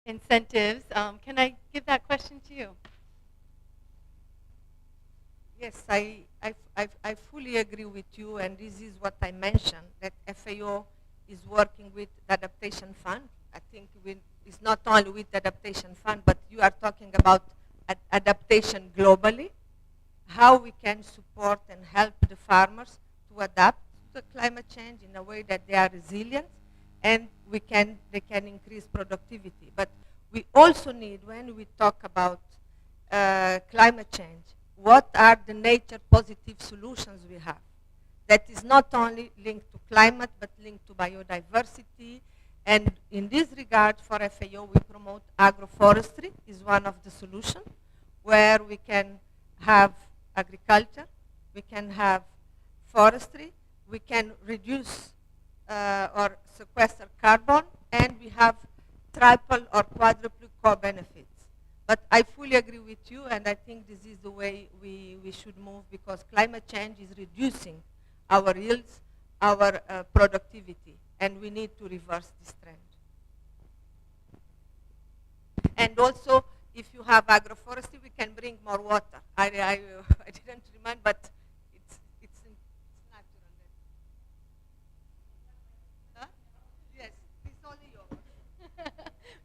incentives. Can I give that question to you? Yes, I fully agree with you, and this is what I mentioned, that FAO is working with the Adaptation Fund. I think it's not only with the Adaptation Fund, but you are talking about adaptation globally, how we can support and help the farmers to adapt to climate change in a way that they are resilient, and they can increase productivity. But we also need, when we talk about climate change, what are the nature positive solutions we have? That is not only linked to climate, but linked to biodiversity. And in this regard, for FAO, we promote agroforestry is one of the solutions, where we can have agriculture, we can have forestry, we can reduce or sequester carbon, and we have triple or quadruple co-benefits. But I fully agree with you, and I think this is the way we should move, because climate change is reducing our yields, our productivity, and we need to reverse this trend. And also, if you have agroforestry, we can bring more water. I didn't remind, but it's natural. Huh? Yes, it's only yours.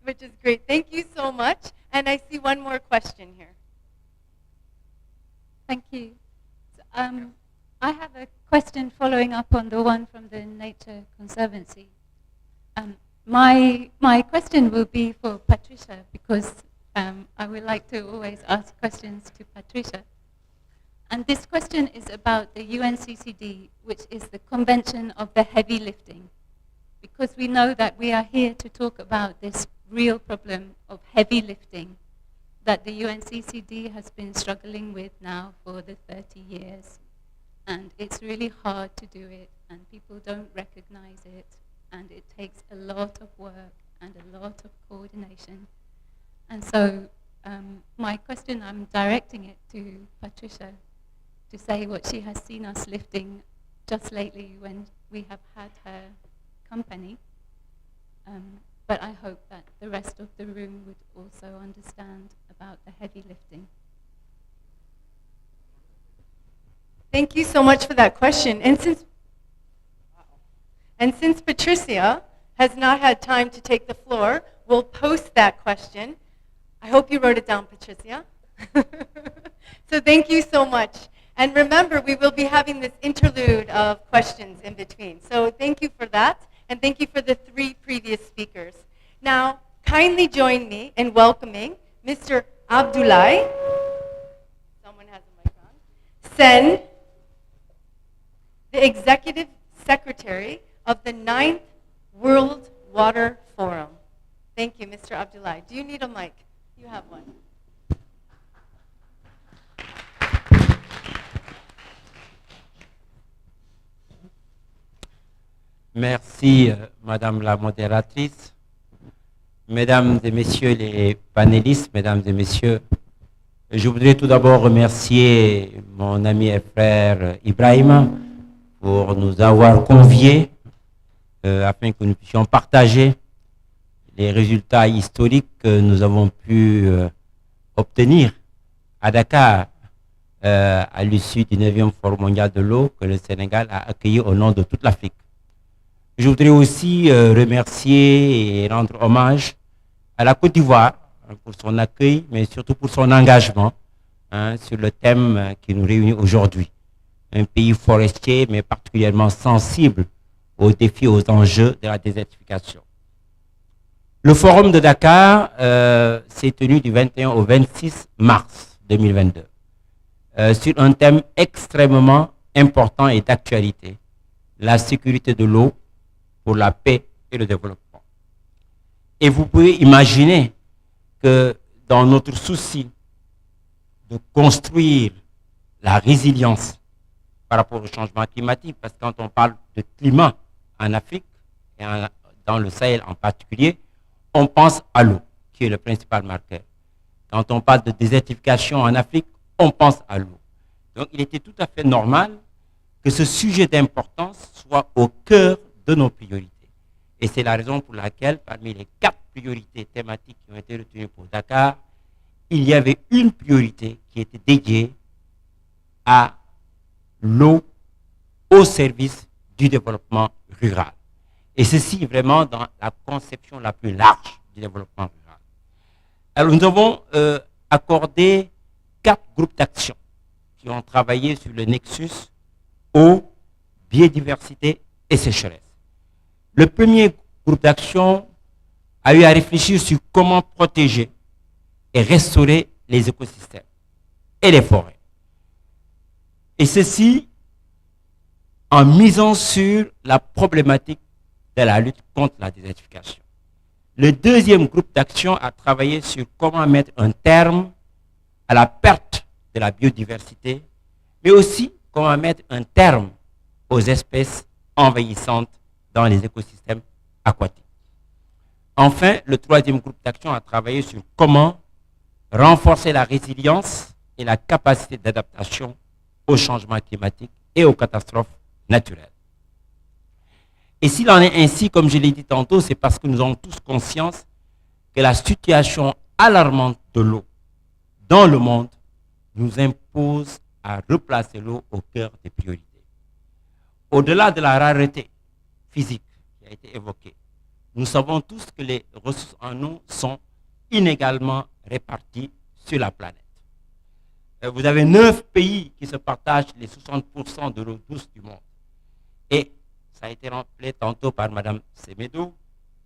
Which is great. Thank you so much. And I see one more question here. Thank you. So, I have a question following up on the one from the Nature Conservancy. My question will be for Patricia, because I would like to always ask questions to Patricia. And this question is about the UNCCD, which is the Convention of the Heavy Lifting. Because we know that we are here to talk about this real problem of heavy lifting that the UNCCD has been struggling with now for the 30 years. And it's really hard to do it, and people don't recognize it, and it takes a lot of work and a lot of coordination. And so my question, I'm directing it to Patricia to say what she has seen us lifting just lately when we have had her company. But I hope that the rest of the room would also understand about the heavy lifting. Thank you so much for that question. And since Patricia has not had time to take the floor, we'll post that question. I hope you wrote it down, Patricia. So thank you so much. And remember, we will be having this interlude of questions in between. So thank you for that, and thank you for the 3 previous speakers. Now, kindly join me in welcoming Mr. Abdoulaye, someone has a mic on, Sen, the Executive Secretary of the 9th World Water Forum. Thank you, Mr. Abdoulaye. Do you need a mic? You have one. Merci, Madame la modératrice. Mesdames et Messieurs les panélistes, Mesdames et Messieurs, je voudrais tout d'abord remercier mon ami et frère Ibrahima pour nous avoir conviés afin que nous puissions partager les résultats historiques que nous avons pu obtenir à Dakar à l'issue du 9e Forum mondial de l'eau que le Sénégal a accueilli au nom de toute l'Afrique. Je voudrais aussi remercier et rendre hommage à la Côte d'Ivoire pour son accueil, mais surtout pour son engagement sur le thème qui nous réunit aujourd'hui. Un pays forestier, mais particulièrement sensible aux défis, aux enjeux de la désertification. Le forum de Dakar s'est tenu du 21 au 26 mars 2022 sur un thème extrêmement important et d'actualité, la sécurité de l'eau pour la paix et le développement. Et vous pouvez imaginer que dans notre souci de construire la résilience par rapport au changement climatique, parce que quand on parle de climat en Afrique, et dans le Sahel en particulier, on pense à l'eau, qui est le principal marqueur. Quand on parle de désertification en Afrique, on pense à l'eau. Donc il était tout à fait normal que ce sujet d'importance soit au cœur de nos priorités. Et c'est la raison pour laquelle, parmi les 4 priorités thématiques qui ont été retenues pour Dakar, il y avait une priorité qui était dédiée à l'eau au service du développement rural. Et ceci vraiment dans la conception la plus large du développement rural. Alors nous avons accordé 4 groupes d'action qui ont travaillé sur le nexus eau, biodiversité et sécheresse. Le premier groupe d'action a eu à réfléchir sur comment protéger et restaurer les écosystèmes et les forêts. Et ceci en misant sur la problématique de la lutte contre la désertification. Le deuxième groupe d'action a travaillé sur comment mettre un terme à la perte de la biodiversité, mais aussi comment mettre un terme aux espèces envahissantes dans les écosystèmes aquatiques. Enfin, le troisième groupe d'action a travaillé sur comment renforcer la résilience et la capacité d'adaptation au changement climatique et aux catastrophes naturelles. Et s'il en est ainsi, comme je l'ai dit tantôt, c'est parce que nous avons tous conscience que la situation alarmante de l'eau dans le monde nous impose à replacer l'eau au cœur des priorités. Au-delà de la rareté physique qui a été évoquée, nous savons tous que les ressources en eau sont inégalement réparties sur la planète. Vous avez 9 pays qui se partagent les 60% de l'eau douce du monde. Et ça a été rappelé tantôt par Mme Semedo,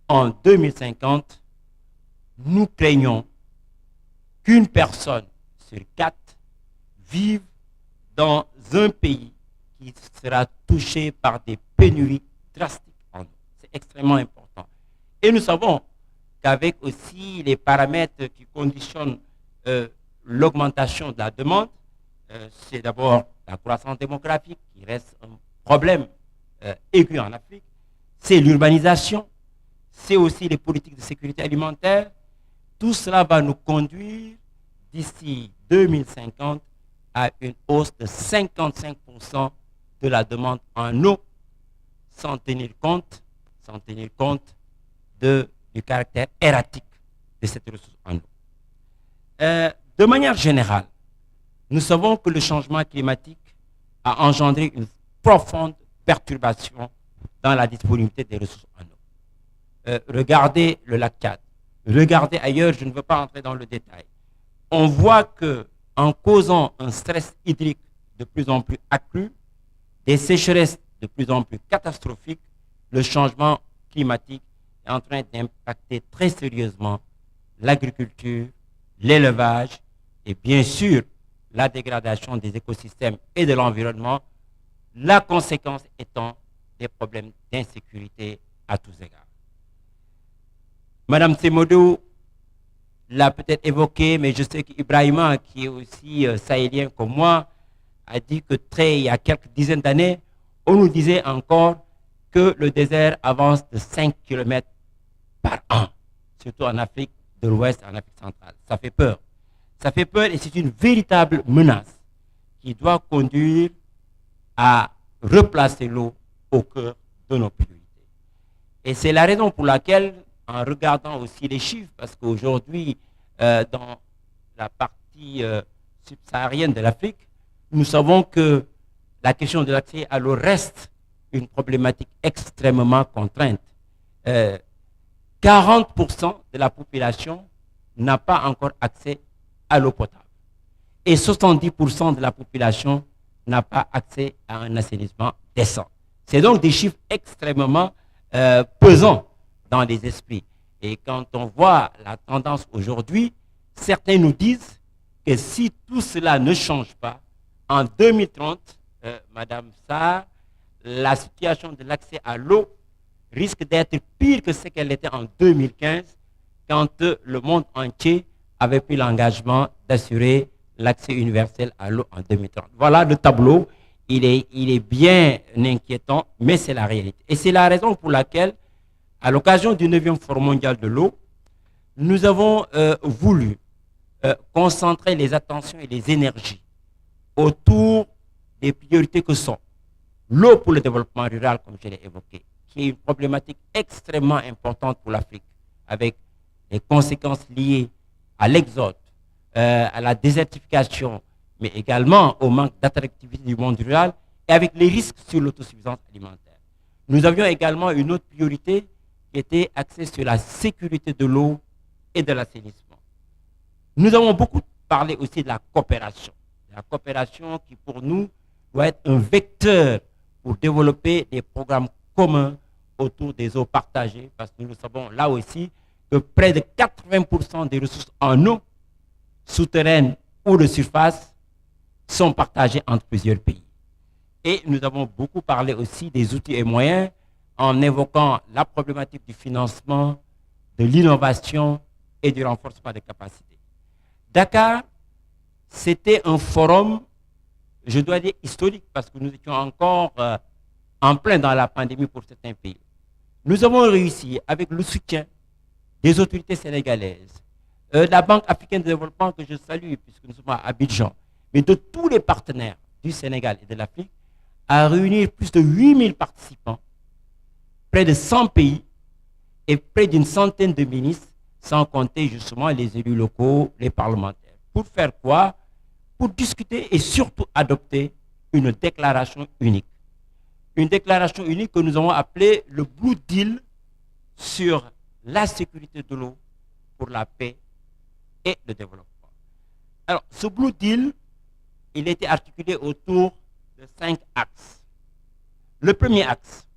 en 2050, nous craignons qu'une personne sur 4 vive dans un pays qui sera touché par des pénuries drastiques en eau. C'est extrêmement important. Et nous savons qu'avec aussi les paramètres qui conditionnent l'augmentation de la demande, c'est d'abord la croissance démographique qui reste un problème aigu en Afrique, c'est l'urbanisation, c'est aussi les politiques de sécurité alimentaire. Tout cela va nous conduire d'ici 2050 à une hausse de 55% de la demande en eau, sans tenir compte du caractère erratique de cette ressource en eau. De manière générale, nous savons que le changement climatique a engendré une profonde perturbation dans la disponibilité des ressources en eau. Regardez le lac Tchad, regardez ailleurs, je ne veux pas entrer dans le détail. On voit qu'en causant un stress hydrique de plus en plus accru, des sécheresses de plus en plus catastrophiques, le changement climatique est en train d'impacter très sérieusement l'agriculture, l'élevage et bien sûr la dégradation des écosystèmes et de l'environnement, la conséquence étant des problèmes d'insécurité à tous égards. Madame Semedo l'a peut-être évoqué, mais je sais qu'Ibrahima, qui est aussi sahélien comme moi, a dit que il y a quelques dizaines d'années, on nous disait encore que le désert avance de 5 km par an, surtout en Afrique de l'Ouest, en Afrique centrale. Ça fait peur. Ça fait peur et c'est une véritable menace qui doit conduire à replacer l'eau au cœur de nos priorités. Et c'est la raison pour laquelle, en regardant aussi les chiffres, parce qu'aujourd'hui, dans la partie subsaharienne de l'Afrique, nous savons que la question de l'accès à l'eau reste une problématique extrêmement contrainte. 40% de la population n'a pas encore accès à l'eau potable. Et 70% de la population n'a pas accès à un assainissement décent. C'est donc des chiffres extrêmement pesants dans les esprits. Et quand on voit la tendance aujourd'hui, certains nous disent que si tout cela ne change pas, en 2030, Madame Sarr, la situation de l'accès à l'eau risque d'être pire que ce qu'elle était en 2015, quand le monde entier avait pris l'engagement d'assurer l'accès universel à l'eau en 2030. Voilà le tableau, il est bien inquiétant, mais c'est la réalité. Et c'est la raison pour laquelle, à l'occasion du 9e Forum mondial de l'eau, nous avons voulu concentrer les attentions et les énergies autour des priorités que sont l'eau pour le développement rural, comme je l'ai évoqué, qui est une problématique extrêmement importante pour l'Afrique, avec les conséquences liées à l'exode, à la désertification, mais également au manque d'attractivité du monde rural et avec les risques sur l'autosuffisance alimentaire. Nous avions également une autre priorité qui était axée sur la sécurité de l'eau et de l'assainissement. Nous avons beaucoup parlé aussi de la coopération. La coopération qui pour nous doit être un vecteur pour développer des programmes communs autour des eaux partagées, parce que nous savons là aussi que près de 80% des ressources en eau, souterraines ou de surface, sont partagées entre plusieurs pays. Et nous avons beaucoup parlé aussi des outils et moyens en évoquant la problématique du financement, de l'innovation et du renforcement des capacités. Dakar, c'était un forum, je dois dire historique, parce que nous étions encore en plein dans la pandémie pour certains pays. Nous avons réussi, avec le soutien des autorités sénégalaises, de la Banque africaine de développement que je salue, puisque nous sommes à Abidjan, mais de tous les partenaires du Sénégal et de l'Afrique, à réunir plus de 8000 participants, près de 100 pays et près d'une centaine de ministres, sans compter justement les élus locaux, les parlementaires. Pour faire quoi? Pour discuter et surtout adopter une déclaration unique. Une déclaration unique que nous avons appelée le Blue Deal sur la sécurité de l'eau pour la paix et le développement. Alors, ce Blue Deal, il était articulé autour de 5 axes. Le premier axe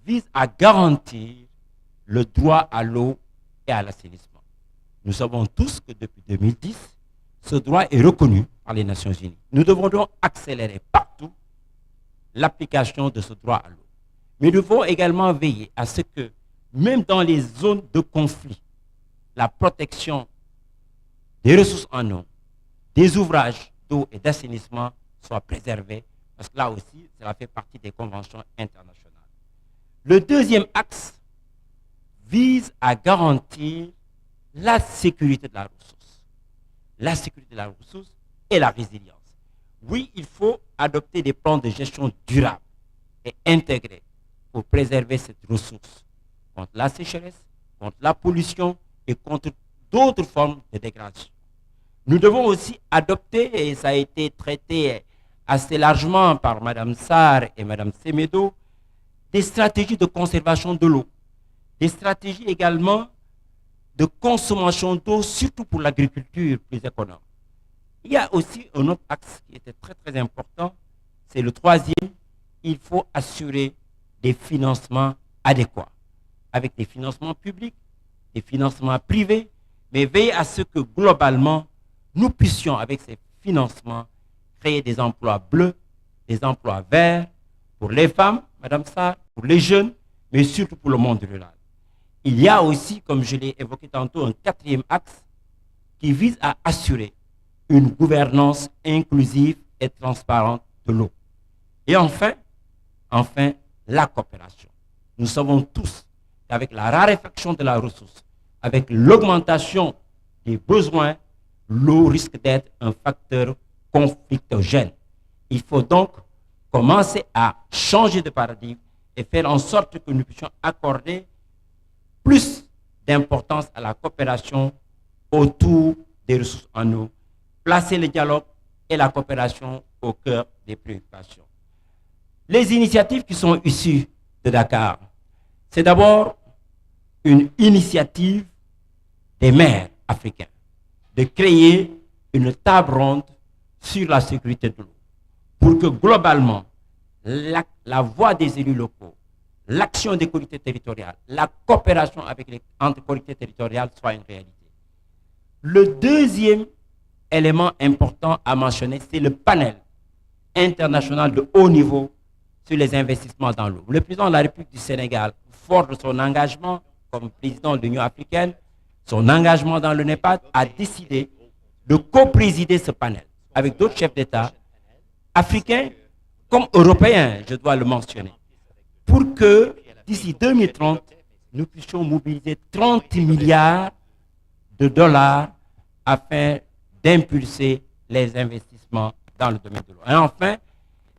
vise à garantir le droit à l'eau et à l'assainissement. Nous savons tous que depuis 2010, ce droit est reconnu par les Nations Unies. Nous devons donc accélérer partout l'application de ce droit à l'eau. Mais nous devons également veiller à ce que, même dans les zones de conflit, la protection des ressources en eau, des ouvrages d'eau et d'assainissement soit préservée, parce que là aussi, cela fait partie des conventions internationales. Le deuxième axe vise à garantir la sécurité de la ressource. La sécurité de la ressource et la résilience. Oui, il faut adopter des plans de gestion durables et intégrés pour préserver cette ressource contre la sécheresse, contre la pollution et contre d'autres formes de dégradation. Nous devons aussi adopter, et ça a été traité assez largement par Mme Sarr et Mme Semedo, des stratégies de conservation de l'eau, des stratégies également de consommation d'eau, surtout pour l'agriculture plus économe. Il y a aussi un autre axe qui était très très important, c'est le troisième, il faut assurer des financements adéquats, avec des financements publics, des financements privés, mais veiller à ce que globalement, nous puissions avec ces financements créer des emplois bleus, des emplois verts, pour les femmes, Madame Sarr, pour les jeunes, mais surtout pour le monde rural. Il y a aussi, comme je l'ai évoqué tantôt, un quatrième axe qui vise à assurer une gouvernance inclusive et transparente de l'eau. Et enfin, la coopération. Nous savons tous qu'avec la raréfaction de la ressource, avec l'augmentation des besoins, l'eau risque d'être un facteur conflictogène. Il faut donc commencer à changer de paradigme et faire en sorte que nous puissions accorder plus d'importance à la coopération autour des ressources en eau, placer le dialogue et la coopération au cœur des préoccupations. Les initiatives qui sont issues de Dakar, c'est d'abord une initiative des maires africains de créer une table ronde sur la sécurité de l'eau pour que globalement la voix des élus locaux, l'action des collectivités territoriales, la coopération entre collectivités territoriales soit une réalité. Le deuxième élément important à mentionner, c'est le panel international de haut niveau sur les investissements dans l'eau. Le président de la République du Sénégal, fort de son engagement comme président de l'Union africaine, son engagement dans le NEPAD, a décidé de co-présider ce panel avec d'autres chefs d'État africains comme européens, je dois le mentionner, pour que d'ici 2030, nous puissions mobiliser 30 milliards de dollars afin d'impulser les investissements dans le domaine de l'eau. Et enfin,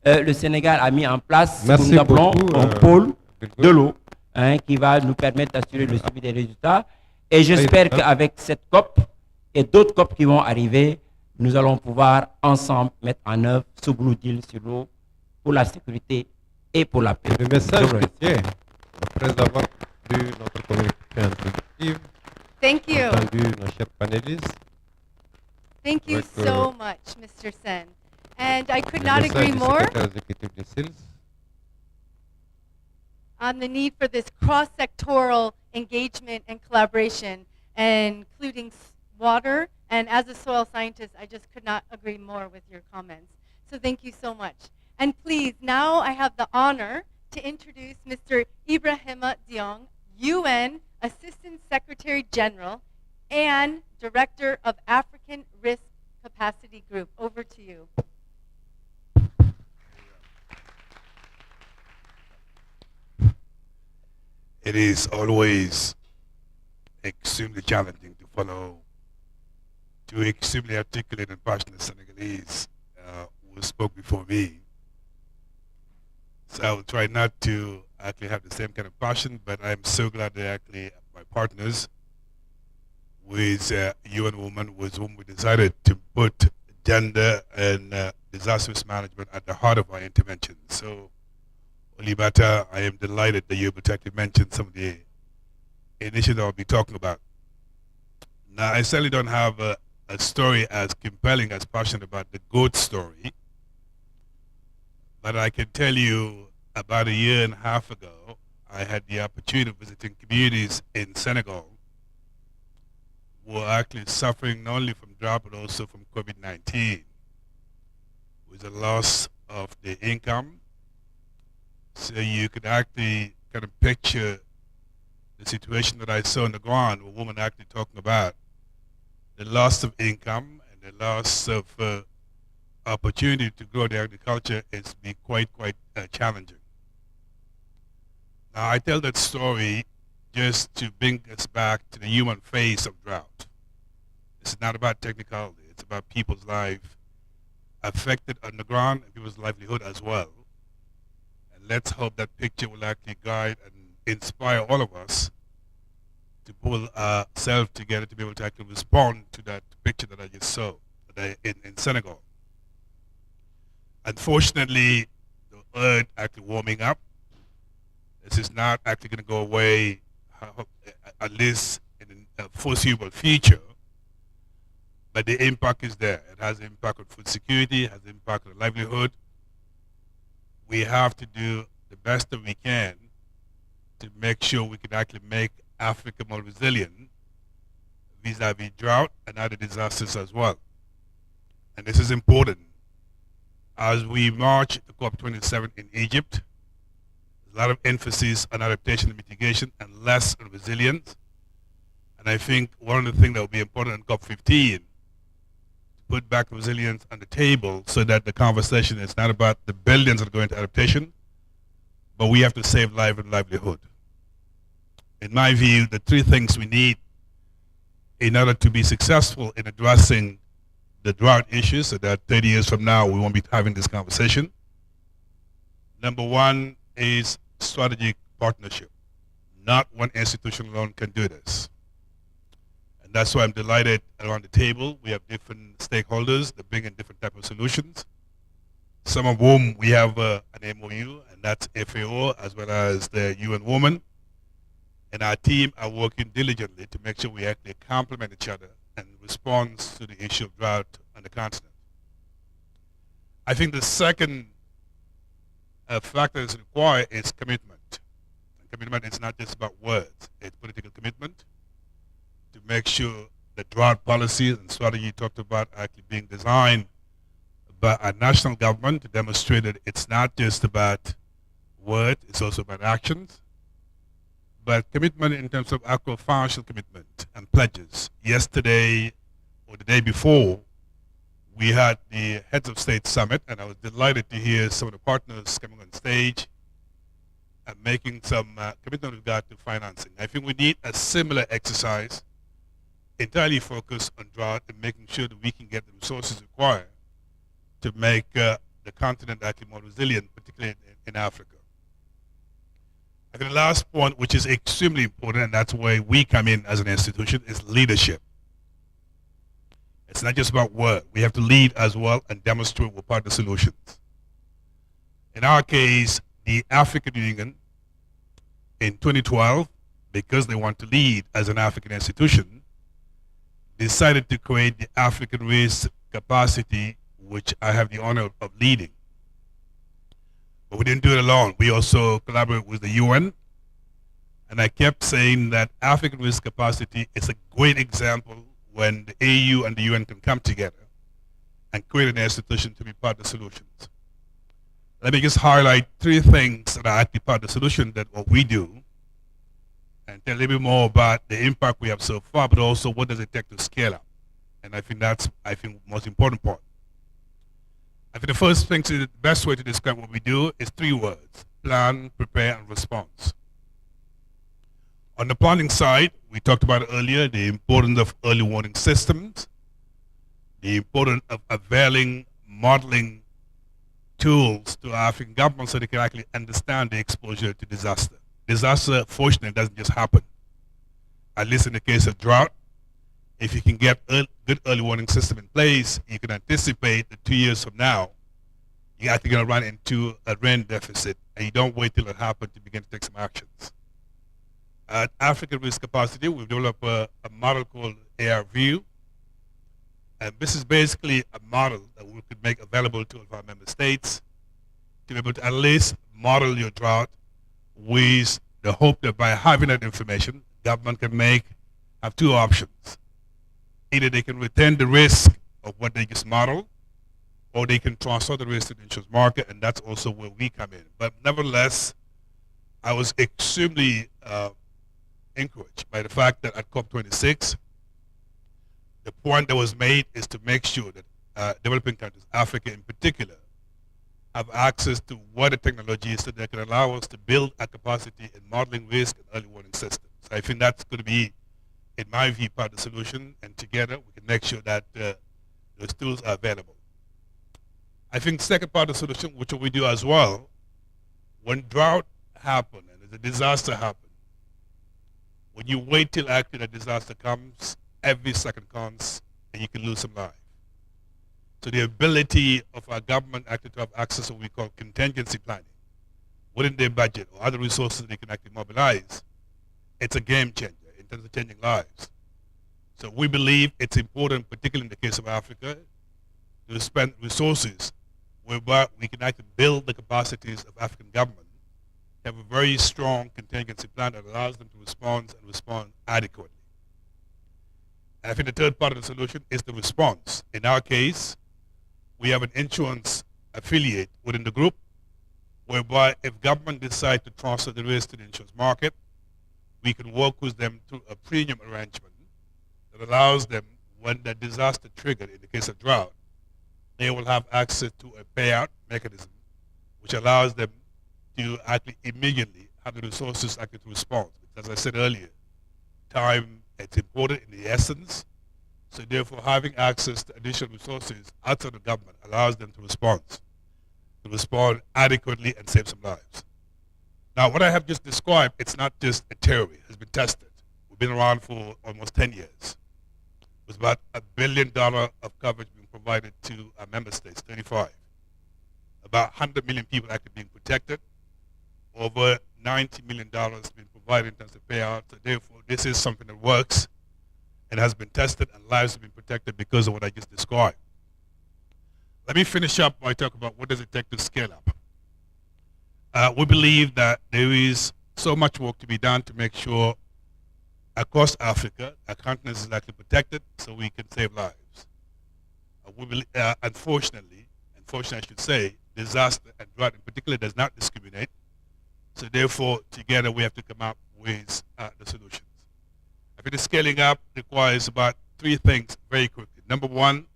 le Sénégal a mis en place ce que nous appelons un pôle de l'eau hein, qui va nous permettre d'assurer le suivi des résultats. Et j'espère qu'avec cette COP et d'autres COP qui vont arriver, nous allons pouvoir ensemble mettre en œuvre ce Blue Deal sur l'eau pour la sécurité et pour la paix. Le message tient. Après avoir lu notre communiqué introductif, Thank you. entendu nos chers panélistes, Thank you Director- so much, Mr. Sen. And I could le not message agree du more secrétaire exécutif de SILS, on the need for this cross-sectoral engagement and collaboration, including water. And as a soil scientist, I just could not agree more with your comments. So thank you so much. And please, now I have the honor to introduce Mr. Ibrahima Diong, UN Assistant Secretary General and Director of African Risk Capacity Group. Over to you. It is always extremely challenging to follow two extremely articulate and passionate Senegalese who spoke before me. So I will try not to actually have the same kind of passion, but I'm so glad they're actually my partners with UN Women, with whom we decided to put gender and disaster risk management at the heart of our intervention. So Olibata, I am delighted that you able to actually mention some of the initiatives I'll be talking about. Now, I certainly don't have a story as compelling, as passionate about the goat story, but I can tell you about a year and a half ago, I had the opportunity of visiting communities in Senegal who were actually suffering not only from drought but also from COVID-19, with the loss of the income. So you could actually kind of picture the situation that I saw on the ground, a woman actually talking about the loss of income and the loss of opportunity to grow the agriculture is be quite challenging. Now I tell that story just to bring us back to the human face of drought. It's not about technicality, it's about people's life affected on the ground and people's livelihood as well. Let's hope that picture will actually guide and inspire all of us to pull ourselves together to be able to actually respond to that picture that I just saw in Senegal. Unfortunately, the earth actually warming up. This is not actually going to go away, at least in the foreseeable future. But the impact is there. It has impact on food security, it has impact on livelihood. We have to do the best that we can to make sure we can actually make Africa more resilient vis-a-vis drought and other disasters as well. And this is important. As we march to COP27 in Egypt, there's a lot of emphasis on adaptation and mitigation and less on resilience. And I think one of the things that will be important in COP15 put back resilience on the table so that the conversation is not about the billions that are going to adaptation, but we have to save life and livelihood. In my view, the three things we need in order to be successful in addressing the drought issues so that 30 years from now we won't be having this conversation. Number one is strategic partnership. Not one institution alone can do this. That's why I'm delighted around the table. We have different stakeholders that bring in different type of solutions. Some of whom we have an MOU, and that's FAO as well as the UN Women. And our team are working diligently to make sure we actually complement each other and respond to the issue of drought on the continent. I think the second factor that's required is commitment. And commitment is not just about words, it's political commitment to make sure the drought policies and strategy you talked about are actually being designed by our national government to demonstrate that it's not just about words, it's also about actions. But commitment in terms of actual financial commitment and pledges. Yesterday or the day before, we had the Heads of State Summit, and I was delighted to hear some of the partners coming on stage and making some commitment with regard to financing. I think we need a similar exercise entirely focused on drought and making sure that we can get the resources required to make the continent actually more resilient, particularly in Africa. And the last point, which is extremely important, and that's where we come in as an institution, is leadership. It's not just about work. We have to lead as well and demonstrate we're part of the solutions. In our case, the African Union in 2012, because they want to lead as an African institution, decided to create the African Risk Capacity, which I have the honor of leading. But we didn't do it alone. We also collaborated with the UN. And I kept saying that African Risk Capacity is a great example when the AU and the UN can come together and create an institution to be part of the solutions. Let me just highlight 3 things that are actually part of the solution that what we do, and tell a little bit more about the impact we have so far, but also what does it take to scale up. And I think that's, the most important part. I think the first thing, the best way to describe what we do is 3 words: plan, prepare, and response. On the planning side, we talked about earlier the importance of early warning systems, the importance of availing modeling tools to African governments so they can actually understand the exposure to disaster. Disaster, fortunately, doesn't just happen. At least in the case of drought, if you can get a good early warning system in place, you can anticipate that 2 years from now, you're actually going to run into a rain deficit, and you don't wait till it happens to begin to take some actions. At African Risk Capacity, we've developed a model called ARView, and this is basically a model that we could make available to all of our member states to be able to at least model your drought with the hope that by having that information, government can have 2 options. Either they can retain the risk of what they just modeled, or they can transfer the risk to the insurance market, and that's also where we come in. But nevertheless, I was extremely encouraged by the fact that at COP26, the point that was made is to make sure that developing countries, Africa in particular, have access to what the technology is so that can allow us to build a capacity in modeling risk and early warning systems. I think that's going to be, in my view, part of the solution, and together we can make sure that those tools are available. I think the second part of the solution, which we do as well, when drought happens and a disaster happens, when you wait till actually a disaster comes, every second counts and you can lose some life. So the ability of our government actually to have access to what we call contingency planning within their budget or other resources they can actually mobilize, it's a game changer in terms of changing lives. So we believe it's important, particularly in the case of Africa, to spend resources whereby we can actually build the capacities of African government, have a very strong contingency plan that allows them to respond and respond adequately. And I think the third part of the solution is the response. In our case, we have an insurance affiliate within the group, whereby if government decide to transfer the risk to the insurance market, we can work with them through a premium arrangement that allows them, when the disaster triggered, in the case of drought, they will have access to a payout mechanism, which allows them to actually immediately have the resources actually to respond. As I said earlier, time, it's important in the essence. So therefore, having access to additional resources outside of government allows them to respond adequately and save some lives. Now, what I have just described, it's not just a theory. It has been tested. We've been around for almost 10 years. With about $1 billion of coverage being provided to our member states, 35. About 100 million people actually being protected. Over $90 million being provided in terms of payouts. So therefore, this is something that works and has been tested, and lives have been protected because of what I just described. Let me finish up by talking about what does it take to scale up. We believe that there is so much work to be done to make sure across Africa, our continent is actually protected so we can save lives. We believe, unfortunately I should say, disaster and drought in particular does not discriminate. So therefore, together we have to come up with the solutions. I think the scaling up requires about 3 things very quickly. Number one,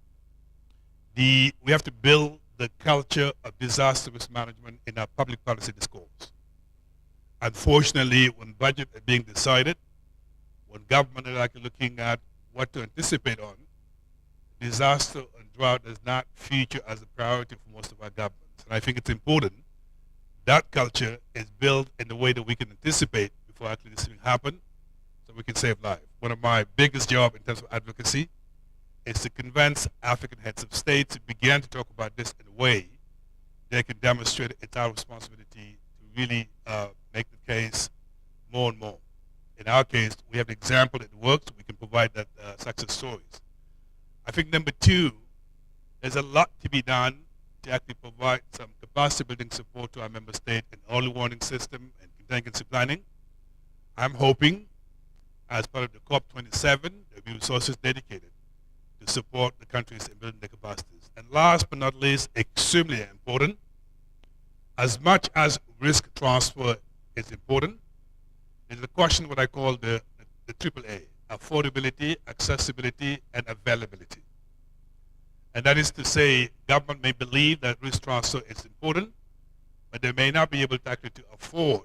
we have to build the culture of disaster risk management in our public policy discourse. Unfortunately, when budget is being decided, when government is actually looking at what to anticipate on, disaster and drought does not feature as a priority for most of our governments. And I think it's important that culture is built in the way that we can anticipate before actually this thing happen, so we can save lives. One of my biggest jobs in terms of advocacy is to convince African heads of state to begin to talk about this in a way they can demonstrate it's our responsibility to really make the case more and more. In our case, we have an example that works. We can provide that success stories. I think number two, there's a lot to be done to actually provide some capacity building support to our member state in early warning system and contingency planning. I'm hoping, as part of the COP27, there will be resources dedicated to support the countries in building their capacities. And last but not least, extremely important, as much as risk transfer is important, there's a question what I call the triple A, affordability, accessibility, and availability. And that is to say, government may believe that risk transfer is important, but they may not be able to actually to afford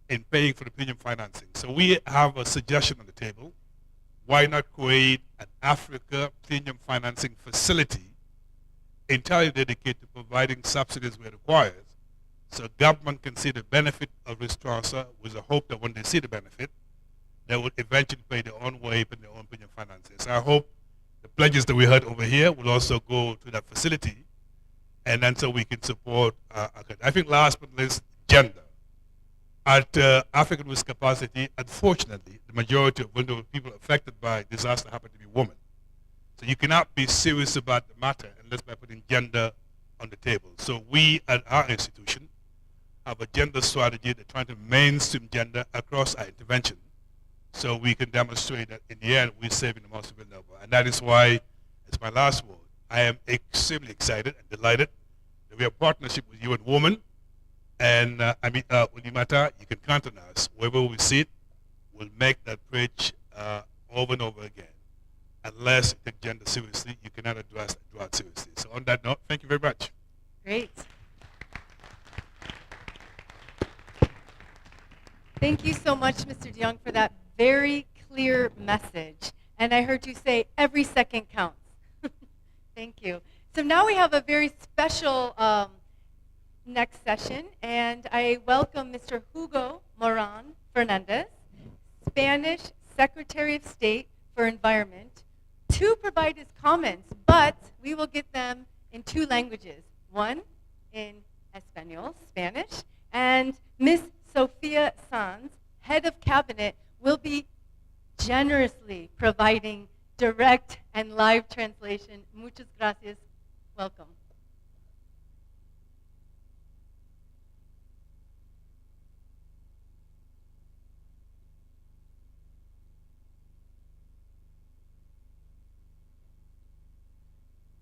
in paying for the premium financing. So we have a suggestion on the table. Why not create an Africa premium financing facility entirely dedicated to providing subsidies where required, so government can see the benefit of risk transfer with the hope that when they see the benefit, they will eventually pay their own way and their own premium financing. So I hope the pledges that we heard over here will also go to that facility, and then so we can support I think last but not least, gender. At African risk capacity, unfortunately, the majority of vulnerable people affected by disaster happen to be women. So you cannot be serious about the matter unless by putting gender on the table. So we at our institution have a gender strategy that's trying to mainstream gender across our intervention, so we can demonstrate that in the end we're saving the most vulnerable. And that is why, as my last word, I am extremely excited and delighted that we have a partnership with you and Women. And Ulimata, you can count on us. Wherever we sit, we'll make that bridge over and over again. Unless you take gender seriously, you cannot address Drought seriously. So on that note, thank you very much. Great. Thank you so much, Mr. de Jong, for that very clear message. And I heard you say every second counts. Thank you. So now we have a very special next session, and I welcome Mr. Hugo Moran Fernandez, Spanish Secretary of State for Environment, to provide his comments, but we will get them in two languages, one in Espanol, Spanish, and Ms. Sofia Sanz, Head of Cabinet, will be generously providing direct and live translation. Muchas gracias. Welcome.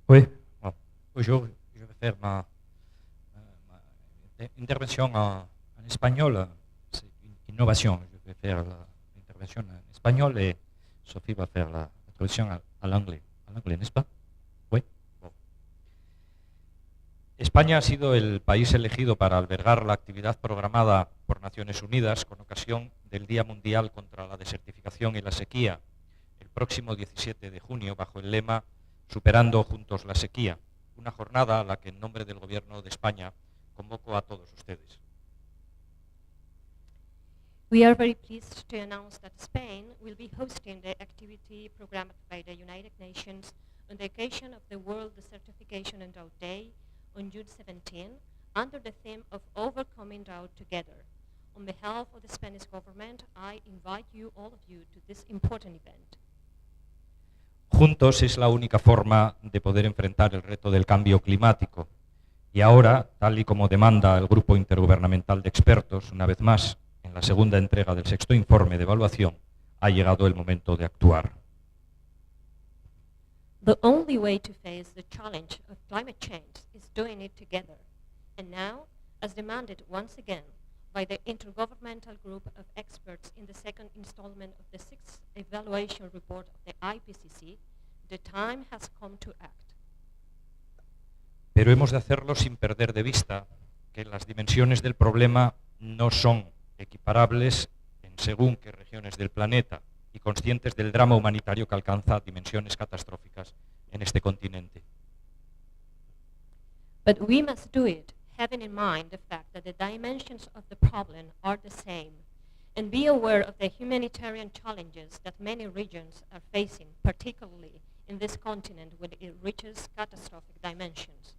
Oui, bon. Bonjour, je vais faire ma intervention en espagnol. C'est une innovation. Je vais faire l'intervention en espagnol et Sophie va faire la traducción al anglais. ¿Al anglais, n'est-ce pas? Oui. Bon. España ha sido el país elegido para albergar la actividad programada por Naciones Unidas con ocasión del Día Mundial contra la Desertificación y la Sequía, el próximo 17 de junio, bajo el lema Superando Juntos la Sequía, una jornada a la que en nombre del Gobierno de España convoco a todos ustedes. We are very pleased to announce that Spain will be hosting the activity programmed by the United Nations on the occasion of the World Desertification and Drought Day on June 17, under the theme of Overcoming Drought Together. On behalf of the Spanish government, I invite you, all of you, to this important event. Juntos es la única forma de poder enfrentar el reto del cambio climático. Y ahora, tal y como demanda el Grupo Intergubernamental de Expertos, una vez más, en la segunda entrega del sexto informe de evaluación, ha llegado el momento de actuar. The only way to face the challenge of climate change is doing it together. And now, as demanded once again by the Intergovernmental Group of Experts in the second installment of the sixth evaluation report of the IPCC, the time has come to act. Pero hemos de hacerlo sin perder de vista que las dimensiones del problema no son equiparables en según qué regiones del planeta y conscientes del drama humanitario que alcanza dimensiones catastróficas en este continente. But we must do it having in mind the fact that the dimensions of the problem are the same, and be aware of the humanitarian challenges that many regions are facing, particularly in this continent when it reaches catastrophic dimensions.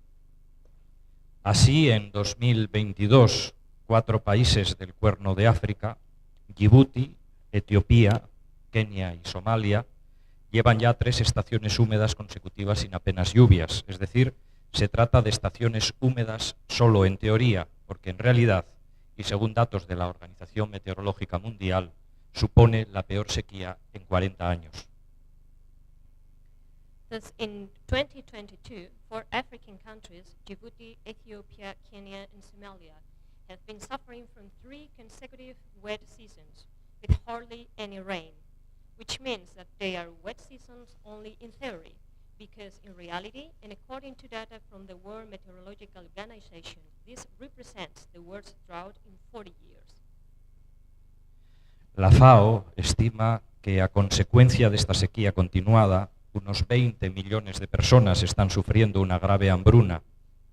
Así, en 2022, 4 países del Cuerno de África, Djibouti, Etiopía, Kenia y Somalia, llevan ya 3 estaciones húmedas consecutivas sin apenas lluvias. Es decir, se trata de estaciones húmedas solo en teoría, porque en realidad, y según datos de la Organización Meteorológica Mundial, supone la peor sequía en 40 años. Thus, in 2022, 4 African countries, Djibouti, Ethiopia, Kenya, and Somalia, have been suffering from 3 consecutive wet seasons with hardly any rain, which means that they are wet seasons only in theory, because in reality, and according to data from the World Meteorological Organization, this represents the worst drought in 40 years. La FAO estima que a consecuencia de esta sequía continuada, unos 20 millones de personas están sufriendo una grave hambruna,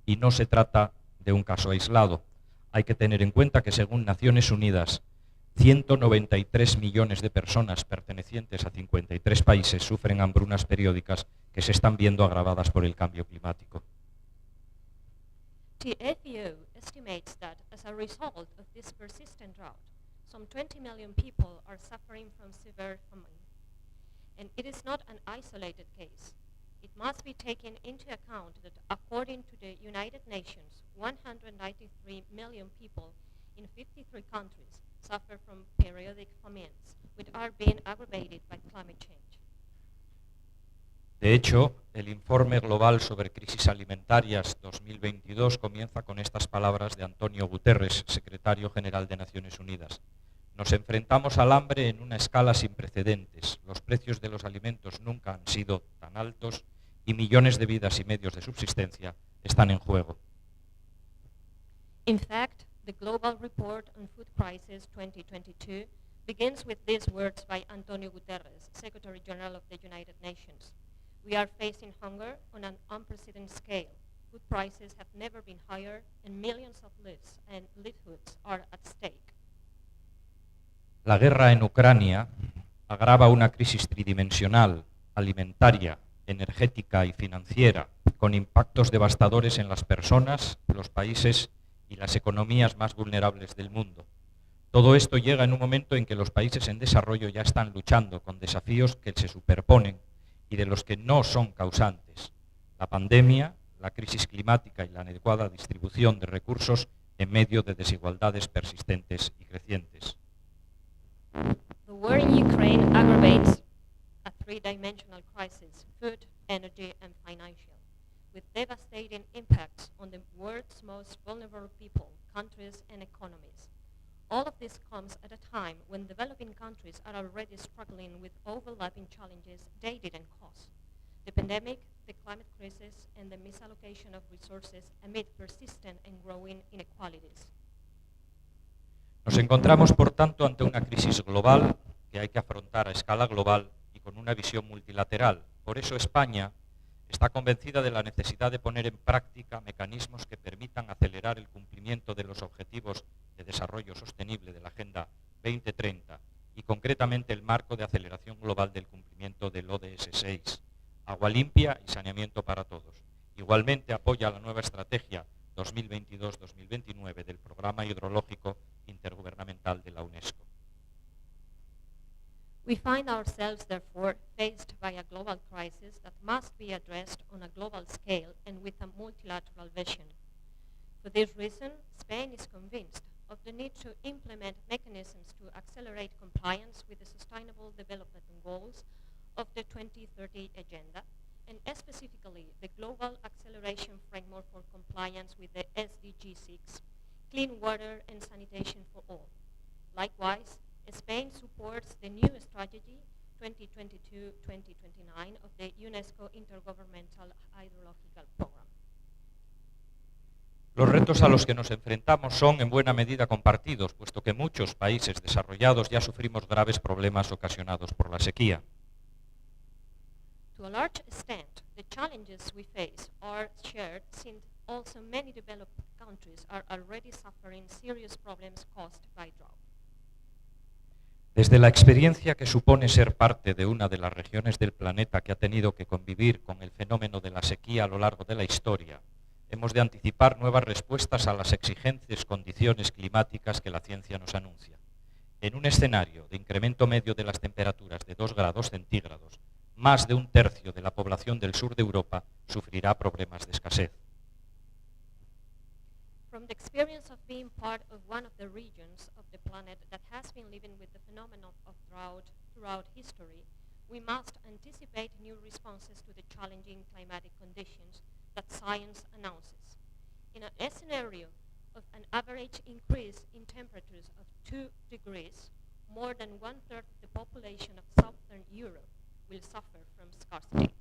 y no se trata de un caso aislado. Hay que tener en cuenta que según Naciones Unidas, 193 millones de personas pertenecientes a 53 países sufren hambrunas periódicas que se están viendo agravadas por el cambio climático. The FAO estimates that as a result of this persistent drought, some 20 million people are suffering from severe famine. And it is not an isolated case. It must be taken into account that according to the United Nations, 193 million people in 53 countries suffer from periodic famines, which are being aggravated by climate change. De hecho, el Informe Global sobre Crisis Alimentarias 2022 comienza con estas palabras de Antonio Guterres, secretario general de Naciones Unidas. Nos enfrentamos al hambre en una escala sin precedentes. Los precios de los alimentos nunca han sido tan altos y millones de vidas y medios de subsistencia están en juego. In fact, the Global Report on Food Crisis 2022 begins with these words by Antonio Guterres, Secretary General of the United Nations. We are facing hunger on an unprecedented scale. Food prices have never been higher, and millions of lives and livelihoods are at stake. La guerra en Ucrania agrava una crisis tridimensional, alimentaria, energética y financiera, con impactos devastadores en las personas, los países y las economías más vulnerables del mundo. Todo esto llega en un momento en que los países en desarrollo ya están luchando con desafíos que se superponen y de los que no son causantes: la pandemia, la crisis climática y la inadecuada distribución de recursos en medio de desigualdades persistentes y crecientes. The war in Ukraine aggravates a 3-dimensional crisis: food, energy, and financial, with devastating impacts on the world's most vulnerable people, countries, and economies. All of this comes at a time when developing countries are already struggling with overlapping challenges they didn't cause: the pandemic, the climate crisis, and the misallocation of resources amid persistent and growing inequalities. Nos encontramos, por tanto, ante una crisis global que hay que afrontar a escala global y con una visión multilateral. Por eso España está convencida de la necesidad de poner en práctica mecanismos que permitan acelerar el cumplimiento de los objetivos de desarrollo sostenible de la Agenda 2030 y concretamente el marco de aceleración global del cumplimiento del ODS 6, agua limpia y saneamiento para todos. Igualmente apoya la nueva estrategia 2022-2029 del Programa Hidrológico Intergubernamental de la UNESCO. We find ourselves, therefore, faced by a global crisis that must be addressed on a global scale and with a multilateral vision. For this reason, Spain is convinced of the need to implement mechanisms to accelerate compliance with the Sustainable Development Goals of the 2030 Agenda, and specifically the Global Acceleration Framework for Compliance with the SDG 6, Clean Water and Sanitation for All. Likewise, Spain supports the new strategy 2022-2029 of the UNESCO Intergovernmental Hydrological Program. Los retos a los que nos enfrentamos son en buena medida compartidos, puesto que muchos países desarrollados ya sufrimos graves problemas ocasionados por la sequía. To a large extent, the challenges we face are shared since also many developed countries are already suffering serious problems caused by drought. Desde la experiencia que supone ser parte de una de las regiones del planeta que ha tenido que convivir con el fenómeno de la sequía a lo largo de la historia, hemos de anticipar nuevas respuestas a las exigentes condiciones climáticas que la ciencia nos anuncia. En un escenario de incremento medio de las temperaturas de 2 grados centígrados, más de un tercio de la población del sur de Europa sufrirá problemas de escasez. From the experience of being part of one of the regions of the planet that has been living with the phenomenon of drought throughout history, we must anticipate new responses to the challenging climatic conditions that science announces. In a scenario of an average increase in temperatures of 2 degrees, more than 1/3 of the population of Southern Europe will suffer from scarcity.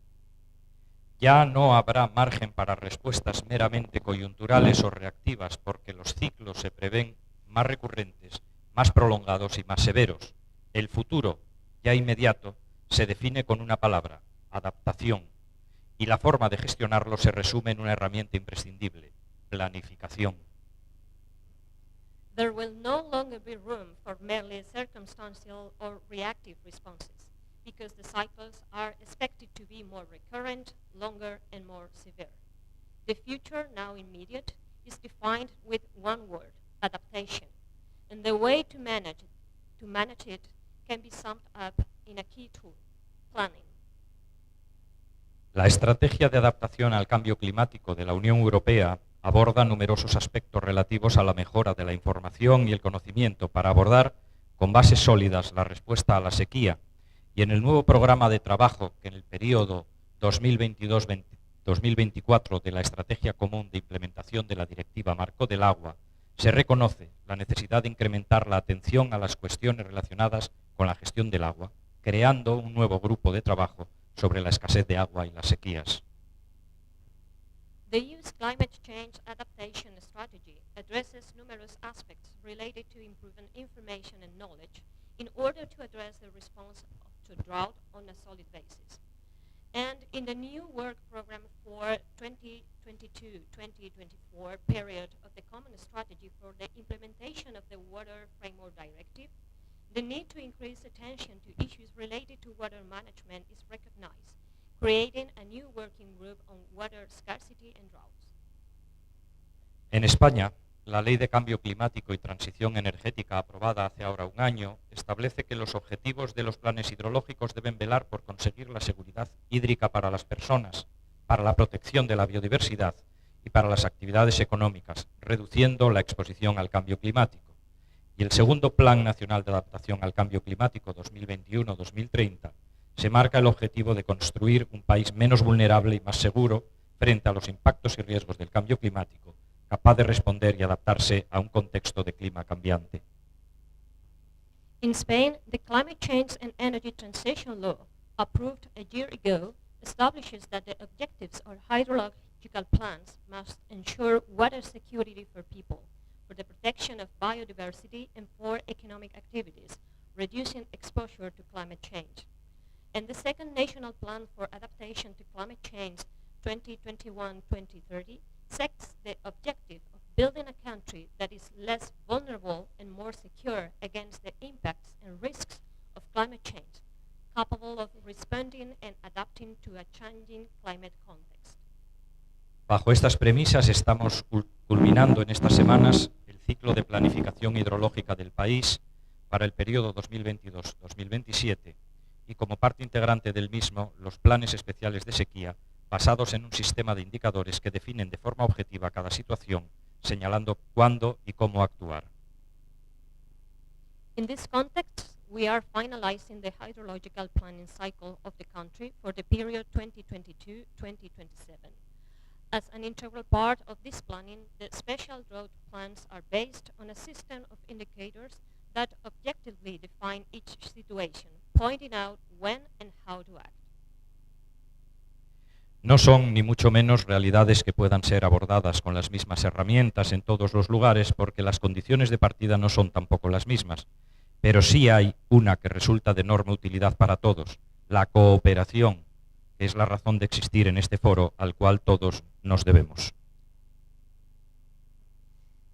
Ya no habrá margen para respuestas meramente coyunturales o reactivas porque los ciclos se prevén más recurrentes, más prolongados y más severos. El futuro, ya inmediato, se define con una palabra, adaptación, y la forma de gestionarlo se resume en una herramienta imprescindible, planificación. There will no longer be room for merely circumstantial or reactive responses, because the cycles are expected to be more recurrent, longer, and more severe. The future, now immediate, is defined with one word, adaptation, and the way to manage it can be summed up in a key tool, planning. La estrategia de adaptación al cambio climático de la Unión Europea aborda numerosos aspectos relativos a la mmejora de la información y el conocimiento para abordar con bases sólidas la respuesta a la sequía, y en el nuevo programa de trabajo que en el periodo 2022-2024 de la Estrategia Común de Implementación de la Directiva Marco del Agua, se reconoce la necesidad de incrementar la atención a las cuestiones relacionadas con la gestión del agua, creando un nuevo grupo de trabajo sobre la escasez de agua y las sequías. The EU's climate change adaptation strategy addresses numerous aspects related to improving information and knowledge in order to address the response to drought on a solid basis. And in the new work program for 2022-2024 period of the Common Strategy for the implementation of the Water Framework Directive, the need to increase attention to issues related to water management is recognized, creating a new working group on water scarcity and droughts. En España, la Ley de Cambio Climático y Transición Energética aprobada hace ahora un año establece que los objetivos de los planes hidrológicos deben velar por conseguir la seguridad hídrica para las personas, para la protección de la biodiversidad y para las actividades económicas, reduciendo la exposición al cambio climático. Y el segundo Plan Nacional de Adaptación al Cambio Climático 2021-2030 se marca el objetivo de construir un país menos vulnerable y más seguro frente a los impactos y riesgos del cambio climático, capaz de responder y adaptarse a un contexto de clima cambiante. In Spain, the Climate Change and Energy Transition Law, approved a year ago, establishes that the objectives of hydrological plans must ensure water security for people, for the protection of biodiversity, and for economic activities, reducing exposure to climate change. And the second National Plan for Adaptation to Climate Change 2021-2030 sets the objective of building a country that is less vulnerable and more secure against the impacts and risks of climate change, capable of responding and adapting to a changing climate context. Bajo estas premisas estamos culminando en estas semanas el ciclo de planificación hidrológica del país para el periodo 2022-2027 y como parte integrante del mismo los planes especiales de sequía basados en un sistema de indicadores que definen de forma objetiva cada situación, señalando cuándo y cómo actuar. In this context, we are finalizing the hydrological planning cycle of the country for the period 2022-2027. As an integral part of this planning, the special drought plans are based on a system of indicators that objectively define each situation, pointing out when and how to act. No son ni mucho menos realidades que puedan ser abordadas con las mismas herramientas en todos los lugares porque las condiciones de partida no son tampoco las mismas, pero sí hay una que resulta de enorme utilidad para todos, la cooperación, que es la razón de existir en este foro al cual todos nos debemos.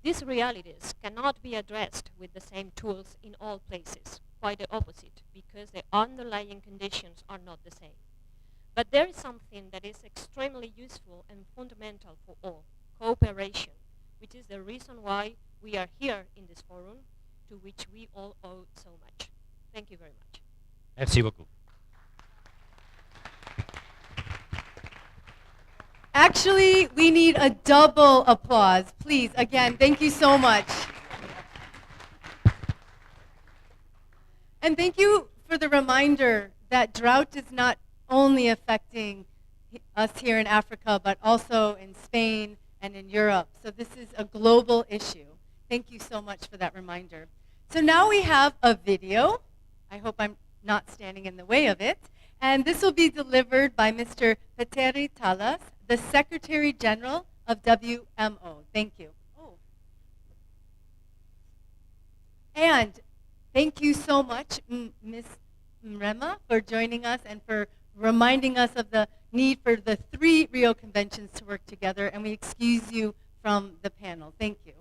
These realities cannot be addressed with the same tools in all places, quite the opposite, because the underlying conditions are not the same. But there is something that is extremely useful and fundamental for all, cooperation, which is the reason why we are here in this forum, to which we all owe so much. Thank you very much. Merci beaucoup. Actually, we need a double applause. Please, again, thank you so much. And thank you for the reminder that drought is not only affecting us here in Africa, but also in Spain and in Europe. So this is a global issue. Thank you so much for that reminder. So now we have a video. I hope I'm not standing in the way of it. And this will be delivered by Mr. Petteri Talas, the Secretary General of WMO. Thank you. Oh. And thank you so much, Ms. Mrema, for joining us and for reminding us of the need for the 3 Rio conventions to work together. And we excuse you from the panel. Thank you.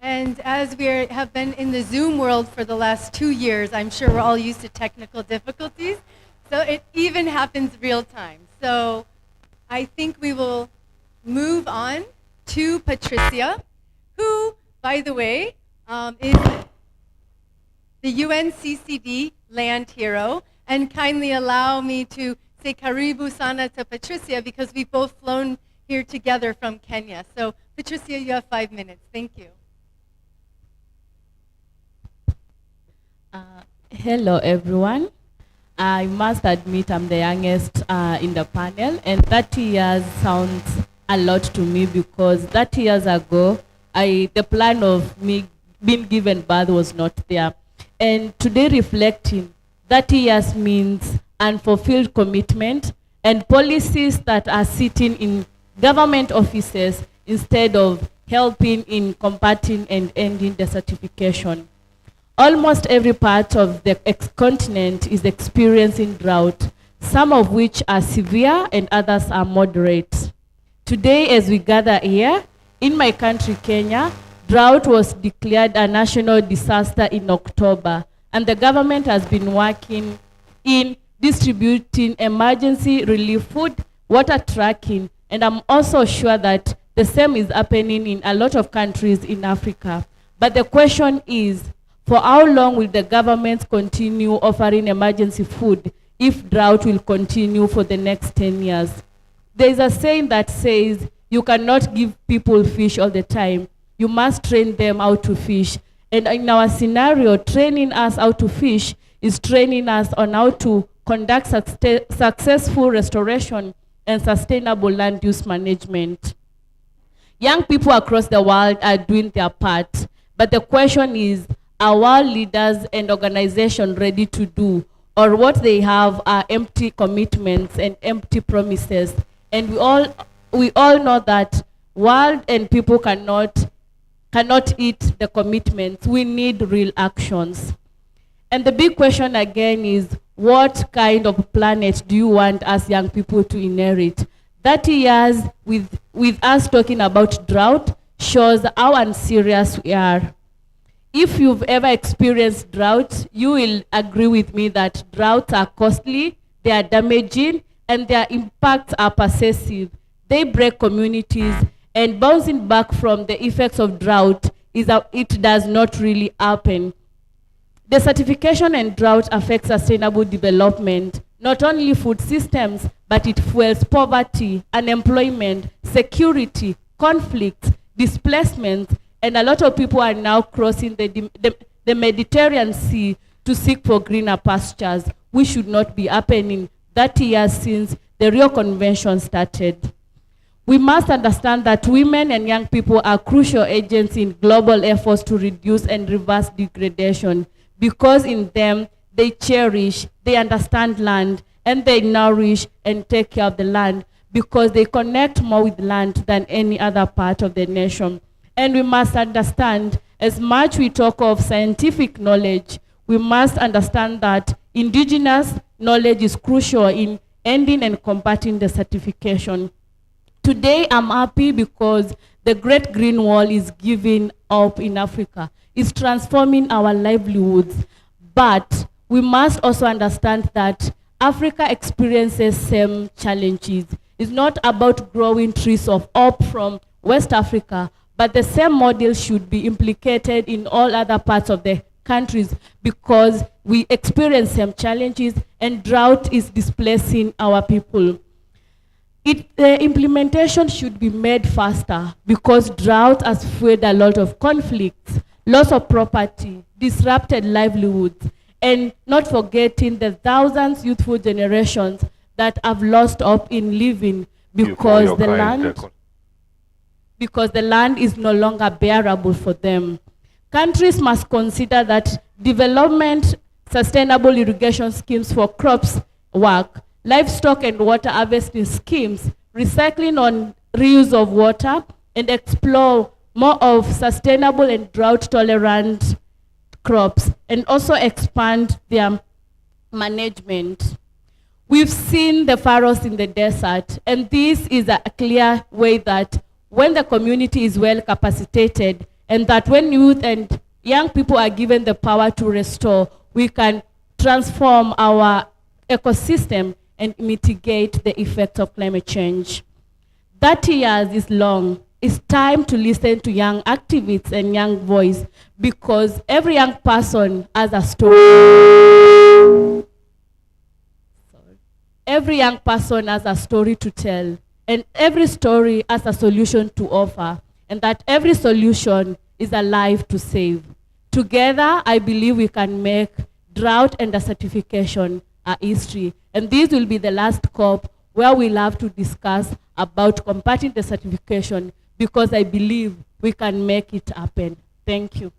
And as we have been in the Zoom world for the last 2 years, I'm sure we're all used to technical difficulties. So it even happens real time. So I think we will move on to Patricia, who, by the way, is the UNCCD land hero. And kindly allow me to say karibu sana to Patricia because we've both flown here together from Kenya. So Patricia, you have 5 minutes. Thank you. Hello, everyone. I must admit I'm the youngest in the panel, and 30 years sounds a lot to me because 30 years ago, the plan of me being given birth was not there. And today reflecting, 30 years means unfulfilled commitment and policies that are sitting in government offices instead of helping in combating and ending desertification. Almost every part of the continent is experiencing drought, some of which are severe and others are moderate. Today, as we gather here, in my country, Kenya, drought was declared a national disaster in October, and the government has been working in distributing emergency relief food, water tracking, and I'm also sure that the same is happening in a lot of countries in Africa. But the question is, for how long will the government continue offering emergency food if drought will continue for the next 10 years? There is a saying that says, you cannot give people fish all the time. You must train them how to fish. And in our scenario, training us how to fish is training us on how to conduct successful restoration and sustainable land use management. Young people across the world are doing their part, but the question is, are world leaders and organizations ready to do, or what they have are empty commitments and empty promises? And we all know that world and people cannot eat the commitments. We need real actions. And the big question again is, what kind of planet do you want us young people to inherit? 30 years with us talking about drought shows how unserious we are. If you've ever experienced drought, you will agree with me that droughts are costly, they are damaging, and their impacts are pervasive. They break communities, and bouncing back from the effects of drought it does not really happen. Desertification and drought affect sustainable development, not only food systems, but it fuels poverty, unemployment, security, conflict, displacement, and a lot of people are now crossing the the Mediterranean Sea to seek for greener pastures, which should not be happening 30 years since the Rio Convention started. We must understand that women and young people are crucial agents in global efforts to reduce and reverse degradation, because in them they cherish, they understand land, and they nourish and take care of the land, because they connect more with land than any other part of the nation. And we must understand, as much we talk of scientific knowledge, we must understand that indigenous knowledge is crucial in ending and combating desertification. Today, I'm happy because the Great Green Wall is giving up in Africa. It's transforming our livelihoods. But we must also understand that Africa experiences same challenges. It's not about growing trees of hope from West Africa, but the same model should be implicated in all other parts of the countries, because we experience some challenges and drought is displacing our people. The implementation should be made faster, because drought has fueled a lot of conflicts, loss of property, disrupted livelihoods, and not forgetting the thousands youthful generations that have lost hope in living because the land is no longer bearable for them. Countries must consider that development, sustainable irrigation schemes for crops work, livestock and water harvesting schemes, recycling on reuse of water, and explore more of sustainable and drought-tolerant crops, and also expand their management. We've seen the pharaohs in the desert, and this is a clear way that when the community is well capacitated, and that when youth and young people are given the power to restore, we can transform our ecosystem and mitigate the effects of climate change. 30 years is long. It's time to listen to young activists and young voice, because every young person has a story. Every young person has a story to tell, and every story has a solution to offer, and that every solution is a life to save. Together, I believe we can make drought and desertification a history, and this will be the last COP where we'll have to discuss about combating desertification, because I believe we can make it happen. Thank you.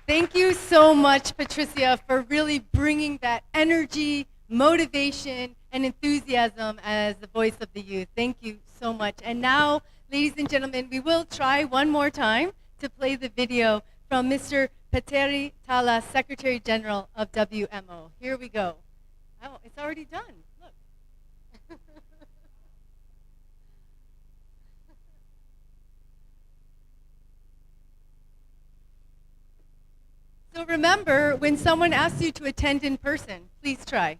Thank you so much, Patricia, for really bringing that energy, motivation, and enthusiasm as the voice of the youth. Thank you so much. And now, ladies and gentlemen, we will try one more time to play the video from Mr. Petteri Tala, Secretary General of WMO. Here we go. Oh, it's already done. Look. So remember, when someone asks you to attend in person, please try.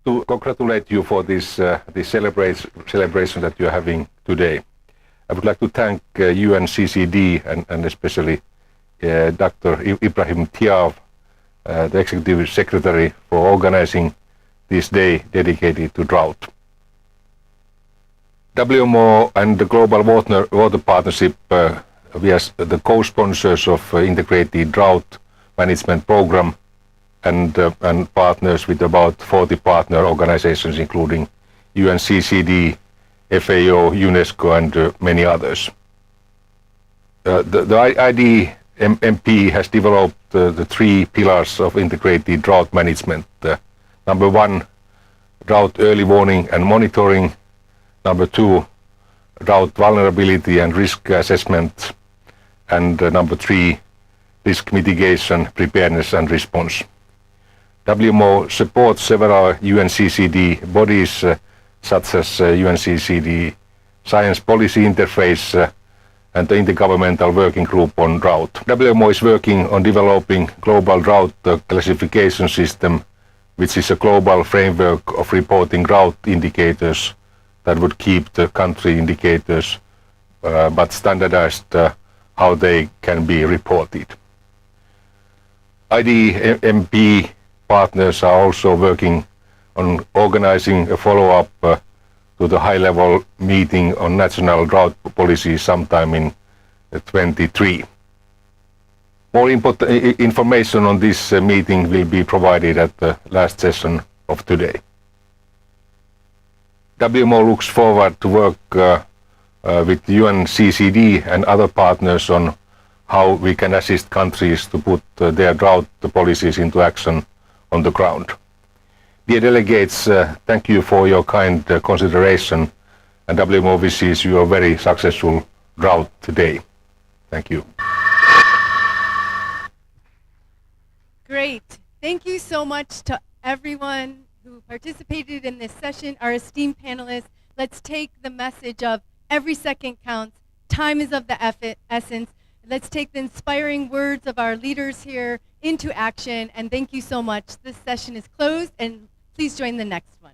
To congratulate you for this celebration that you are having today. I would like to thank UNCCD and especially Dr. Ibrahim Tiav, the Executive Secretary, for organizing this day dedicated to drought. WMO and the Global Water Partnership, we are the co-sponsors of Integrated Drought Management Program, and partners with about 40 partner organizations, including UNCCD, FAO, UNESCO, and many others. The IDMP has developed the three pillars of integrated drought management. Number one, drought early warning and monitoring. Number two, drought vulnerability and risk assessment. And number three, risk mitigation, preparedness, and response. WMO supports several UNCCD bodies, such as UNCCD Science Policy Interface and the Intergovernmental Working Group on Drought. WMO is working on developing global drought classification system, which is a global framework of reporting drought indicators that would keep the country indicators but standardized how they can be reported. IDMP partners are also working on organizing a follow-up to the high-level meeting on national drought policy sometime in 23. More information on this meeting will be provided at the last session of today. WMO looks forward to work with UNCCD and other partners on how we can assist countries to put their drought policies into action on the ground. Dear delegates, thank you for your kind consideration, and WMO wishes you a very successful drought today. Thank you. Great. Thank you so much to everyone who participated in this session, our esteemed panelists. Let's take the message of every second counts, time is of the essence. Let's take the inspiring words of our leaders here into action, and thank you so much. This session is closed, and please join the next one.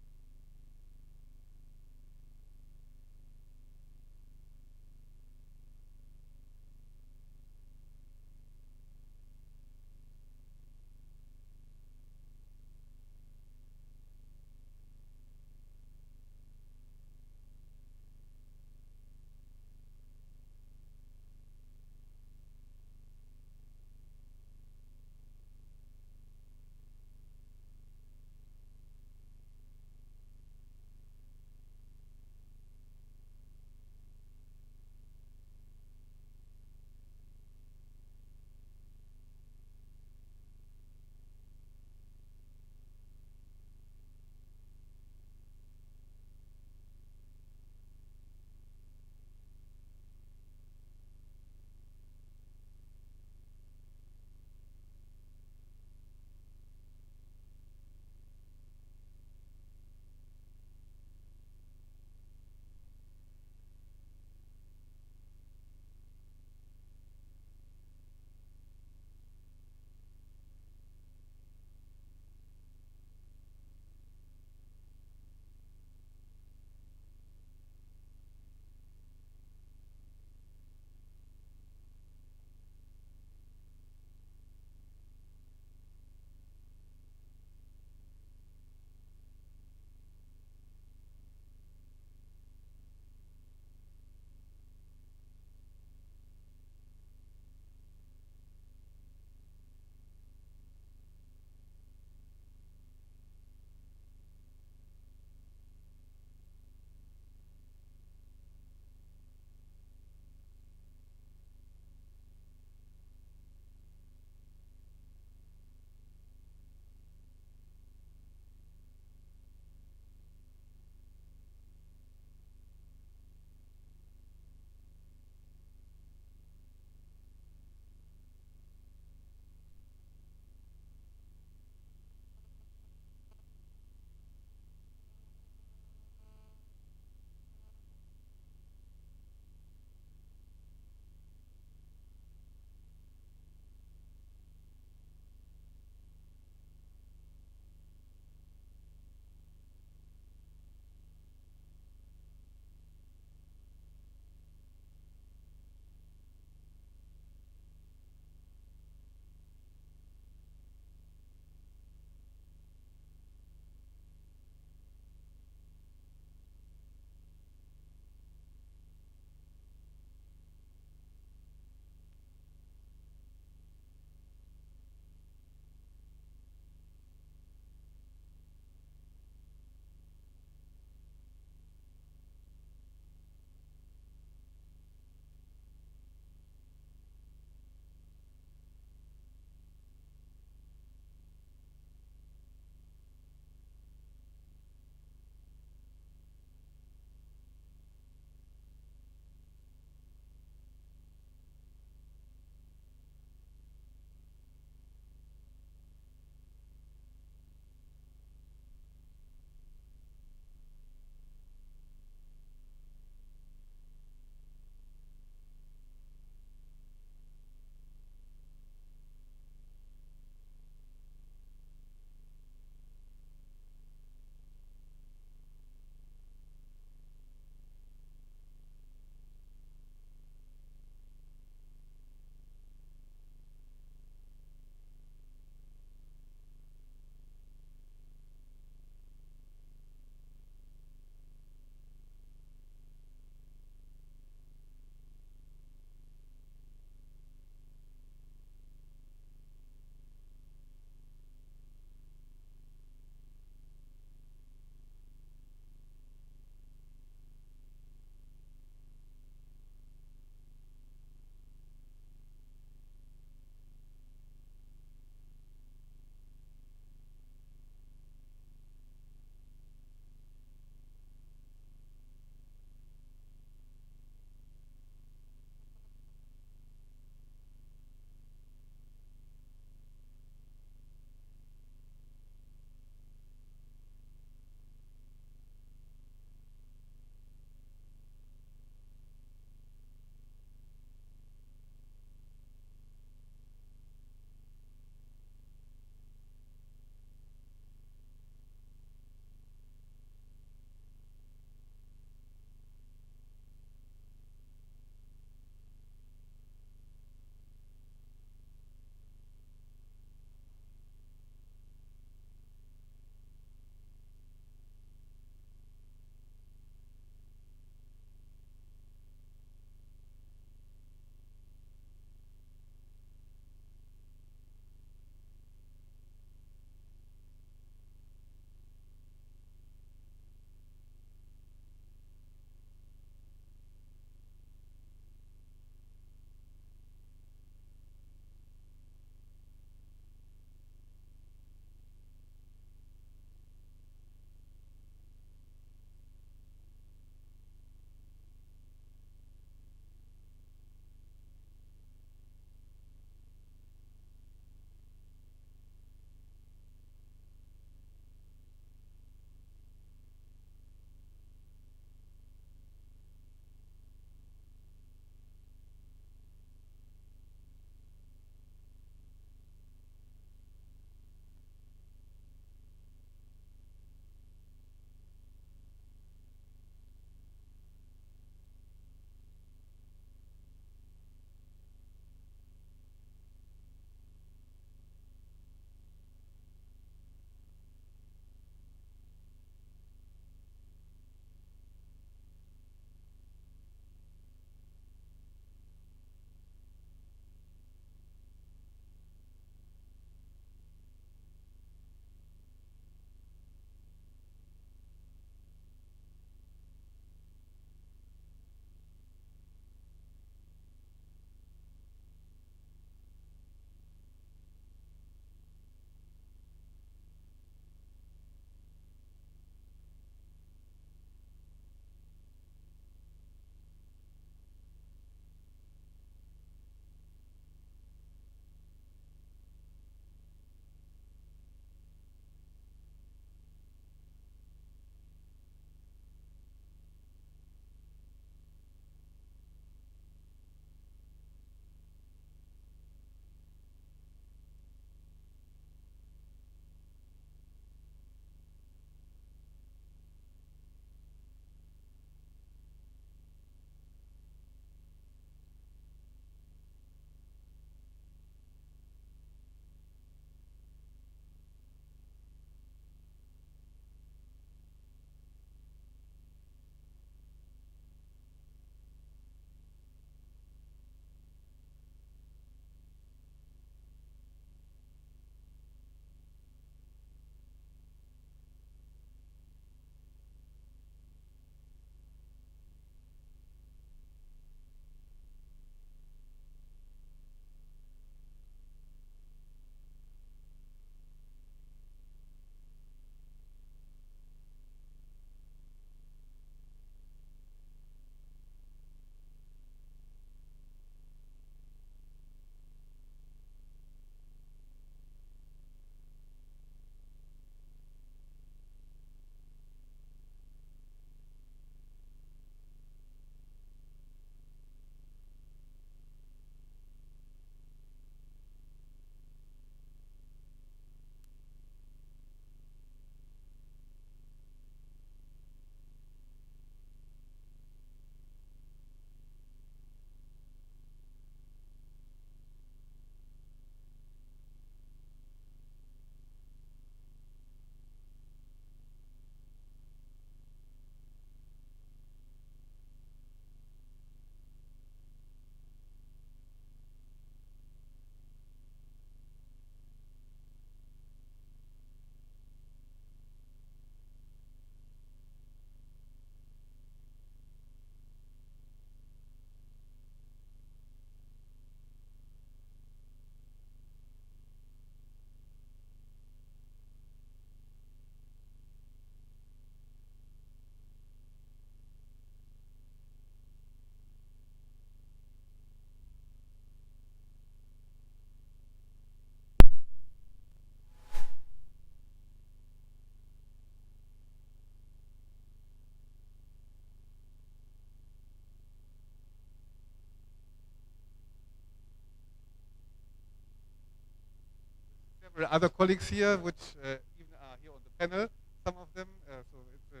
several other colleagues here, which even are here on the panel, some of them, so it's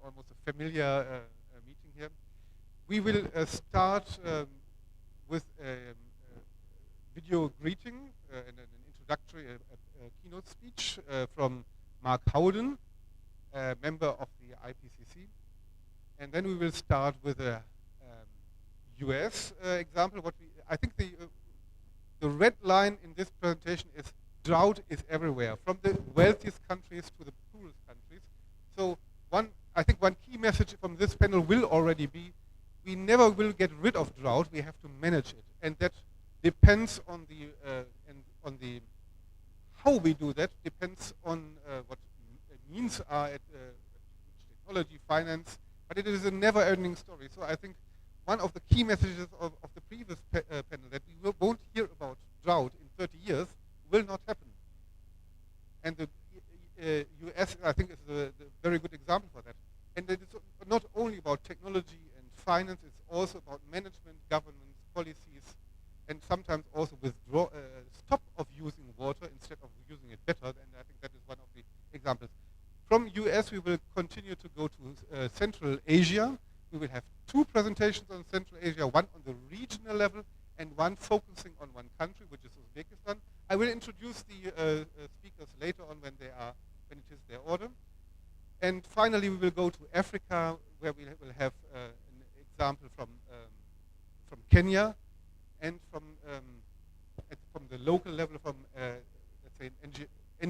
almost a familiar meeting here. We will start with a video greeting and an introductory keynote speech from Mark Howden, a member of the IPCC. And then we will start with a US example. I think the red line in this presentation is drought is everywhere, from the wealthiest countries to the poorest countries. So I think one key message from this panel will already be, we never will get rid of drought, we have to manage it. And that depends on the how we do that, depends on what means are at technology, finance, but it is a never-ending story. So I think one of the key messages of the previous panel, that we won't hear about drought in 30 years, will not happen. And the US, I think, is a very good example for that. And it is not only about technology and finance, it's also about management, governance, policies, and sometimes also stop of using water instead of using it better. And I think that is one of the examples. From US, we will continue to go to Central Asia. We will have two presentations on Central Asia, one on the regional level and one focusing on one country, which is Uzbekistan. I will introduce the speakers later on when it is their order. And finally, we will go to Africa, where we will have an example from Kenya, and from the local level, from let's say an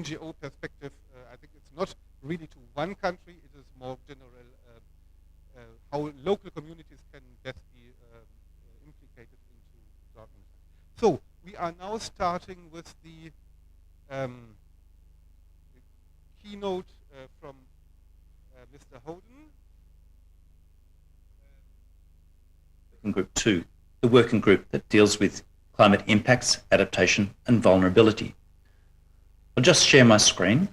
NGO perspective. I think it's not really to one country; it is more general how local communities can best be implicated into drought management. So we are now starting with the keynote from Mr. Howden. Group 2, the working group that deals with climate impacts, adaptation and vulnerability. I'll just share my screen.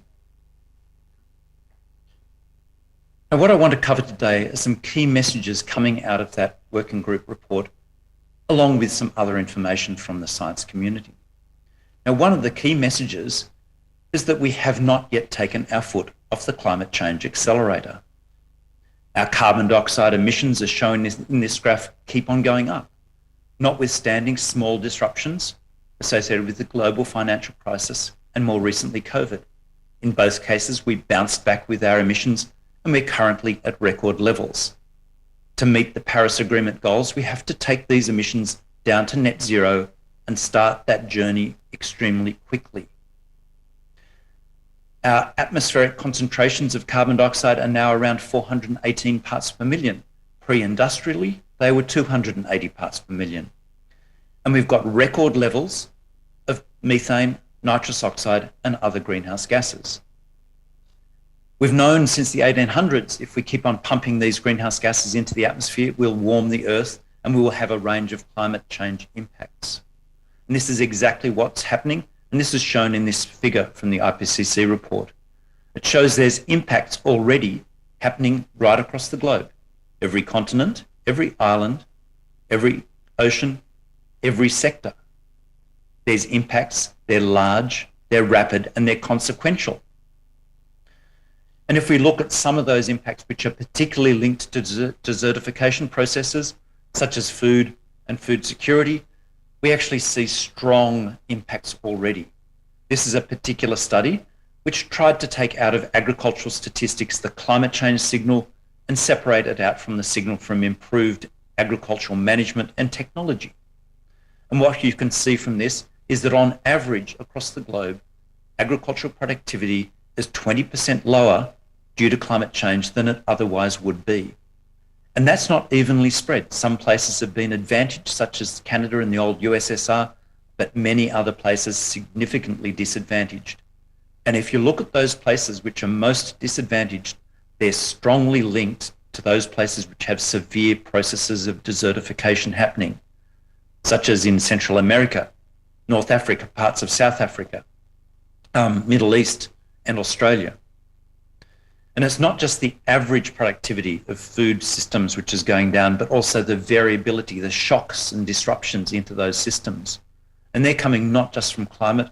Now, what I want to cover today are some key messages coming out of that working group report, along with some other information from the science community. Now, one of the key messages is that we have not yet taken our foot off the climate change accelerator. Our carbon dioxide emissions, as shown in this graph, keep on going up, notwithstanding small disruptions associated with the global financial crisis and more recently COVID. In both cases, we bounced back with our emissions and we're currently at record levels. To meet the Paris Agreement goals, we have to take these emissions down to net zero and start that journey extremely quickly. Our atmospheric concentrations of carbon dioxide are now around 418 parts per million. Pre-industrially, they were 280 parts per million. And we've got record levels of methane, nitrous oxide, and other greenhouse gases. We've known since the 1800s, if we keep on pumping these greenhouse gases into the atmosphere, we'll warm the earth and we will have a range of climate change impacts. And this is exactly what's happening. And this is shown in this figure from the IPCC report. It shows there's impacts already happening right across the globe. Every continent, every island, every ocean, every sector. There's impacts, they're large, they're rapid, and they're consequential. And if we look at some of those impacts which are particularly linked to desertification processes, such as food and food security, we actually see strong impacts already. This is a particular study which tried to take out of agricultural statistics the climate change signal and separate it out from the signal from improved agricultural management and technology. And what you can see from this is that on average across the globe, agricultural productivity is 20% lower due to climate change than it otherwise would be. And that's not evenly spread. Some places have been advantaged, such as Canada and the old USSR, but many other places significantly disadvantaged. And if you look at those places which are most disadvantaged, they're strongly linked to those places which have severe processes of desertification happening, such as in Central America, North Africa, parts of South Africa, Middle East, and Australia. And it's not just the average productivity of food systems which is going down, but also the variability, the shocks and disruptions into those systems. And they're coming not just from climate,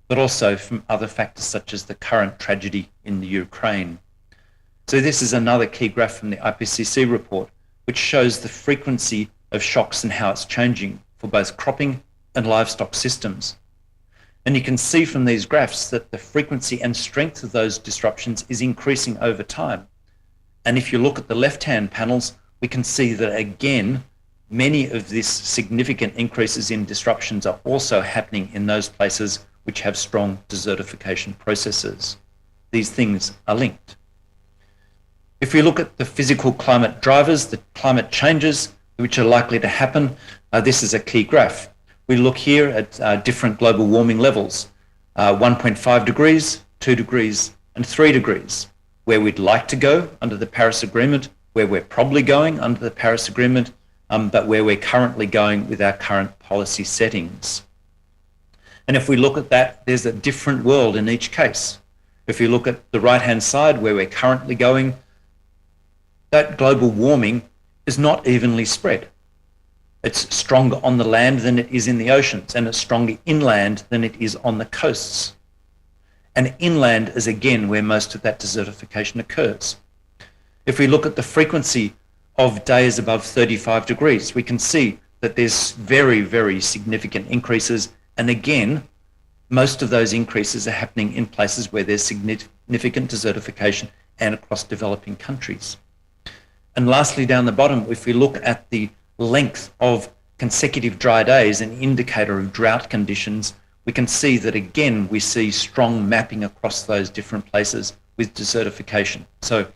but also from other factors such as the current tragedy in the Ukraine. So this is another key graph from the IPCC report, which shows the frequency of shocks and how it's changing for both cropping and livestock systems. And you can see from these graphs that the frequency and strength of those disruptions is increasing over time. And if you look at the left-hand panels, we can see that again, many of these significant increases in disruptions are also happening in those places which have strong desertification processes. These things are linked. If we look at the physical climate drivers, the climate changes which are likely to happen, this is a key graph. We look here at different global warming levels, 1.5 degrees, 2 degrees, and 3 degrees, where we'd like to go under the Paris Agreement, where we're probably going under the Paris Agreement, but where we're currently going with our current policy settings. And if we look at that, there's a different world in each case. If you look at the right-hand side, where we're currently going, that global warming is not evenly spread. It's stronger on the land than it is in the oceans, and it's stronger inland than it is on the coasts. And inland is again where most of that desertification occurs. If we look at the frequency of days above 35 degrees, we can see that there's very, very significant increases. And again, most of those increases are happening in places where there's significant desertification and across developing countries. And lastly, down the bottom, if we look at the length of consecutive dry days, an indicator of drought conditions, we can see that again, we see strong mapping across those different places with desertification. So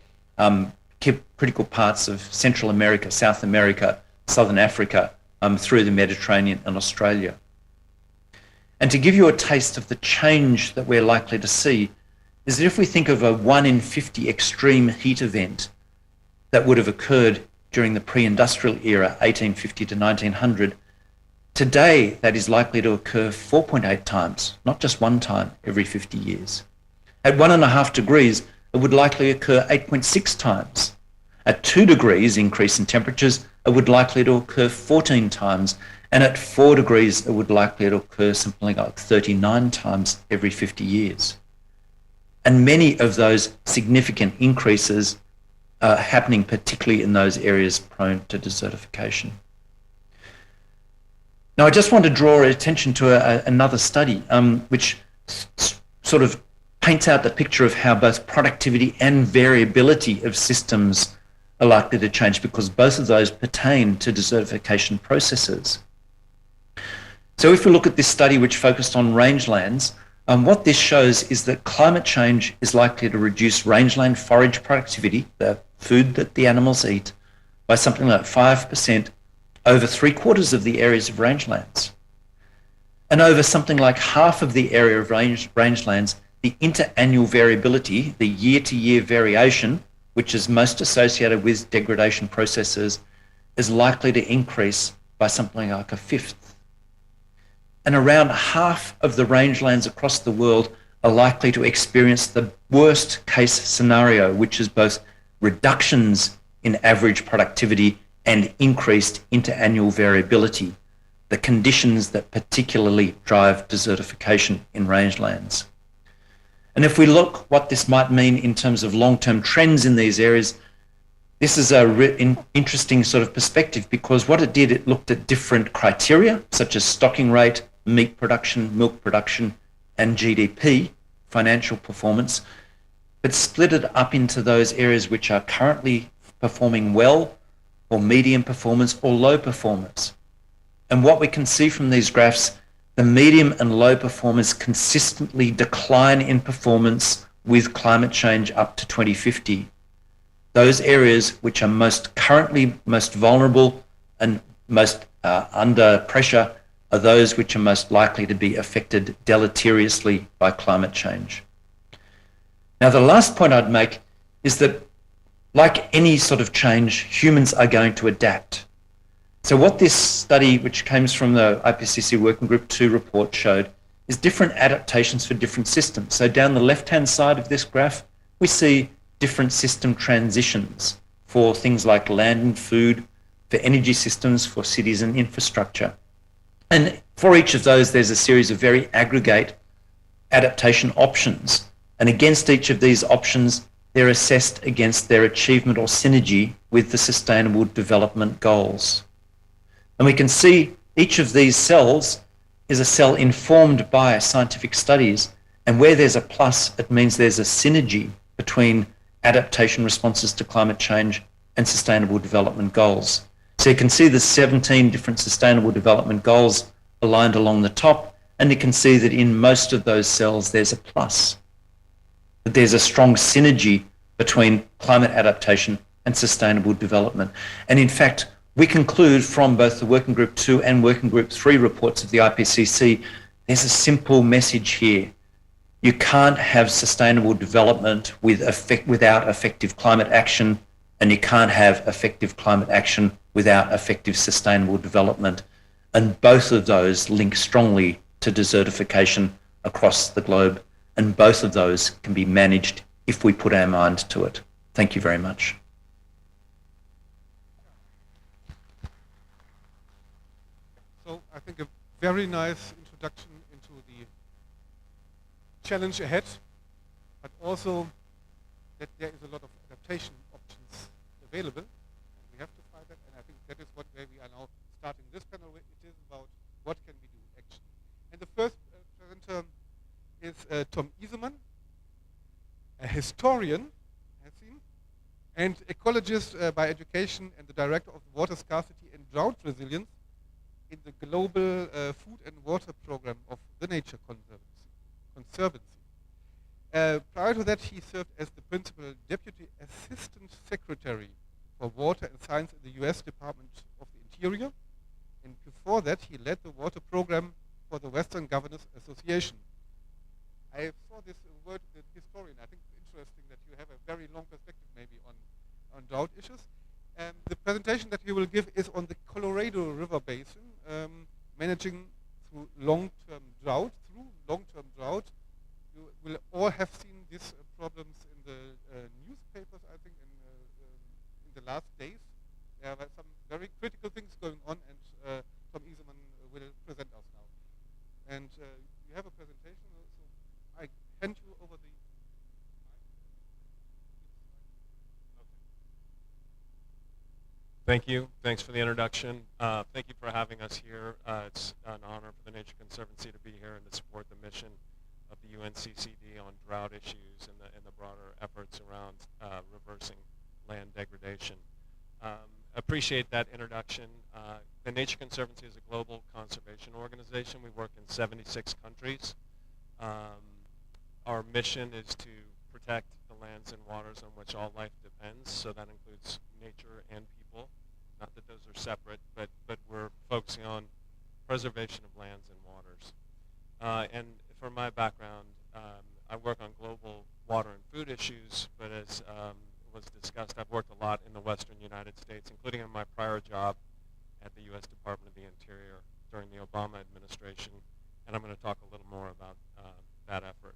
critical parts of Central America, South America, Southern Africa, through the Mediterranean and Australia. And to give you a taste of the change that we're likely to see is that if we think of a 1 in 50 extreme heat event that would have occurred during the pre-industrial era, 1850 to 1900, today that is likely to occur 4.8 times, not just one time every 50 years. At 1.5 degrees, it would likely occur 8.6 times. At 2 degrees increase in temperatures, it would likely to occur 14 times. And at 4 degrees, it would likely to occur something like 39 times every 50 years. And many of those significant increases are happening particularly in those areas prone to desertification. Now, I just want to draw attention to another study which sort of paints out the picture of how both productivity and variability of systems are likely to change, because both of those pertain to desertification processes. So if we look at this study which focused on rangelands, what this shows is that climate change is likely to reduce rangeland forage productivity, the food that the animals eat, by something like 5% over 3/4 of the areas of rangelands. And over something like half of the area of rangelands, the interannual variability, the year-to-year variation, which is most associated with degradation processes, is likely to increase by something like 1/5. And around half of the rangelands across the world are likely to experience the worst case scenario, which is both reductions in average productivity and increased interannual variability, the conditions that particularly drive desertification in rangelands. And if we look what this might mean in terms of long-term trends in these areas, this is an interesting sort of perspective, because what it did, it looked at different criteria, such as stocking rate, meat production, milk production, and GDP, financial performance, but split it up into those areas which are currently performing well, or medium performance, or low performance. And what we can see from these graphs, the medium and low performers consistently decline in performance with climate change up to 2050. Those areas which are currently most vulnerable and most under pressure are those which are most likely to be affected deleteriously by climate change. Now, the last point I'd make is that, like any sort of change, humans are going to adapt. So what this study, which comes from the IPCC Working Group 2 report, showed is different adaptations for different systems. So down the left-hand side of this graph, we see different system transitions for things like land and food, for energy systems, for cities and infrastructure. And for each of those, there's a series of very aggregate adaptation options. And against each of these options, they're assessed against their achievement or synergy with the Sustainable Development Goals. And we can see each of these cells is a cell informed by scientific studies. And where there's a plus, it means there's a synergy between adaptation responses to climate change and Sustainable Development Goals. So you can see the 17 different Sustainable Development Goals aligned along the top, and you can see that in most of those cells there's a plus. That there's a strong synergy between climate adaptation and sustainable development. And in fact, we conclude from both the Working Group 2 and Working Group 3 reports of the IPCC, there's a simple message here. You can't have sustainable development without effective climate action, and you can't have effective climate action without effective sustainable development. And both of those link strongly to desertification across the globe, and both of those can be managed if we put our mind to it. Thank you very much. So I think a very nice introduction into the challenge ahead, but also that there is a lot of adaptation options available, and we have to find that. And I think that is where we are now starting this panel with. It is about what can we do actually. And the first presenter is Tom Iseman, a historian, and ecologist by education, and the director of water scarcity and drought resilience in the global food and water program of the Nature Conservancy. Prior to that, he served as the principal deputy assistant secretary for water and science in the US Department of the Interior. And before that, he led the water program for the Western Governors Association. I saw this word, the historian. I think it's interesting that you have a very long perspective maybe on drought issues. The presentation that he will give is on the Colorado River Basin, managing through long-term drought. You will all have seen these problems in the newspapers, I think, in the last days. There were some very critical things going on, and Tom Iseman will present us now. And you have a presentation, so I hand you over the Thank you. Thanks for the introduction. Thank you for having us here. It's an honor for the Nature Conservancy to be here and to support the mission of the UNCCD on drought issues and the broader efforts around reversing land degradation. Appreciate that introduction. The Nature Conservancy is a global conservation organization. We work in 76 countries. Our mission is to protect the lands and waters on which all life depends, so that includes nature and people. Not that those are separate, but we're focusing on preservation of lands and waters. And for my background, I work on global water and food issues, but as was discussed, I've worked a lot in the western United States, including in my prior job at the U.S. Department of the Interior during the Obama administration, and I'm going to talk a little more about that effort.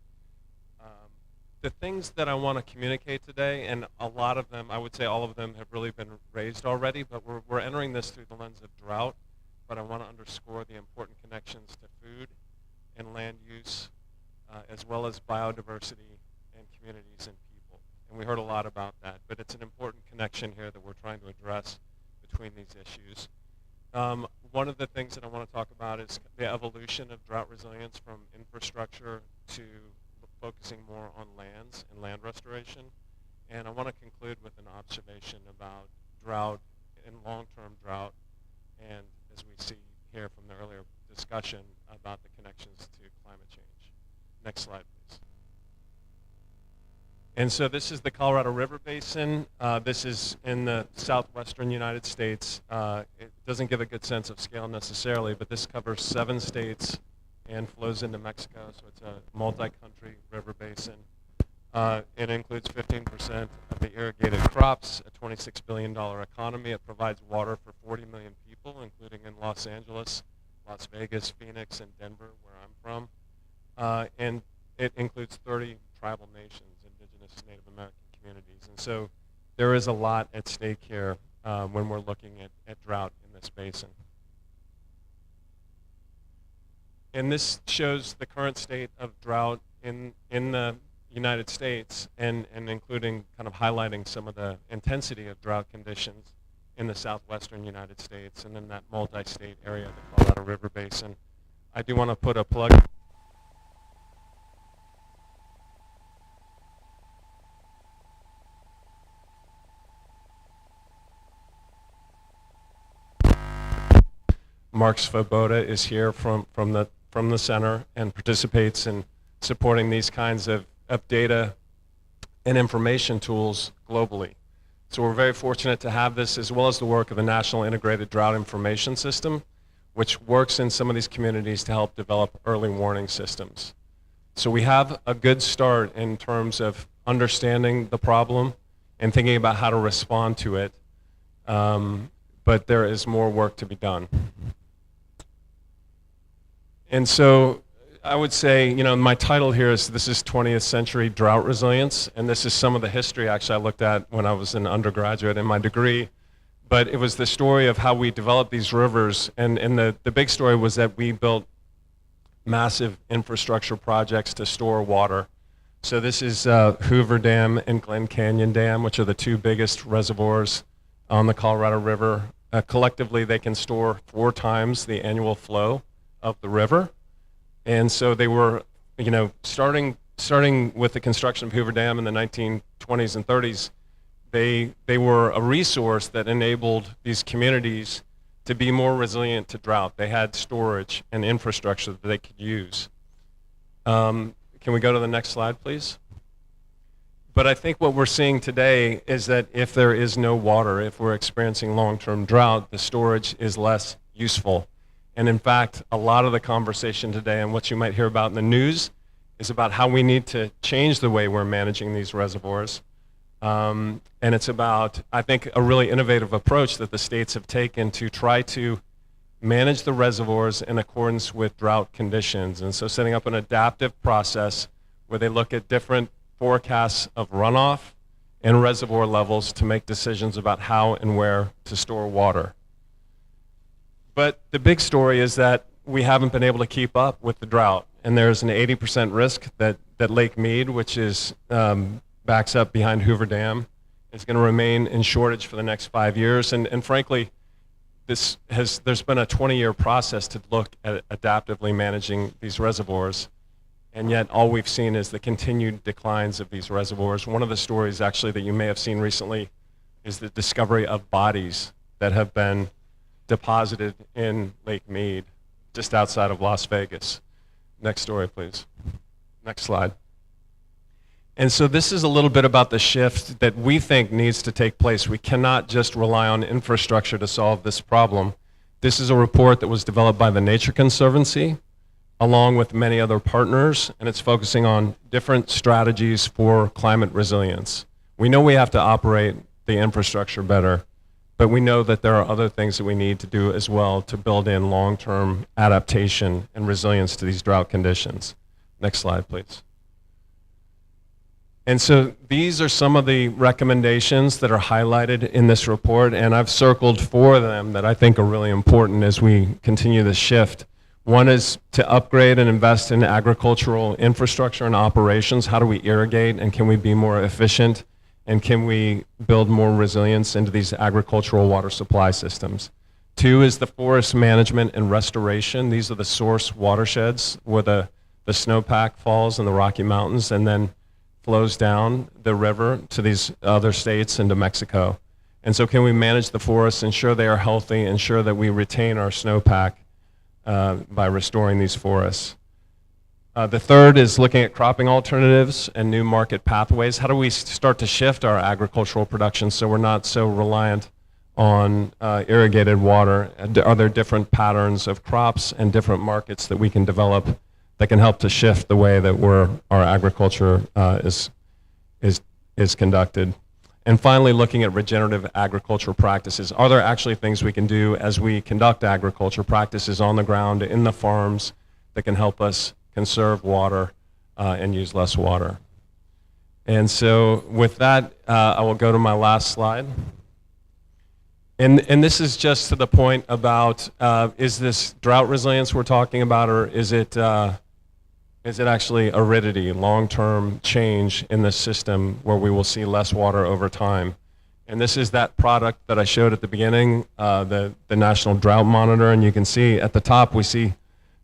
The things that I want to communicate today, and a lot of them, I would say all of them have really been raised already, but we're entering this through the lens of drought, but I want to underscore the important connections to food and land use, as well as biodiversity and communities and people. And we heard a lot about that, but it's an important connection here that we're trying to address between these issues. One of the things that I want to talk about is the evolution of drought resilience from infrastructure to focusing more on lands and land restoration. And I want to conclude with an observation about drought and long-term drought, and as we see here from the earlier discussion about the connections to climate change. Next slide, please. And so this is the Colorado River Basin. This is in the southwestern United States. It doesn't give a good sense of scale necessarily, but this covers 7 states and flows into Mexico, so it's a multi-country river basin. It includes 15% of the irrigated crops, a $26 billion economy. It provides water for 40 million people, including in Los Angeles, Las Vegas, Phoenix, and Denver, where I'm from. And it includes 30 tribal nations, indigenous Native American communities. And so there is a lot at stake here when we're looking at drought in this basin. And this shows the current state of drought in the United States, and including kind of highlighting some of the intensity of drought conditions in the southwestern United States and in that multi-state area, the Colorado River Basin. I do want to put a plug. Mark Svoboda is here from the center and participates in supporting these kinds of data and information tools globally. So we're very fortunate to have this, as well as the work of the National Integrated Drought Information System, which works in some of these communities to help develop early warning systems. So we have a good start in terms of understanding the problem and thinking about how to respond to it, but there is more work to be done. And so I would say, you know, my title here is, this is 20th Century Drought Resilience, and this is some of the history actually I looked at when I was an undergraduate in my degree. But it was the story of how we developed these rivers, and the big story was that we built massive infrastructure projects to store water. So this is Hoover Dam and Glen Canyon Dam, which are the two biggest reservoirs on the Colorado River. Collectively, they can store 4 times the annual flow of the river. And so they were, you know, starting with the construction of Hoover Dam in the 1920s and 30s, they were a resource that enabled these communities to be more resilient to drought. They had storage and infrastructure that they could use. Can we go to the next slide, please? But I think what we're seeing today is that if there is no water, if we're experiencing long-term drought, the storage is less useful. And in fact, a lot of the conversation today and what you might hear about in the news is about how we need to change the way we're managing these reservoirs. And it's about, I think, a really innovative approach that the states have taken to try to manage the reservoirs in accordance with drought conditions. And so setting up an adaptive process where they look at different forecasts of runoff and reservoir levels to make decisions about how and where to store water. But the big story is that we haven't been able to keep up with the drought. And there's an 80% risk that Lake Mead, which is backs up behind Hoover Dam, is going to remain in shortage for the next 5 years. And frankly, there's been a 20-year process to look at adaptively managing these reservoirs. And yet all we've seen is the continued declines of these reservoirs. One of the stories actually that you may have seen recently is the discovery of bodies that have been deposited in Lake Mead, just outside of Las Vegas. Next story, please. Next slide. And so this is a little bit about the shift that we think needs to take place. We cannot just rely on infrastructure to solve this problem. This is a report that was developed by the Nature Conservancy, along with many other partners, and it's focusing on different strategies for climate resilience. We know we have to operate the infrastructure better, but we know that there are other things that we need to do as well to build in long-term adaptation and resilience to these drought conditions. Next slide, please. And so these are some of the recommendations that are highlighted in this report, and I've circled 4 of them that I think are really important as we continue this shift. One is to upgrade and invest in agricultural infrastructure and operations. How do we irrigate, and can we be more efficient? And can we build more resilience into these agricultural water supply systems? 2 is the forest management and restoration. These are the source watersheds where the snowpack falls in the Rocky Mountains and then flows down the river to these other states and to Mexico. And so can we manage the forests, ensure they are healthy, ensure that we retain our snowpack by restoring these forests? The third is looking at cropping alternatives and new market pathways. How do we start to shift our agricultural production so we're not so reliant on irrigated water? Are there different patterns of crops and different markets that we can develop that can help to shift the way that our agriculture is conducted? And finally, looking at regenerative agricultural practices. Are there actually things we can do as we conduct agriculture practices on the ground, in the farms, that can help us conserve water and use less water? And so with that, I will go to my last slide. And this is just to the point about, is this drought resilience we're talking about, or is it actually aridity, long-term change in the system where we will see less water over time? And this is that product that I showed at the beginning, the National Drought Monitor, and you can see at the top we see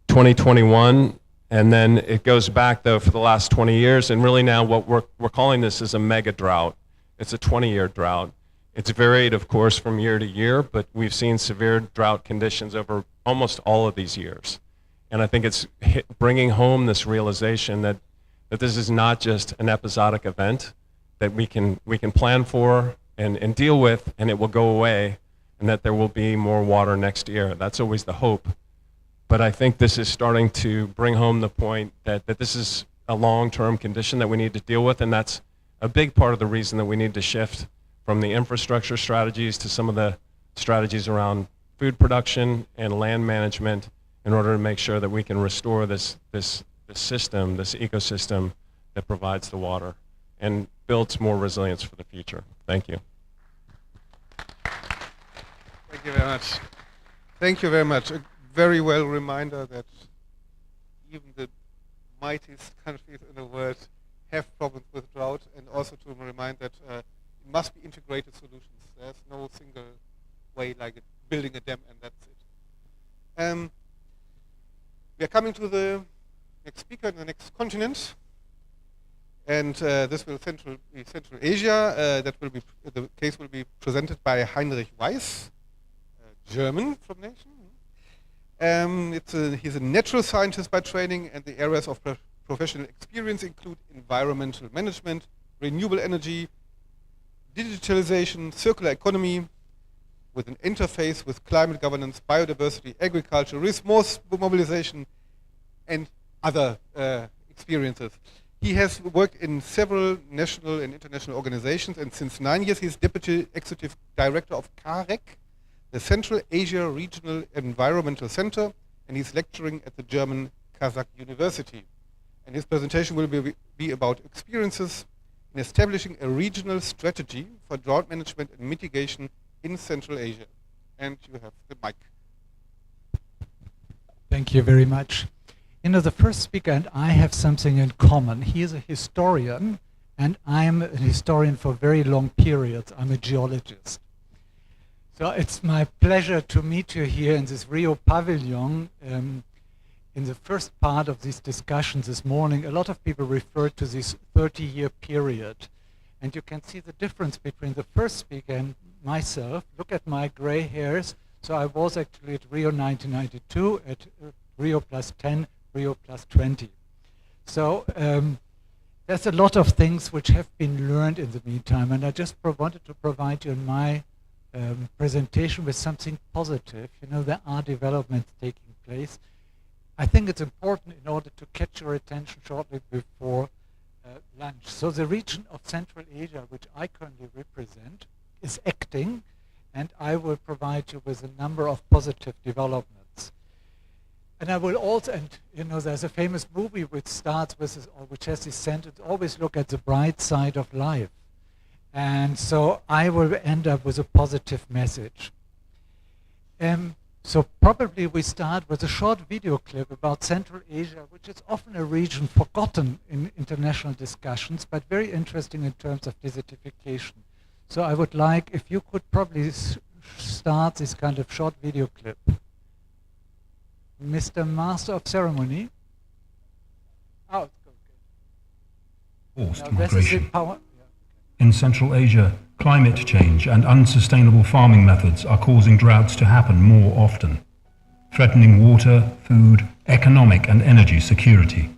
2021, and then it goes back though for the last 20 years, and really now what we're calling this is a mega drought. It's a 20-year drought. It's varied, of course, from year to year, but we've seen severe drought conditions over almost all of these years. And I think it's bringing home this realization that this is not just an episodic event that we can plan for and deal with, and it will go away, and that there will be more water next year. That's always the hope. But I think this is starting to bring home the point that this is a long-term condition that we need to deal with, and that's a big part of the reason that we need to shift from the infrastructure strategies to some of the strategies around food production and land management in order to make sure that we can restore this system, this ecosystem that provides the water and builds more resilience for the future. Thank you. Thank you very much. Thank you very much. A very well reminder that even the mightiest countries in the world have problems with drought, and also to remind that it must be integrated solutions. There's no single way like building a dam and that's it. We are coming to the next speaker in the next continent, and this will be Central Asia. The case will be presented by Heinrich Weiss, German from nation. He's a natural scientist by training, and the areas of professional experience include environmental management, renewable energy, digitalization, circular economy, with an interface with climate governance, biodiversity, agriculture, risk mobilization, and other experiences. He has worked in several national and international organizations, and since 9 years he's Deputy Executive Director of CAREC, the Central Asia Regional Environmental Center, and he's lecturing at the German Kazakh University. And his presentation will be about experiences in establishing a regional strategy for drought management and mitigation in Central Asia. And you have the mic. Thank you very much. You know, the first speaker and I have something in common. He is a historian, and I'm a historian for very long periods. I'm a geologist. So it's my pleasure to meet you here in this Rio pavilion. In the first part of these discussions this morning, a lot of people referred to this 30-year period. And you can see the difference between the first speaker and myself. Look at my gray hairs. So I was actually at Rio 1992, at Rio +10, Rio +20. So there's a lot of things which have been learned in the meantime, and I just wanted to provide you in my presentation with something positive. You know, there are developments taking place. I think it's important in order to catch your attention shortly before lunch. So the region of Central Asia, which I currently represent, is acting, and I will provide you with a number of positive developments. And I will also, and you know, there's a famous movie which starts with this, or which has this sentence, always look at the bright side of life. And so I will end up with a positive message. So probably we start with a short video clip about Central Asia, which is often a region forgotten in international discussions, but very interesting in terms of desertification. So I would like, if you could probably start this kind of short video clip. Mr. Master of Ceremony. Oh, it's good. Forced migration. In Central Asia, climate change and unsustainable farming methods are causing droughts to happen more often, threatening water, food, economic and energy security.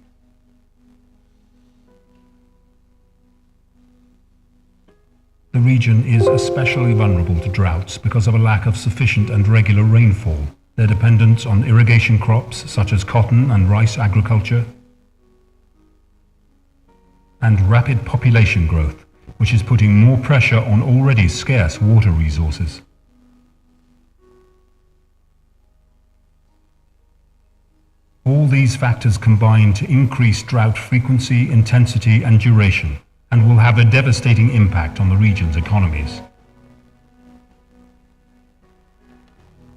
The region is especially vulnerable to droughts because of a lack of sufficient and regular rainfall, their dependence on irrigation crops such as cotton and rice agriculture, and rapid population growth, which is putting more pressure on already scarce water resources. All these factors combine to increase drought frequency, intensity, and duration, and will have a devastating impact on the region's economies.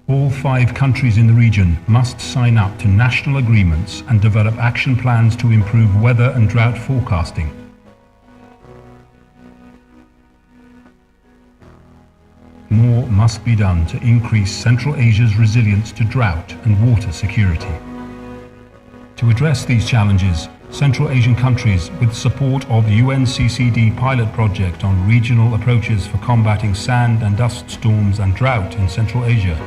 All 5 countries in the region must sign up to national agreements and develop action plans to improve weather and drought forecasting. More must be done to increase Central Asia's resilience to drought and water security. To address these challenges, Central Asian countries, with support of the UNCCD pilot project on regional approaches for combating sand and dust storms and drought in Central Asia,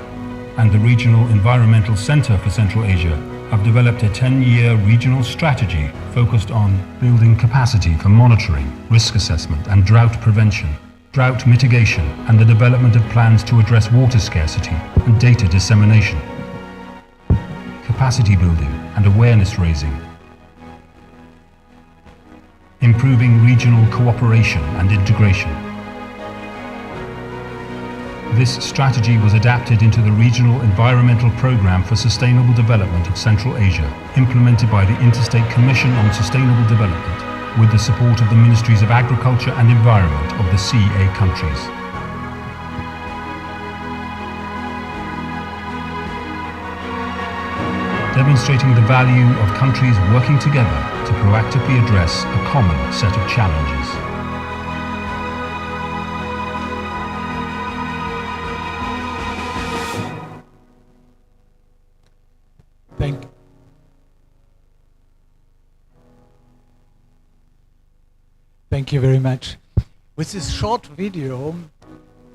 and the Regional Environmental Center for Central Asia, have developed a 10-year regional strategy focused on building capacity for monitoring, risk assessment and drought prevention, drought mitigation, and the development of plans to address water scarcity and data dissemination, capacity building and awareness raising, improving regional cooperation and integration. This strategy was adapted into the Regional Environmental Programme for Sustainable Development of Central Asia, implemented by the Interstate Commission on Sustainable Development, with the support of the Ministries of Agriculture and Environment of the CA countries. Demonstrating the value of countries working together to proactively address a common set of challenges. Thank you very much. With this short video,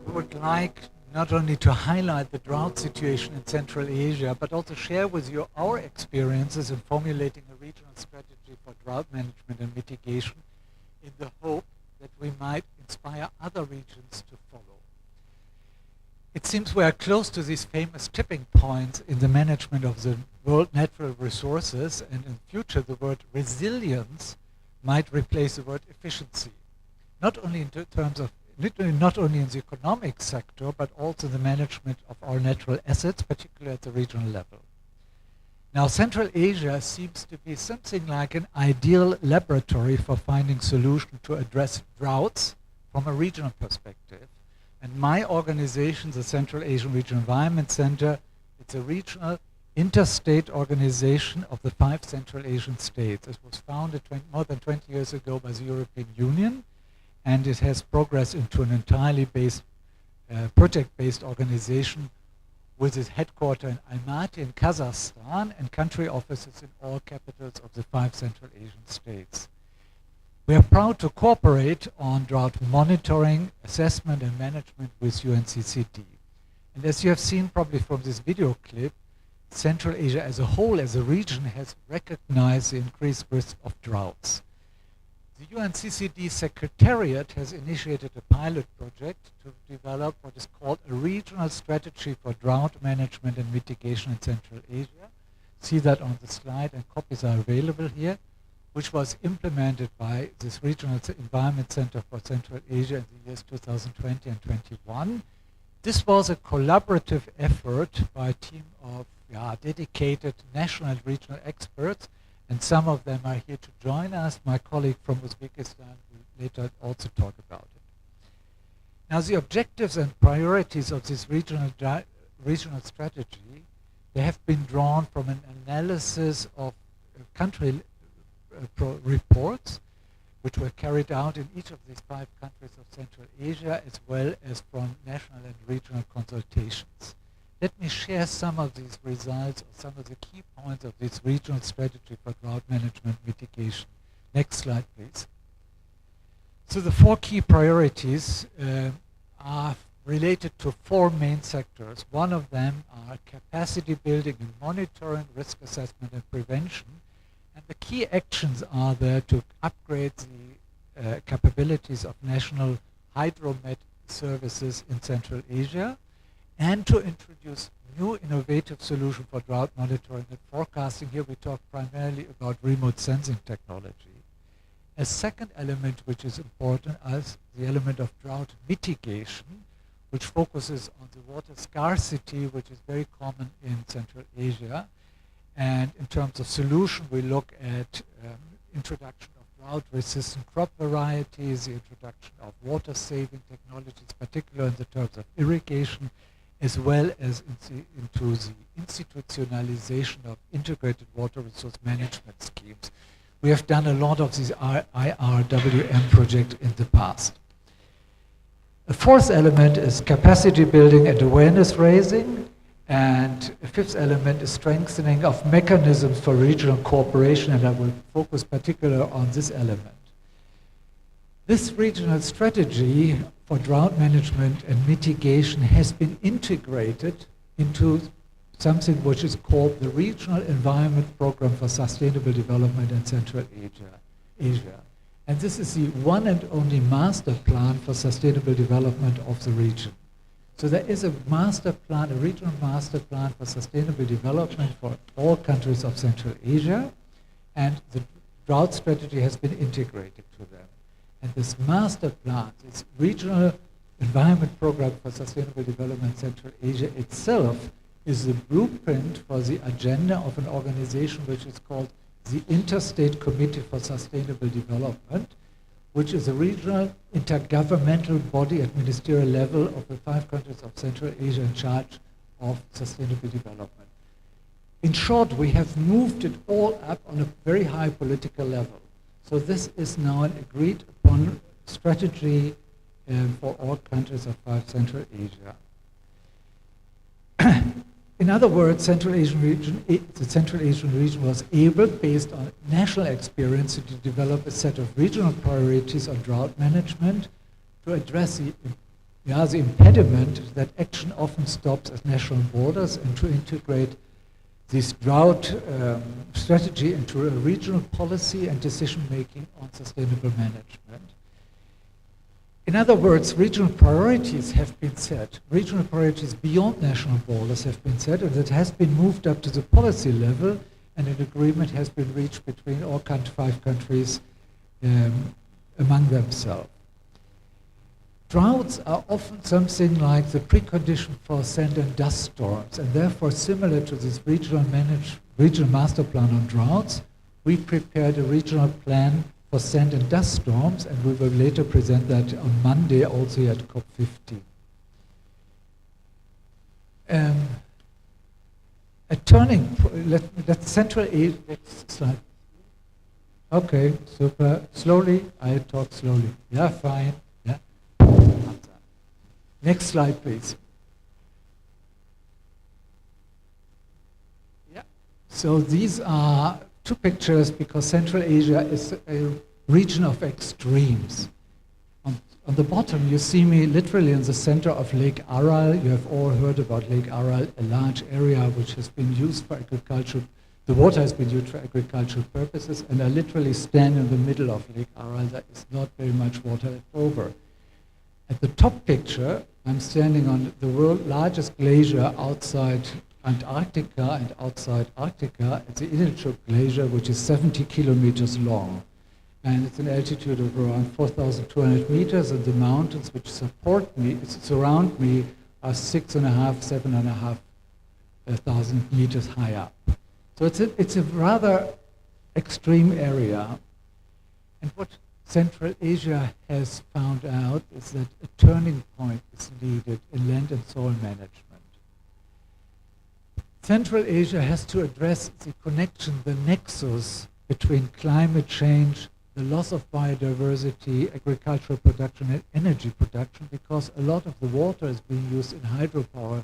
we would like not only to highlight the drought situation in Central Asia, but also share with you our experiences in formulating a regional strategy for drought management and mitigation in the hope that we might inspire other regions to follow. It seems we are close to these famous tipping points in the management of the world natural resources, and in future the word resilience might replace the word efficiency, not only in terms of not only in the economic sector, but also the management of our natural assets, particularly at the regional level. Now, Central Asia seems to be something like an ideal laboratory for finding solutions to address droughts from a regional perspective. And my organization, the Central Asian Regional Environment Center, it's a regional interstate organization of the 5 Central Asian states. It was founded more than 20 years ago by the European Union, and it has progressed into an entirely project-based organization with its headquarters in Almaty in Kazakhstan and country offices in all capitals of the 5 Central Asian states. We are proud to cooperate on drought monitoring, assessment and management with UNCCD. And as you have seen probably from this video clip, Central Asia as a whole, as a region, has recognized the increased risk of droughts. The UNCCD Secretariat has initiated a pilot project to develop what is called a regional strategy for drought management and mitigation in Central Asia. See that on the slide, and copies are available here, which was implemented by this Regional Environment Center for Central Asia in the years 2020 and 21. This was a collaborative effort by a team of dedicated national and regional experts, and some of them are here to join us. My colleague from Uzbekistan will later also talk about it. Now, the objectives and priorities of this regional strategy, they have been drawn from an analysis of country reports, which were carried out in each of these 5 countries of Central Asia, as well as from national and regional consultations. Let me share some of these results, or some of the key points of this regional strategy for drought management mitigation. Next slide, please. So the 4 key priorities are related to 4 main sectors. One of them are capacity building and monitoring, risk assessment and prevention. And the key actions are there to upgrade the capabilities of national hydromet services in Central Asia, and to introduce new innovative solutions for drought monitoring and forecasting. Here we talk primarily about remote sensing technology. A second element which is important is the element of drought mitigation, which focuses on the water scarcity, which is very common in Central Asia. And in terms of solution, we look at introduction of drought-resistant crop varieties, the introduction of water-saving technologies, particularly in the terms of irrigation, as well as into the institutionalization of integrated water resource management schemes. We have done a lot of these IRWM projects in the past. A fourth element is capacity building and awareness raising. And a fifth element is strengthening of mechanisms for regional cooperation, and I will focus particularly on this element. This regional strategy for drought management and mitigation has been integrated into something which is called the Regional Environment Program for Sustainable Development in Central Asia. And this is the one and only master plan for sustainable development of the region. So there is a master plan, a regional master plan for sustainable development for all countries of Central Asia, and the drought strategy has been integrated to them. And this master plan, this regional environment program for sustainable development in Central Asia itself is the blueprint for the agenda of an organization which is called the Interstate Committee for Sustainable Development, which is a regional intergovernmental body at ministerial level of the 5 countries of Central Asia in charge of sustainable development. In short, we have moved it all up on a very high political level. So this is now an agreed upon strategy for all countries of Central Asia. In other words, the Central Asian region was able, based on national experience, to develop a set of regional priorities on drought management to address the impediment that action often stops at national borders, and to integrate this drought strategy into a regional policy and decision-making on sustainable management. In other words, regional priorities have been set. Regional priorities beyond national borders have been set, and it has been moved up to the policy level, and an agreement has been reached between all 5 countries among themselves. Droughts are often something like the precondition for sand and dust storms, and therefore similar to this regional master plan on droughts, we prepared a regional plan for sand and dust storms, and we will later present that on Monday also at COP15. A turning, let's Central Asia, next slide. Okay, super. Slowly, I talk slowly. Yeah, fine. Yeah. Next slide, please. Yeah. So these are 2 pictures because Central Asia is a region of extremes. On the bottom, you see me literally in the center of Lake Aral. You have all heard about Lake Aral, a large area which has been used for agriculture. The water has been used for agricultural purposes, and I literally stand in the middle of Lake Aral. There is not very much water left over. At the top picture, I'm standing on the world's largest glacier outside Antarctica, and outside Arctica, it's the Innerchuk Glacier, which is 70 kilometers long. And it's an altitude of around 4,200 meters, and the mountains which surround me are 6,500, 7,500 meters high up. So it's a rather extreme area. And what Central Asia has found out is that a turning point is needed in land and soil management. Central Asia has to address the connection, the nexus between climate change, the loss of biodiversity, agricultural production, and energy production, because a lot of the water is being used in hydropower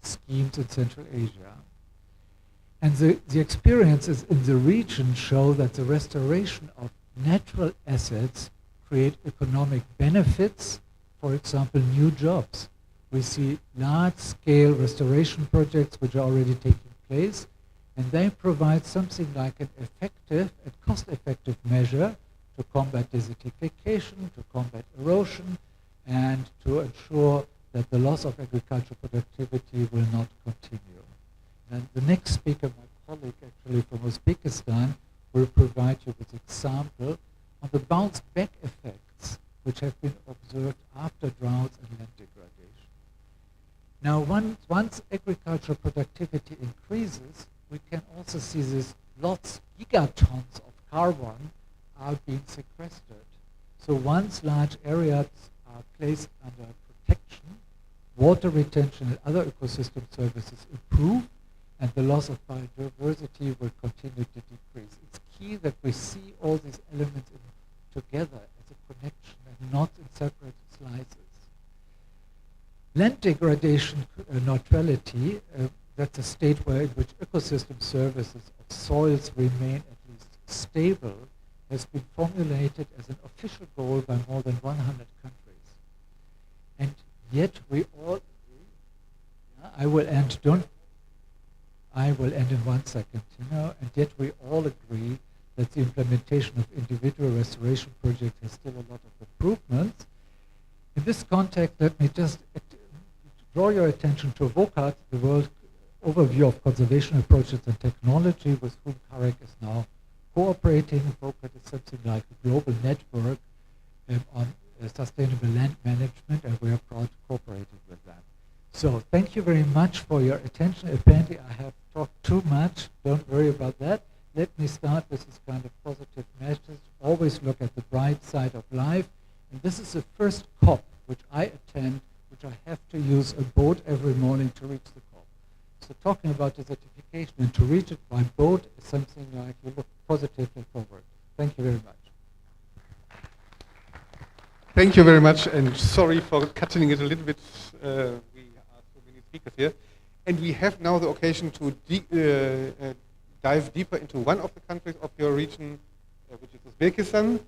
schemes in Central Asia. And the experiences in the region show that the restoration of natural assets create economic benefits, for example, new jobs. We see large-scale restoration projects which are already taking place, and they provide something like an effective and cost-effective measure to combat desertification, to combat erosion, and to ensure that the loss of agricultural productivity will not continue. And the next speaker, my colleague actually from Uzbekistan, will provide you with an example of the bounce-back effects which have been observed after droughts and land degradation. Now, once agricultural productivity increases, we can also see these gigatons of carbon are being sequestered. So once large areas are placed under protection, water retention and other ecosystem services improve, and the loss of biodiversity will continue to decrease. It's key that we see all these elements together as a connection and not in separate slices. Land degradation neutrality, that's a state in which ecosystem services of soils remain at least stable, has been formulated as an official goal by more than 100 countries. And yet we all agree, I will end in 1 second, and yet we all agree that the implementation of individual restoration projects has still a lot of improvements. In this context, let me just draw your attention to VOCAT, the World Overview of Conservation Approaches and Technology, with whom CAREC is now cooperating. VOCAT is something like a global network on sustainable land management, and we are proud to cooperate with them. So thank you very much for your attention. Apparently I have talked too much. Don't worry about that. Let me start with this kind of positive message. Always look at the bright side of life. And this is the first COP which I attend, which I have to use a boat every morning to reach the COP. So talking about desertification and to reach it by boat is something like you look positively forward. Thank you very much. Thank you very much, and sorry for cutting it a little bit. We are so many speakers here. And we have now the occasion to dive deeper into one of the countries of your region, which is Uzbekistan.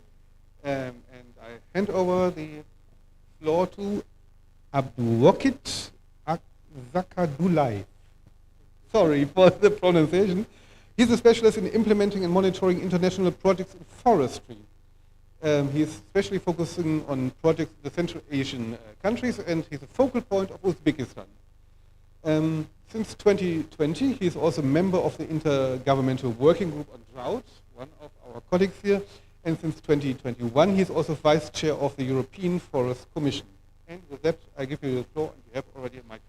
And I hand over the floor to Abdulwakit Zakadulai. Sorry for the pronunciation. He's a specialist in implementing and monitoring international projects in forestry. He's especially focusing on projects in the Central Asian countries, and he's a focal point of Uzbekistan. Since 2020, he's also a member of the Intergovernmental Working Group on Drought, one of our colleagues here. And since 2021, he's also vice chair of the European Forest Commission. And with that, I give you the floor, and you have already a mic.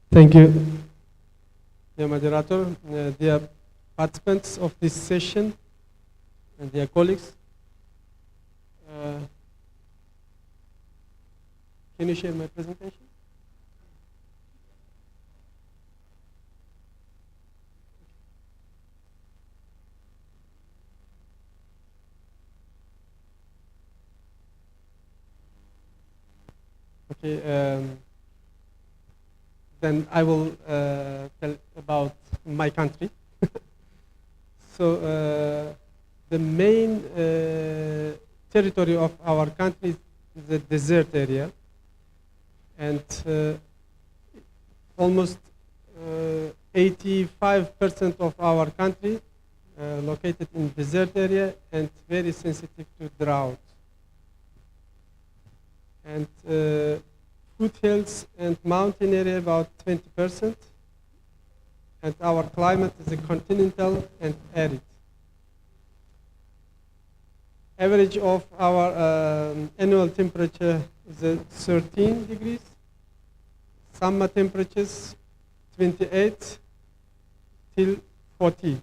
Thank you, dear moderator, dear participants of this session, and dear colleagues. Can you share my presentation? Okay. Then I will tell about my country. So the main territory of our country is the desert area, and almost 85% of our country located in desert area and very sensitive to drought. And foothills and mountain area about 20%, and our climate is a continental and arid. Average of our annual temperature is 13 degrees, summer temperatures 28 till 40,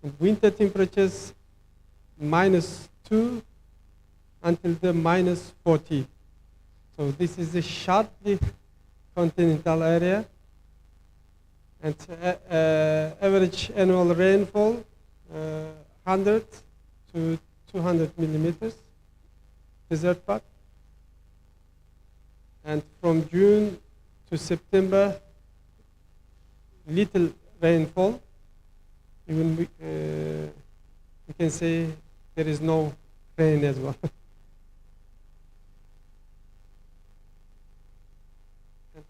and winter temperatures -2 until the -40. So this is a sharply continental area, and average annual rainfall 100 to 200 millimeters, desert part. And from June to September, little rainfall. Even we can say there is no rain as well.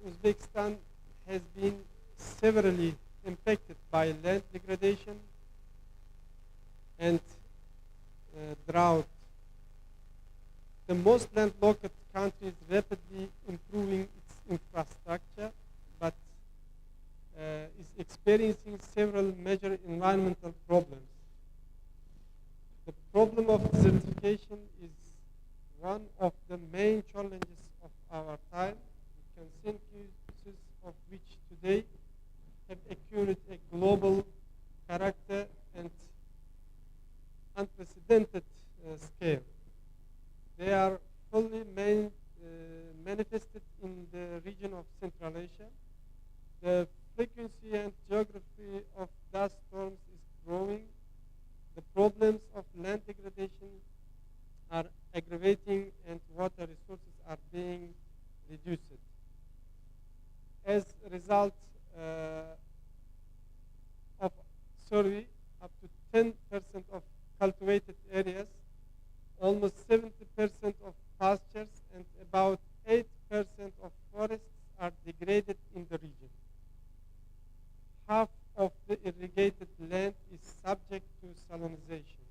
Uzbekistan has been severely impacted by land degradation and drought. The most landlocked country is rapidly improving its infrastructure, but is experiencing several major environmental problems. The problem of desertification is one of the main challenges of our time. Consequences of which today have acquired a global character and unprecedented scale. They are fully manifested in the region of Central Asia. The frequency and geography of dust storms is growing. The problems of land degradation are aggravating and water resources are being reduced. As a result of survey, up to 10% of cultivated areas, almost 70% of pastures, and about 8% of forests are degraded in the region. Half of the irrigated land is subject to salinization,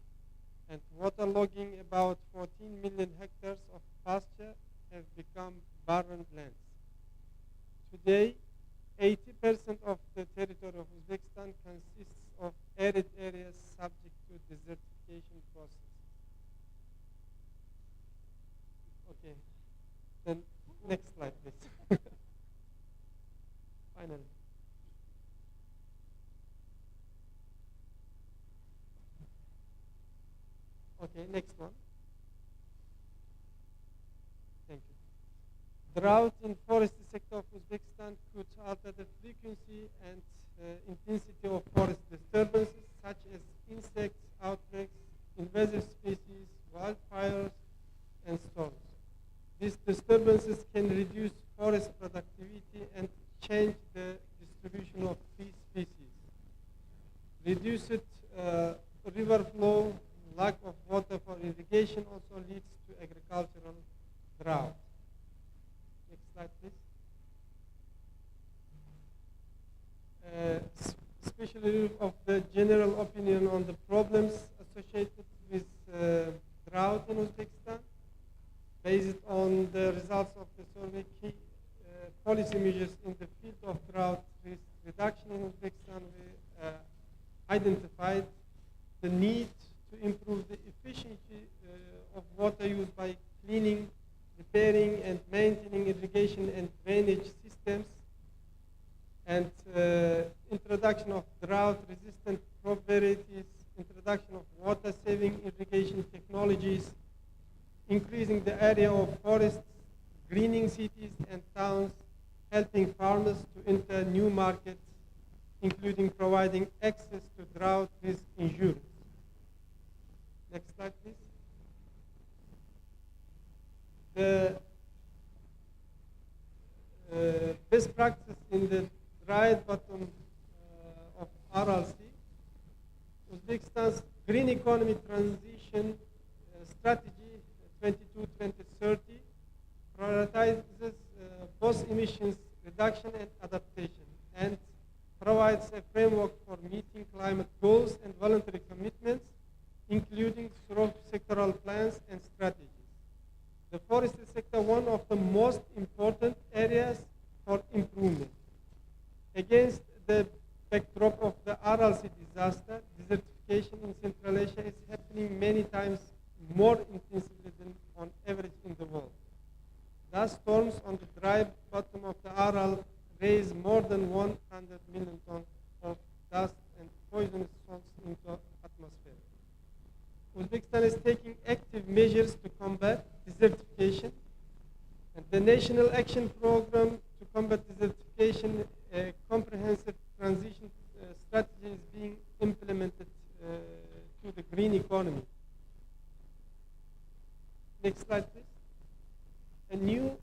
and waterlogging. About 14 million hectares of pasture have become barren lands. Today, 80% of the territory of Uzbekistan consists of arid areas subject to desertification process. Okay, then next slide, please. Finally. Okay, next one. Thank you. Drought in forestry sector of Uzbekistan could alter the frequency and intensity of forest disturbances such as insect outbreaks, invasive species, wildfires, and storms. These disturbances can reduce forest productivity and change the distribution of tree species. Reduced river flow, lack of water for irrigation also leads to agricultural drought. Next slide, please. Especially of the general opinion on the problems associated with drought in Uzbekistan. Based on the results of the survey, key policy measures in the field of drought risk reduction in Uzbekistan, we identified the need to improve the efficiency of water use by cleaning, repairing, and maintaining irrigation and drainage systems, and introduction of drought-resistant crop varieties, introduction of water-saving irrigation technologies, increasing the area of forests, greening cities and towns, helping farmers to enter new markets, including providing access to drought risk insurance. Next slide, please. The best practice in the dried bottom of Aral Sea, Uzbekistan's green economy transition strategy 22-2030 prioritizes both emissions reduction and adaptation, and provides a framework for meeting climate goals and voluntary commitments, including through sectoral plans and strategies. The forestry sector, one of the most important areas for improvement. Against the backdrop of the Aral Sea disaster, desertification in Central Asia is happening many times more intensively than on average in the world. Thus, storms on the dry bottom of the Aral raise more than 100 million tons of dust and poisonous salts into the atmosphere. Uzbekistan is taking active measures to combat desertification, and the National Action Program to combat desertification, a comprehensive transition strategy is being implemented to the green economy. Next slide, please. A new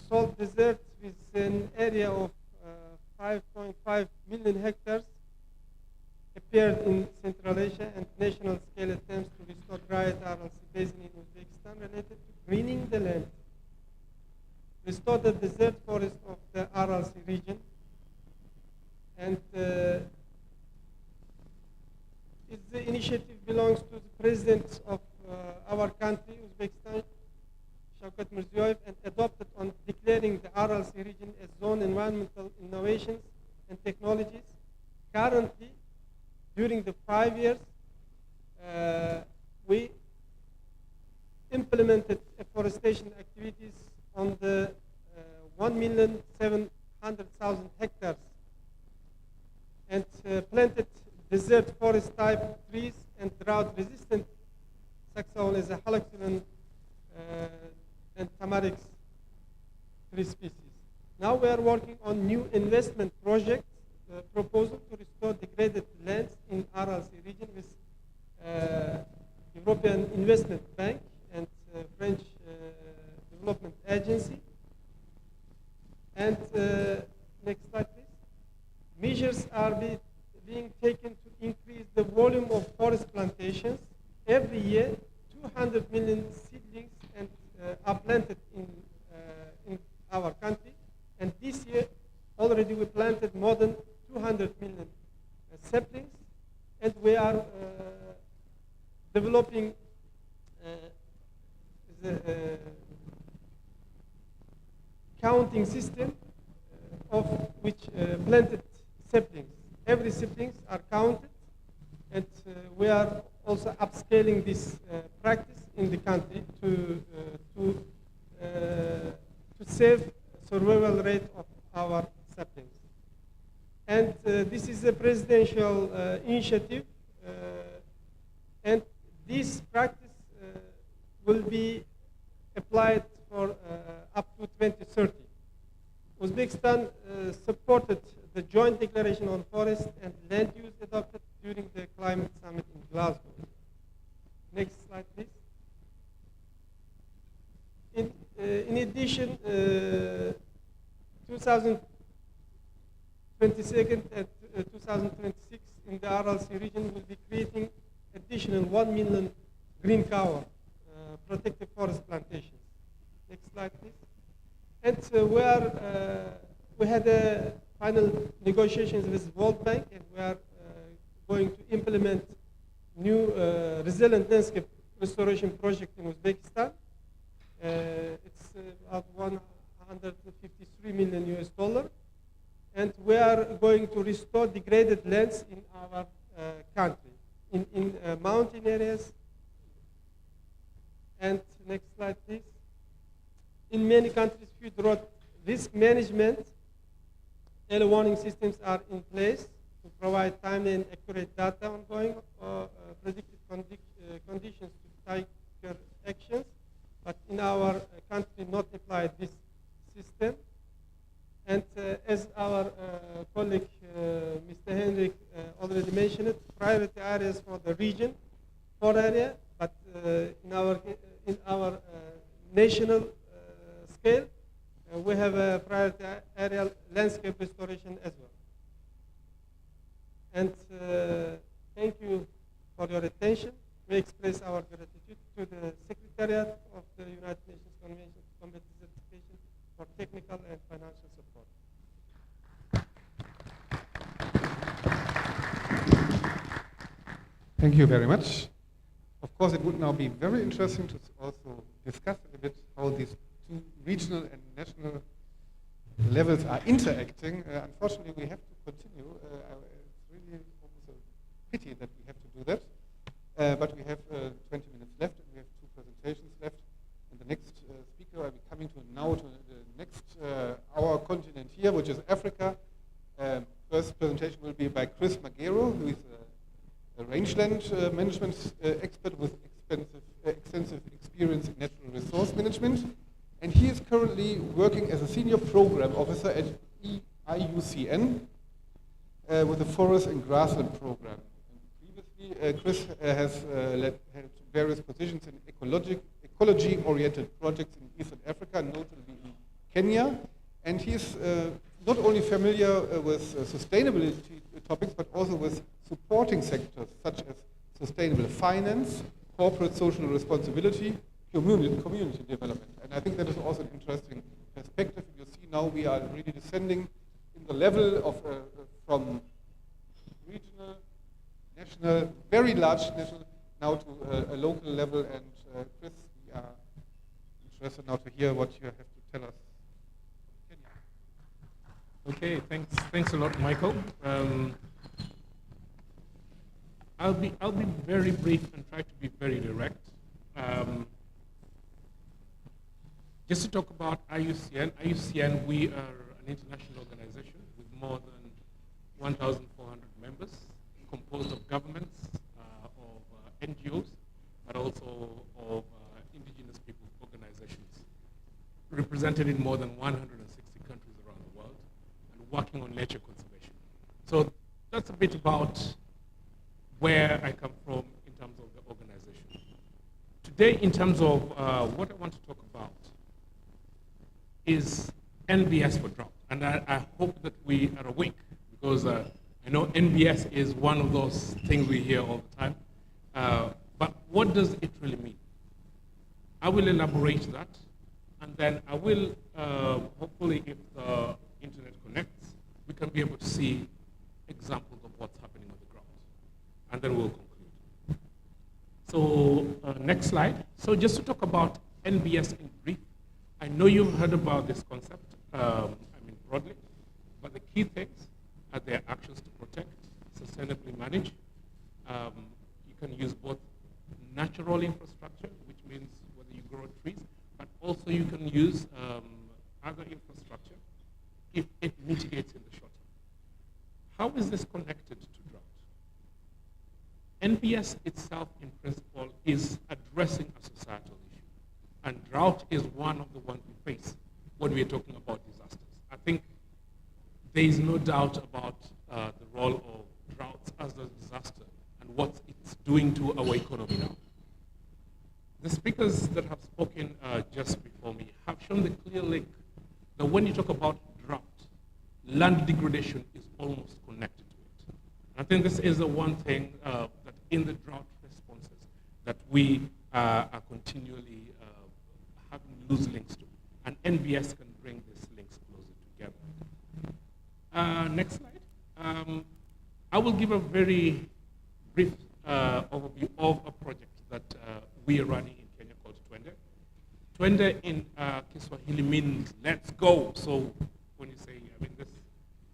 salt desert with an area of 5.5 million hectares appeared in Central Asia, and national scale attempts to restore dried Aral Sea basin in Uzbekistan related to greening the land, restore the desert forest of the Aral Sea region, and the initiative belongs to the president of our country, Uzbekistan, Shavkat Mirziyoyev, and adopted on declaring the Aral Sea region as zone environmental innovations and technologies. Currently, during the 5 years, we implemented afforestation activities on the 1,700,000 hectares and planted desert forest type trees and drought resistant saxaul as a haloxylon and tamarix tree species. Now we are working on new investment project proposal to restore degraded lands in RLC region with European Investment Bank and French Development Agency. And next slide, please. Measures are being taken to increase the volume of forest plantations. Every year, 200 million seedlings are planted in our country. And this year, already we planted more than 200 million saplings. And we are developing the counting system of which planted saplings. Every saplings are counted, and we are also upscaling this practice in the country to save survival rate of our saplings. And this is a presidential initiative, and this practice will be applied for up to 2030. Uzbekistan supported the joint declaration on forest and land use adopted during the climate summit in Glasgow. Next slide, please. In addition, 2022 and 2026 in the RLC region will be creating additional 1 million green cover protected forest plantations. Next slide, please. And we had final negotiations with World Bank, and we are going to implement new resilient landscape restoration project in Uzbekistan. It's about 153 million US dollar, and we are going to restore degraded lands in our country, in mountain areas. And next slide, please. In many countries, drought risk management early warning systems are in place to provide timely and accurate data ongoing or predicted conditions to take actions. But in our country, not applied this system. And as our colleague, Mr. Henrik, already mentioned it, priority areas for the region, 4 areas, but in our national scale, we have a priority area landscape restoration as well. And thank you for your attention. We express our gratitude to the Secretariat of the United Nations Convention to Combat Desertification for technical and financial support. Thank you very much. Of course, it would now be very interesting to also discuss a bit how these two regional and national levels are interacting. Unfortunately, we have to continue. It's really almost a pity that we have to do that. But we have 20 minutes left, and we have 2 presentations left. And the next speaker I'll be coming to now to the next our continent here, which is Africa. First presentation will be by Chris Magero, who is a rangeland management expert with extensive experience in natural resource management. And he is currently working as a senior program officer at IUCN with the Forest and Grassland Program. Chris has led various positions in ecology-oriented projects in Eastern Africa, notably in Kenya. And he's not only familiar with sustainability topics, but also with supporting sectors such as sustainable finance, corporate social responsibility, community development. And I think that is also an interesting perspective. You see now we are really descending in the level of from regional, national, very large national, now to a local level. And Chris, we are interested now to hear what you have to tell us. Okay, thanks a lot, Michael. I'll be very brief and try to be very direct. Just to talk about IUCN. IUCN, we are an international organization with more than 1,400 members, composed of governments, of NGOs, but also of indigenous peoples organizations, represented in more than 160 countries around the world, and working on nature conservation. So that's a bit about where I come from in terms of the organization. Today, in terms of what I want to talk about, is NBS for drought. And I hope that we are awake, because I know NBS is one of those things we hear all the time. But what does it really mean? I will elaborate that, and then I will, hopefully, if the internet connects, we can be able to see examples of what's happening on the ground. And then we'll conclude. So next slide. So just to talk about NBS in brief, I know you've heard about this concept, broadly, but the key things are their actions to protect, sustainably manage. You can use both natural infrastructure, which means whether you grow trees, but also you can use other infrastructure if it mitigates in the short term. How is this connected to drought? NBS itself, in principle, is addressing a societal issue. And drought is one of the ones we face when we are talking about disasters. I think there is no doubt about the role of droughts as a disaster and what it's doing to our economy now. The speakers that have spoken just before me have shown the clear link that when you talk about drought, land degradation is almost connected to it. And I think this is the one thing that in the drought responses that we are continually having loose links to. And NBS can bring these links closer together. Next slide. I will give a very brief overview of a project that we are running in Kenya called Twende. Twende in Kiswahili means let's go. So when you say, this,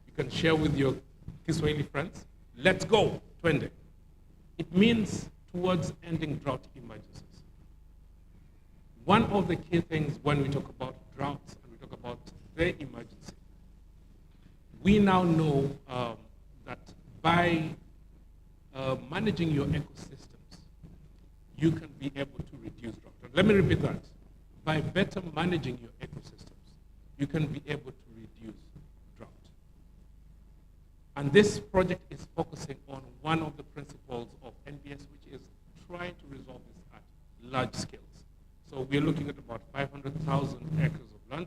you can share with your Kiswahili friends, let's go, Twende. It means towards ending drought emergencies. One of the key things when we talk about droughts and we talk about the emergency, we now know that by managing your ecosystems, you can be able to reduce drought. And let me repeat that. By better managing your ecosystems, you can be able to reduce drought. And this project is focusing on one of the principles of NBS, which is trying to resolve this at large scales. So we're looking at about 500,000 acres of land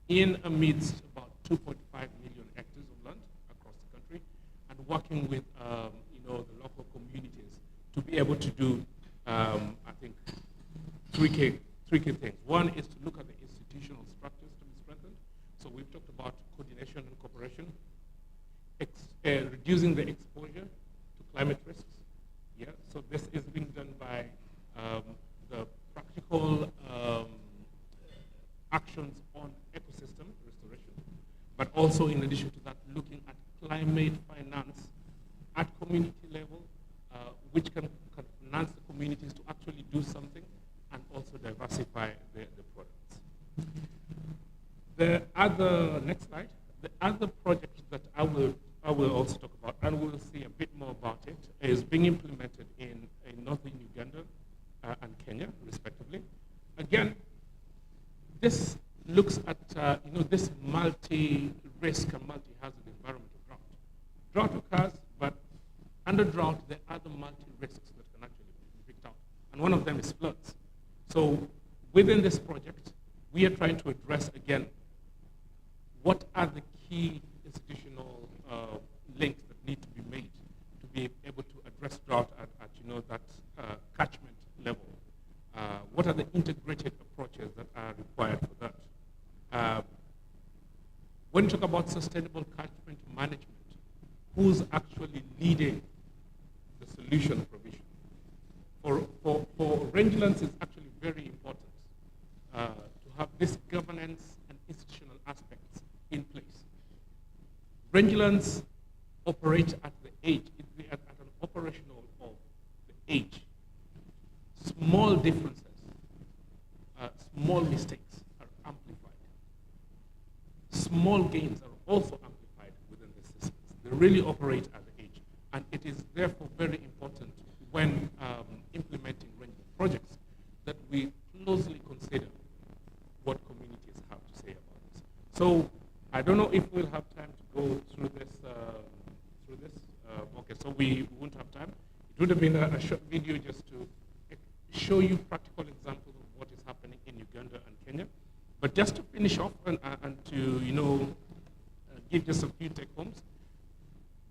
in amidst about 2.5 million hectares of land across the country, and working with the local communities to be able to do, I think, three key things. One is to look at the institutional structures to be strengthened. So we've talked about coordination and cooperation, reducing the exposure to climate risks. Yeah, so this is being done by the practical actions on ecosystem restoration, but also in addition to that, looking at climate finance at community level, which can finance the communities to actually do something and also diversify the products. The other, next slide, the other project that I will also talk about, and we'll see a bit more about it, is being implemented in northern Uganda and Kenya, respectively. Again, this looks at this multi-risk and multi-hazard environment of drought. Drought occurs, but under drought, there are other multi-risks that can actually be picked out, and one of them is floods. So within this project, we are trying to address, again, what are the key institutional links that need to be made to be able to address drought at that catchment level. What are the integrated approaches that are required for that? When you talk about sustainable catchment management, who's actually leading the solution provision? For rangelands, it's actually very important to have this governance and institutional aspects in place. Rangelands operate at the edge, at an operational or age, small differences, small mistakes are amplified. Small gains are also amplified within the systems. They really operate at the age. And it is therefore very important when implementing rainbow projects that we closely consider what communities have to say about this. So I don't know if we'll have time to go through this. Okay, so we won't have time. It would have been a short video just to show you practical examples of what is happening in Uganda and Kenya. But just to finish off and to give just a few take homes,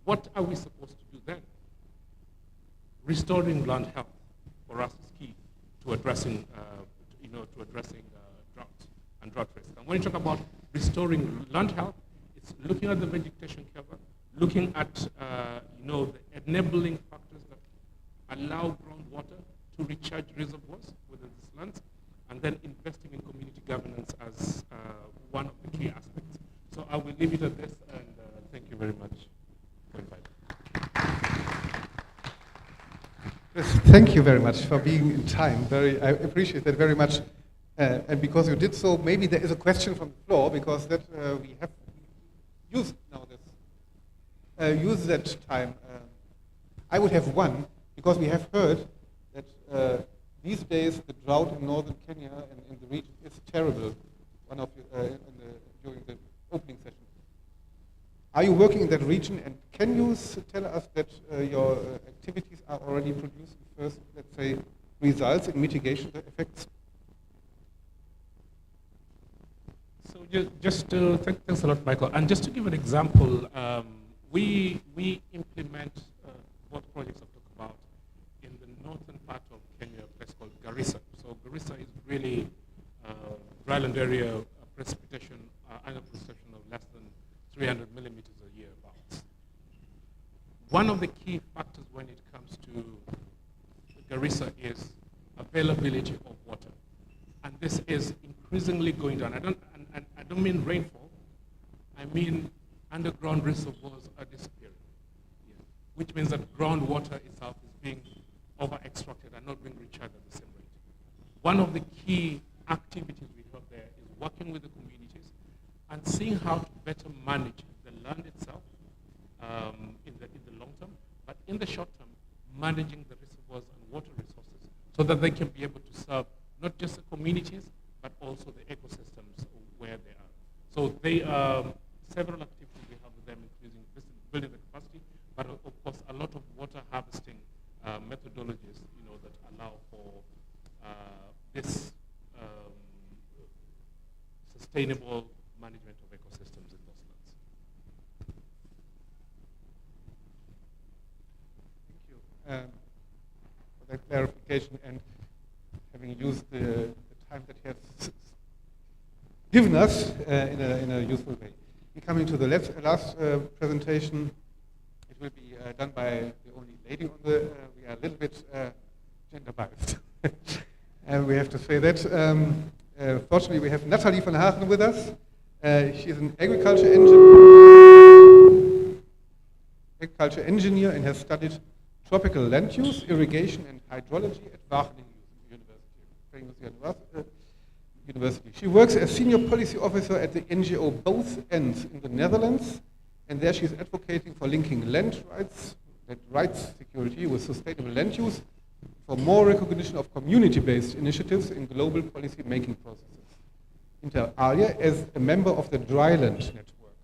what are we supposed to do then? Restoring land health for us is key to addressing drought and drought risk. And when you talk about restoring land health, it's looking at the vegetation cover, looking at the enabling factors that allow groundwater to recharge reservoirs within these lands, and then investing in community governance as one of the key aspects. So I will leave it at this, and thank you very much for inviting me. Yes, thank you very much for being in time. I appreciate that very much. And because you did so, maybe there is a question from the floor, because that we have used now this. Use that time. I would have one, because we have heard that these days the drought in northern Kenya and in the region is terrible. One of you, during the opening session. Are you working in that region, and can you tell us that your activities are already producing first, let's say, results in mitigation effects? So thanks a lot, Michael. And just to give an example, we implement what projects I've talked about in the northern part of Kenya, a place called Garissa. So Garissa is really dryland area precipitation, annual precipitation of less than 300 millimeters a year about. One of the key factors when it comes to Garissa is availability of water. And this is increasingly going down. I don't mean rainfall, I mean underground reservoirs are disappearing, which means that groundwater itself is being over-extracted and not being recharged at the same rate. One of the key activities we have there is working with the communities and seeing how to better manage the land itself in the long term, but in the short term, managing the reservoirs and water resources so that they can be able to serve not just the communities, but also the ecosystems where they are. So they are several activities we have with them, including building the capacity, but of course a lot of water harvesting methodologies, that allow for this sustainable management of ecosystems in those lands. Thank you for that clarification, and having used the time that you have given us in a useful way. We're coming to the last presentation. It will be done by the only lady on the. We are a little bit gender biased, and we have to say that. Fortunately, we have Nathalie van Hagen with us. She is an agriculture engineer and has studied tropical land use, irrigation, and hydrology at Wageningen University. She works as senior policy officer at the NGO Both Ends in the Netherlands, and there she is advocating for linking land rights security with sustainable land use for more recognition of community-based initiatives in global policy-making processes. Inter alia, as a member of the Dryland Network.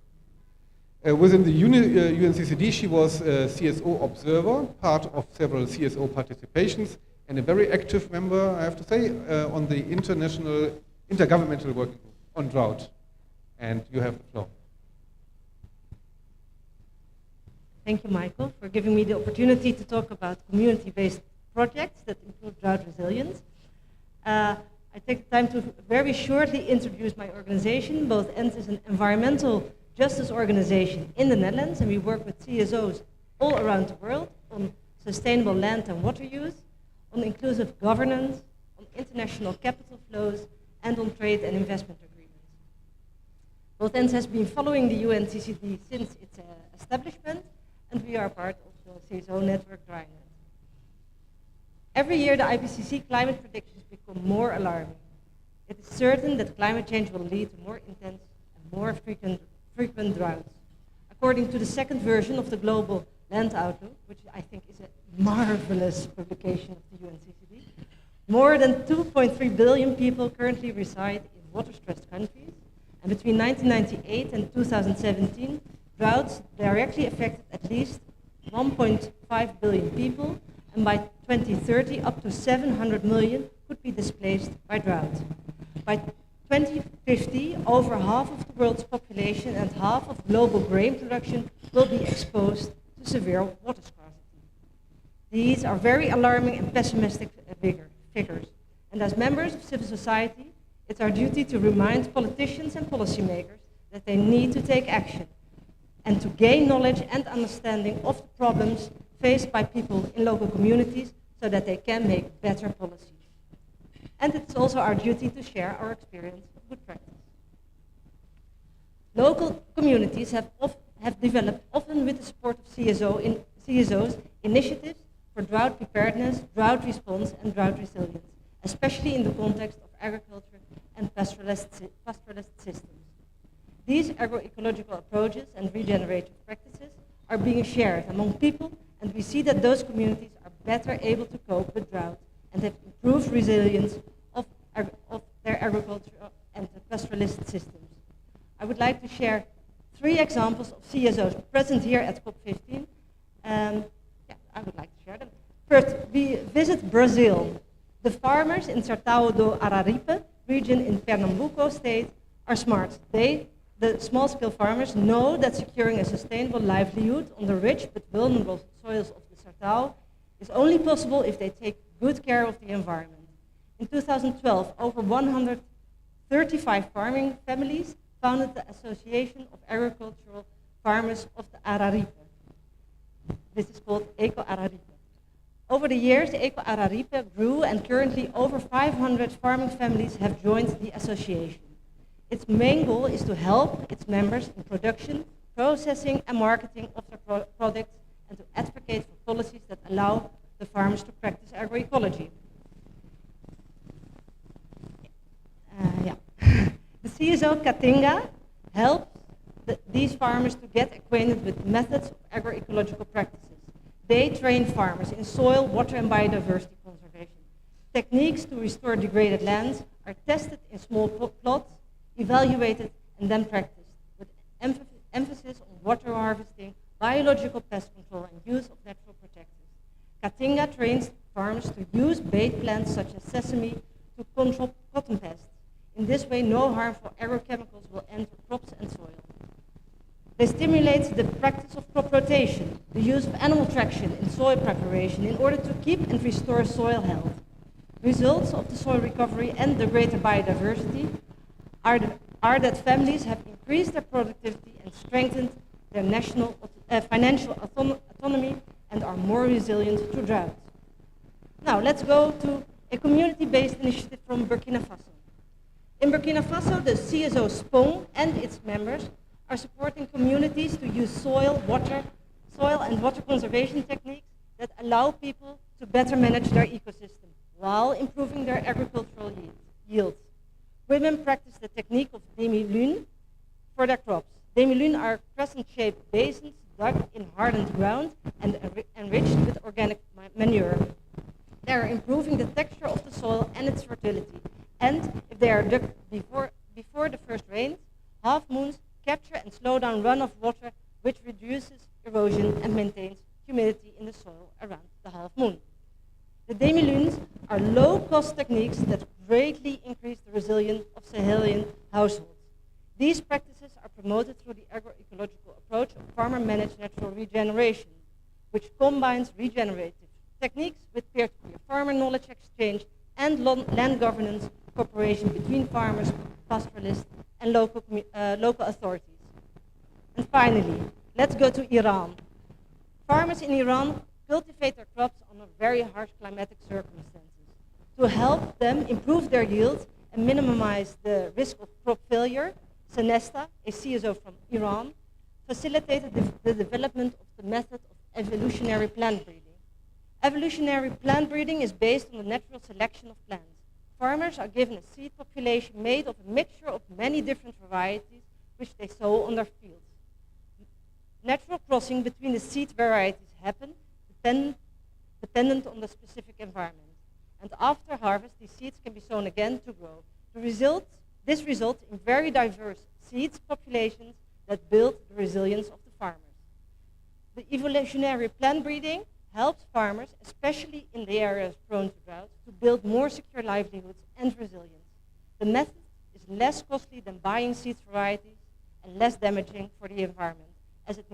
Within the UNCCD, she was a CSO observer, part of several CSO participations, and a very active member, I have to say, on the intergovernmental working group on drought. And you have the floor. Thank you, Michael, for giving me the opportunity to talk about community-based projects that improve drought resilience. I take the time to very shortly introduce my organization. Both Ends is an environmental justice organization in the Netherlands, and we work with CSOs all around the world on sustainable land and water use, on inclusive governance, on international capital flows, and on trade and investment agreements. Both Ends has been following the UNCCD since its establishment, and we are part of the CSO network Dryland. Every year, the IPCC climate predictions become more alarming. It is certain that climate change will lead to more intense and more frequent droughts. According to the second version of the Global Land Outlook, which I think is a marvelous publication of the UNCCD, more than 2.3 billion people currently reside in water-stressed countries, and between 1998 and 2017, droughts directly affected at least 1.5 billion people, and by 2030, up to 700 million could be displaced by drought. By 2050, over half of the world's population and half of global grain production will be exposed to severe water scarcity. These are very alarming and pessimistic figures. And as members of civil society, it's our duty to remind politicians and policymakers that they need to take action and to gain knowledge and understanding of the problems faced by people in local communities so that they can make better policies. And it's also our duty to share our experience of good practice. Local communities have developed, often with the support of CSOs, initiatives for drought preparedness, drought response, and drought resilience, especially in the context of agriculture and pastoralist systems. These agroecological approaches and regenerative practices are being shared among people, and we see that those communities are better able to cope with drought and have improved resilience of their agricultural and pastoralist systems. I would like to share 3 examples of CSOs present here at COP15. I would like to share them. First, we visit Brazil. The farmers in Sertão do Araripe region in Pernambuco state are smart. The small-scale farmers, know that securing a sustainable livelihood on the rich but vulnerable soils of the Sertão is only possible if they take good care of the environment. In 2012, over 135 farming families founded the Association of Agricultural Farmers of the Araripe. This is called Eco Araripe. Over the years, Eco Araripe grew, and currently over 500 farming families have joined the association. Its main goal is to help its members in production, processing, and marketing of their products, and to advocate for policies that allow the farmers to practice agroecology. The CSO Katinga helps these farmers to get acquainted with methods of agroecological practices. They train farmers in soil, water, and biodiversity conservation. Techniques to restore degraded lands are tested in small plots, evaluated, and then practiced, with emphasis on water harvesting, biological pest control, and use of natural protectors. Katinga trains farmers to use bait plants such as sesame to control cotton pests. In this way, no harmful agrochemicals will enter crops and soil. They stimulate the practice of crop rotation, the use of animal traction in soil preparation in order to keep and restore soil health. Results of the soil recovery and the greater biodiversity are that families have increased their productivity and strengthened their national financial autonomy and are more resilient to droughts. Now let's go to a community-based initiative from Burkina Faso. In Burkina Faso, the CSO SPONG and its members are supporting communities to use soil and water conservation techniques that allow people to better manage their ecosystem while improving their agricultural yields. Women practice the technique of demi-lune for their crops. Demi-lune are crescent-shaped basins dug in hardened ground and enriched with organic manure. They are improving the texture of the soil and its fertility. And if they are dug before the first rains, half-moons capture and slow down runoff water, which reduces erosion and maintains humidity in the soil around the half moon. The demi-lunes are low-cost techniques that greatly increase the resilience of Sahelian households. These practices are promoted through the agroecological approach of farmer-managed natural regeneration, which combines regenerative techniques with peer-to-peer farmer knowledge exchange and land governance cooperation between farmers, pastoralists, and local authorities. And finally, let's go to Iran. Farmers in Iran cultivate their crops under very harsh climatic circumstances. To help them improve their yields and minimize the risk of crop failure, Senesta, a CSO from Iran, facilitated the development of the method of evolutionary plant breeding. Evolutionary plant breeding is based on the natural selection of plants. Farmers are given a seed population made of a mixture of many different varieties which they sow on their fields. Natural crossing between the seed varieties happen dependent on the specific environment. And after harvest, these seeds can be sown again to grow. This results in very diverse seeds populations that build the resilience of the farmers. The evolutionary plant breeding helps farmers, especially in the areas prone to drought, to build more secure livelihoods and resilience. The method is less costly than buying seed varieties and less damaging for the environment, as it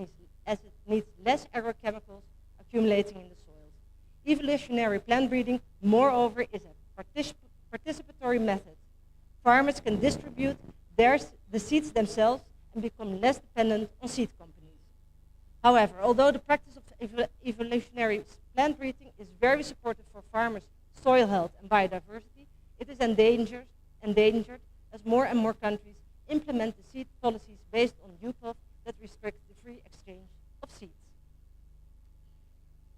needs less agrochemicals accumulating in the soils. Evolutionary plant breeding, moreover, is a participatory method. Farmers can distribute the seeds themselves and become less dependent on seed companies. However, although the practice of evolutionary plant breeding is very supportive for farmers' soil health and biodiversity, it is endangered as more and more countries implement the seed policies based on UPOV that restrict the free exchange of seeds.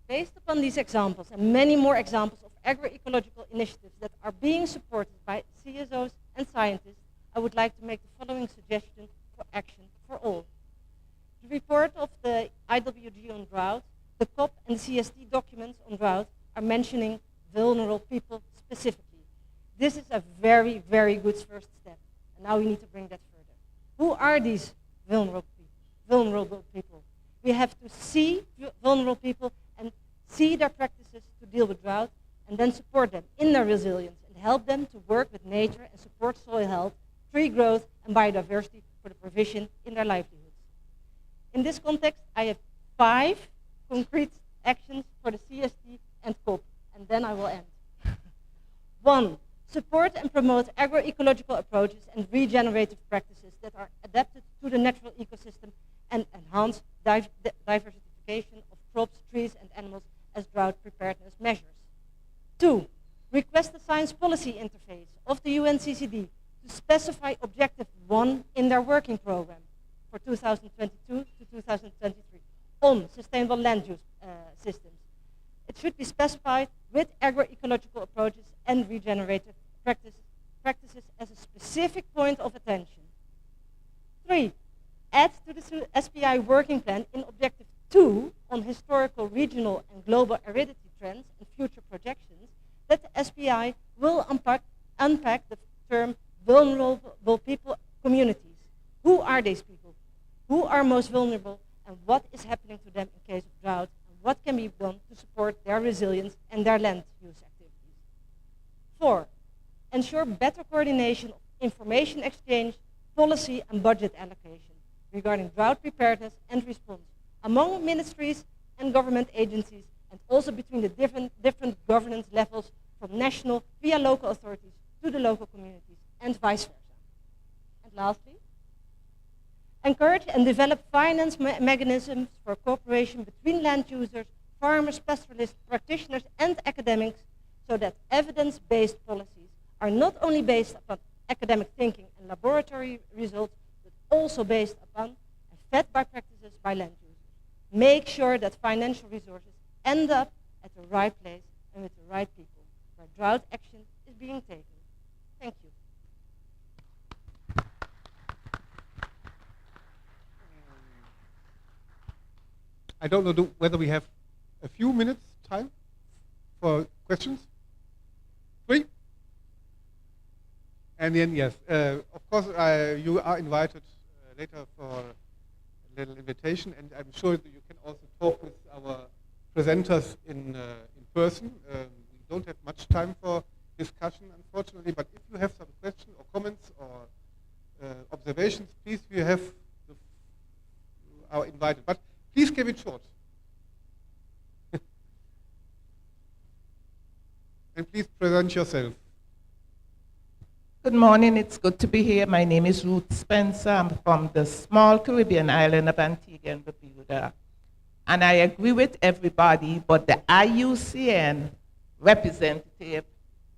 Based upon these examples and many more examples of agroecological initiatives that are being supported by CSOs and scientists, I would like to make the following suggestion for action for all. The report of the IWG on drought, the COP and CST documents on drought are mentioning vulnerable people specifically. This is a very, very good first step, and now we need to bring that further. Who are these vulnerable people? We have to see vulnerable people and see their practices to deal with drought, and then support them in their resilience and help them to work with nature and support soil health, tree growth, and biodiversity for the provision in their livelihoods. In this context, I have 5 concrete actions for the CST and COP, and then I will end. 1, support and promote agroecological approaches and regenerative practices that are adapted to the natural ecosystem and enhance diversification of crops, trees, and animals as drought preparedness measures. 2, request a science policy interface of the UNCCD to specify Objective 1 in their working program for 2022 to 2023 on sustainable land use systems. It should be specified with agroecological approaches and regenerative practices as a specific point of attention. 3, add to the SPI working plan in Objective 2 on historical, regional, and global aridity trends and future projections that the SPI will unpack the term vulnerable people communities. Who are these people? Who are most vulnerable, and what is happening to them in case of drought, and what can be done to support their resilience and their land use activities. 4, ensure better coordination of information exchange, policy, and budget allocation regarding drought preparedness and response among ministries and government agencies, and also between the different governance levels from national via local authorities to the local communities and vice versa. And lastly, encourage and develop finance mechanisms for cooperation between land users, farmers, pastoralists, practitioners, and academics so that evidence-based policies are not only based upon academic thinking and laboratory results, but also based upon and fed by practices by land users. Make sure that financial resources end up at the right place and with the right people, where drought action is being taken. Thank you. I don't know whether we have a few minutes time for questions. 3? And then, yes, of course, you are invited later for a little invitation, and I'm sure that you can also talk with our presenters in person. We don't have much time for discussion, unfortunately, but if you have some questions or comments or observations, please, you are invited. But please keep it short. And please present yourself. Good morning, it's good to be here. My name is Ruth Spencer. I'm from the small Caribbean island of Antigua and Barbuda. And I agree with everybody, but the IUCN representative,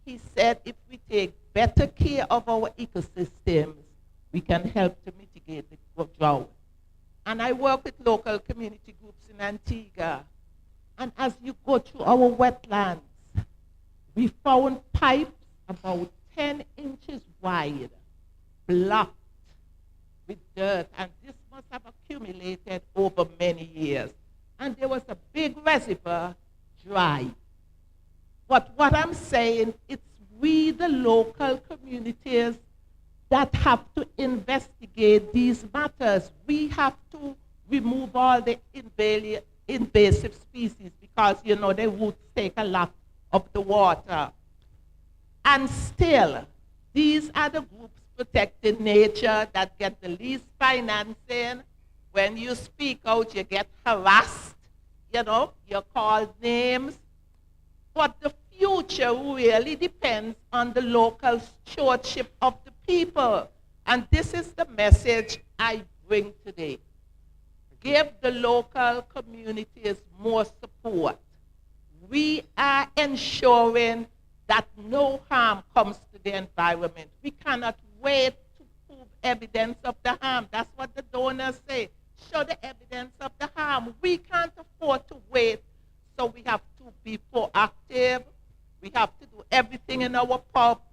he said if we take better care of our ecosystems, we can help to mitigate the drought. And I work with local community groups in Antigua. And as you go through our wetlands, we found pipes about 10 inches wide, blocked with dirt, and this must have accumulated over many years. And there was a big reservoir dry. But what I'm saying, it's we, the local communities, that have to investigate these matters. We have to remove all the invasive species because, you know, they would take a lot of the water. And still, these are the groups protecting nature that get the least financing. When you speak out, you get harassed, you know, you're called names. But the future really depends on the local stewardship of the people. And this is the message I bring today. Give the local communities more support. We are ensuring that no harm comes to the environment. We cannot wait to prove evidence of the harm. That's what the donors say. Show the evidence of the harm. We can't afford to wait. So we have to be proactive. We have to do everything in our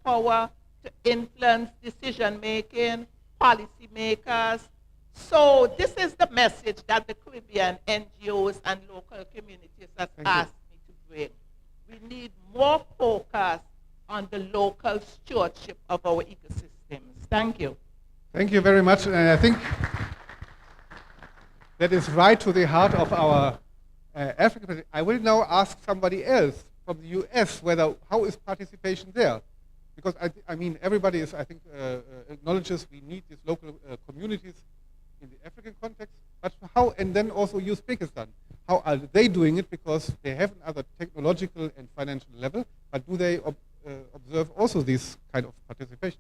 power to influence decision-making, policy makers. So this is the message that the Caribbean NGOs and local communities have asked me to bring. We need more focus on the local stewardship of our ecosystems. Thank you. Thank you very much. And I think that is right to the heart of our African. I will now ask somebody else from the US how is participation there? Because I mean, everybody is, I think, acknowledges we need these local communities in the African context, but how, and then also Uzbekistan, how are they doing it? Because they have another technological and financial level, but do they observe also this kind of participation?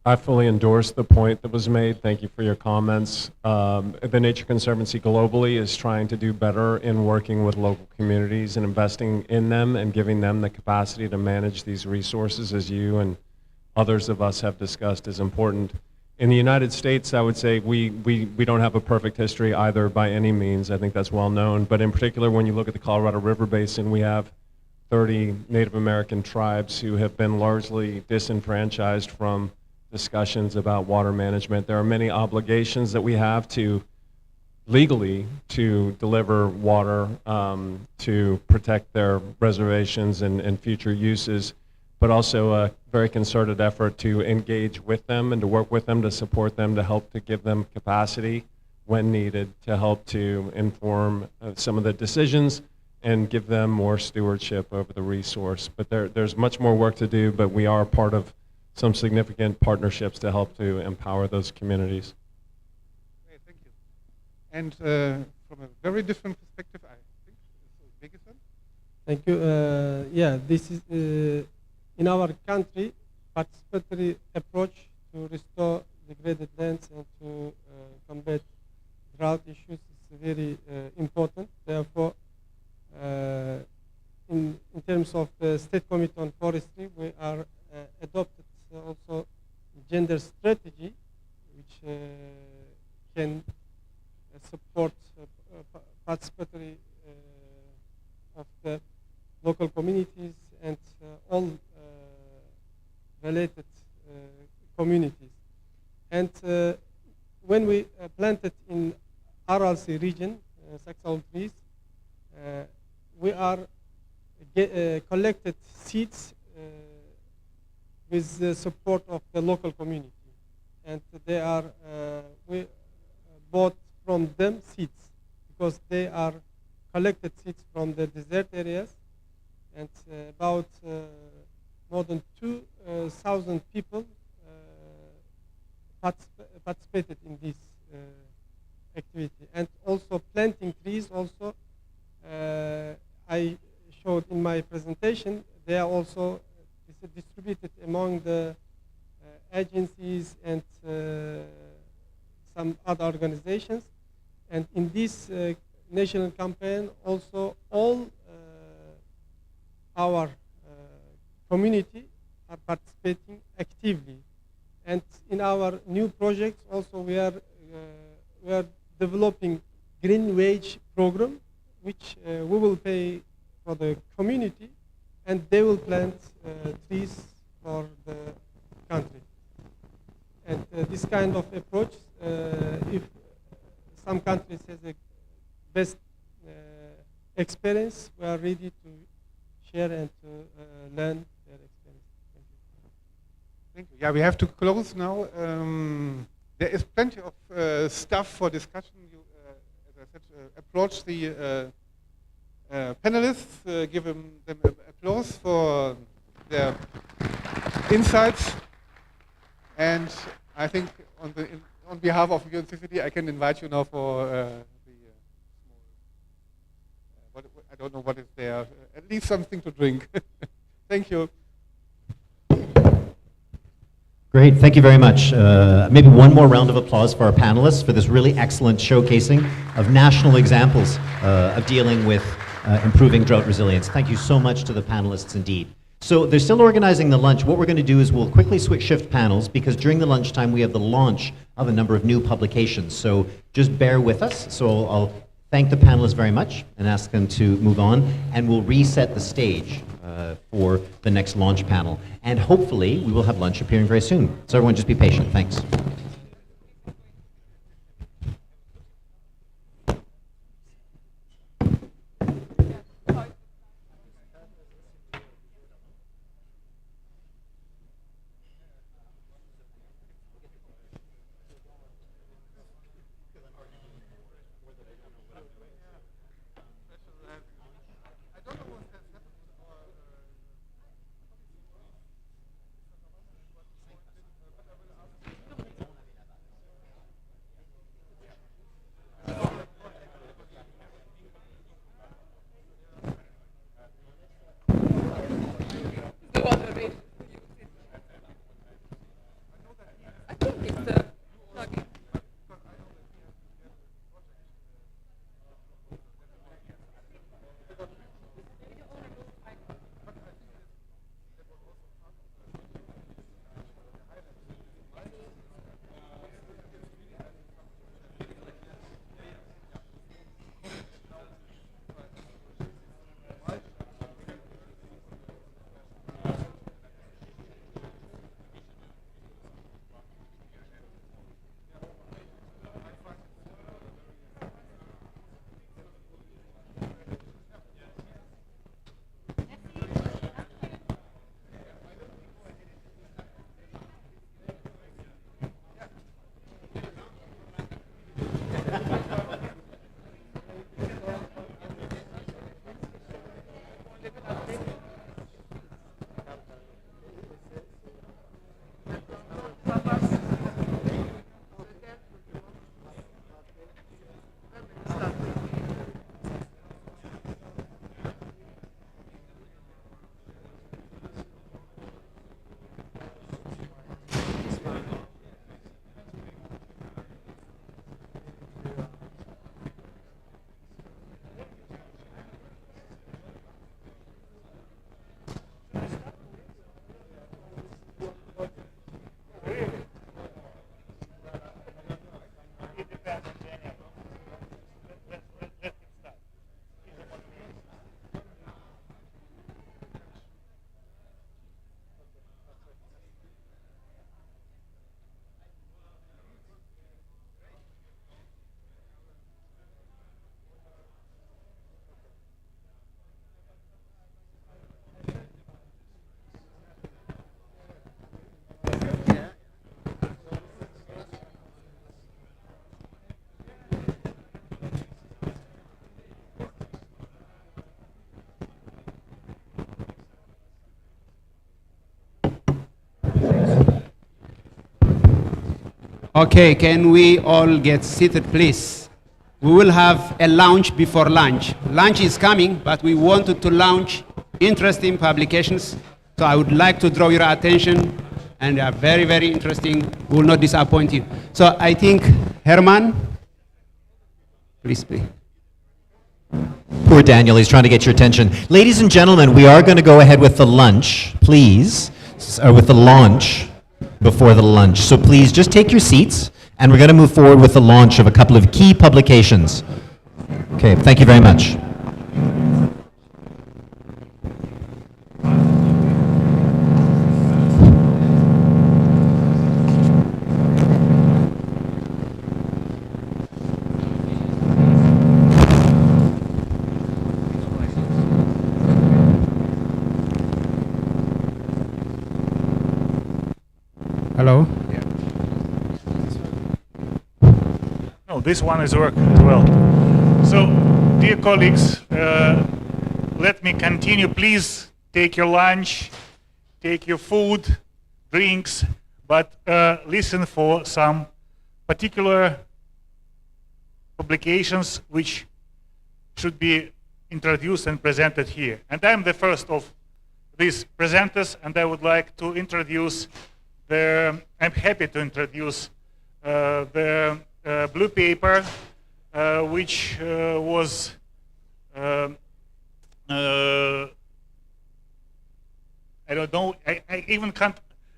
I fully endorse the point that was made. Thank you for your comments. The Nature Conservancy globally is trying to do better in working with local communities and investing in them and giving them the capacity to manage these resources, as you and others of us have discussed, is important. In the United States, I would say we don't have a perfect history either by any means. I think that's well known. But in particular, when you look at the Colorado River Basin, we have 30 Native American tribes who have been largely disenfranchised from discussions about water management. There are many obligations that we have to legally to deliver water to protect their reservations and future uses, but also a very concerted effort to engage with them and to work with them, to support them, to help to give them capacity when needed, to help to inform some of the decisions and give them more stewardship over the resource. But there's much more work to do, but we are part of some significant partnerships to help to empower those communities. Okay, thank you. And from a very different perspective, I think, Uzbekistan. Thank you. Yeah, this is in our country, participatory approach to restore degraded lands and to combat drought issues is very important. Therefore, in terms of the State Committee on Forestry, we are adopted also gender strategy, which can support participatory of the local communities and all related communities. And when we planted in RLC region, saxaul trees, we are collected seeds with the support of the local community. And they are, we bought from them seeds because they are collected seeds from the desert areas, and about more than 2,000 people participated in this activity. And also planting trees also, I showed in my presentation, they are also distributed among the agencies and some other organizations. And in this national campaign, also all our community are participating actively. And in our new projects, also we are developing green wage program which we will pay for the community, and they will plant trees for the country. And this kind of approach, if some countries has a best experience, we are ready to share and to learn their experience. Thank you. Thank you. Yeah, we have to close now. There is plenty of stuff for discussion. You, as I said, approach the panelists, give them applause for their insights. And I think on behalf of UNCCD, I can invite you now for the small, I don't know what is there, at least something to drink. Thank you. Great, thank you very much. Maybe one more round of applause for our panelists for this really excellent showcasing of national examples of dealing with improving drought resilience. Thank you so much to the panelists indeed. So they're still organizing the lunch. What we're going to do is we'll quickly shift panels because during the lunchtime we have the launch of a number of new publications. So just bear with us. So I'll thank the panelists very much and ask them to move on, and we'll reset the stage for the next launch panel. And hopefully we will have lunch appearing very soon. So everyone just be patient. Thanks. Okay, can we all get seated, please? We will have a launch before lunch. Lunch is coming, but we wanted to launch interesting publications. So I would like to draw your attention, and they are very, very interesting. We will not disappoint you. So I think, Herman, please. Poor Daniel, he's trying to get your attention. Ladies and gentlemen, we are going to go ahead with the lunch, please, with the launch before the lunch. So please just take your seats, and we're going to move forward with the launch of a couple of key publications. Okay, thank you very much. Hello? No, this one is working well. So, dear colleagues, let me continue. Please take your lunch, take your food, drinks, but listen for some particular publications which should be introduced and presented here. And I'm the first of these presenters, and I would like to introduce I'm happy to introduce the blue paper, which was I don't know, I even can't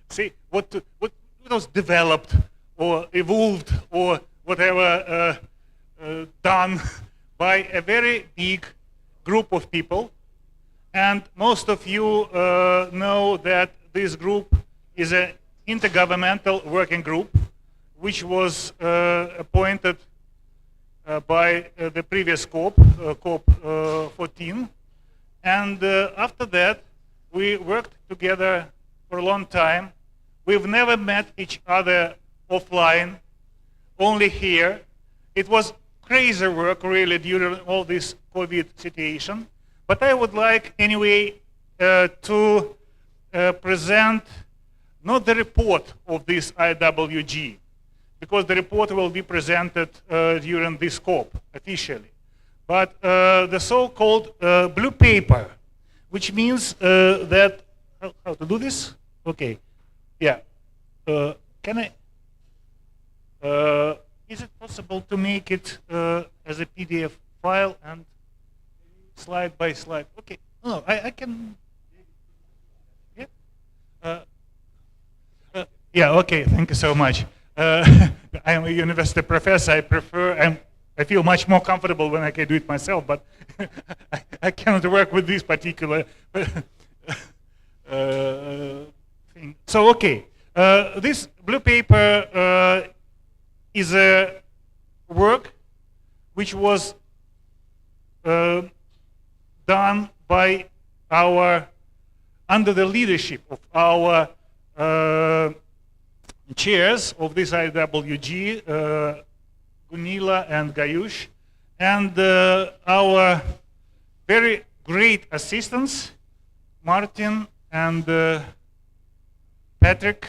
say what was developed or evolved or whatever done by a very big group of people. And most of you know that this group is an intergovernmental working group which was appointed by the previous COP, COP 14. And after that, we worked together for a long time. We've never met each other offline, only here. It was crazy work really during all this COVID situation. But I would like anyway to present not the report of this IWG, because the report will be presented during this COP officially, but the so-called blue paper, which means that, how to do this? Okay, yeah. Can I, is it possible to make it as a PDF file and slide by slide? Okay, no, I can, yeah? Yeah, okay, thank you so much. I am a university professor. I feel much more comfortable when I can do it myself, but I cannot work with this particular thing. So, okay, this blue paper is a work which was done by under the leadership of our chairs of this IWG, Gunilla and Gayush, and our very great assistants, Martin and Patrick,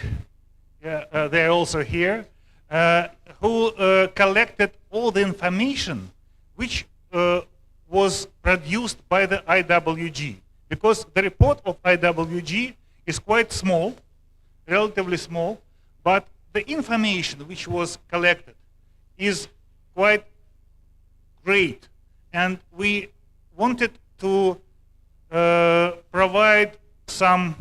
they're also here, who collected all the information which was produced by the IWG. Because the report of IWG is quite small, relatively small, but the information which was collected is quite great. And we wanted to provide some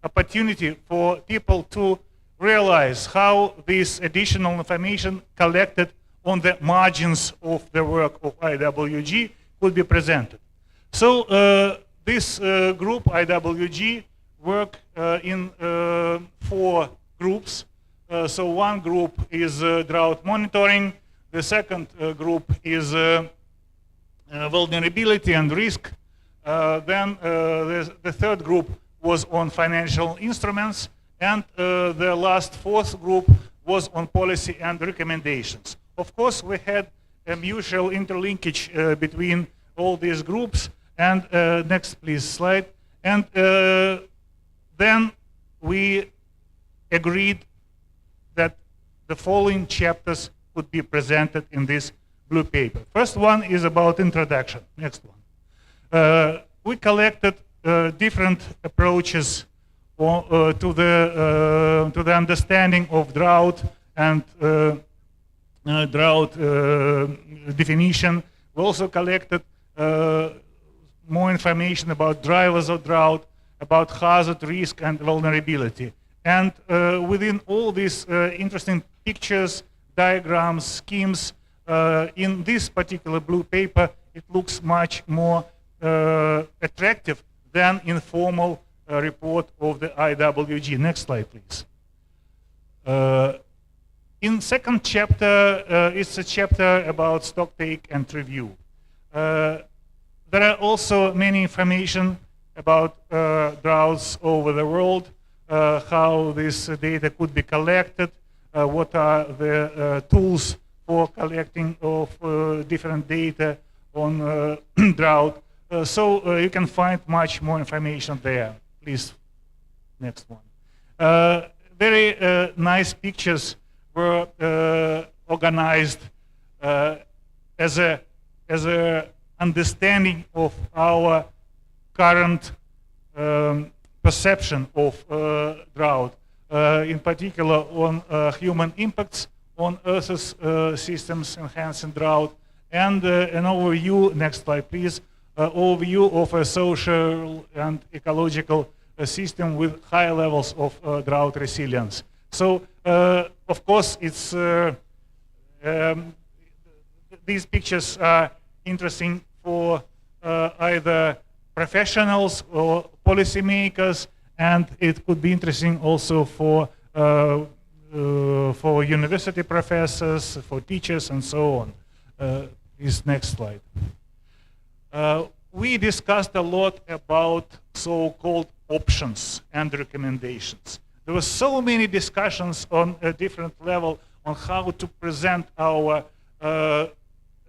opportunity for people to realize how this additional information collected on the margins of the work of IWG could be presented. So this group, IWG, work in 4 groups. So one group is drought monitoring, the second group is vulnerability and risk, then the third group was on financial instruments, and the last 4th group was on policy and recommendations. Of course, we had a mutual interlinkage between all these groups, and next please slide, and then we agreed that the following chapters would be presented in this blue paper. First one is about introduction. Next one. We collected different approaches to the understanding of drought and drought definition. We also collected more information about drivers of drought, about hazard, risk, and vulnerability. And within all these interesting pictures, diagrams, schemes, in this particular blue paper, it looks much more attractive than informal report of the IWG. Next slide, please. In second chapter, it's a chapter about stocktake and review. There are also many information about droughts over the world, how this data could be collected, what are the tools for collecting of different data on drought. So you can find much more information there. Please, next one. Very nice pictures were organized as a understanding of our current perception of drought, in particular on human impacts on Earth's systems enhancing drought, and an overview, next slide please, overview of a social and ecological system with high levels of drought resilience. So, of course, it's these pictures are interesting for either professionals or policymakers, and it could be interesting also for university professors, for teachers, and so on. This next slide. We discussed a lot about so-called options and recommendations. There were so many discussions on a different level on how to present our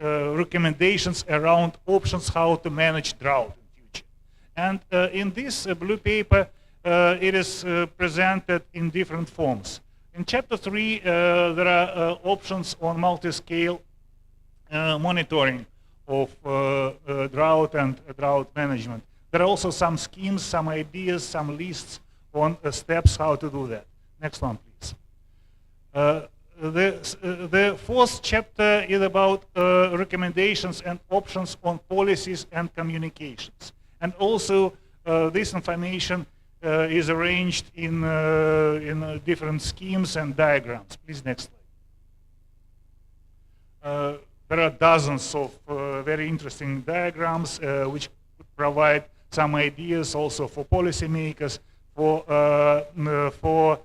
recommendations around options, how to manage drought in future. And in this blue paper, it is presented in different forms. In chapter 3, there are options on multi-scale monitoring of drought and drought management. There are also some schemes, some ideas, some lists on steps how to do that. Next one, please. The fourth chapter is about recommendations and options on policies and communications. And also this information is arranged in different schemes and diagrams. Please, next slide. There are dozens of very interesting diagrams which could provide some ideas also for policymakers, for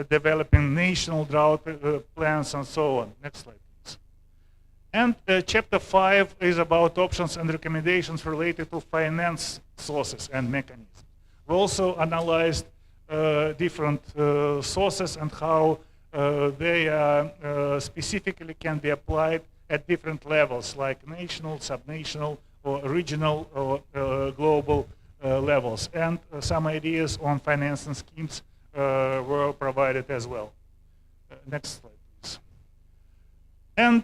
developing national drought plans and so on. Next slide, please. And chapter 5 is about options and recommendations related to finance sources and mechanisms. We also analyzed different sources and how they specifically can be applied at different levels, like national, subnational, or regional, or global levels. And some ideas on financing schemes were provided as well. Next slide, please. And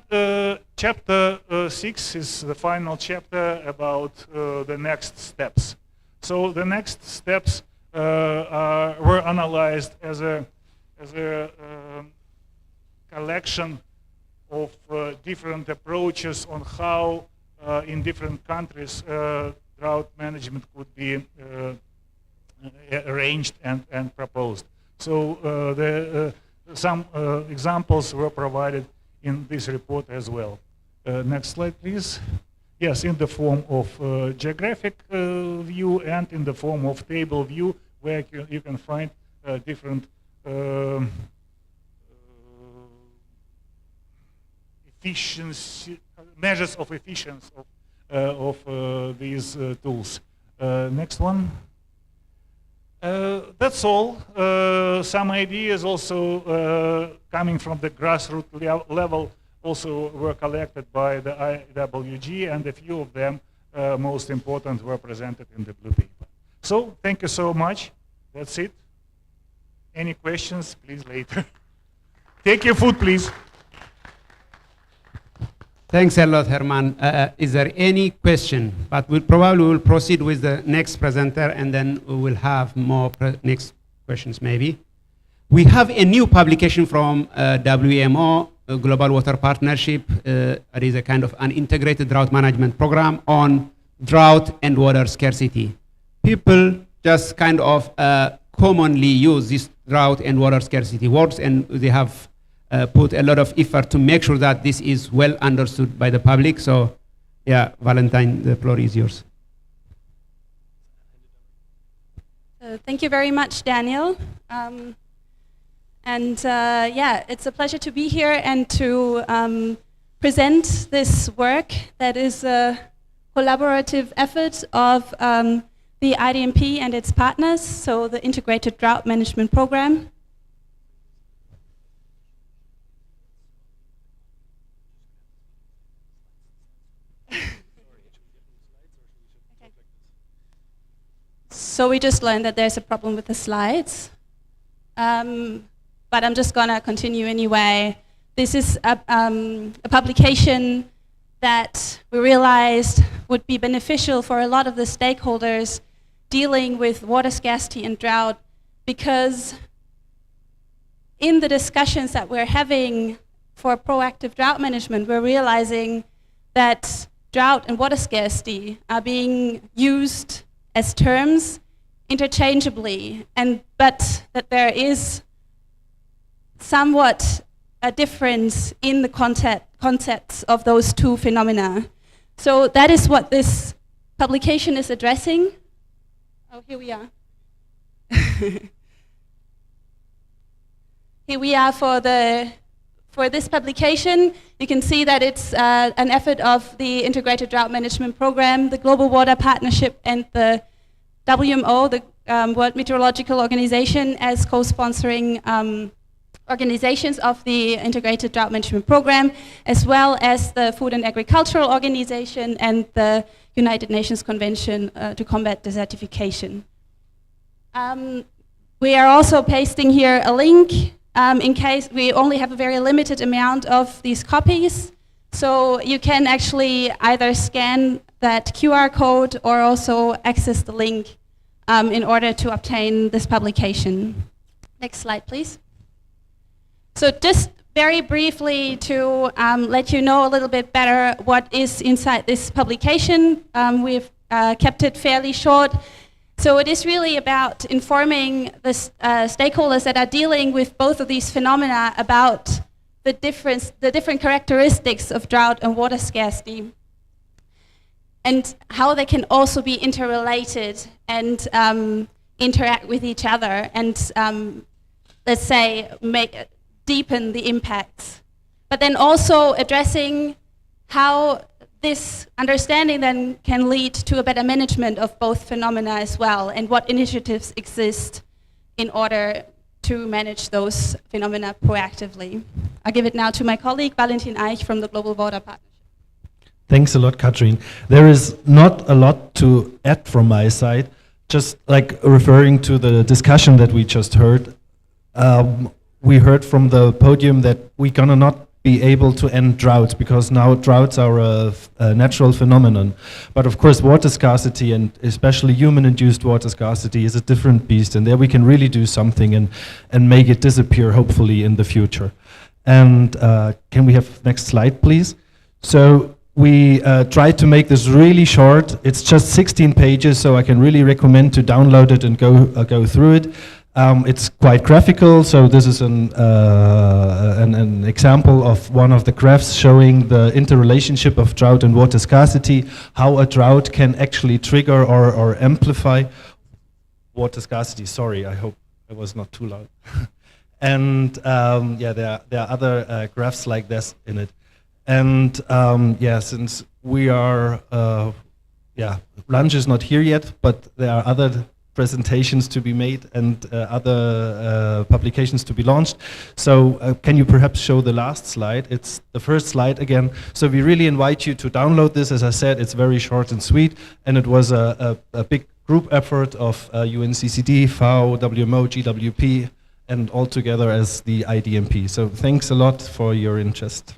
chapter 6 is the final chapter about the next steps. So the next steps were analyzed as a collection of different approaches on how in different countries drought management could be arranged and proposed. So some examples were provided in this report as well. Next slide, please. Yes, in the form of geographic view and in the form of table view, where you can find different efficiency, measures of efficiency of these tools. Next one. That's all. Some ideas also coming from the grassroots level also were collected by the IWG, and a few of them, most important, were presented in the blue paper. So thank you so much. That's it. Any questions, please later. Take your food, please. Thanks a lot, Herman. Is there any question? But we'll probably proceed with the next presenter, and then we will have more next questions maybe. We have a new publication from WMO, Global Water Partnership. It is a kind of an integrated drought management program on drought and water scarcity. People just kind of commonly use this drought and water scarcity words, and they have put a lot of effort to make sure that this is well understood by the public. So, yeah, Valentine, the floor is yours. Thank you very much, Daniel. Yeah, it's a pleasure to be here and to present this work that is a collaborative effort of the IDMP and its partners, so the Integrated Drought Management Program. So we just learned that there's a problem with the slides. But I'm just going to continue anyway. This is a publication that we realized would be beneficial for a lot of the stakeholders dealing with water scarcity and drought, because in the discussions that we're having for proactive drought management, we're realizing that drought and water scarcity are being used as terms interchangeably, but that there is somewhat a difference in the concepts of those two phenomena. So that is what this publication is addressing. Oh, here we are. Here we are for this publication. You can see that it's an effort of the Integrated Drought Management Program, the Global Water Partnership, and the WMO, the World Meteorological Organization, as co-sponsoring organizations of the Integrated Drought Management Program, as well as the Food and Agricultural Organization and the United Nations Convention to Combat Desertification. We are also pasting here a link in case we only have a very limited amount of these copies. So you can actually either scan that QR code or also access the link in order to obtain this publication. Next slide, please. So just very briefly to let you know a little bit better what is inside this publication. We've kept it fairly short. So it is really about informing the stakeholders that are dealing with both of these phenomena about the different characteristics of drought and water scarcity, and how they can also be interrelated and interact with each other and, let's say, deepen the impacts. But then also addressing how this understanding then can lead to a better management of both phenomena as well, and what initiatives exist in order to manage those phenomena proactively. I'll give it now to my colleague, Valentin Eich from the Global Water Partnership. Thanks a lot, Katrin. There is not a lot to add from my side, just like referring to the discussion that we just heard. We heard from the podium that we're gonna not be able to end droughts, because now droughts are a natural phenomenon. But of course, water scarcity, and especially human-induced water scarcity, is a different beast, and there we can really do something and make it disappear, hopefully, in the future. And can we have next slide, please? So we tried to make this really short. It's just 16 pages, so I can really recommend to download it and go through it. It's quite graphical, so this is an example of one of the graphs showing the interrelationship of drought and water scarcity, how a drought can actually trigger or amplify water scarcity. Sorry, I hope I was not too loud. And yeah, there are other graphs like this in it. And yeah, since we are, yeah, lunch is not here yet, but there are other presentations to be made and other publications to be launched. So can you perhaps show the last slide? It's the first slide again. So we really invite you to download this. As I said, it's very short and sweet, and it was a big group effort of UNCCD, FAO, WMO, GWP, and all together as the IDMP. So thanks a lot for your interest.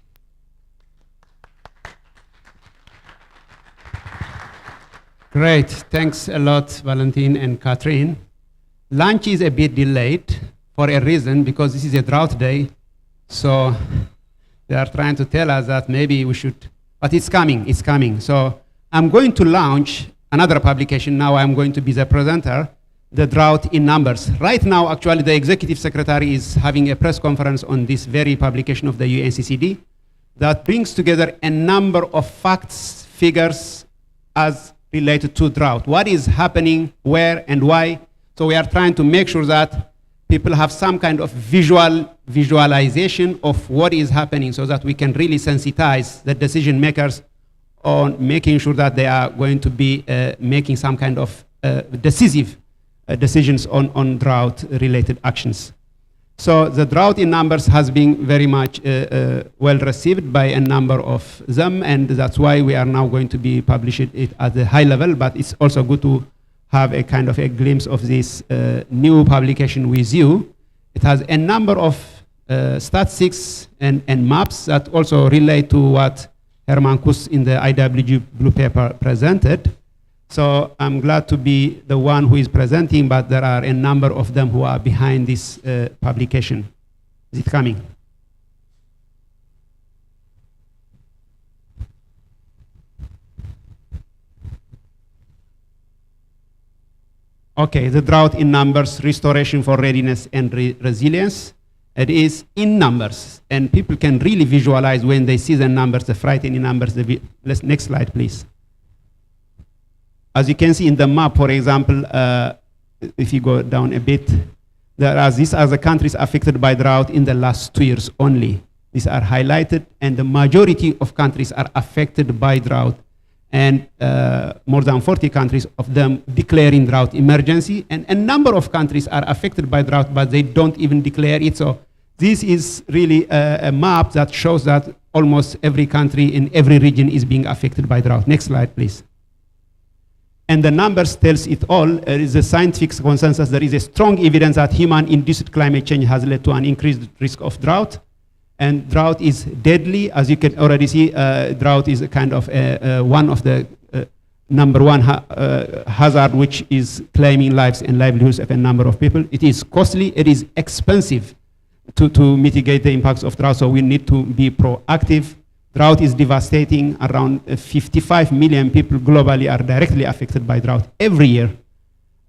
Great, thanks a lot, Valentin and Katrin. Lunch is a bit delayed for a reason, because this is a drought day. So they are trying to tell us that maybe we should, but it's coming, it's coming. So I'm going to launch another publication now. I'm going to be the presenter, The Drought in Numbers. Right now, actually, the executive secretary is having a press conference on this very publication of the UNCCD that brings together a number of facts, figures as related to drought. What is happening, where and why? So we are trying to make sure that people have some kind of visualization of what is happening so that we can really sensitize the decision makers on making sure that they are going to be making some kind of decisive decisions on drought-related actions. So the drought in numbers has been very much well received by a number of them, and that's why we are now going to be publishing it at the high level, but it's also good to have a kind of a glimpse of this new publication with you. It has a number of statistics and maps that also relate to what Herman Kuss in the IWG Blue Paper presented. So I'm glad to be the one who is presenting, but there are a number of them who are behind this publication. Is it coming? Okay, the drought in numbers, restoration for readiness and resilience. It is in numbers, and people can really visualize when they see the numbers, the frightening numbers. Next slide, please. As you can see in the map, for example, if you go down a bit, these are the countries affected by drought in the last 2 years only. These are highlighted, and the majority of countries are affected by drought, and more than 40 countries of them declaring drought emergency, and a number of countries are affected by drought, but they don't even declare it. So this is really a map that shows that almost every country in every region is being affected by drought. Next slide, please. And the numbers tells it all. There is a scientific consensus. There is a strong evidence that human-induced climate change has led to an increased risk of drought. And drought is deadly. As you can already see, drought is a kind of one of the number one hazard which is claiming lives and livelihoods of a number of people. It is costly. It is expensive to mitigate the impacts of drought. So we need to be proactive. Drought is devastating. Around 55 million people globally are directly affected by drought every year.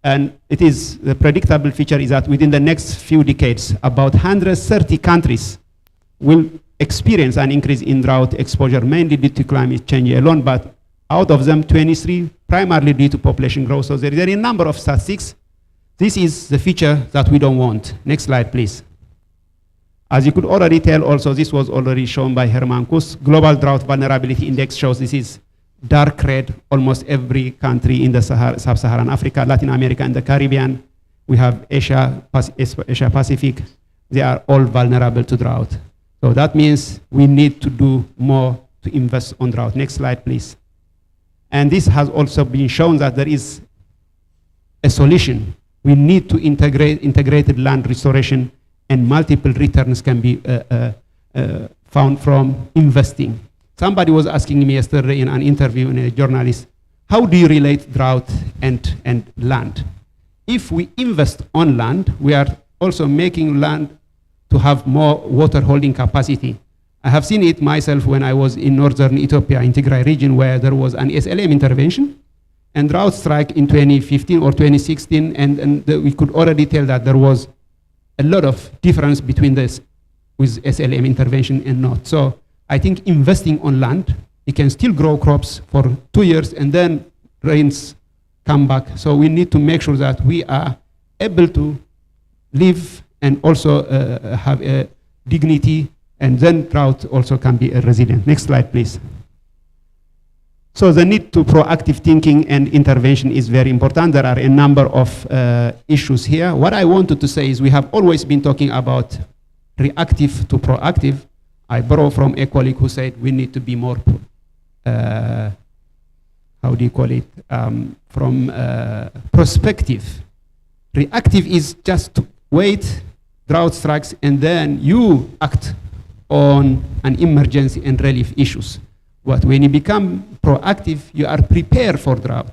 And it is, the predictable feature is that within the next few decades, about 130 countries will experience an increase in drought exposure, mainly due to climate change alone, but out of them, 23 primarily due to population growth. So there is a number of statistics. This is the feature that we don't want. Next slide, please. As you could already tell, also, this was already shown by Herman Kuss. Global Drought Vulnerability Index shows this is dark red, almost every country in the sub-Saharan Africa, Latin America, and the Caribbean. We have Asia Pacific. They are all vulnerable to drought. So that means we need to do more to invest on drought. Next slide, please. And this has also been shown that there is a solution. We need to integrate integrated land restoration, and multiple returns can be found from investing. Somebody was asking me yesterday in an interview in a journalist, how do you relate drought and land? If we invest on land, we are also making land to have more water holding capacity. I have seen it myself when I was in northern Ethiopia, in Tigray region, where there was an SLM intervention and drought strike in 2015 or 2016, and we could already tell that there was a lot of difference between this with SLM intervention and not. So I think investing on land, it can still grow crops for 2 years and then rains come back. So we need to make sure that we are able to live and also have a dignity, and then drought also can be resilient. Next slide, please. So the need to proactive thinking and intervention is very important. There are a number of issues here. What I wanted to say is we have always been talking about reactive to proactive. I borrow from a colleague who said we need to be more, how do you call it, prospective. Reactive is just to wait, drought strikes, and then you act on an emergency and relief issues. But when you become proactive, you are prepared for drought.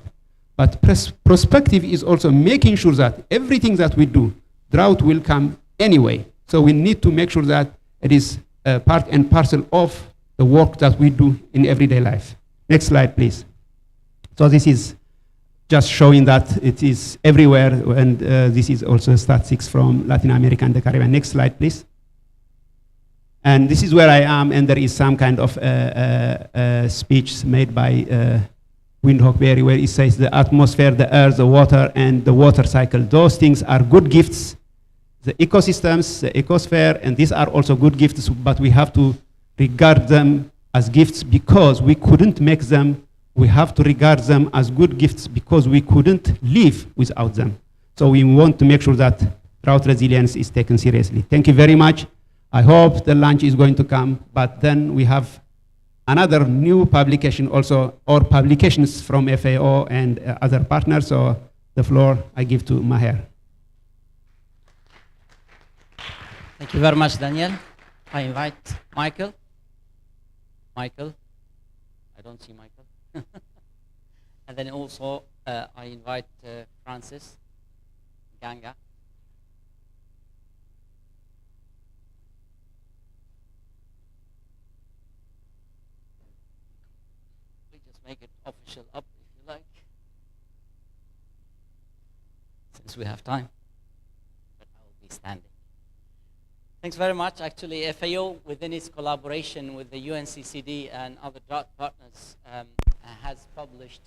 But prospective is also making sure that everything that we do, drought will come anyway. So we need to make sure that it is part and parcel of the work that we do in everyday life. Next slide, please. So this is just showing that it is everywhere, and this is also statistics from Latin America and the Caribbean. Next slide, please. And this is where I am, and there is some kind of speech made by Windhoek Berry, where it says the atmosphere, the air, the water, and the water cycle. Those things are good gifts. The ecosystems, the ecosphere, and these are also good gifts, but we have to regard them as gifts because we couldn't make them. We have to regard them as good gifts because we couldn't live without them. So we want to make sure that drought resilience is taken seriously. Thank you very much. I hope the lunch is going to come, but then we have another new publication also, or publications from FAO and other partners. So the floor I give to Maher. Thank you very much, Daniel. I invite Michael. Michael, I don't see Michael. And then also I invite Francis Ganga. We just make it official up if you like, since we have time, but I will be standing. Thanks very much. Actually, FAO, within its collaboration with the UNCCD and other drought partners, has published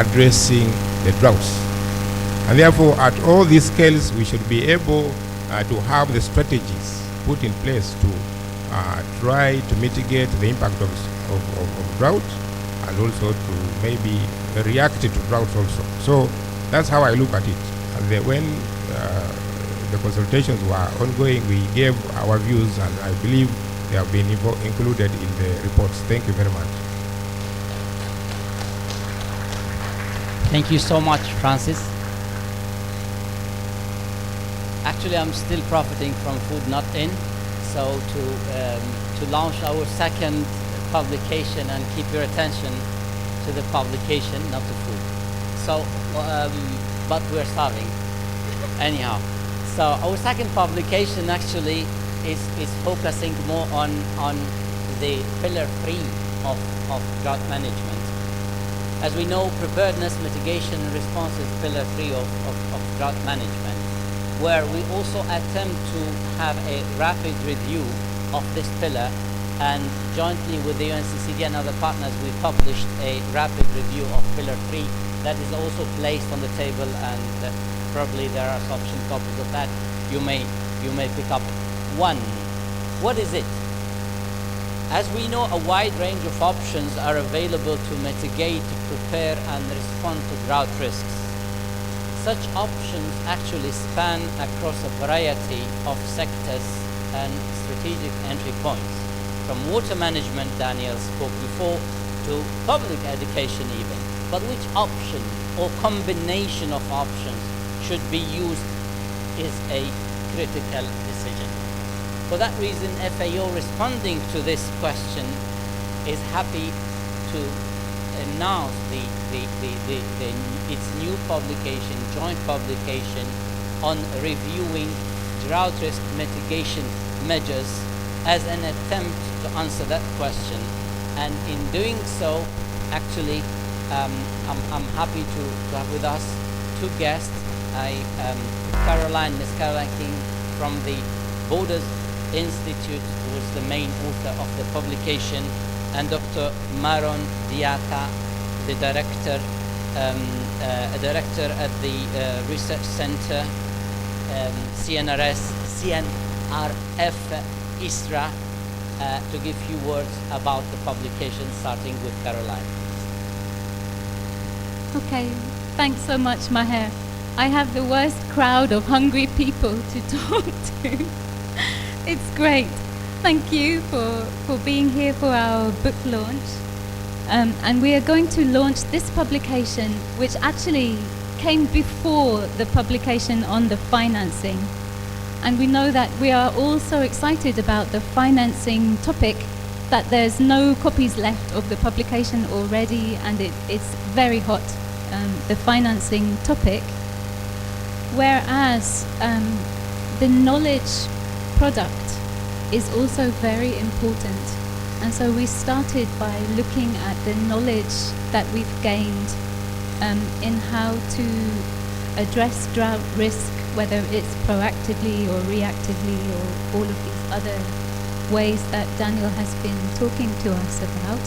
addressing the droughts. And therefore, at all these scales, we should be able to have the strategies put in place to try to mitigate the impact of drought, and also to maybe react to droughts also. So that's how I look at it. And when the consultations were ongoing, we gave our views, and I believe they have been included in the reports. Thank you very much. Thank you so much, Francis. Actually, I'm still profiting from Food Not In, so to launch our second publication and keep your attention to the publication, not the food. So, but we're starving. Anyhow, so our second publication actually is focusing more on the pillar 3 of drought management. As we know, preparedness, mitigation, and response is pillar 3 of drought management, where we also attempt to have a rapid review of this pillar, and jointly with the UNCCD and other partners, we published a rapid review of pillar 3 that is also placed on the table, and probably there are sufficient copies of that. You may pick up one. What is it? As we know, a wide range of options are available to mitigate, prepare, and respond to drought risks. Such options actually span across a variety of sectors and strategic entry points, from water management, Daniel spoke before, to public education even. But which option or combination of options should be used is a critical decision. For that reason, FAO, responding to this question, is happy to announce its new publication, joint publication, on reviewing drought risk mitigation measures as an attempt to answer that question. And in doing so, actually, I'm happy to have with us two guests. Miss Caroline King from the Borders Institute, who was the main author of the publication, and Dr. Maron Diata, the director at the Research Center, CNRF ISRA, to give few words about the publication, starting with Caroline. Okay, thanks so much, Maher. I have the worst crowd of hungry people to talk to. It's great. Thank you for being here for our book launch. And we are going to launch this publication, which actually came before the publication on the financing. And we know that we are all so excited about the financing topic that there's no copies left of the publication already, and it's very hot, the financing topic. Whereas the knowledge product is also very important. And so we started by looking at the knowledge that we've gained in how to address drought risk, whether it's proactively or reactively, or all of these other ways that Daniel has been talking to us about.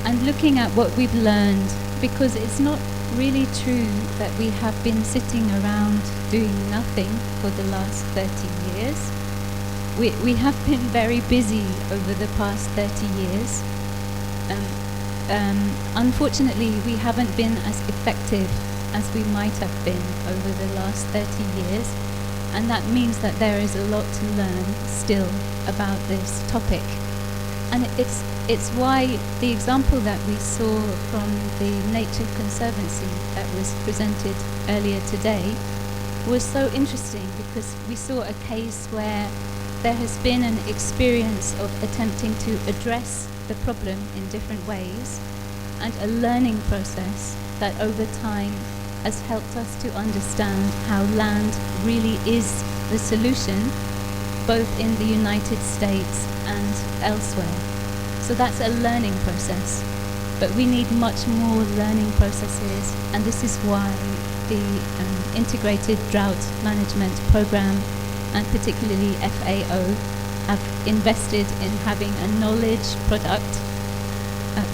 And looking at what we've learned, because it's not really true that we have been sitting around doing nothing for the last 30 years. We have been very busy over the past 30 years. Unfortunately, we haven't been as effective as we might have been over the last 30 years, and that means that there is a lot to learn still about this topic. And it's why the example that we saw from the Nature Conservancy that was presented earlier today was so interesting, because we saw a case where there has been an experience of attempting to address the problem in different ways, and a learning process that over time has helped us to understand how land really is the solution, both in the United States and elsewhere. So that's a learning process, but we need much more learning processes, and this is why the Integrated Drought Management Program, and particularly FAO, have invested in having a knowledge product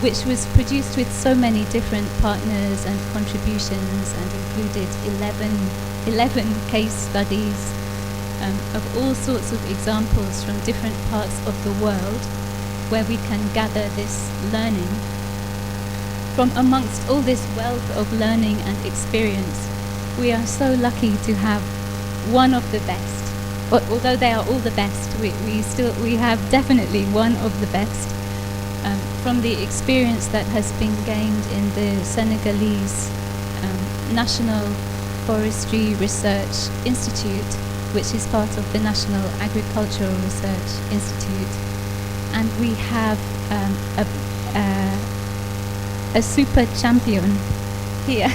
which was produced with so many different partners and contributions and included 11 case studies of all sorts of examples from different parts of the world where we can gather this learning. From amongst all this wealth of learning and experience, we are so lucky to have one of the best. Although they are all the best, we have definitely one of the best from the experience that has been gained in the Senegalese National Forestry Research Institute, which is part of the National Agricultural Research Institute. And we have a super champion here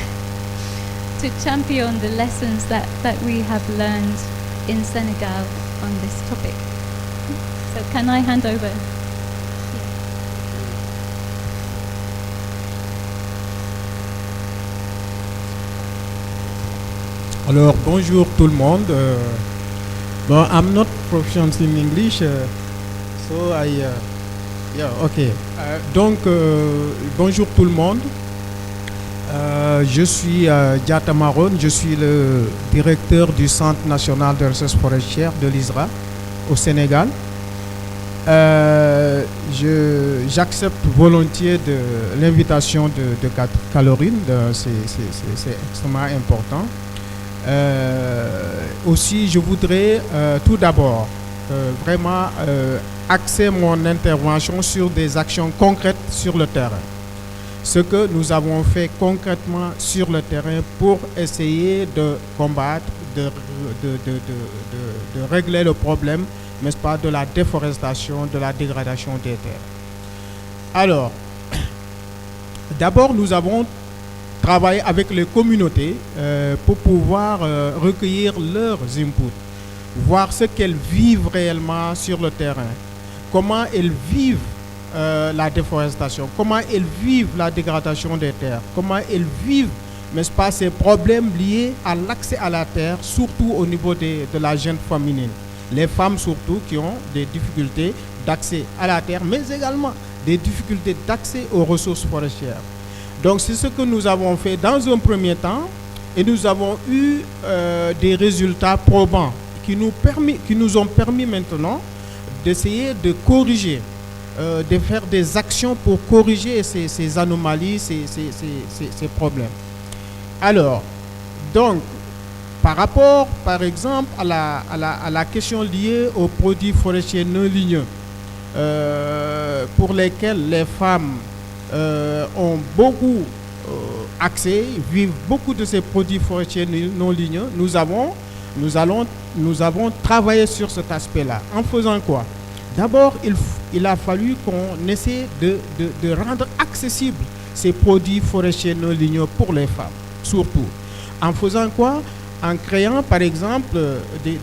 to champion the lessons that we have learned in Senegal on this topic. So can I hand over? Alors, bonjour tout le monde. Well, I'm not proficient in English, so yeah, okay. Donc, bonjour tout le monde. Je suis Diata Maron, je suis le directeur du Centre national de recherche forestière de l'ISRA au Sénégal. J'accepte volontiers l'invitation de Caroline, c'est extrêmement important. Aussi, je voudrais tout d'abord vraiment axer mon intervention sur des actions concrètes sur le terrain. Ce que nous avons fait concrètement sur le terrain pour essayer de combattre, de régler le problème, n'est-ce pas, de la déforestation, de la dégradation des terres. Alors, d'abord, nous avons travaillé avec les communautés pour pouvoir recueillir leurs inputs, voir ce qu'elles vivent réellement sur le terrain, comment elles vivent la déforestation, comment elles vivent la dégradation des terres, comment elles vivent, n'est-ce pas, ces problèmes liés à l'accès à la terre, surtout au niveau de la jeune féminine. Les femmes surtout qui ont des difficultés d'accès à la terre, mais également des difficultés d'accès aux ressources forestières. Donc c'est ce que nous avons fait dans un premier temps et nous avons eu des résultats probants qui nous ont permis maintenant d'essayer de corriger, de faire des actions pour corriger ces anomalies, ces problèmes. Alors, donc, par rapport, par exemple, à la question liée aux produits forestiers non ligneux, pour lesquels les femmes ont beaucoup accès, vivent beaucoup de ces produits forestiers non ligneux, nous avons travaillé sur cet aspect-là. En faisant quoi? D'abord, il a fallu qu'on essaie de rendre accessibles ces produits forestiers non ligneux pour les femmes, surtout. En faisant quoi? En créant, par exemple, des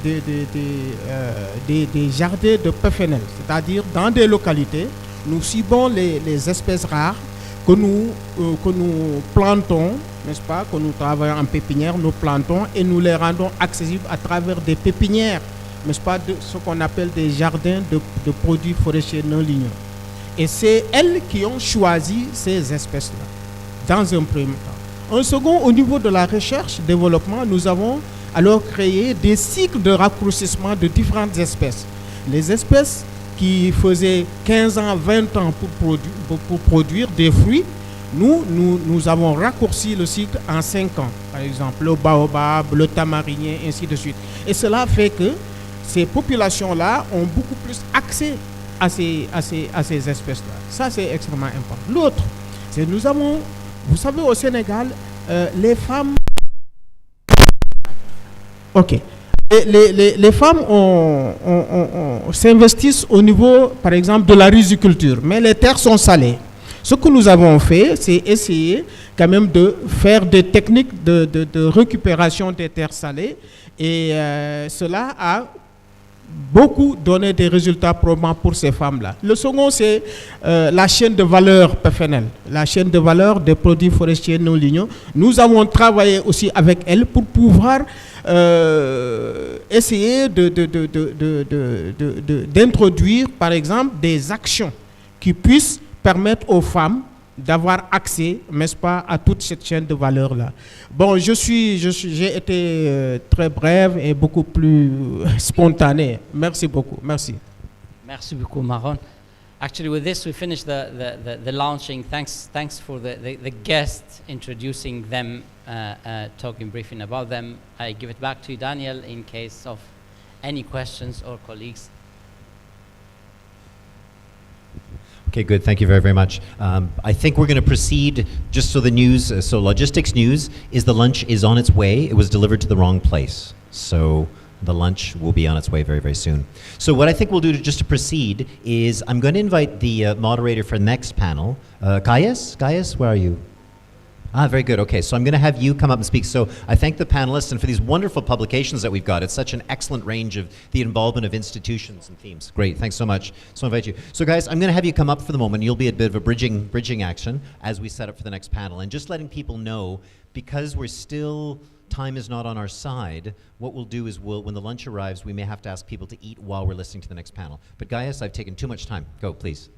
jardins de PFNL, c'est-à-dire dans des localités, nous ciblons les espèces rares que nous plantons, n'est-ce pas, que nous travaillons en pépinière, nous plantons et nous les rendons accessibles à travers des pépinières, n'est-ce pas, de ce qu'on appelle des jardins de produits forestiers non ligneux. Et c'est elles qui ont choisi ces espèces-là, dans un premier temps. En second, au niveau de la recherche-développement, nous avons alors créé des cycles de raccourcissement de différentes espèces. Les espèces qui faisaient 15 ans, 20 ans pour produire des fruits, nous avons raccourci le cycle en 5 ans. Par exemple, le baobab, le tamarinien, ainsi de suite. Et cela fait que ces populations-là ont beaucoup plus accès à ces espèces-là. Ça, c'est extrêmement important. L'autre, c'est nous avons, vous savez, au Sénégal, les femmes... Ok. Les femmes s'investissent au niveau, par exemple, de la riziculture, mais les terres sont salées. Ce que nous avons fait, c'est essayer quand même de faire des techniques de récupération des terres salées et cela a beaucoup donné des résultats probants pour ces femmes-là. Le second, c'est la chaîne de valeur PFNL, la chaîne de valeur des produits forestiers non ligneux. Nous avons travaillé aussi avec elles pour pouvoir essayer d'introduire, par exemple, des actions qui puissent permettre aux femmes d'avoir accès, n'est-ce pas, à toute cette chaîne de valeur-là. Bon, j'ai été très brève et beaucoup plus spontané. Merci beaucoup. Merci. Merci beaucoup, Maron. Actually, with this, we finish the launching. Thanks for the guests introducing them, talking briefly about them. I give it back to you, Daniel, in case of any questions or colleagues. Okay, good. Thank you very, very much. I think we're going to proceed, just so the news, so logistics news is the lunch is on its way. It was delivered to the wrong place. So the lunch will be on its way very, very soon. So what I think we'll do just to proceed is I'm going to invite the moderator for the next panel. Gaius? Gaius, where are you? Ah, very good. Okay, so I'm going to have you come up and speak. So I thank the panelists and for these wonderful publications that we've got. It's such an excellent range of the involvement of institutions and themes. Great, thanks so much. So I invite you. So guys, I'm going to have you come up for the moment. You'll be a bit of a bridging action as we set up for the next panel. And just letting people know, because we're still, time is not on our side, what we'll do is when the lunch arrives, we may have to ask people to eat while we're listening to the next panel. But Gaius, I've taken too much time. Go, please.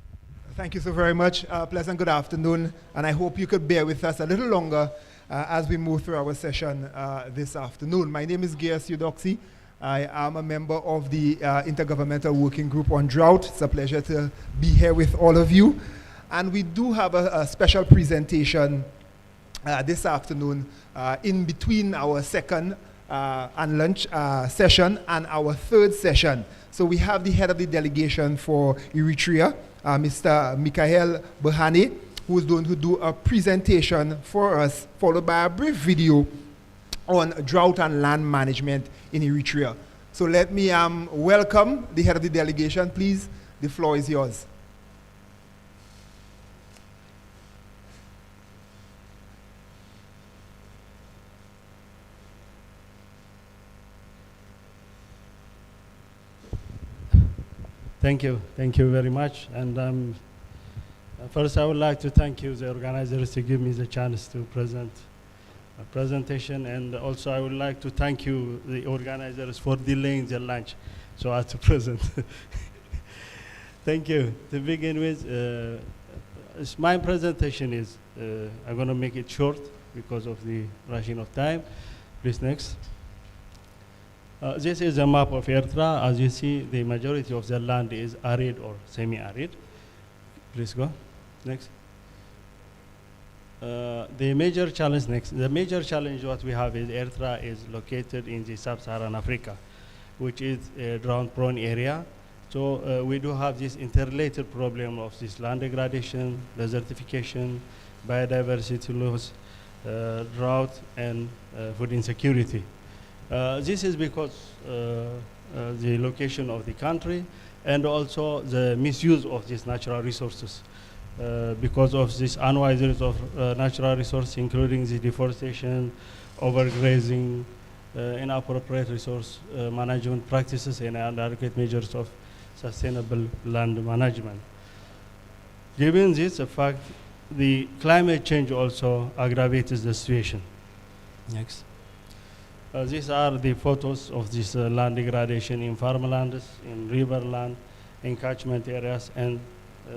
Thank you so very much. Pleasant good afternoon, and I hope you could bear with us a little longer as we move through our session this afternoon. My name is Gaius Eudoxy. I am a member of the Intergovernmental Working Group on Drought. It's a pleasure to be here with all of you. And we do have a special presentation this afternoon in between our second and lunch session and our third session. So we have the head of the delegation for Eritrea, Mr. Mikhail Berhane, who is going to do a presentation for us, followed by a brief video on drought and land management in Eritrea. So let me welcome the head of the delegation, please. The floor is yours. Thank you very much. And first I would like to thank you, the organizers, to give me the chance to present a presentation. And also I would like to thank you, the organizers, for delaying the lunch so I have to present. Thank you. To begin with, my presentation is, I'm going to make it short because of the rushing of time. Please, next. This is a map of Eritrea. As you see, the majority of the land is arid or semi-arid. Please go. Next. The major challenge what we have is Eritrea is located in the sub-Saharan Africa, which is a drought-prone area. So we do have this interrelated problem of this land degradation, desertification, biodiversity loss, drought, and food insecurity. This is because the location of the country and also the misuse of these natural resources. Because of this unwise use of natural resources, including the deforestation, overgrazing, inappropriate resource management practices, and inadequate measures of sustainable land management. Given this fact, the climate change also aggravates the situation. Next. These are the photos of this land degradation in farmlands, in riverland, in catchment areas, and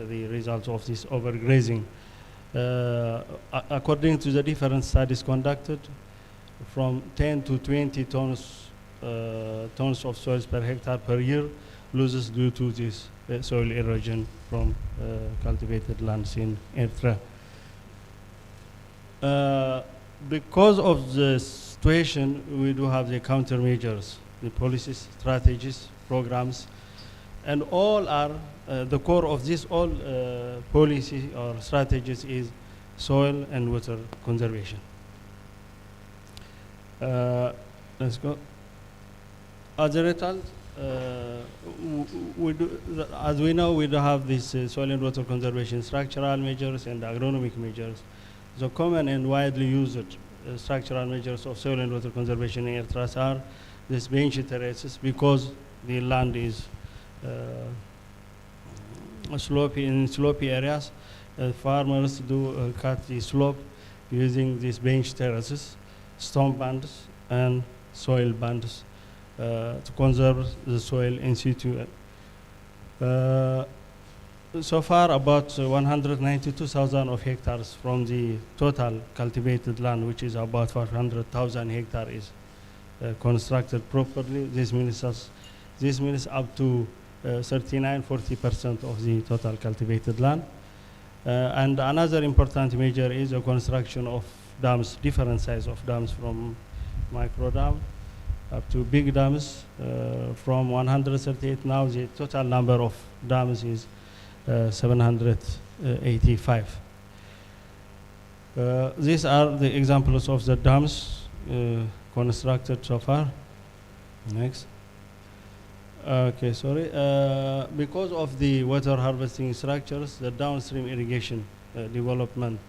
the results of this overgrazing. According to the different studies conducted, from 10 to 20 tons of soils per hectare per year loses due to this soil erosion from cultivated lands in Eritrea. Because of the situation, we do have the countermeasures, the policies, strategies, programs, and all are, the core of this all policy or strategies is soil and water conservation. Let's go. As a result, as we know, we do have this soil and water conservation structural measures and agronomic measures. The common and widely used structural measures of soil and water conservation in Eritrea are these bench terraces, because the land is slopy in slopy areas. Farmers do cut the slope using these bench terraces, stone bands, and soil bands to conserve the soil in situ. So far, about 192,000 of hectares from the total cultivated land, which is about 500,000 hectares, is constructed properly. This means up to 39–40% of the total cultivated land. And another important measure is the construction of dams, different size of dams, from micro dam up to big dams. From 138 now, the total number of dams is 785. These are the examples of the dams constructed so far. Next. Okay, sorry. Because of the water harvesting structures, the downstream irrigation development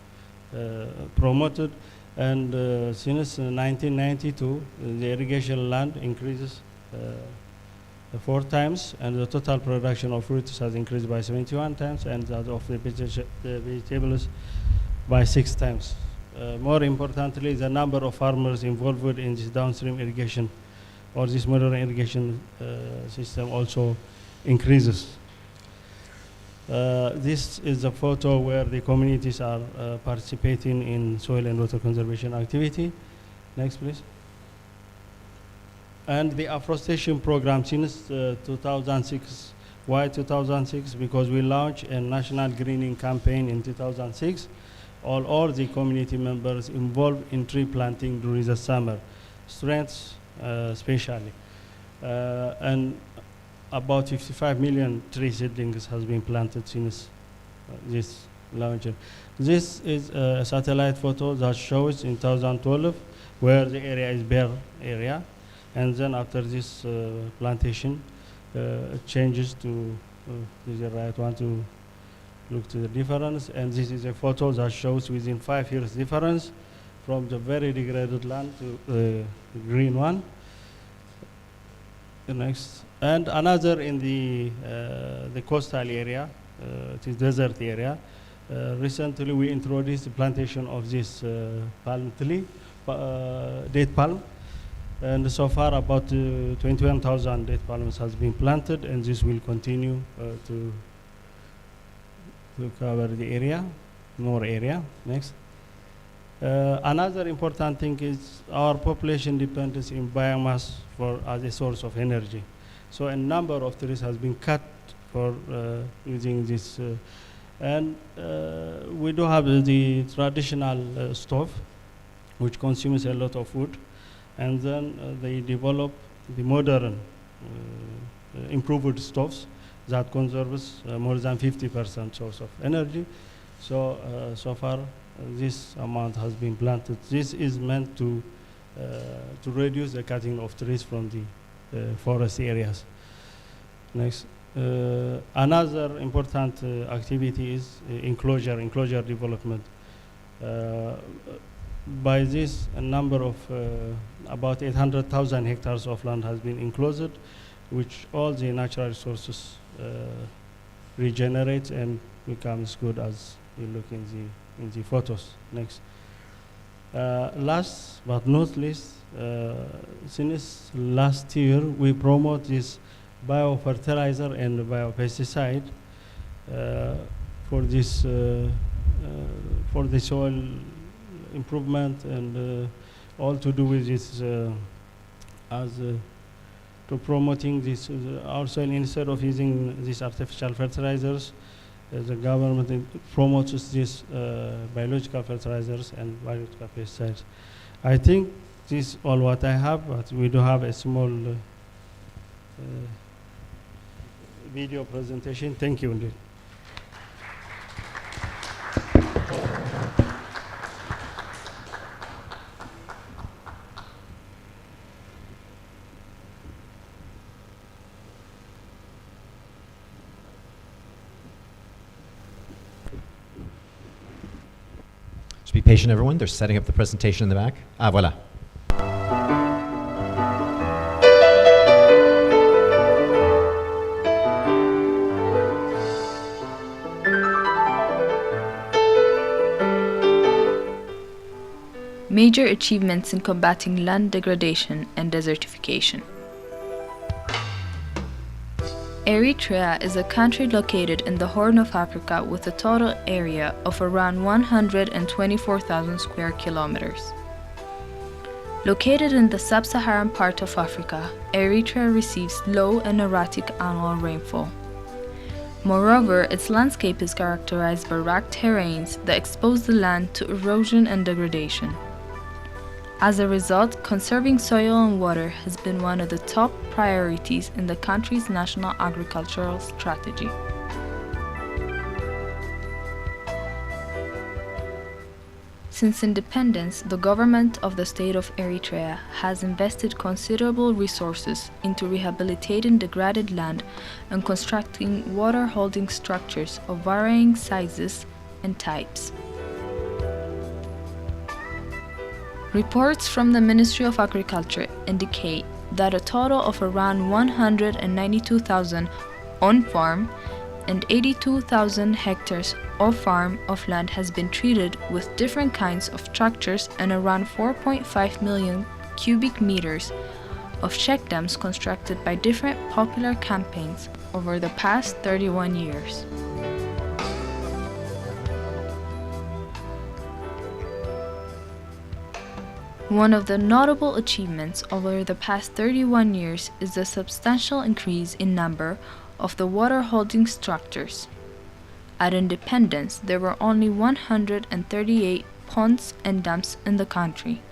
promoted, and since 1992, the irrigation land increases 4 times, and the total production of fruits has increased by 71 times, and that of the vegetables by 6 times. More importantly, the number of farmers involved in this downstream irrigation or this modern irrigation system also increases. This is a photo where the communities are participating in soil and water conservation activity. Next, please. And the afforestation program since 2006. Why 2006? Because we launched a national greening campaign in 2006. All the community members involved in tree planting during the summer, strengths especially. And about 55 million tree seedlings has been planted since this launch. This is a satellite photo that shows in 2012 where the area is bare area, and then after this plantation it changes to the right one to look to the difference. And this is a photo that shows within 5 years difference from the very degraded land to the green one. The next. And another in the coastal area, it is desert area. Recently we introduced the plantation of this palm tree, date palm, and so far about 21,000 date palms has been planted, and this will continue to cover the area, more area. Next. Another important thing is our population depends in biomass as a source of energy. So a number of trees has been cut for using this. And we do have the traditional stove, which consumes a lot of wood. And then they develop the modern improved stoves that conserves more than 50% source of energy. So, so far, this amount has been planted. This is meant to reduce the cutting of trees from the forest areas. Next. Another important activity is enclosure development. By this, a number of about 800,000 hectares of land has been enclosed, which all the natural resources regenerate and becomes good as you look in the photos. Next. Last but not least, since last year we promote this biofertilizer and biopesticide for this for the soil improvement, and all to do with this as to promoting this our soil. Instead of using these artificial fertilizers, the government promotes this biological fertilizers and biological pesticides. I think this is all what I have, but we do have a small video presentation. Thank you indeed. Just be patient, everyone. They're setting up the presentation in the back. Ah, voilà. Major achievements in combating land degradation and desertification. Eritrea is a country located in the Horn of Africa with a total area of around 124,000 square kilometers. Located in the sub-Saharan part of Africa, Eritrea receives low and erratic annual rainfall. Moreover, its landscape is characterized by rugged terrains that expose the land to erosion and degradation. As a result, conserving soil and water has been one of the top priorities in the country's national agricultural strategy. Since independence, the government of the state of Eritrea has invested considerable resources into rehabilitating degraded land and constructing water-holding structures of varying sizes and types. Reports from the Ministry of Agriculture indicate that a total of around 192,000 on-farm and 82,000 hectares off-farm of land has been treated with different kinds of structures, and around 4.5 million cubic meters of check dams constructed by different popular campaigns over the past 31 years. One of the notable achievements over the past 31 years is the substantial increase in number of the water-holding structures. At independence, there were only 138 ponds and dams in the country.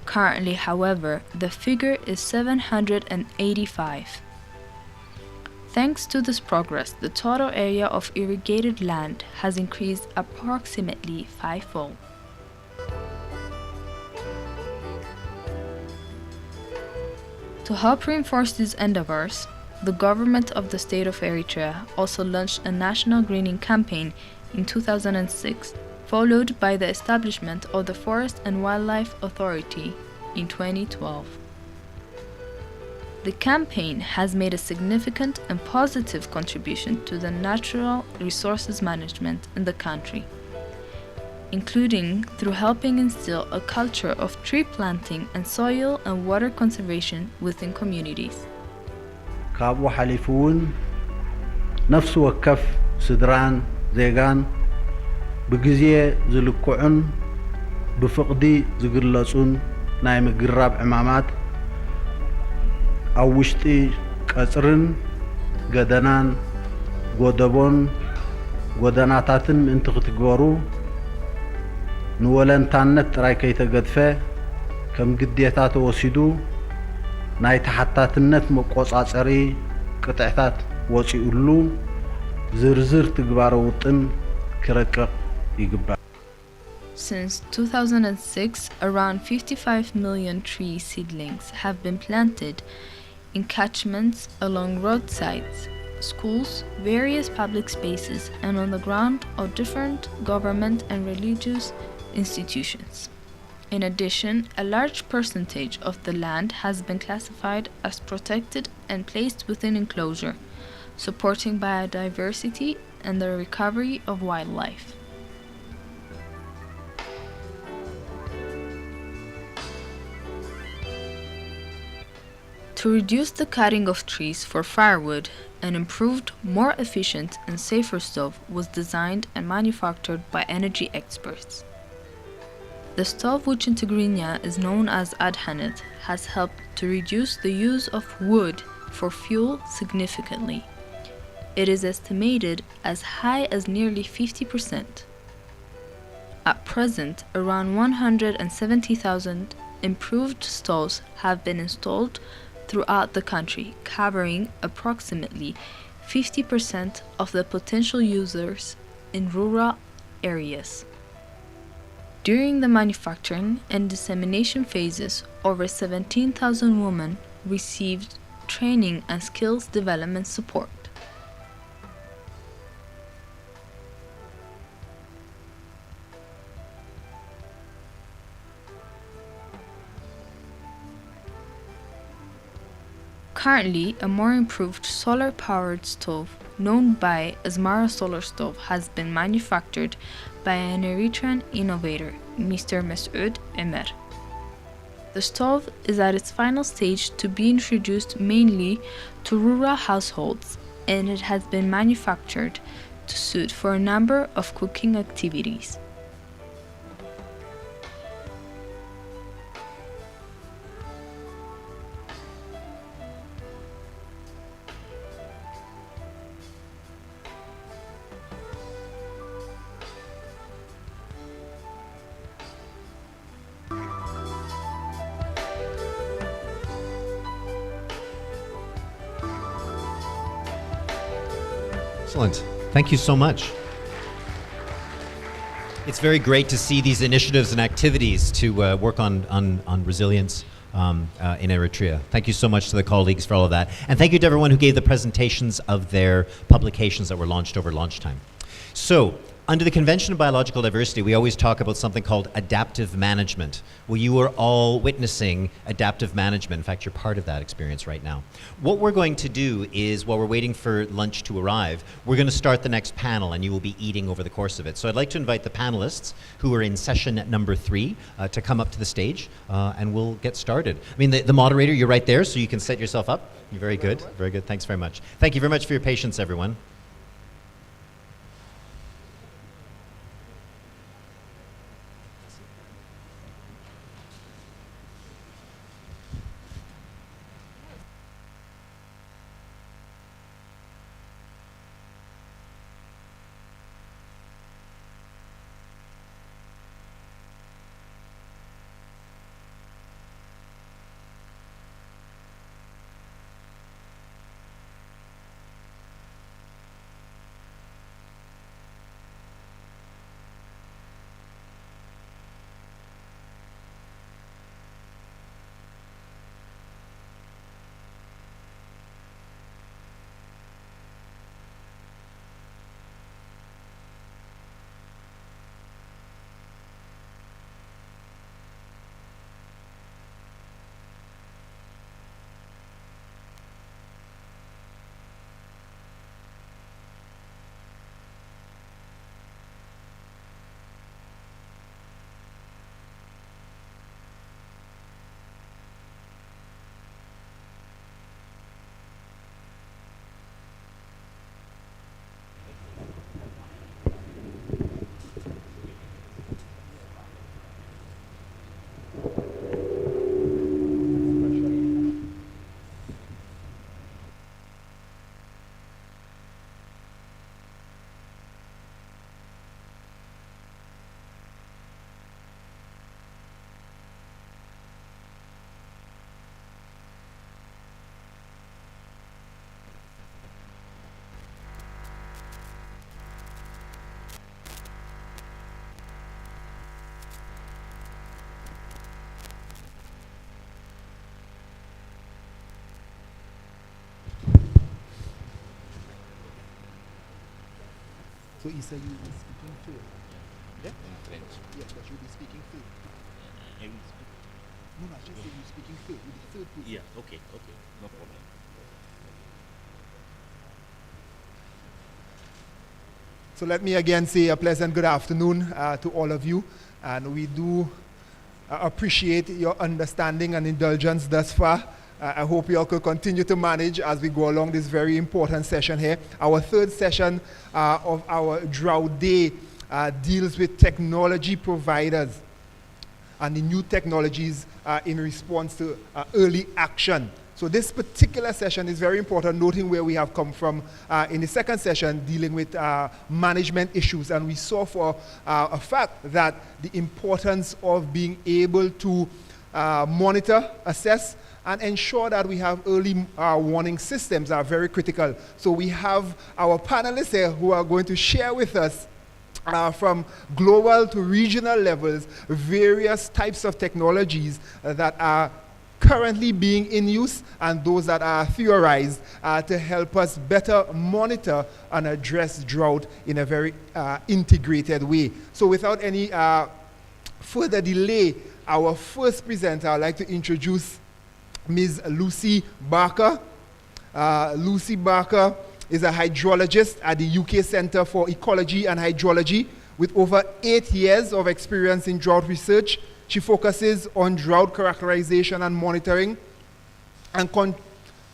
Currently, however, the figure is 785. Thanks to this progress, the total area of irrigated land has increased approximately fivefold. To help reinforce these endeavors, the government of the state of Eritrea also launched a national greening campaign in 2006, followed by the establishment of the Forest and Wildlife Authority in 2012. The campaign has made a significant and positive contribution to the natural resources management in the country, including through helping instill a culture of tree planting and soil and water conservation within communities. ካብኡ ሓሊፉ እውን ነፍሲ ወከፍ ስድራን ዜጋን ብግዜ ዝልክዑን ብፍቕዲ ዝግለጹን ናይ ምግራብ ዕማማት ኣብ ውሽጢ ቀጽርን ገደናን ጎደቦን ጎደናታትን ምእንቲ ክትግበሩ ንወለንታነት ጥራይ ከይተገድፈ ከም ግዴታ ተወሲዱ ናይ ተሓታትነት መቆጻጸሪ ቅጥዕታት ወፂኡሉ ዝርዝር ትግባረ ውጥን ክረቅቕ ይግባል። Since 2006, around 55 million tree seedlings have been planted in catchments along roadsides, schools, various public spaces, and on the ground of different government and religious institutions. In addition, a large percentage of the land has been classified as protected and placed within enclosure, supporting biodiversity and the recovery of wildlife. To reduce the cutting of trees for firewood, an improved, more efficient and safer stove was designed and manufactured by energy experts. The stove, which in Tigrinya is known as Adhanet, has helped to reduce the use of wood for fuel significantly. It is estimated as high as nearly 50%. At present, around 170,000 improved stoves have been installed throughout the country, covering approximately 50% of the potential users in rural areas. During the manufacturing and dissemination phases, over 17,000 women received training and skills development support. Currently, a more improved solar-powered stove, known by as Mara Solar Stove, has been manufactured by an Eritrean innovator, Mr. Masoud Emer. The stove is at its final stage to be introduced mainly to rural households, and it has been manufactured to suit for a number of cooking activities. Excellent. Thank you so much. It's very great to see these initiatives and activities to work on resilience in Eritrea. Thank you so much to the colleagues for all of that. And thank you to everyone who gave the presentations of their publications that were launched over lunchtime. So, under the Convention of Biological Diversity, we always talk about something called adaptive management. Well, you are all witnessing adaptive management. In fact, you're part of that experience right now. What we're going to do is, while we're waiting for lunch to arrive, we're going to start the next panel, and you will be eating over the course of it. So I'd like to invite the panelists who are in session number 3 to come up to the stage, and we'll get started. I mean, the moderator, you're right there, so you can set yourself up. You're very good. Very good. Thanks very much. Thank you very much for your patience, everyone. So Issa, you will be speaking third. Yeah? In French. Yes, but you'll be speaking third. No, I just say you're speaking third. You'll be third person. Yeah, okay, no problem. So let me again say a pleasant good afternoon to all of you. And we do appreciate your understanding and indulgence thus far. I hope you all could continue to manage as we go along this very important session here. Our third session of our Drought Day deals with technology providers and the new technologies in response to early action. So this particular session is very important, noting where we have come from in the second session dealing with management issues. And we saw for a fact that the importance of being able to monitor, assess, and ensure that we have early warning systems are very critical. So we have our panelists here who are going to share with us from global to regional levels various types of technologies that are currently being in use and those that are theorized to help us better monitor and address drought in a very integrated way. So without any further delay, our first presenter, I'd like to introduce Ms. Lucy Barker. Lucy Barker is a hydrologist at the UK Centre for Ecology and Hydrology with over 8 years of experience in drought research. She focuses on drought characterization and monitoring and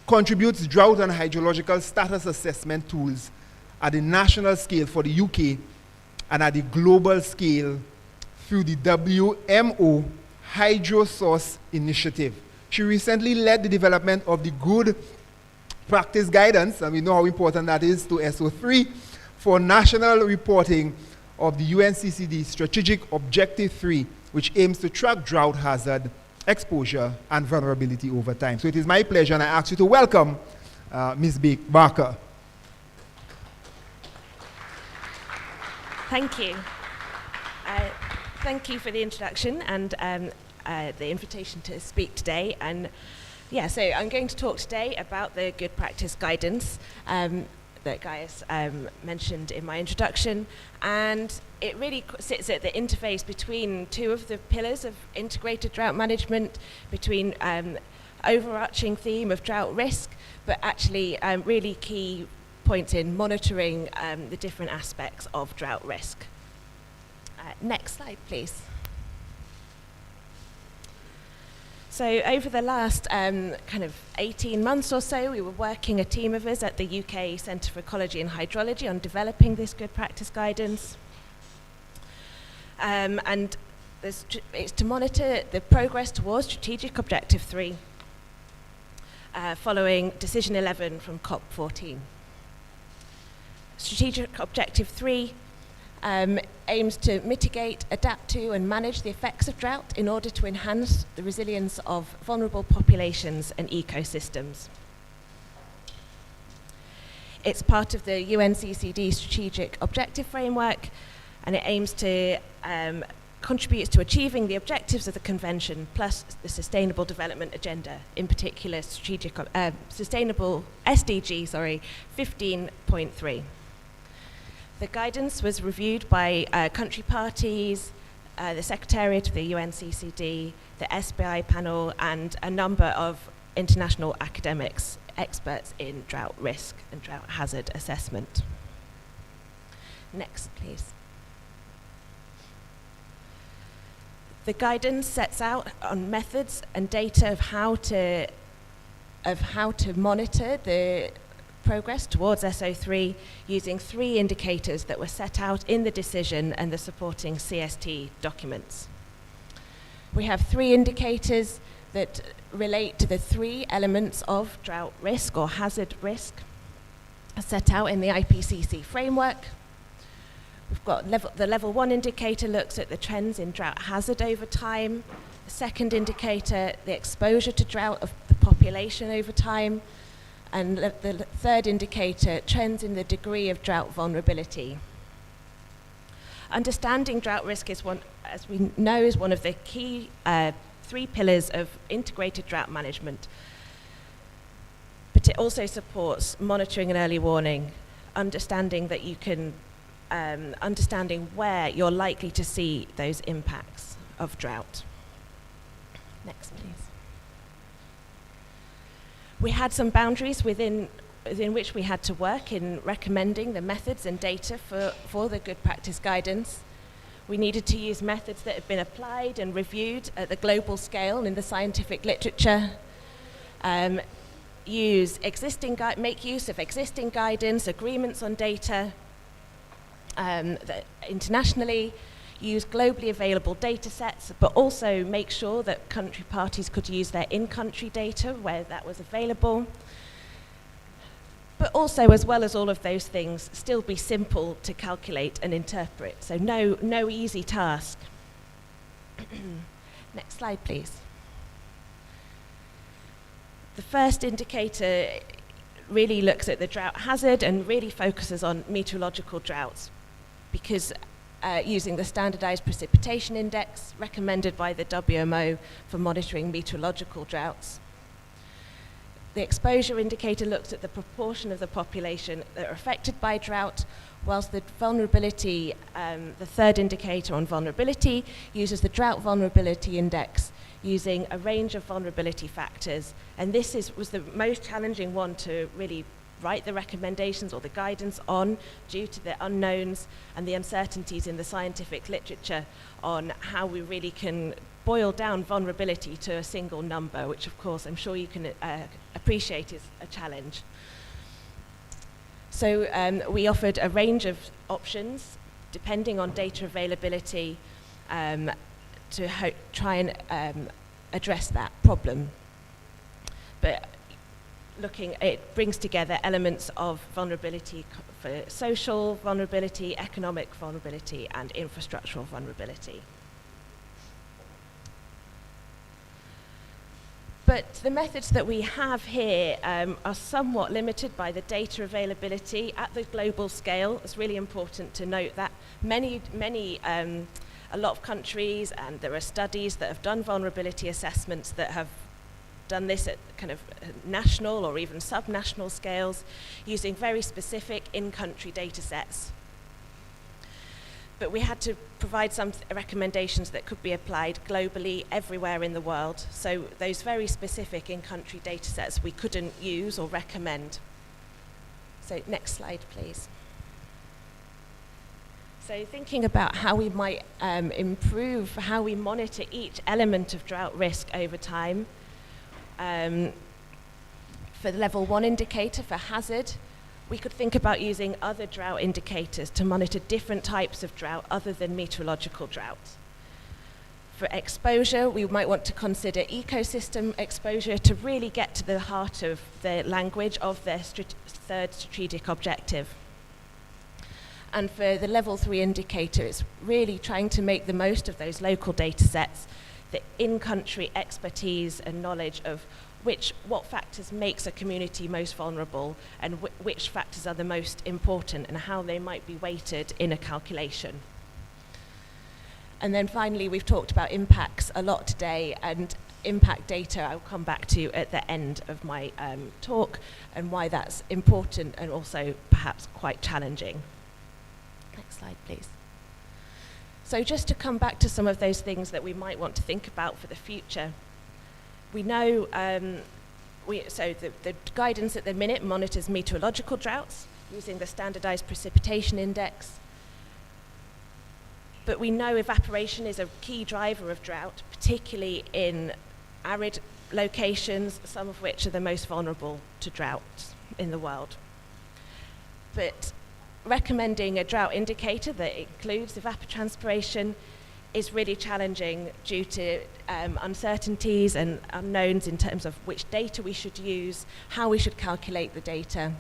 contributes drought and hydrological status assessment tools at the national scale for the UK and at the global scale through the WMO HydroSource initiative. She recently led the development of the Good Practice Guidance, and we know how important that is to SO3, for national reporting of the UNCCD Strategic Objective 3, which aims to track drought hazard, exposure, and vulnerability over time. So it is my pleasure, and I ask you to welcome Ms. Barker. Thank you. Thank you for the introduction and the invitation to speak today. And yeah, so I'm going to talk today about the Good Practice Guidance that Gaius mentioned in my introduction. And it really sits at the interface between two of the pillars of integrated drought management, between overarching theme of drought risk, but actually really key points in monitoring the different aspects of drought risk. Next slide, please. So over the last kind of 18 months or so, we were working, a team of us at the UK Centre for Ecology and Hydrology, on developing this good practice guidance. And it's to monitor the progress towards Strategic Objective 3, following Decision 11 from COP14. Strategic Objective 3 aims to mitigate, adapt to, and manage the effects of drought in order to enhance the resilience of vulnerable populations and ecosystems. It's part of the UNCCD Strategic Objective Framework, and it aims to contribute to achieving the objectives of the Convention, plus the Sustainable Development Agenda, in particular Sustainable SDG 15.3. The guidance was reviewed by country parties, the Secretariat of the UNCCD, the SBI panel, and a number of international academics, experts in drought risk and drought hazard assessment. Next, please. The guidance sets out on methods and data of how to monitor the progress towards SO3 using 3 indicators that were set out in the decision and the supporting CST documents. We have 3 indicators that relate to the 3 elements of drought risk or hazard risk set out in the IPCC framework. We've got the level 1 indicator looks at the trends in drought hazard over time. The second indicator, the exposure to drought of the population over time. And the third indicator, trends in the degree of drought vulnerability. Understanding drought risk is one, as we know, is one of the key 3 pillars of integrated drought management. But it also supports monitoring and early warning, understanding that you can, understanding where you're likely to see those impacts of drought. Next, please. We had some boundaries within which we had to work in recommending the methods and data for the good practice guidance. We needed to use methods that had been applied and reviewed at the global scale in the scientific literature, make use of existing guidance, agreements on data that internationally, use globally available data sets, but also make sure that country parties could use their in-country data where that was available. But also, as well as all of those things, still be simple to calculate and interpret. So no easy task. Next slide, please. The first indicator really looks at the drought hazard and really focuses on meteorological droughts, because using the standardized precipitation index recommended by the WMO for monitoring meteorological droughts. The exposure indicator looks at the proportion of the population that are affected by drought, whilst the vulnerability, the third indicator on vulnerability, uses the drought vulnerability index using a range of vulnerability factors. And this was the most challenging one to really write the recommendations or the guidance on, due to the unknowns and the uncertainties in the scientific literature on how we really can boil down vulnerability to a single number, which of course I'm sure you can appreciate is a challenge. So we offered a range of options depending on data availability to try and address that problem. But it brings together elements of vulnerability for social vulnerability, economic vulnerability, and infrastructural vulnerability. But the methods that we have here are somewhat limited by the data availability at the global scale. It's really important to note that a lot of countries, and there are studies that have done vulnerability assessments that have done this at kind of national or even sub-national scales using very specific in-country data sets. But we had to provide some recommendations that could be applied globally everywhere in the world. So those very specific in-country data sets we couldn't use or recommend. So next slide, please. So thinking about how we might improve how we monitor each element of drought risk over time. For the level 1 indicator for hazard, we could think about using other drought indicators to monitor different types of drought other than meteorological drought. For exposure, we might want to consider ecosystem exposure to really get to the heart of the language of their third strategic objective. And for the level 3 indicator, it's really trying to make the most of those local data sets, the in-country expertise and knowledge of what factors makes a community most vulnerable and which factors are the most important and how they might be weighted in a calculation. And then finally, we've talked about impacts a lot today, and impact data I'll come back to at the end of my talk and why that's important and also perhaps quite challenging. Next slide, please. So just to come back to some of those things that we might want to think about for the future. We know, the guidance at the minute monitors meteorological droughts using the standardized precipitation index. But we know evaporation is a key driver of drought, particularly in arid locations, some of which are the most vulnerable to droughts in the world. But recommending a drought indicator that includes evapotranspiration is really challenging due to uncertainties and unknowns in terms of which data we should use, how we should calculate the data,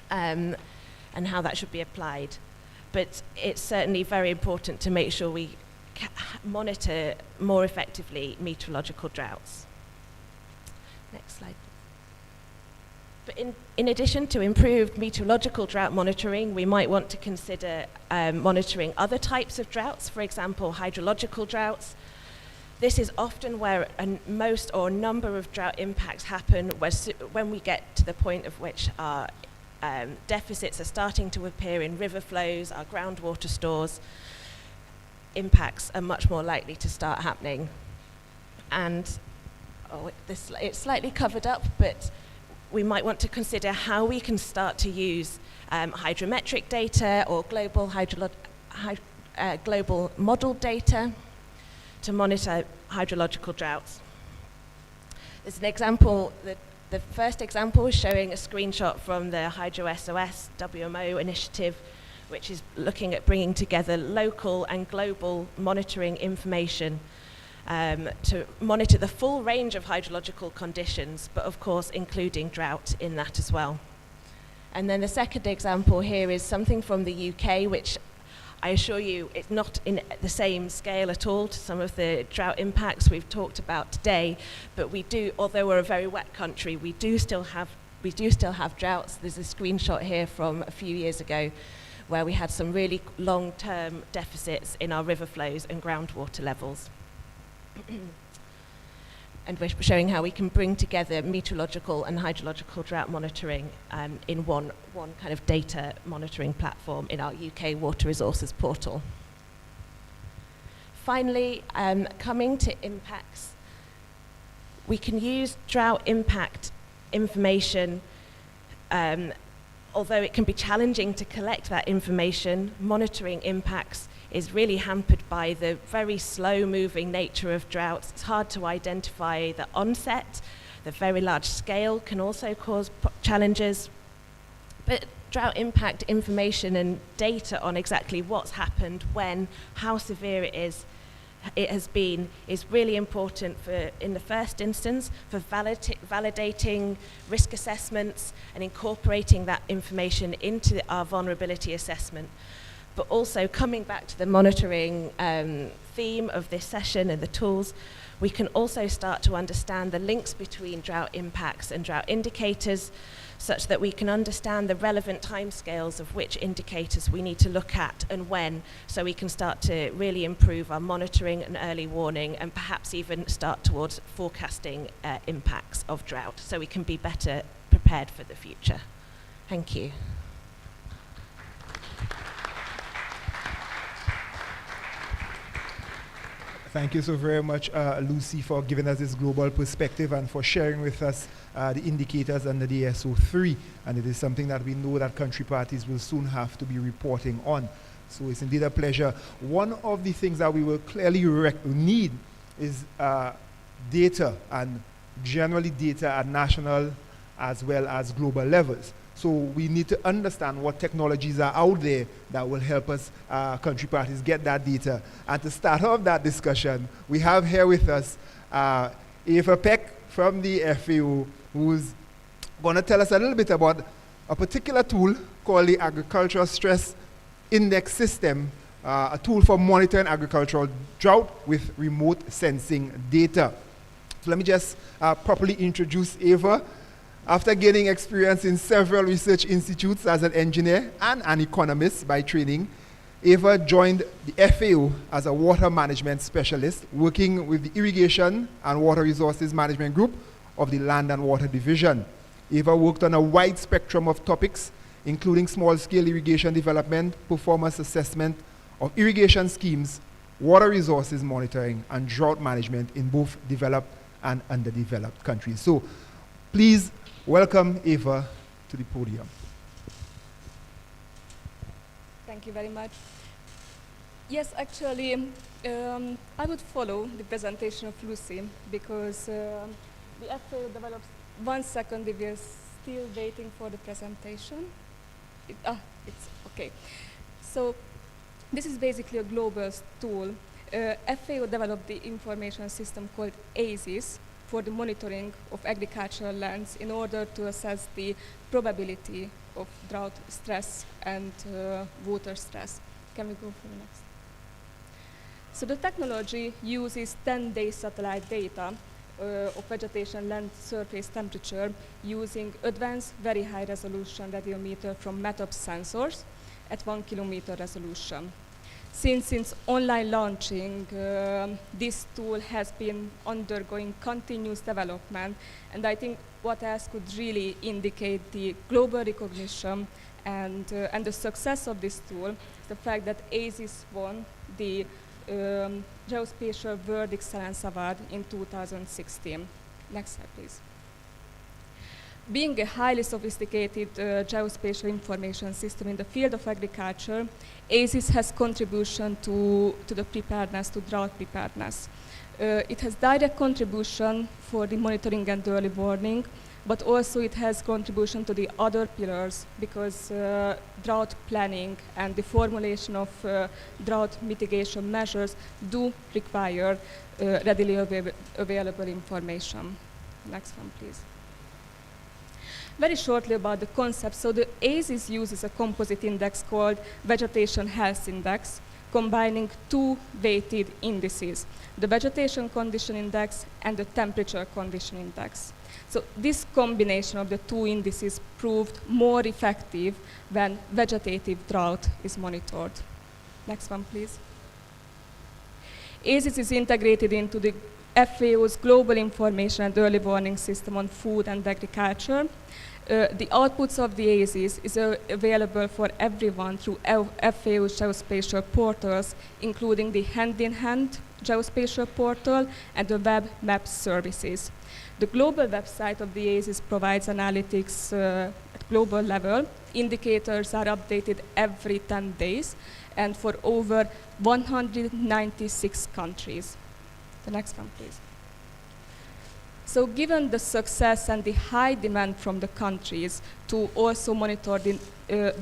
and how that should be applied. But it's certainly very important to make sure we monitor more effectively meteorological droughts. Next slide. But in addition to improved meteorological drought monitoring, we might want to consider monitoring other types of droughts, for example, hydrological droughts. This is often where most or a number of drought impacts happen when we get to the point of which our deficits are starting to appear in river flows, our groundwater stores. Impacts are much more likely to start happening. And it's slightly covered up, but we might want to consider how we can start to use hydrometric data or global global model data to monitor hydrological droughts. There's an example, the first example is showing a screenshot from the HydroSOS WMO initiative, which is looking at bringing together local and global monitoring information to monitor the full range of hydrological conditions, but of course including drought in that as well. And then the second example here is something from the UK, which I assure you it's not in the same scale at all to some of the drought impacts we've talked about today, but we do, although we're a very wet country, we do still have droughts. There's a screenshot here from a few years ago where we had some really long-term deficits in our river flows and groundwater levels. And we're showing how we can bring together meteorological and hydrological drought monitoring in one kind of data monitoring platform in our UK Water Resources portal. Finally, coming to impacts, we can use drought impact information although it can be challenging to collect that information, monitoring impacts is really hampered by the very slow-moving nature of droughts. It's hard to identify the onset. The very large scale can also cause challenges. But drought impact information and data on exactly what's happened, when, how severe it has been, is really important for, in the first instance, for validating risk assessments and incorporating that information into our vulnerability assessment. But also, coming back to the monitoring theme of this session and the tools, we can also start to understand the links between drought impacts and drought indicators, such that we can understand the relevant timescales of which indicators we need to look at and when, so we can start to really improve our monitoring and early warning, and perhaps even start towards forecasting impacts of drought, so we can be better prepared for the future. Thank you. Thank you so very much, Lucy, for giving us this global perspective and for sharing with us the indicators under the SO3. And it is something that we know that country parties will soon have to be reporting on. So it's indeed a pleasure. One of the things that we will clearly need is data, and generally data at national as well as global levels. So we need to understand what technologies are out there that will help us, country parties, get that data. And to start off that discussion, we have here with us Eva Peck from the FAO, who's going to tell us a little bit about a particular tool called the Agricultural Stress Index System, a tool for monitoring agricultural drought with remote sensing data. So let me just properly introduce Eva. After gaining experience in several research institutes as an engineer and an economist by training, Eva joined the FAO as a water management specialist, working with the Irrigation and Water Resources Management Group of the Land and Water Division. Eva worked on a wide spectrum of topics, including small-scale irrigation development, performance assessment of irrigation schemes, water resources monitoring, and drought management in both developed and underdeveloped countries. So please welcome Eva to the podium. Thank you very much. Yes, actually, I would follow the presentation of Lucy, because the FAO develops 1 second if you're still waiting for the presentation. It's okay. So this is basically a global tool. FAO developed the information system called ASIS for the monitoring of agricultural lands in order to assess the probability of drought stress and water stress. Can we go for the next? So the technology uses 10-day satellite data of vegetation, land surface temperature, using advanced very high resolution radiometer from METOPS sensors at 1 kilometer resolution. Since its online launching, this tool has been undergoing continuous development, and I think what else could really indicate the global recognition and the success of this tool is the fact that ASIS won the Geospatial World Excellence Award in 2016. Next slide, please. Being a highly sophisticated geospatial information system in the field of agriculture, ASIS has contribution to the preparedness, to drought preparedness. It has direct contribution for the monitoring and early warning, but also it has contribution to the other pillars, because drought planning and the formulation of drought mitigation measures do require readily available information. Next one, please. Very shortly about the concept. So the ASIS uses a composite index called Vegetation Health Index, combining two weighted indices, the Vegetation Condition Index and the Temperature Condition Index. So this combination of the two indices proved more effective when vegetative drought is monitored. Next one, please. ASIS is integrated into the FAO's Global Information and Early Warning System on Food and Agriculture. The outputs of the ASIS is available for everyone through FAO's geospatial portals, including the hand-in-hand geospatial portal and the web map services. The global website of the ASIS provides analytics at global level. Indicators are updated every 10 days and for over 196 countries. The next one, please. So given the success and the high demand from the countries to also monitor the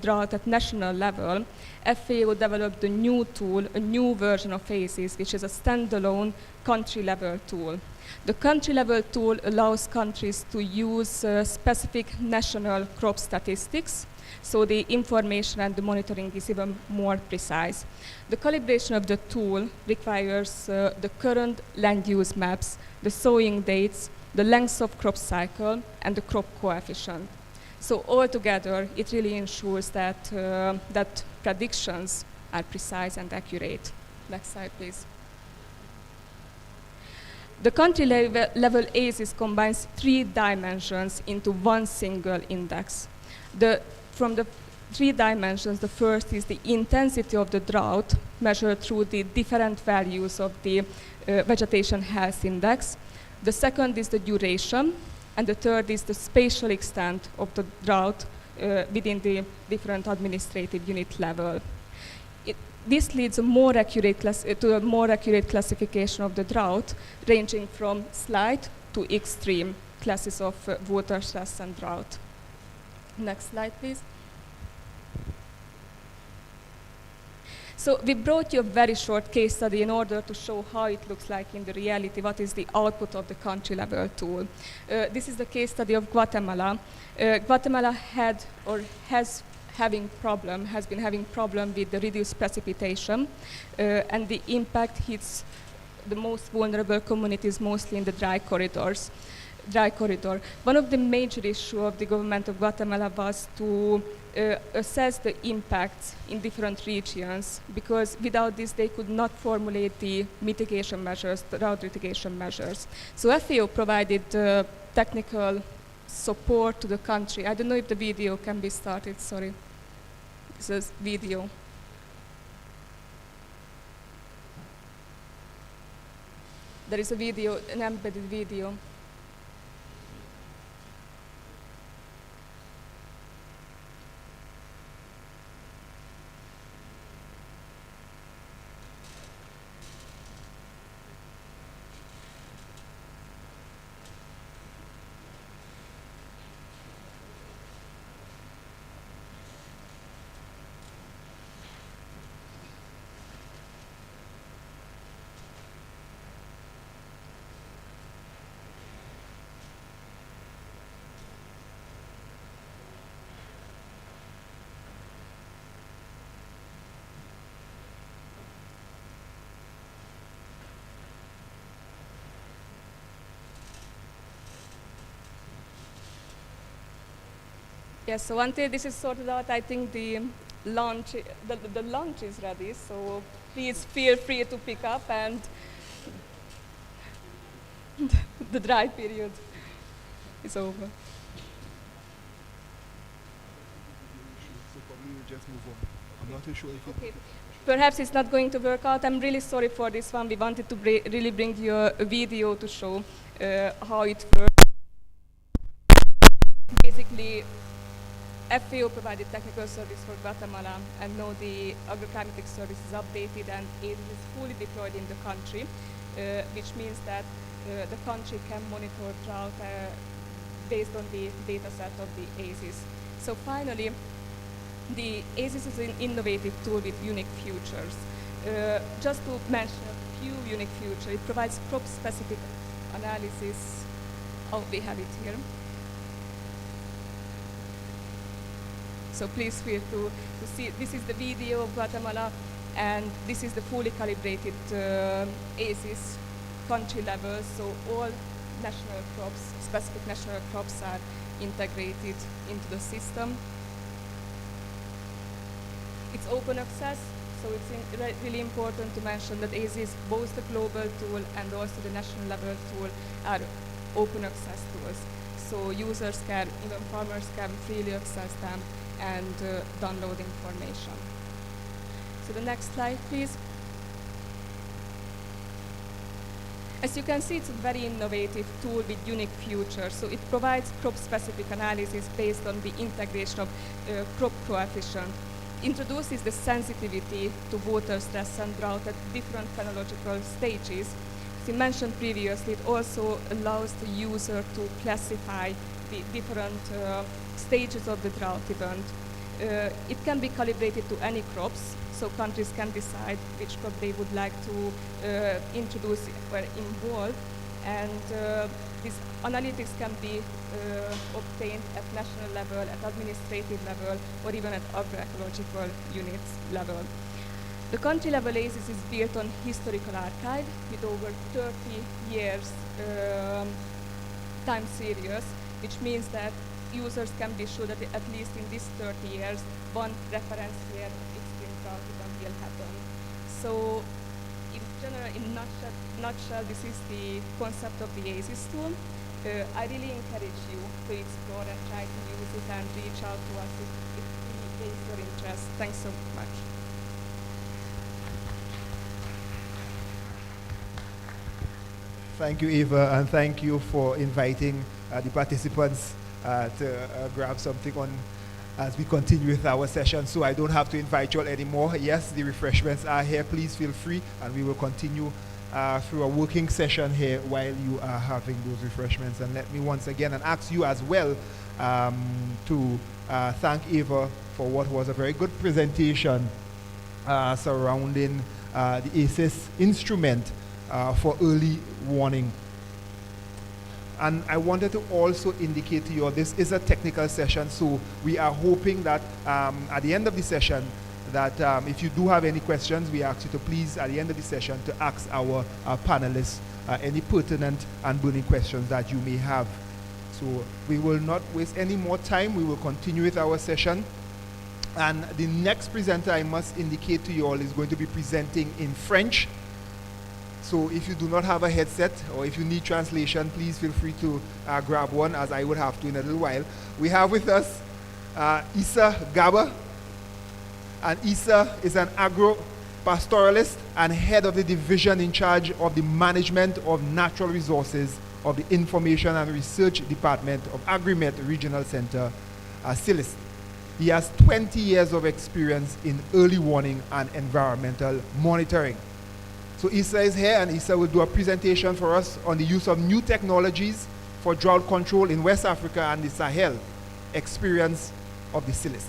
drought at national level, FAO developed a new tool, a new version of ACES, which is a standalone country-level tool. The country-level tool allows countries to use specific national crop statistics, so the information and the monitoring is even more precise. The calibration of the tool requires the current land use maps, the sowing dates, the length of crop cycle, and the crop coefficient. So altogether, it really ensures that, that predictions are precise and accurate. Next slide, please. The country level ACES combines 3 dimensions into one single index. From the 3 dimensions, the first is the intensity of the drought, measured through the different values of the vegetation health index. The second is the duration, and the third is the spatial extent of the drought within the different administrative unit level. This leads to a more accurate classification of the drought, ranging from slight to extreme classes of water stress and drought. Next slide, please. So we brought you a very short case study in order to show how it looks like in the reality, what is the output of the country level tool. This is the case study of Guatemala. Guatemala has been having problem with the reduced precipitation, and the impact hits the most vulnerable communities, mostly in the dry corridor. One of the major issues of the government of Guatemala was to assess the impacts in different regions, because without this they could not formulate the mitigation measures, the drought mitigation measures. So FAO provided technical support to the country. I don't know if the video can be started, sorry. This is video. There is a video, an embedded video. Yes, so until this is sorted out, I think the lunch is ready. So please feel free to pick up, and the dry period is over. I'm not too sure if okay. Perhaps it's not going to work out. I'm really sorry for this one. We wanted to really bring you a video to show how it works. Basically, FAO provided technical service for Guatemala, and now the agroclimatic service is updated and it is fully deployed in the country, which means that the country can monitor drought based on the data set of the ACES. So finally, the ACES is an innovative tool with unique features. Just to mention a few unique features, it provides crop-specific analysis. Oh, we have it here. So please feel to see, this is the video of Guatemala, and this is the fully calibrated ACES country level, so all national crops, specific national crops are integrated into the system. It's open access, so it's really important to mention that ACES, both the global tool and also the national level tool, are open access tools. So users can, even farmers can freely access them and download information. So the next slide, please. As you can see, it's a very innovative tool with unique features. So it provides crop-specific analysis based on the integration of crop coefficient, introduces the sensitivity to water stress and drought at different phenological stages. As you mentioned previously, it also allows the user to classify the different stages of the drought event. It can be calibrated to any crops, so countries can decide which crop they would like to introduce or involve, and these analytics can be obtained at national level, at administrative level, or even at agroecological units level. The country level ACES is built on historical archive with over 30 years time series, which means that users can be sure that at least in these 30 years, one reference year extreme drought event will happen. So in general, in nutshell, this is the concept of the ACES tool. I really encourage you to explore and try to use it and reach out to us if it really takes your interest. Thanks so much. Thank you, Eva, and thank you for inviting the participants to grab something on as we continue with our session. So I don't have to invite you all anymore. Yes, the refreshments are here. Please feel free, and we will continue through a working session here while you are having those refreshments. And let me once again and ask you as well to thank Eva for what was a very good presentation surrounding the ACES instrument for early warning. And I wanted to also indicate to you, this is a technical session, so we are hoping that at the end of the session, that if you do have any questions, we ask you to please, at the end of the session, to ask our panelists any pertinent and burning questions that you may have. So we will not waste any more time. We will continue with our session. And the next presenter, I must indicate to you all, is going to be presenting in French. So if you do not have a headset, or if you need translation, please feel free to grab one, as I would have to in a little while. We have with us Issa Gaba. And Issa is an agro-pastoralist and head of the division in charge of the management of natural resources of the Information and Research Department of AgriMet Regional Center, SILIS. He has 20 years of experience in early warning and environmental monitoring. So Issa is here, and Issa will do a presentation for us on the use of new technologies for drought control in West Africa and the Sahel, experience of the SILIS.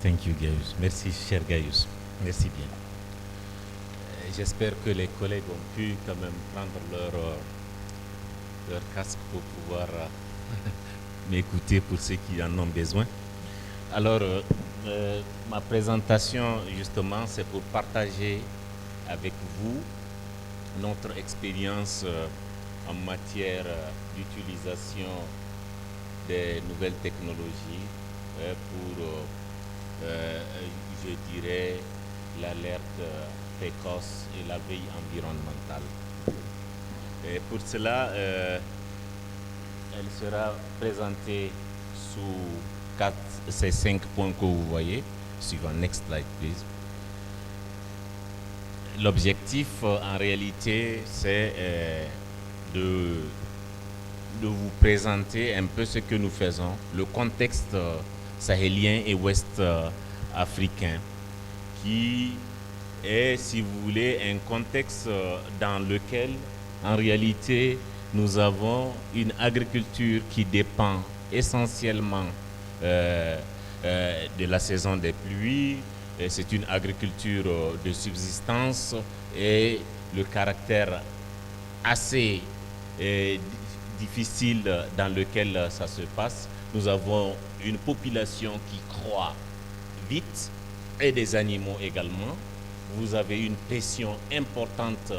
Thank you, Gaius. Merci, cher Gaius. Merci bien. J'espère que les collègues ont pu quand même prendre leur casque pour pouvoir m'écouter pour ceux qui en ont besoin. Alors, ma présentation, justement, c'est pour partager avec vous notre expérience en matière d'utilisation des nouvelles technologies pour, je dirais, l'alerte précoce et la veille environnementale. Et pour cela, elle sera présentée sous ces 5 points que vous voyez. Suivant, next slide, please. L'objectif, en réalité, c'est de vous présenter un peu ce que nous faisons, le contexte sahélien et ouest africain, qui est, si vous voulez, un contexte dans lequel, en réalité, nous avons une agriculture qui dépend essentiellement de la saison des pluies. C'est une agriculture de subsistance, et le caractère assez difficile dans lequel ça se passe. Nous avons une population qui croît vite, et des animaux également. Vous avez une pression importante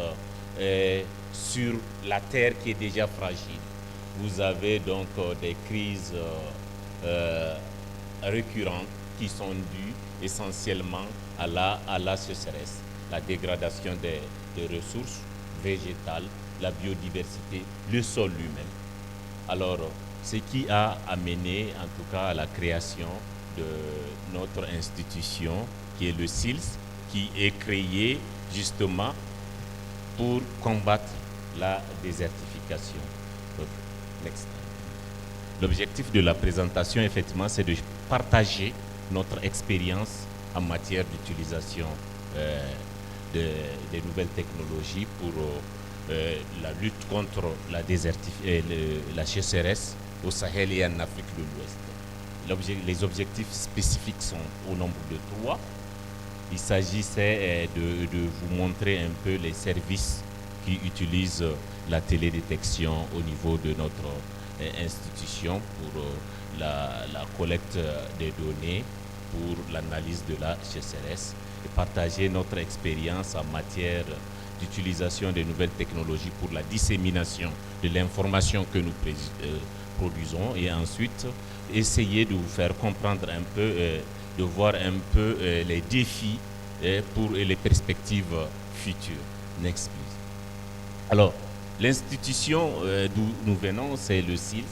sur la terre qui est déjà fragile. Vous avez donc des crises récurrentes qui sont dues essentiellement à la sécheresse, la dégradation des ressources végétales, la biodiversité, le sol lui-même. Alors, ce qui a amené en tout cas à la création de notre institution, qui est le SILS, qui est créé justement pour combattre la désertification. Donc, next. L'objectif de la présentation, effectivement, c'est de partager notre expérience en matière d'utilisation des nouvelles technologies pour la lutte contre la sécheresse au Sahel et en Afrique de l'Ouest. Les objectifs spécifiques sont au nombre de 3. Il s'agissait de vous montrer un peu les services qui utilisent la télédétection au niveau de notre institution pour la collecte des données, pour l'analyse de la sécheresse et partager notre expérience en matière d'utilisation des nouvelles technologies pour la dissémination de l'information que nous produisons et ensuite essayer de vous faire comprendre un peu, de voir un peu les défis pour les perspectives futures. Next, please. Alors, l'institution d'où nous venons, c'est le CILS,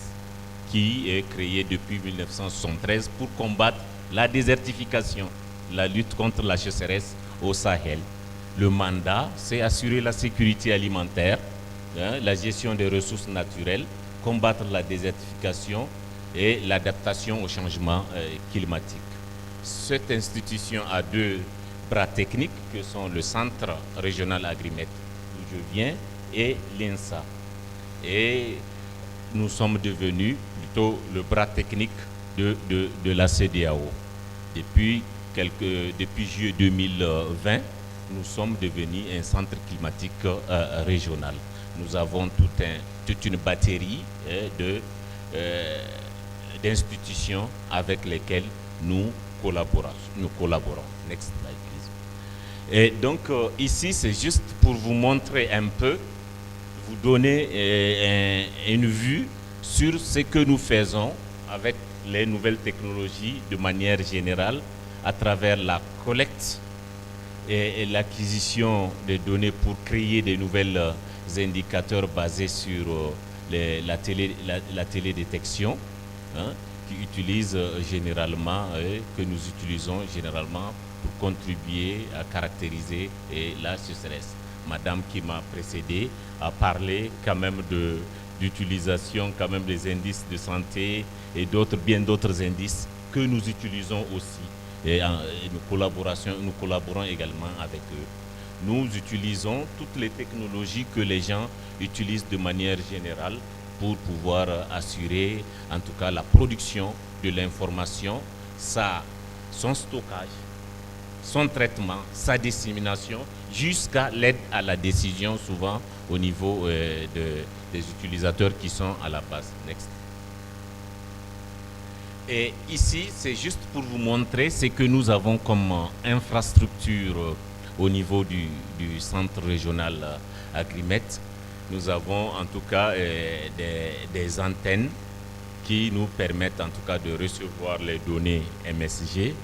qui est créé depuis 1973 pour combattre la désertification, la lutte contre la sécheresse au Sahel. Le mandat, c'est assurer la sécurité alimentaire, la gestion des ressources naturelles, combattre la désertification et l'adaptation au changement climatique. Cette institution a 2 bras techniques que sont le Centre régional Agrimet, d'où je viens, et l'INSA. Et nous sommes devenus plutôt le bras technique de la CEDEAO. Depuis juillet 2020, nous sommes devenus un centre climatique régional. Nous avons toute une batterie d'institutions avec lesquelles nous collaborons. Next slide, please. Et donc, ici, c'est juste pour vous montrer un peu, vous donner une vue sur ce que nous faisons avec les nouvelles technologies de manière générale à travers la collecte et l'acquisition des données pour créer de nouvelles indicateurs basés sur la télédétection qui utilise généralement, que nous utilisons généralement pour contribuer à caractériser la sécheresse. Madame qui m'a précédé a parlé quand même d'utilisation quand même des indices de santé et bien d'autres indices que nous utilisons aussi. Et nous collaborons également avec eux. Nous utilisons toutes les technologies que les gens utilisent de manière générale pour pouvoir assurer en tout cas la production de l'information, son stockage, son traitement, sa dissémination, jusqu'à l'aide à la décision souvent au niveau des utilisateurs qui sont à la base. Next. Et ici, c'est juste pour vous montrer ce que nous avons comme infrastructure au niveau du centre régional Agrimet. Nous avons en tout cas des antennes qui nous permettent en tout cas de recevoir les données MSG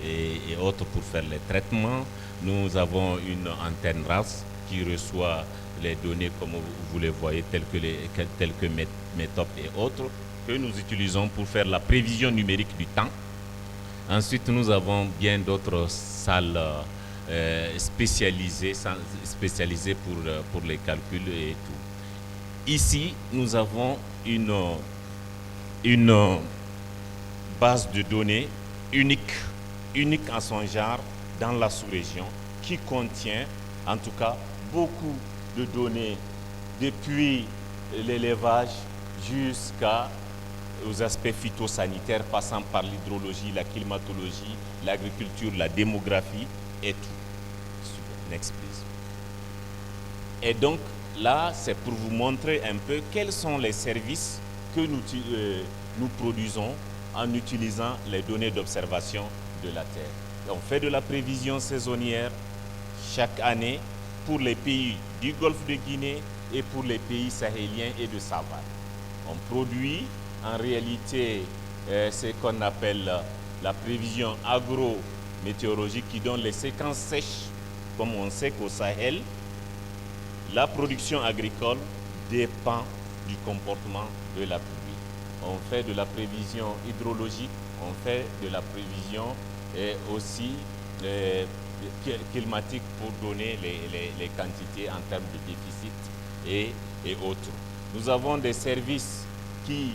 et autres pour faire les traitements. Nous avons une antenne RAS qui reçoit les données comme vous les voyez, telles que METOP et autres, que nous utilisons pour faire la prévision numérique du temps. Ensuite, nous avons bien d'autres salles spécialisées pour les calculs et tout. Ici, nous avons une base de données unique en son genre dans la sous-région qui contient en tout cas beaucoup de données depuis l'élevage jusqu'aux aspects phytosanitaires passant par l'hydrologie, la climatologie, l'agriculture, la démographie et tout. Super. Next, please. Et donc là, c'est pour vous montrer un peu quels sont les services que nous produisons en utilisant les données d'observation de la Terre. On fait de la prévision saisonnière chaque année pour les pays du Golfe de Guinée et pour les pays sahéliens et de savane. On produit en réalité ce qu'on appelle la prévision agro-météorologique qui donne les séquences sèches. Comme on sait qu'au Sahel, la production agricole dépend du comportement de la pluie. On fait de la prévision hydrologique, on fait de la prévision et aussi climatique pour donner les quantités en termes de déficit et autres. Nous avons des services qui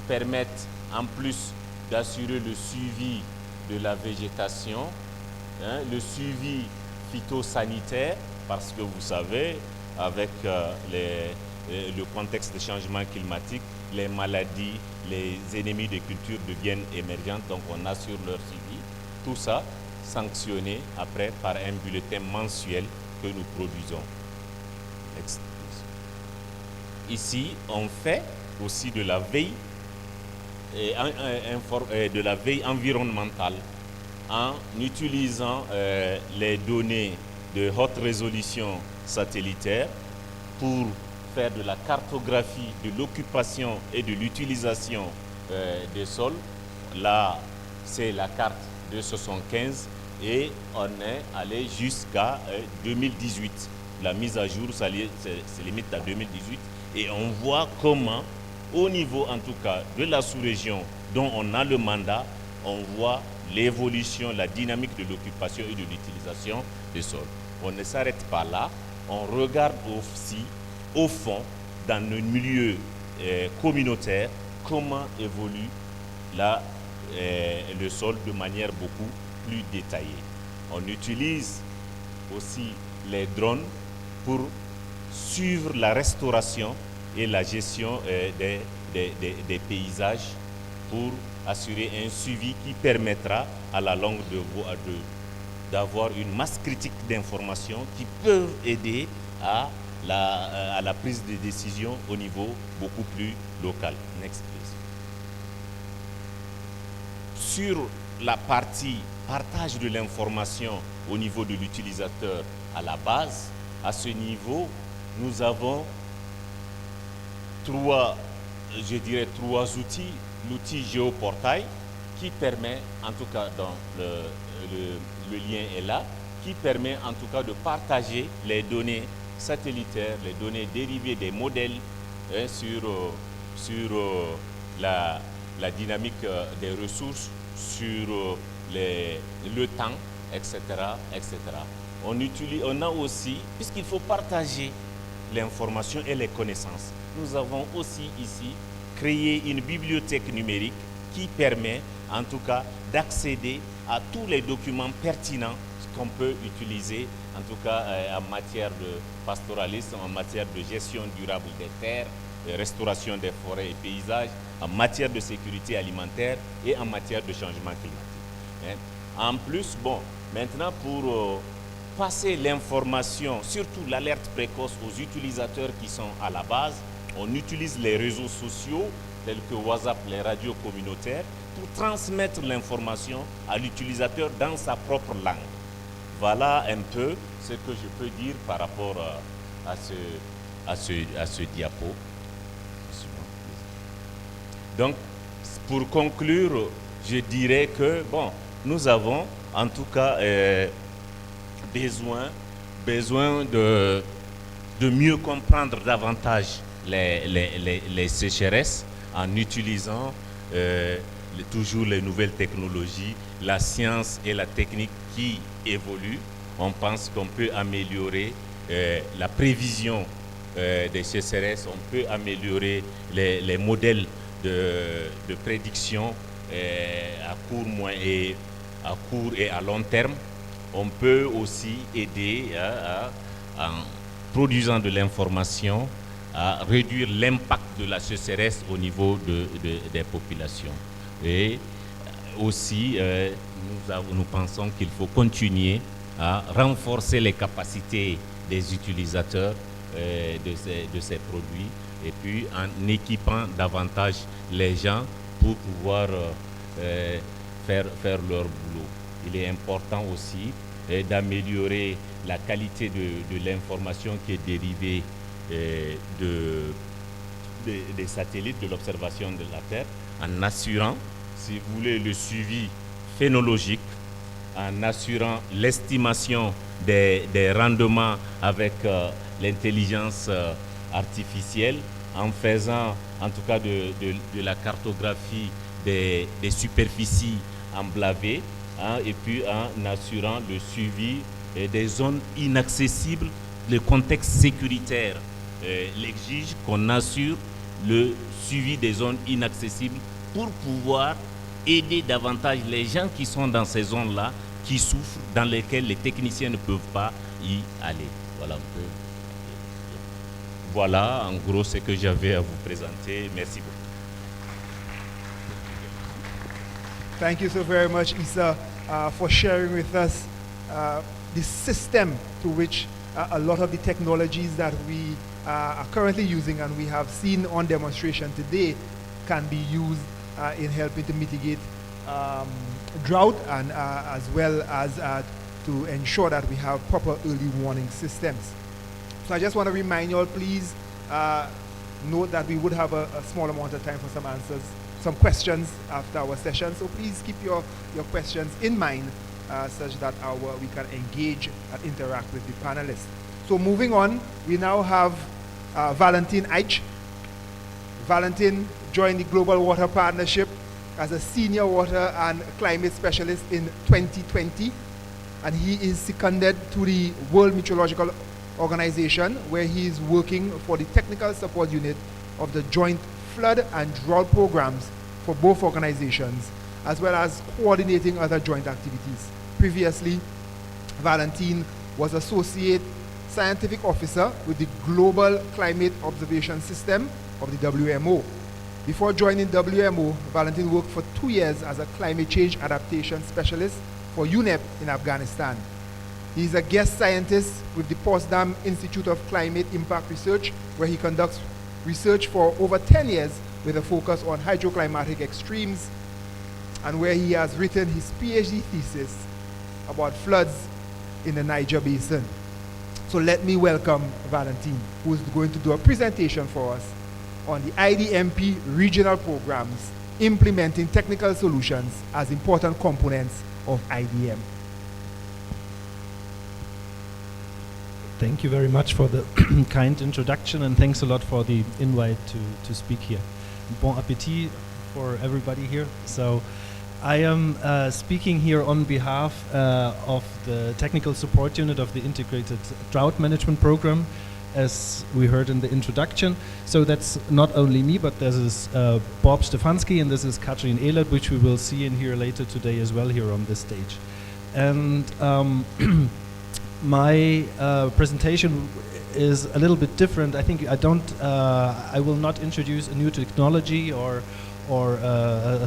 permettent en plus d'assurer le suivi de la végétation, le suivi phytosanitaire, parce que vous savez, avec le contexte de changement climatique, les maladies, les ennemis des cultures deviennent émergentes, donc on assure leur suivi. Tout ça sanctionné après par un bulletin mensuel que nous produisons. Ici, on fait aussi de la veille, de la veille environnementale en utilisant les données de haute résolution satellitaire pour faire de la cartographie de l'occupation et de l'utilisation des sols. Là, c'est la carte de 75 et on est allé jusqu'à 2018. La mise à jour, ça se limite à 2018 et on voit comment, au niveau en tout cas de la sous-région dont on a le mandat, on voit l'évolution, la dynamique de l'occupation et de l'utilisation des sols. On ne s'arrête pas là, on regarde aussi au fond, dans le milieu communautaire, comment évolue le sol de manière beaucoup plus détaillée. On utilise aussi les drones pour suivre la restauration et la gestion des paysages pour assurer un suivi qui permettra à la longue d'avoir une masse critique d'informations qui peuvent aider à la prise de décision au niveau beaucoup plus local. Next, please. Sur la partie partage de l'information au niveau de l'utilisateur à la base, à ce niveau, nous avons trois outils. L'outil géoportail qui permet, en tout cas dans le lien est là, qui permet en tout cas de partager les données satellitaires, les données dérivées des modèles sur la dynamique des ressources, sur le temps, etc. etc. On a aussi, puisqu'il faut partager l'information et les connaissances, nous avons aussi ici créé une bibliothèque numérique qui permet en tout cas d'accéder à tous les documents pertinents qu'on peut utiliser en tout cas en matière de pastoralisme, en matière de gestion durable des terres, de restauration des forêts et paysages, en matière de sécurité alimentaire et en matière de changement climatique. En plus, maintenant pour passer l'information, surtout l'alerte précoce aux utilisateurs qui sont à la base, on utilise les réseaux sociaux tels que WhatsApp, les radios communautaires, pour transmettre l'information à l'utilisateur dans sa propre langue. Voilà un peu ce que je peux dire par rapport à ce diapo. Donc, pour conclure, je dirais que, nous avons en tout cas besoin de mieux comprendre davantage les sécheresses en utilisant toujours les nouvelles technologies, la science et la technique qui évoluent. On pense qu'on peut améliorer la prévision des sécheresses, on peut améliorer les modèles de prédiction à court et à long terme. On peut aussi aider en produisant de l'information à réduire l'impact de la sécheresse au niveau des populations. Et aussi, nous pensons qu'il faut continuer à renforcer les capacités des utilisateurs de ces produits et puis en équipant davantage les gens pour pouvoir faire leur boulot. Il est important aussi d'améliorer la qualité de l'information qui est dérivée des satellites, de l'observation de la Terre, en assurant, si vous voulez, le suivi phénologique, en assurant l'estimation des rendements avec l'intelligence artificielle, en faisant en tout cas de la cartographie des superficies emblavées, et puis en assurant le suivi des zones inaccessibles, le contexte sécuritaire l'exige qu'on assure le suivi des zones inaccessibles pour pouvoir aider davantage les gens qui sont dans ces zones-là, qui souffrent, dans lesquelles les techniciens ne peuvent pas y aller. Voilà un peu. Voilà en gros ce que j'avais à vous présenter. Merci beaucoup. Thank you so very much, Issa, for sharing with us the system to which a lot of the technologies that we are currently using and we have seen on demonstration today can be used in helping to mitigate drought and as well as to ensure that we have proper early warning systems. So I just want to remind you all, please note that we would have a small amount of time for some answers, some questions after our session. So please keep your questions in mind such that we can engage and interact with the panelists. So moving on, we now have Valentin Eich. Valentin joined the Global Water Partnership as a senior water and climate specialist in 2020, and he is seconded to the World Meteorological Organization, where he is working for the technical support unit of the joint flood and drought programs for both organizations, as well as coordinating other joint activities. Previously, Valentin was associate scientific officer with the Global Climate Observation System of the WMO. Before joining WMO, Valentin worked for 2 years as a climate change adaptation specialist for UNEP in Afghanistan. He is a guest scientist with the Potsdam Institute of Climate Impact Research, where he conducts research for over 10 years with a focus on hydroclimatic extremes, and where he has written his PhD thesis about floods in the Niger Basin. So let me welcome Valentin, who is going to do a presentation for us on the IDMP regional programs implementing technical solutions as important components of IDM. Thank you very much for the kind introduction, and thanks a lot for the invite to speak here. Bon appétit for everybody here. So I am speaking here on behalf of the technical support unit of the Integrated Drought Management Program, as we heard in the introduction. So that's not only me, but this is Bob Stefanski, and this is Katrin Ehlert, which we will see in here later today as well here on this stage. And my presentation is a little bit different. I think I will not introduce a new technology or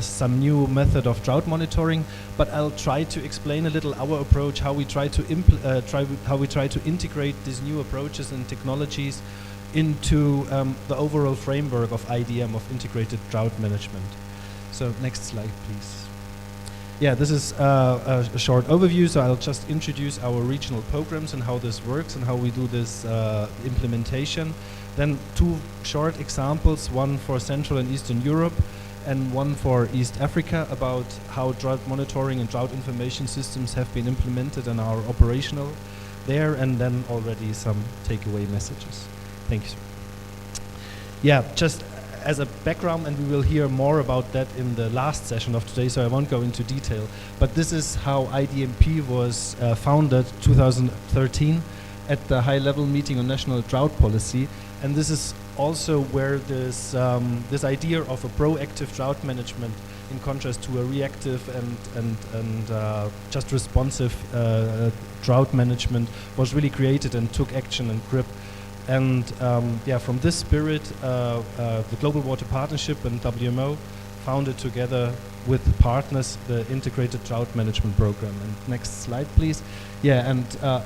some new method of drought monitoring, but I'll try to explain a little our approach, how we try to integrate these new approaches and technologies into the overall framework of IDM, of integrated drought management. So next slide, please. Yeah, this is a short overview, so I'll just introduce our regional programs and how this works and how we do this implementation. Then 2 short examples, one for Central and Eastern Europe and one for East Africa, about how drought monitoring and drought information systems have been implemented and are operational there, and then already some takeaway messages. Thank you. Yeah, just as a background, and we will hear more about that in the last session of today, so I won't go into detail, but this is how IDMP was founded 2013 at the high-level meeting on national drought policy, and this is also where this idea of a proactive drought management, in contrast to a reactive and just responsive drought management, was really created and took action and grip. And yeah, from this spirit, the Global Water Partnership and WMO founded together with partners the Integrated Drought Management Program. And next slide, please. Yeah, and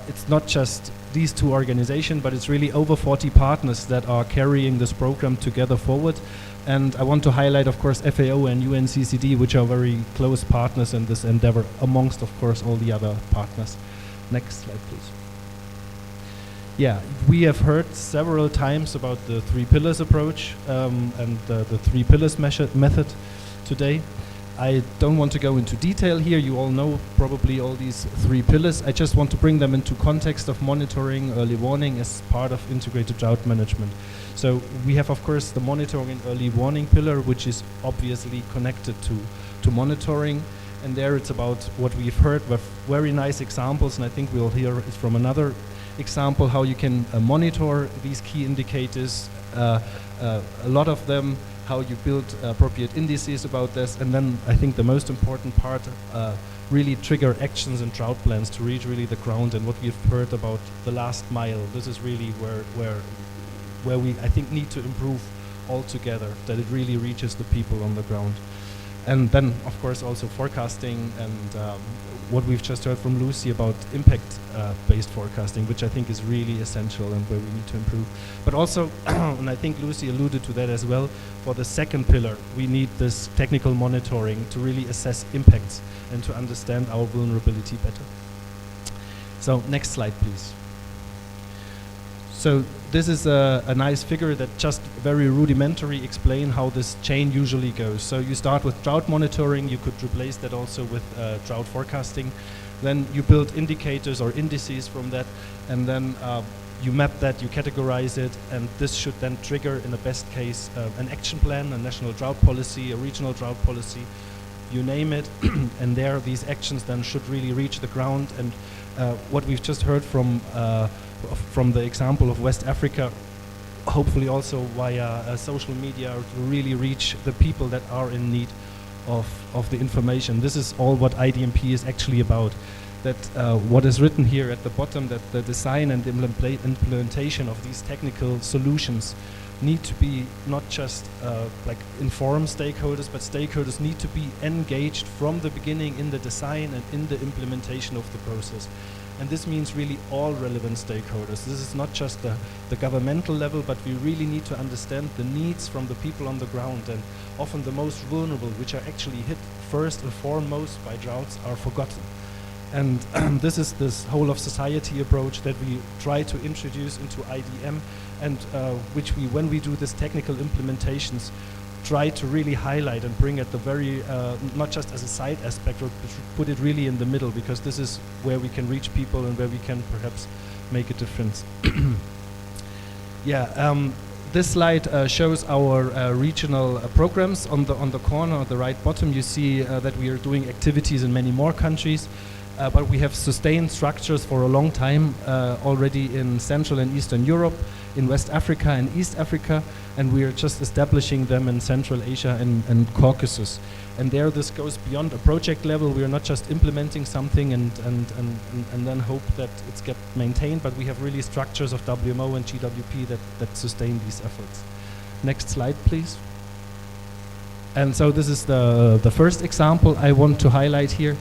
it's not just these 2 organizations, but it's really over 40 partners that are carrying this program together forward. And I want to highlight, of course, FAO and UNCCD, which are very close partners in this endeavor, amongst, of course, all the other partners. Next slide, please. Yeah, we have heard several times about the 3 pillars approach and the 3 pillars method today. I don't want to go into detail here. You all know probably all these 3 pillars. I just want to bring them into context of monitoring, early warning as part of integrated drought management. So we have, of course, the monitoring and early warning pillar, which is obviously connected to monitoring. and there it's about what we've heard with very nice examples, and I think we'll hear it from another example how you can monitor these key indicators, a lot of them, how you build appropriate indices about this, and then I think the most important part, really trigger actions and drought plans to reach really the ground, and what we've heard about the last mile. This is really where we, I think, need to improve altogether, that it really reaches the people on the ground. And then, of course, also forecasting and what we've just heard from Lucy about impact-based forecasting, which I think is really essential and where we need to improve. But also, and I think Lucy alluded to that as well, for the second pillar, we need this technical monitoring to really assess impacts and to understand our vulnerability better. So next slide, please. So this is a nice figure that just very rudimentary explain how this chain usually goes. So you start with drought monitoring, you could replace that also with drought forecasting. Then you build indicators or indices from that, and then you map that, you categorize it, and this should then trigger, in the best case, an action plan, a national drought policy, a regional drought policy, you name it, and there these actions then should really reach the ground. And what we've just heard from the example of West Africa, hopefully also via social media, to really reach the people that are in need of the information. This is all what IDMP is actually about. That what is written here at the bottom, that the design and the implementation of these technical solutions need to be not just like inform stakeholders, but stakeholders need to be engaged from the beginning in the design and in the implementation of the process. And this means really all relevant stakeholders. This is not just the governmental level, but we really need to understand the needs from the people on the ground. And often the most vulnerable, which are actually hit first and foremost by droughts, are forgotten. And this is this whole of society approach that we try to introduce into IDM, and which we, when we do this technical implementations, try to really highlight and bring at the very, not just as a side aspect, but put it really in the middle, because this is where we can reach people and where we can perhaps make a difference. Yeah, this slide shows our regional programs. On the corner at the right bottom, you see that we are doing activities in many more countries. But we have sustained structures for a long time already in Central and Eastern Europe, in West Africa and East Africa, and we are just establishing them in Central Asia and Caucasus. And there this goes beyond a project level. We are not just implementing something and then hope that it's get maintained, but we have really structures of WMO and GWP that sustain these efforts. Next slide, please. And so this is the first example I want to highlight here.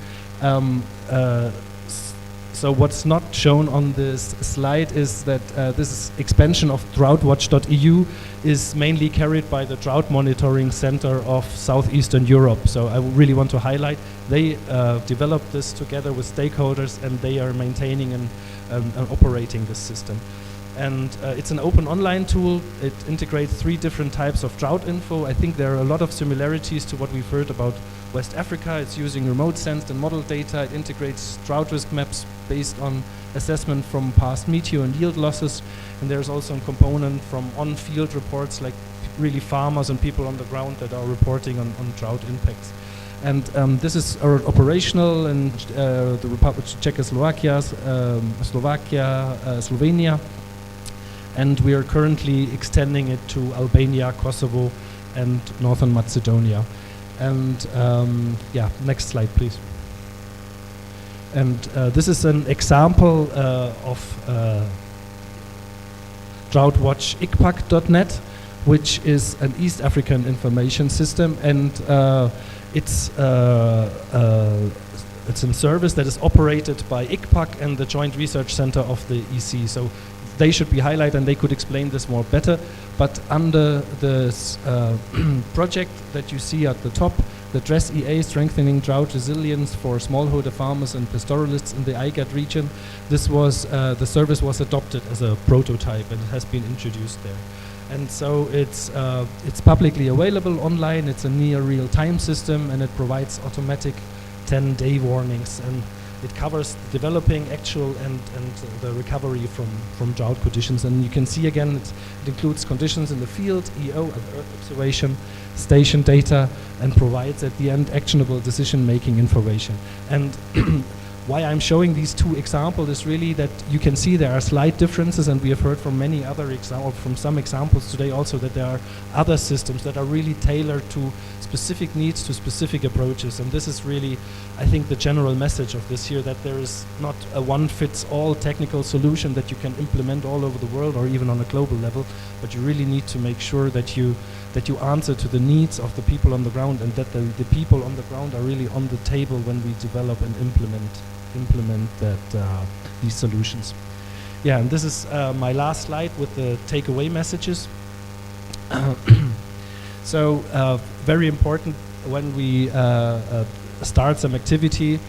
So what's not shown on this slide is that this expansion of droughtwatch.eu is mainly carried by the Drought Monitoring Center of Southeastern Europe. So I really want to highlight, they developed this together with stakeholders, and they are maintaining and operating this system. And it's an open online tool. It integrates 3 different types of drought info. I think there are a lot of similarities to what we've heard about West Africa. It's using remote sensed and model data. It integrates drought risk maps based on assessment from past meteor and yield losses. And there's also a component from on-field reports, like really farmers and people on the ground that are reporting on drought impacts. And this is operational in the Republic of Czechoslovakia, Slovakia, Slovenia. And we are currently extending it to Albania, Kosovo, and Northern Macedonia. And yeah, next slide, please. And this is an example of DroughtWatch ICPAC.net, which is an East African information system, and it's a service that is operated by ICPAC and the Joint Research Center of the EC. So they should be highlighted and they could explain this more better. But under this project that you see at the top, the DRESS EA, Strengthening Drought Resilience for Smallholder Farmers and Pastoralists in the IGAD region, this was, the service was adopted as a prototype and it has been introduced there. And so it's publicly available online. It's a near real-time system, and it provides automatic 10-day warnings, and it covers developing, actual, and the recovery from drought conditions. And you can see again, it includes conditions in the field, EO, Earth observation, station data, and provides at the end actionable decision-making information. And why I'm showing these two examples is really that you can see there are slight differences, and we have heard from many other examples, from some examples today also, that there are other systems that are really tailored to specific needs, to specific approaches. And this is really, I think, the general message of this here, that there is not a one-fits-all technical solution that you can implement all over the world or even on a global level, but you really need to make sure that you answer to the needs of the people on the ground, and that the people on the ground are really on the table when we develop and implement these solutions. Yeah, and this is my last slide with the takeaway messages. So very important when we start some activity,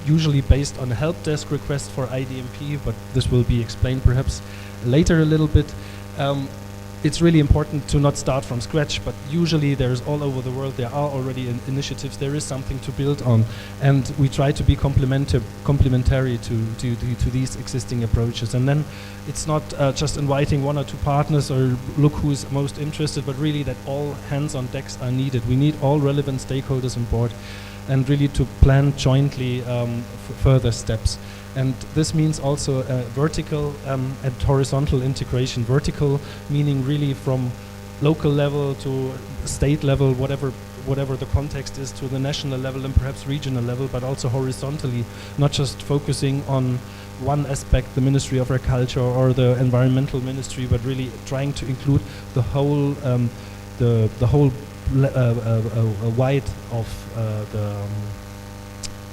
usually based on a help desk request for IDMP, but this will be explained perhaps later a little bit. It's really important to not start from scratch, but usually there's all over the world, there are already initiatives, there is something to build on, and we try to be complementary to these existing approaches. And then it's not just inviting one or two partners or look who's most interested, but really that all hands on decks are needed. We need all relevant stakeholders on board, and really to plan jointly further steps. And this means also vertical and horizontal integration. Vertical meaning really from local level to state level, whatever the context is, to the national level and perhaps regional level, but also horizontally, not just focusing on one aspect, the Ministry of Agriculture or the Environmental Ministry, but really trying to include the whole wide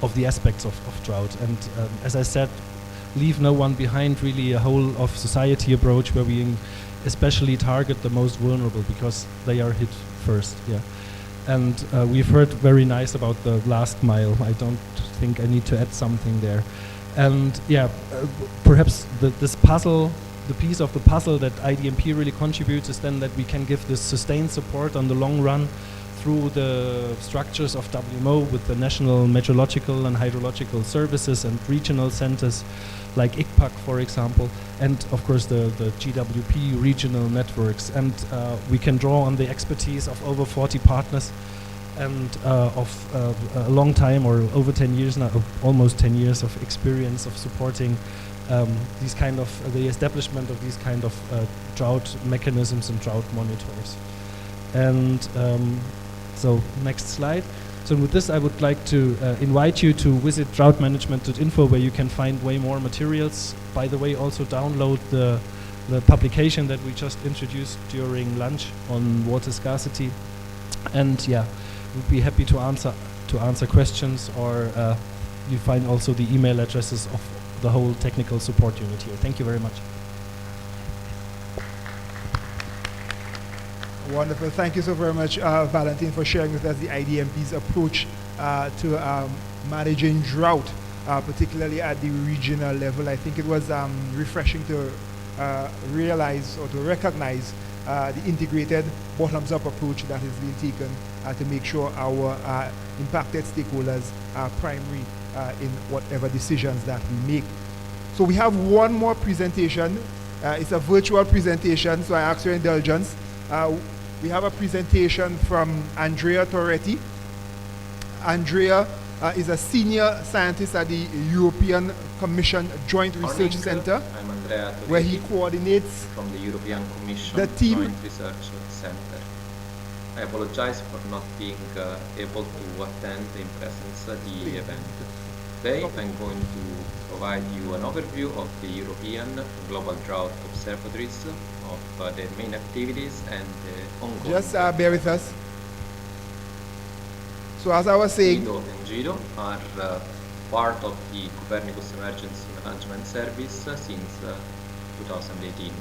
of the aspects of drought. And as I said, leave no one behind, really a whole of society approach where we especially target the most vulnerable because they are hit first. Yeah, and we've heard very nice about the last mile. I don't think I need to add something there. And yeah, perhaps this puzzle, the piece of the puzzle that IDMP really contributes is then that we can give this sustained support on the long run through the structures of WMO with the National Meteorological and Hydrological Services and regional centers like ICPAC, for example, and of course the GWP regional networks. And we can draw on the expertise of over 40 partners and of a long time, or over 10 years now, almost 10 years of experience of supporting these kind of, the establishment of these kind of drought mechanisms and drought monitors. And so next slide. So with this, I would like to invite you to visit droughtmanagement.info, where you can find way more materials. By the way, also download the publication that we just introduced during lunch on water scarcity. And yeah, we'd be happy to answer questions, or you find also the email addresses of the whole technical support unit here. Thank you very much. Wonderful. Thank you so very much, Valentin, for sharing with us the IDMP's approach to managing drought, particularly at the regional level. I think it was refreshing to realize or to recognize the integrated bottoms-up approach that is being taken to make sure our impacted stakeholders are primary in whatever decisions that we make. So we have one more presentation. It's a virtual presentation, so I ask your indulgence. We have a presentation from Andrea Toretti. Andrea is a senior scientist at the European Commission Joint Research Center, I'm Andrea Toretti, where he coordinates from the European Commission the team. Joint Research Center. I apologize for not being able to attend in presence the event. Today I'm going to provide you an overview of the European Global Drought Observatories, of their main activities and ongoing. Just bear with us. So as I was saying, EDO and GIDO are part of the Copernicus Emergency Management Service since 2018.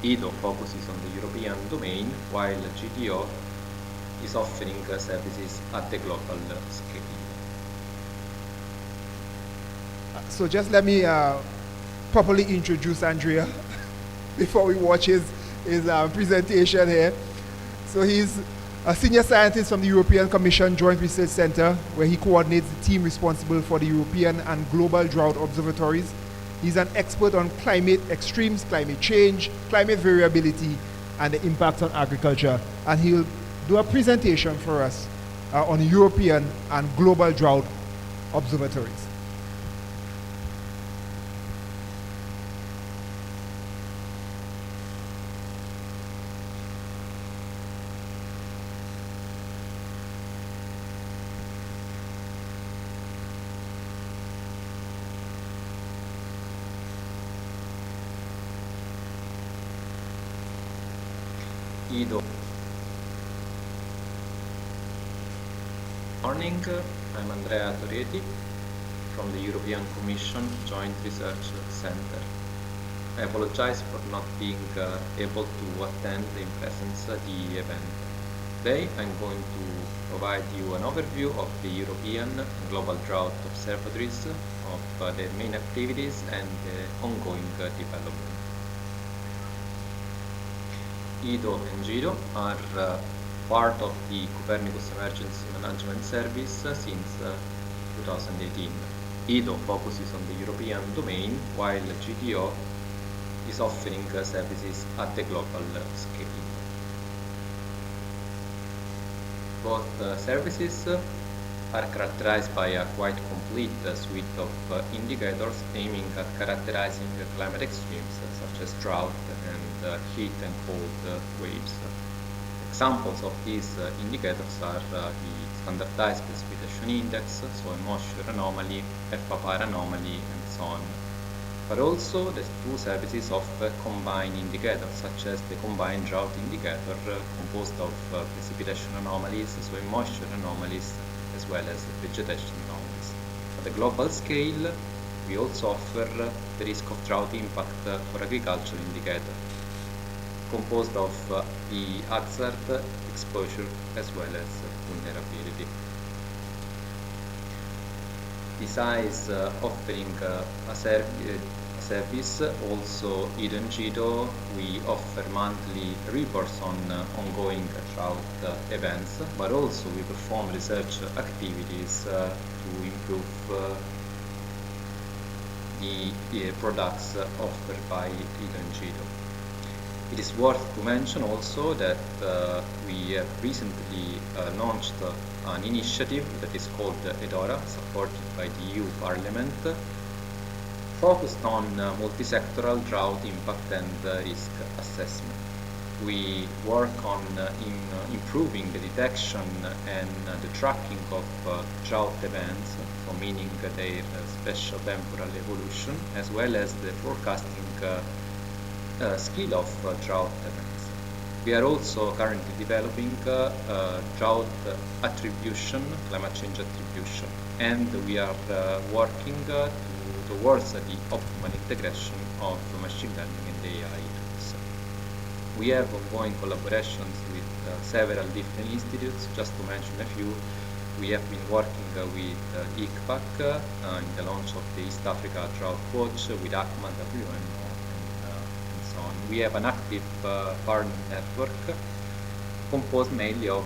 EDO focuses on the European domain, while GTO is offering services at the global scale. So just let me properly introduce Andrea before we watch his presentation here. So he's a senior scientist from the European Commission Joint Research Center, where he coordinates the team responsible for the European and global drought observatories. He's an expert on climate extremes, climate change, climate variability, and the impact on agriculture. And he'll do a presentation for us on European and global drought observatories. Ido. Morning, I'm Andrea Toreti from the European Commission Joint Research Center. I apologize for not being able to attend in presence the event. Today I'm going to provide you an overview of the European and global drought observatories, of their main activities and ongoing development. IDO and GIDO are part of the Copernicus Emergency Management Service since 2018. IDO focuses on the European domain, while GDO is offering services at the global scale. Both services are characterized by a quite complete suite of indicators aiming at characterizing climate extremes such as drought and heat and cold waves. Examples of these indicators are the standardized precipitation index, soil moisture anomaly, FPAPAR anomaly, and so on. But also the two services offer combined indicators such as the combined drought indicator composed of precipitation anomalies, soil moisture anomalies, as well as vegetation anomalies. At the global scale, we also offer the risk of drought impact for agriculture indicator, composed of the hazard, exposure, as well as vulnerability. Besides offering a service, also IDO and GIDO, we offer monthly reports on ongoing drought events, but also we perform research activities to improve the products offered by IDO and GIDO. It is worth to mention also that we have recently launched an initiative that is called EDORA, supported by the EU Parliament, focused on multi-sectoral drought impact and risk assessment. We work on improving the detection and the tracking of drought events, so meaning their spatial temporal evolution, as well as the forecasting skill of drought events. We are also currently developing drought attribution, climate change attribution, and we are working towards the optimal integration of machine learning and AI tools. We have ongoing collaborations with several different institutes. Just to mention a few, we have been working with ICPAC in the launch of the East Africa Drought Watch, with ACMA, WMO, we have an active partner network composed mainly of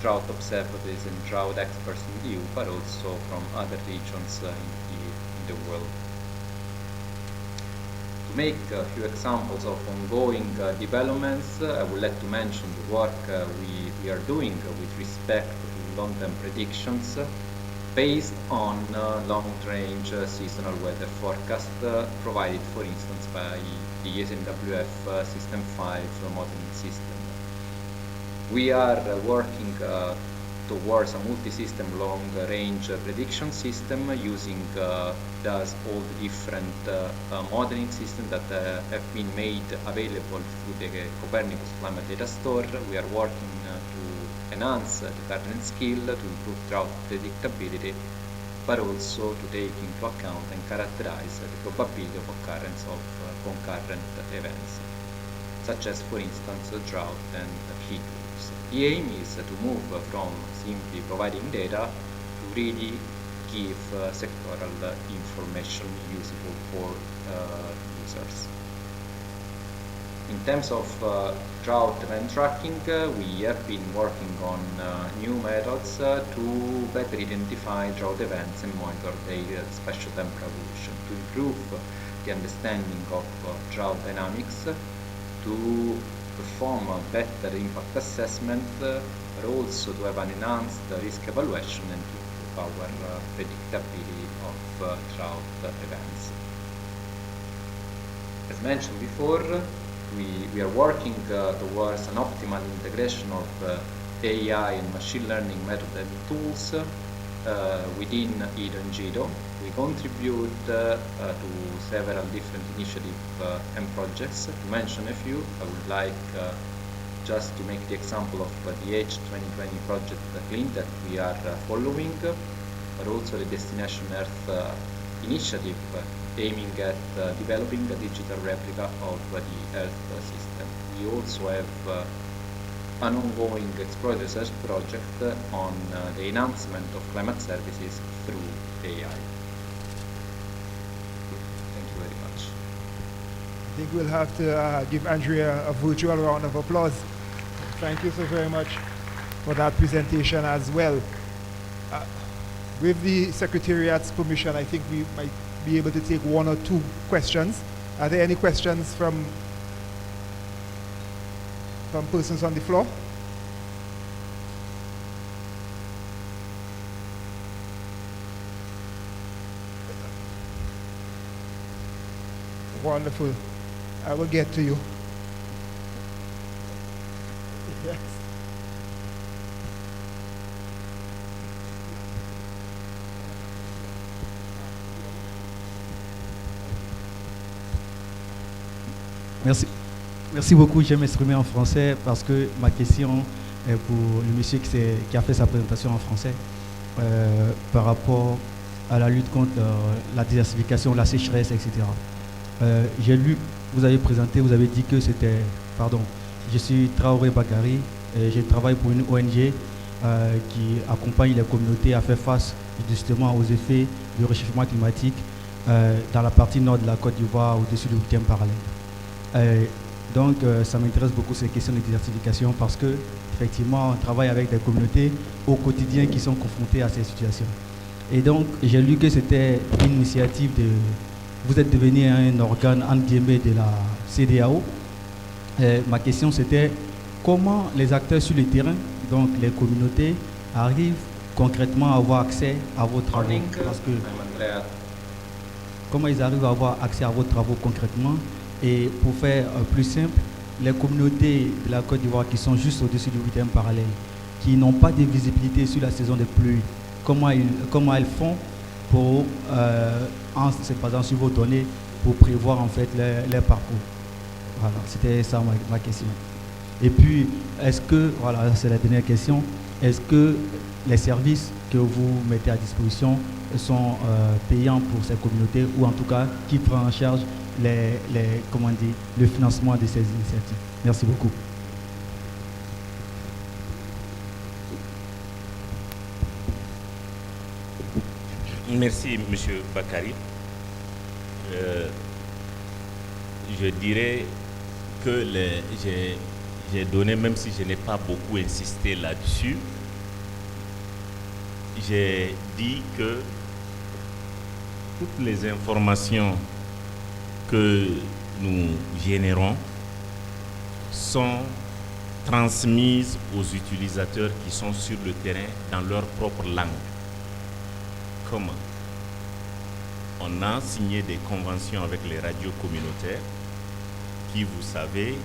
drought observatories and drought experts in the EU, but also from other regions in the world. To make a few examples of ongoing developments, I would like to mention the work we are doing with respect to long-term predictions based on long-range seasonal weather forecast provided, for instance, by the SNWF System 5 modeling system. We are working towards a multi-system long-range prediction system using thus all the different modeling systems that have been made available through the Copernicus Climate Data Store. We are working to enhance the current skill to improve drought predictability, but also to take into account and characterize the probability of occurrence of concurrent events, such as, for instance, drought and heat waves. The aim is to move from simply providing data to really give sectoral information usable for users. In terms of drought event tracking, we have been working on new methods to better identify drought events and monitor their spatial temporal evolution, to improve the understanding of drought dynamics, to perform a better impact assessment, but also to have an enhanced risk evaluation and to improve our predictability of drought events. As mentioned before, we are working towards an optimal integration of AI and machine learning method and tools within EDO and GIDO. We contribute to several different initiatives and projects. To mention a few, I would like just to make the example of the H2020 project CLEAN that we are following, but also the Destination Earth initiative aiming at developing a digital replica of the Earth system. We also have an ongoing exploratory research project on the enhancement of climate services through AI. Thank you very much. I think we'll have to give Andrea a virtual round of applause. Thank you so very much for that presentation as well. With the Secretariat's permission, I think we might be able to take one or two questions. Are there any questions from persons on the floor? Wonderful. I will get to you. Yes. Merci beaucoup. Je vais m'exprimer en français parce que ma question est pour le monsieur qui a fait sa présentation en français par rapport à la lutte contre la désertification, la sécheresse, etc. J'ai lu, vous avez présenté, vous avez dit que c'était, pardon, je suis Traoré Bakary et je travaille pour une ONG qui accompagne les communautés à faire face justement aux effets du réchauffement climatique dans la partie nord de la Côte d'Ivoire au-dessus du 8e parallèle. Donc ça m'intéresse beaucoup ces questions de désertification parce que effectivement on travaille avec des communautés au quotidien qui sont confrontées à ces situations. Et donc j'ai lu que c'était une initiative de, vous êtes devenu un organe entre guillemets de la CEDEAO. Ma question c'était comment les acteurs sur le terrain, donc les communautés, arrivent concrètement à avoir accès à vos travaux, parce que comment ils arrivent à avoir accès à vos travaux concrètement. Et pour faire plus simple, les communautés de la Côte d'Ivoire qui sont juste au-dessus du 8e parallèle, qui n'ont pas de visibilité sur la saison des pluies, comment elles font pour, en se basant sur vos données, pour prévoir en fait leur parcours. Voilà, c'était ça ma question. Et puis, est-ce que, voilà, c'est la dernière question, est-ce que les services que vous mettez à disposition sont payants pour ces communautés, ou en tout cas, qui prend en charge comment dire, le financement de ces initiatives? Merci beaucoup. Merci, M. Bakary. Je dirais que j'ai donné, même si je n'ai pas beaucoup insisté là-dessus, j'ai dit que toutes les informations que nous générons sont transmises aux utilisateurs qui sont sur le terrain dans leur propre langue. Comment? On a signé des conventions avec les radios communautaires qui, vous savez,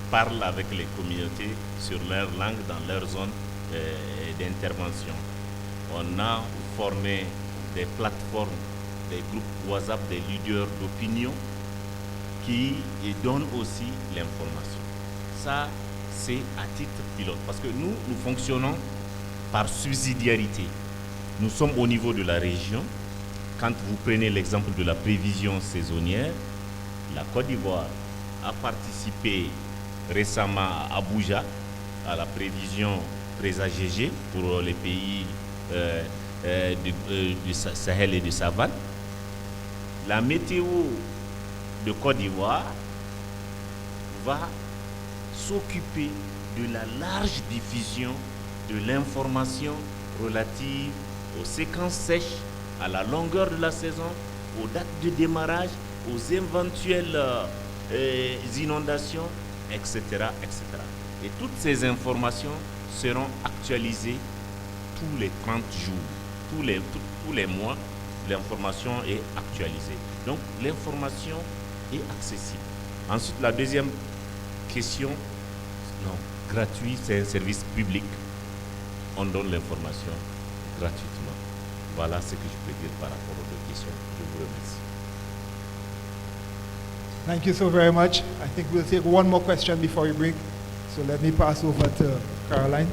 parlent avec les communautés sur leur langue dans leur zone d'intervention. On a formé des plateformes, des groupes WhatsApp, des leaders d'opinion qui donnent aussi l'information. Ça, c'est à titre pilote parce que nous fonctionnons par subsidiarité. Nous sommes au niveau de la région. Quand vous prenez l'exemple de la prévision saisonnière, la Côte d'Ivoire a participé récemment à Abuja à la prévision présagégée pour les pays du Sahel et du Savane. La météo de Côte d'Ivoire va s'occuper de la large diffusion de l'information relative aux séquences sèches, à la longueur de la saison, aux dates de démarrage, aux éventuelles inondations etc., etc. Et toutes ces informations seront actualisées tous les 30 jours, tous les mois, l'information est actualisée. Donc l'information est accessible. Ensuite, la deuxième question, non, gratuit, c'est un service public. On donne l'information gratuitement. Voilà ce que je peux dire par rapport aux deux questions. Je vous remercie. Thank you so very much. I think we'll take one more question before we break. So let me pass over to Caroline.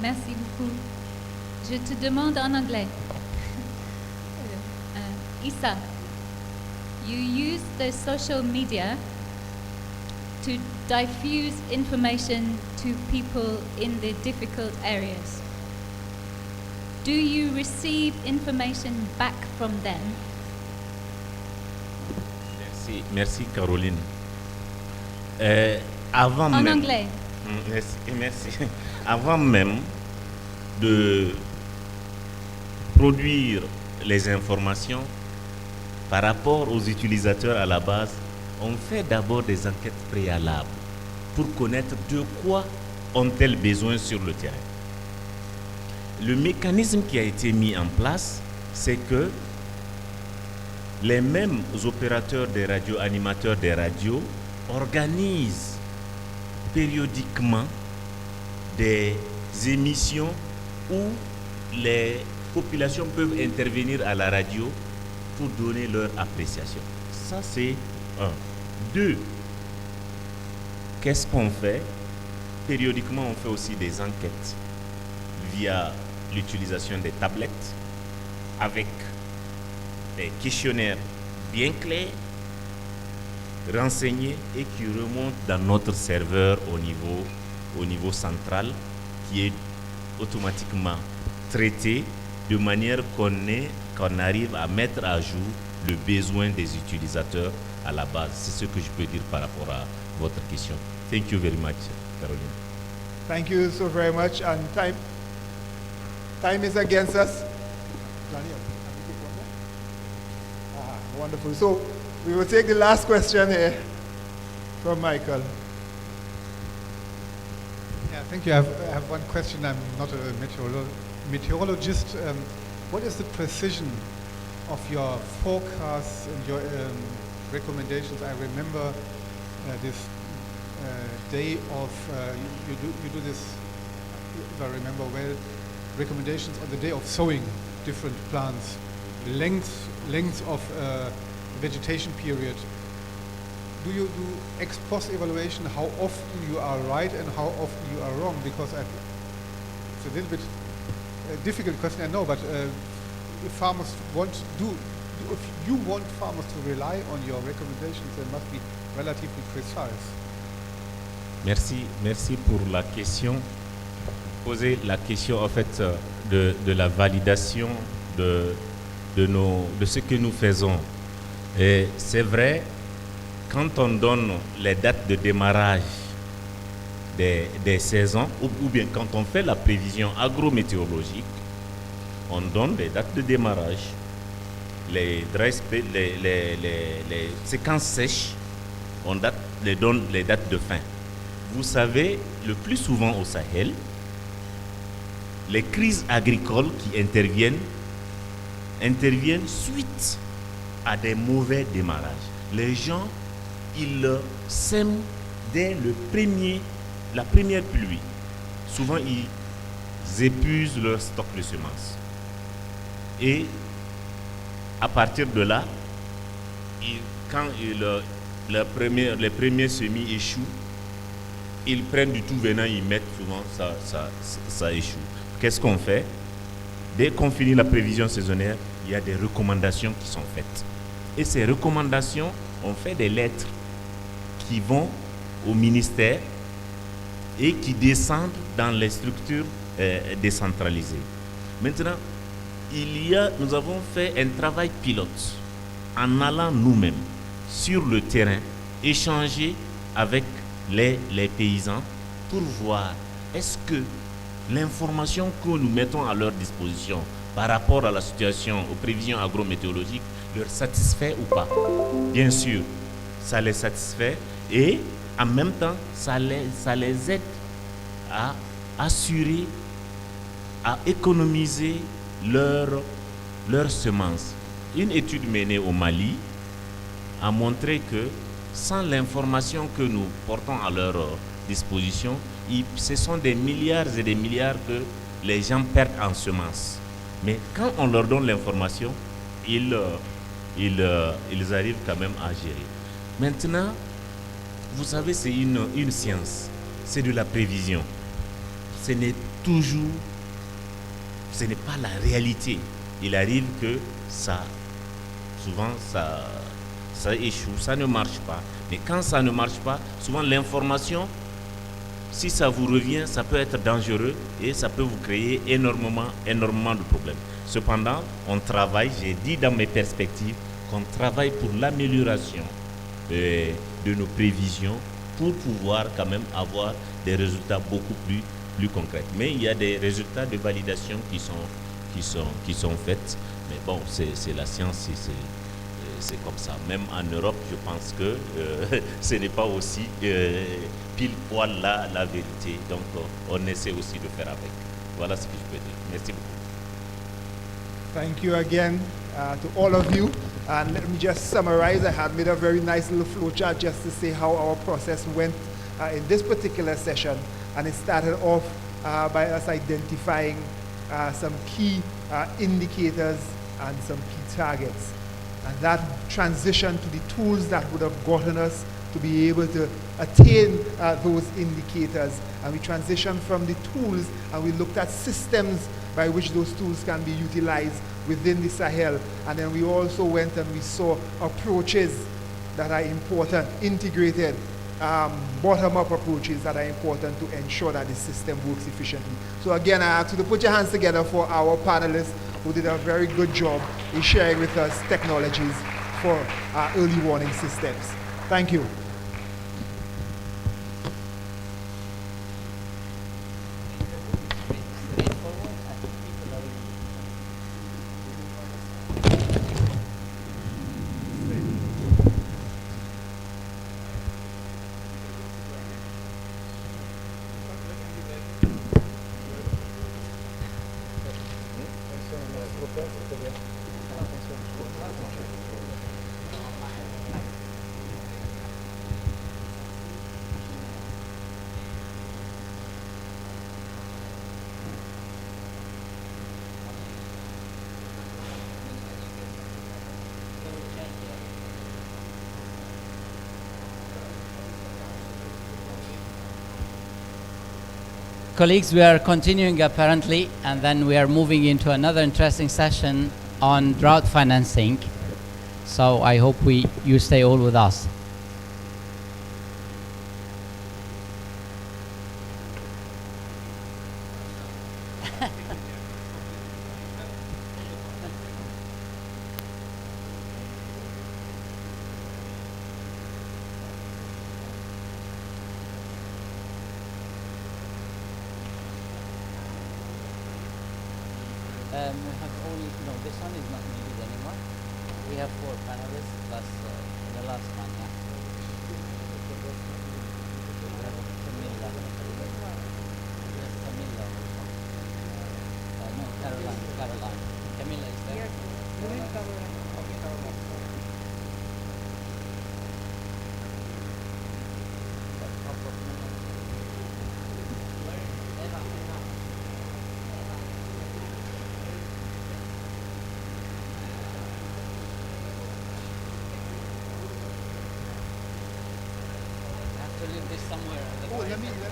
Merci beaucoup. Je te demande en anglais. Issa, you use the social media to diffuse information to people in the difficult areas. Do you receive information back from them? Merci Caroline. Avant En même, anglais. Merci. Avant même de produire les informations par rapport aux utilisateurs à la base, on fait d'abord des enquêtes préalables pour connaître de quoi ont-elles besoin sur le terrain. Le mécanisme qui a été mis en place, c'est que les mêmes opérateurs des radios, animateurs des radios, organisent périodiquement des émissions où les populations peuvent intervenir à la radio pour donner leur appréciation. Ça, c'est un. Deux, qu'est-ce qu'on fait? Périodiquement, on fait aussi des enquêtes via l'utilisation des tablettes avec des questionnaires bien clairs, renseignés et qui remontent dans notre serveur au niveau central qui est automatiquement traité de manière qu'on arrive à mettre à jour le besoin des utilisateurs à la base. C'est ce que je peux dire par rapport à votre question. Thank you very much, Caroline. Thank you so very much. And time is against us. Wonderful. So we will take the last question here from Michael. Yeah, thank you. I have one question. I'm not a meteorologist. What is the precision of your forecasts and your recommendations? I remember this day of you do this, if I remember well, recommendations on the day of sowing different plants, length of vegetation period. Do you do ex post evaluation how often you are right and how often you are wrong? Because it's a little bit difficult question, I know, but if farmers if you want farmers to rely on your recommendations, they must be relatively precise. Merci pour la question. Poser la question en fait de la validation de ce que nous faisons. Et c'est vrai, quand on donne les dates de démarrage des saisons, ou bien quand on fait la prévision agrométéorologique, on donne les dates de démarrage, les séquences sèches, on donne les dates de fin. Vous savez, le plus souvent au Sahel, les crises agricoles qui interviennent suite à des mauvais démarrages. Les gens, ils sèment dès la première pluie. Souvent, ils épuisent leur stock de semences. Et à partir de là, quand les premiers semis échouent, ils prennent du tout venant, ils mettent souvent, ça échoue. Qu'est-ce qu'on fait? Dès qu'on finit la prévision saisonnière, il y a des recommandations qui sont faites. Et ces recommandations, on fait des lettres qui vont au ministère et qui descendent dans les structures décentralisées. Maintenant, nous avons fait un travail pilote en allant nous-mêmes sur le terrain, échanger avec les paysans pour voir est-ce que l'information que nous mettons à leur disposition par rapport à la situation, aux prévisions agrométéorologiques, leur satisfait ou pas. Bien sûr, ça les satisfait et en même temps, ça les aide à assurer, à économiser leurs semences. Une étude menée au Mali a montré que sans l'information que nous portons à leur disposition, ce sont des milliards et des milliards que les gens perdent en semences. Mais quand on leur donne l'information, ils arrivent quand même à gérer. Maintenant, vous savez, c'est une science, c'est de la prévision. Ce n'est pas la réalité. Il arrive que souvent ça échoue, ça ne marche pas. Mais quand ça ne marche pas, souvent l'information, si ça vous revient, ça peut être dangereux et ça peut vous créer énormément de problèmes. Cependant, on travaille, j'ai dit dans mes perspectives, qu'on travaille pour l'amélioration de nos prévisions pour pouvoir quand même avoir des résultats beaucoup plus concrets. Mais il y a des résultats de validation qui sont faits. Mais bon, c'est la science, c'est comme ça. Même en Europe, je pense que ce n'est pas aussi pile poil la vérité. Donc, on essaie aussi de faire avec. Voilà ce que je peux dire. Merci beaucoup. Thank you again to all of you. And let me just summarize. I had made a very nice little flowchart just to say how our process went in this particular session. And it started off by us identifying some key indicators and some key targets. And that transition to the tools that would have gotten us to be able to attain those indicators. And we transitioned from the tools and we looked at systems by which those tools can be utilized within the Sahel. And then we also went and we saw approaches that are important, integrated, bottom-up approaches that are important to ensure that the system works efficiently. So again, I ask you to put your hands together for our panelists who did a very good job in sharing with us technologies for our early warning systems. Thank you. Colleagues, we are continuing apparently, and then we are moving into another interesting session on drought financing. So I hope you stay all with us. We have only, no, this one is not needed anymore. We have 4 panelists plus the last one, yeah? We have Camilla. Yes, Camilla also. No, Caroline. Camilla is there? Yes, leave this somewhere. Oh, let me move it.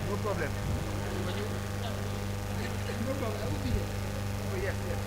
No problem. No problem. I will be here. Oh, yes, yes.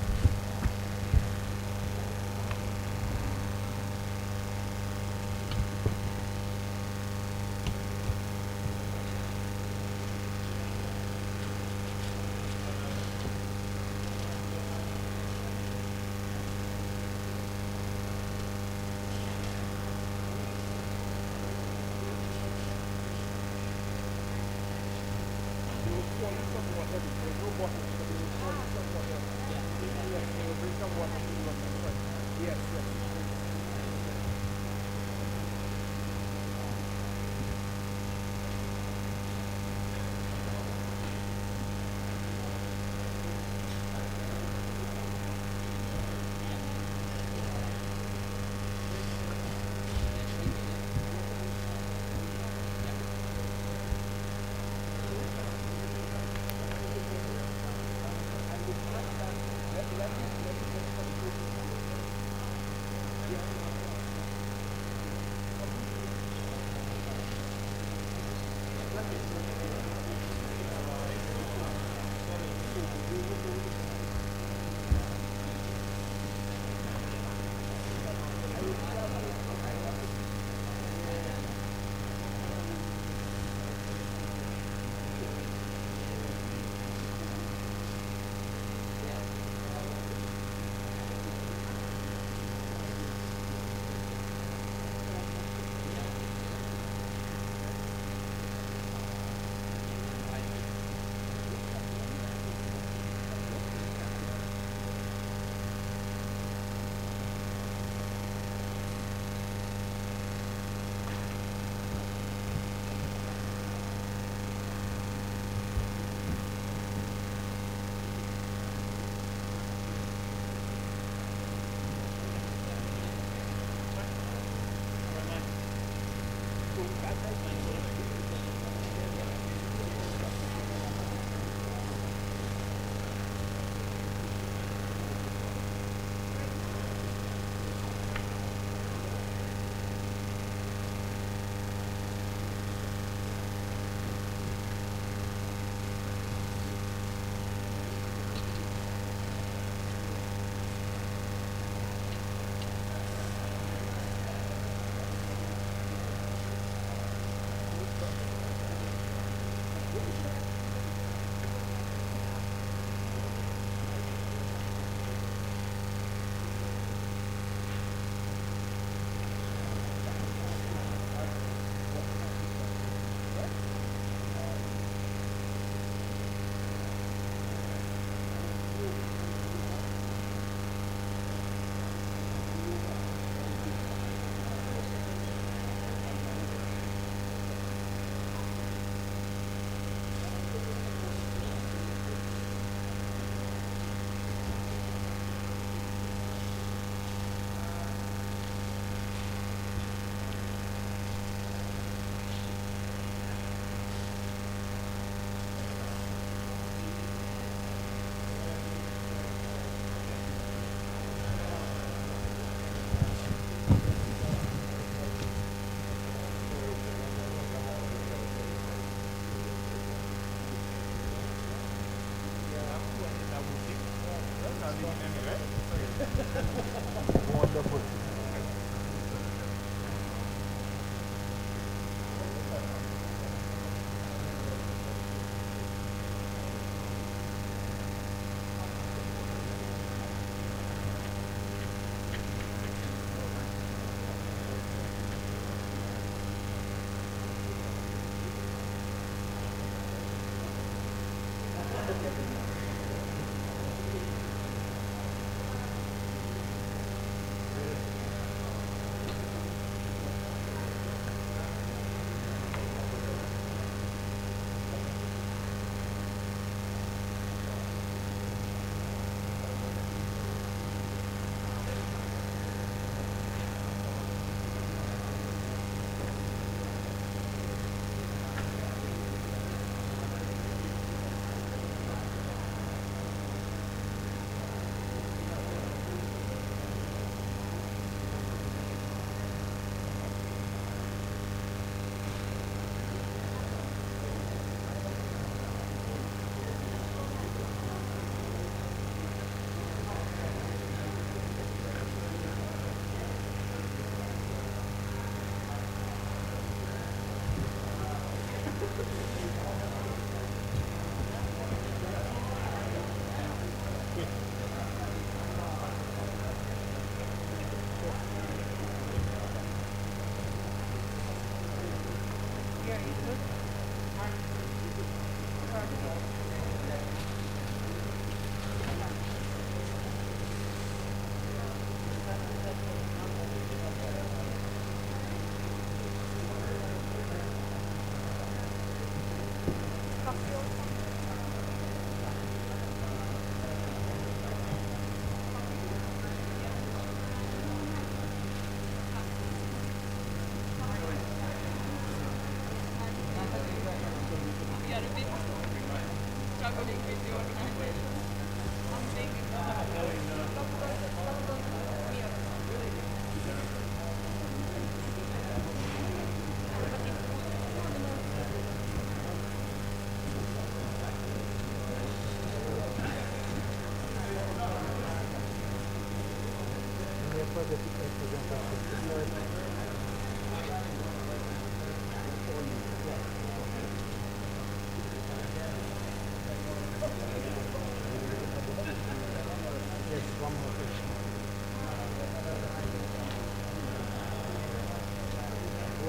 We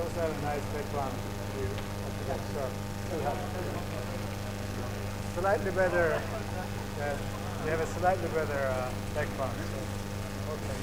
also have a nice background view of the box, so still have slightly better. We have a slightly better background. So, okay.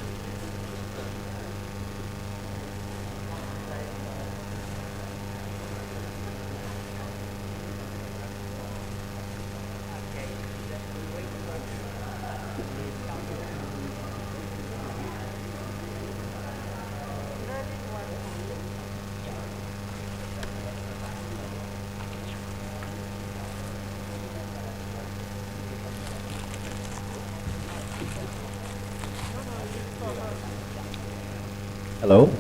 Hello.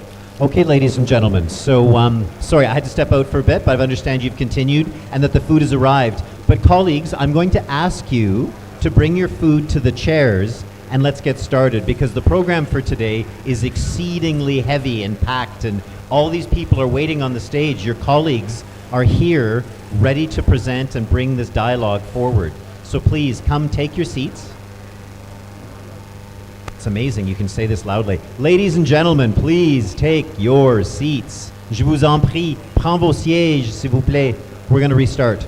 Okay, ladies and gentlemen. So, sorry, I had to step out for a bit, but I understand you've continued and that the food has arrived. But colleagues, I'm going to ask you to bring your food to the chairs and let's get started because the program for today is exceedingly heavy and packed and all these people are waiting on the stage. Your colleagues are here ready to present and bring this dialogue forward. So please come take your seats. It's amazing you can say this loudly. Ladies and gentlemen, please take your seats. Je vous en prie, prends vos sièges, s'il vous plaît. We're going to restart.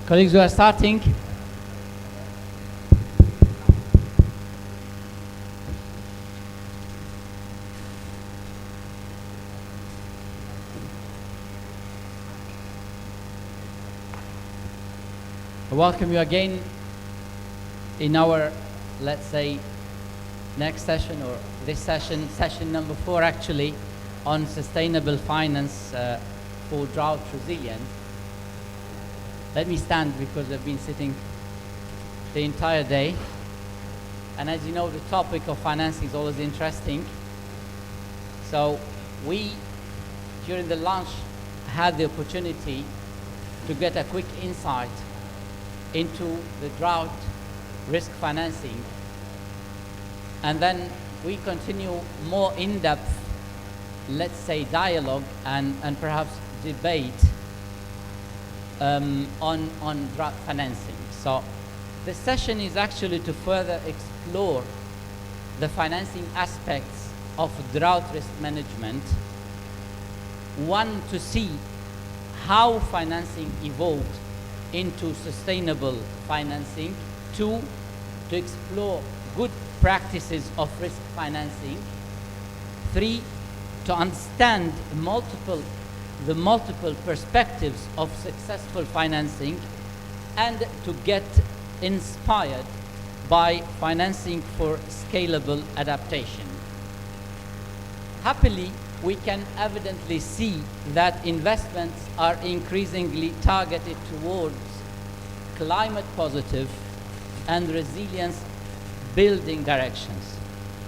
Colleagues, we are starting. I welcome you again in our, let's say, next session or this session, session number 4 actually, on sustainable finance for drought resilience. Let me stand because I've been sitting the entire day. And as you know, the topic of financing is always interesting. So we, during the lunch, had the opportunity to get a quick insight into the drought risk financing. And then we continue more in-depth, let's say, dialogue and perhaps debate on drought financing. So the session is actually to further explore the financing aspects of drought risk management. One, to see how financing evolved into sustainable financing. 2, to explore good practices of risk financing. 3, to understand the multiple perspectives of successful financing and to get inspired by financing for scalable adaptation. Happily, we can evidently see that investments are increasingly targeted towards climate positive and resilience building directions.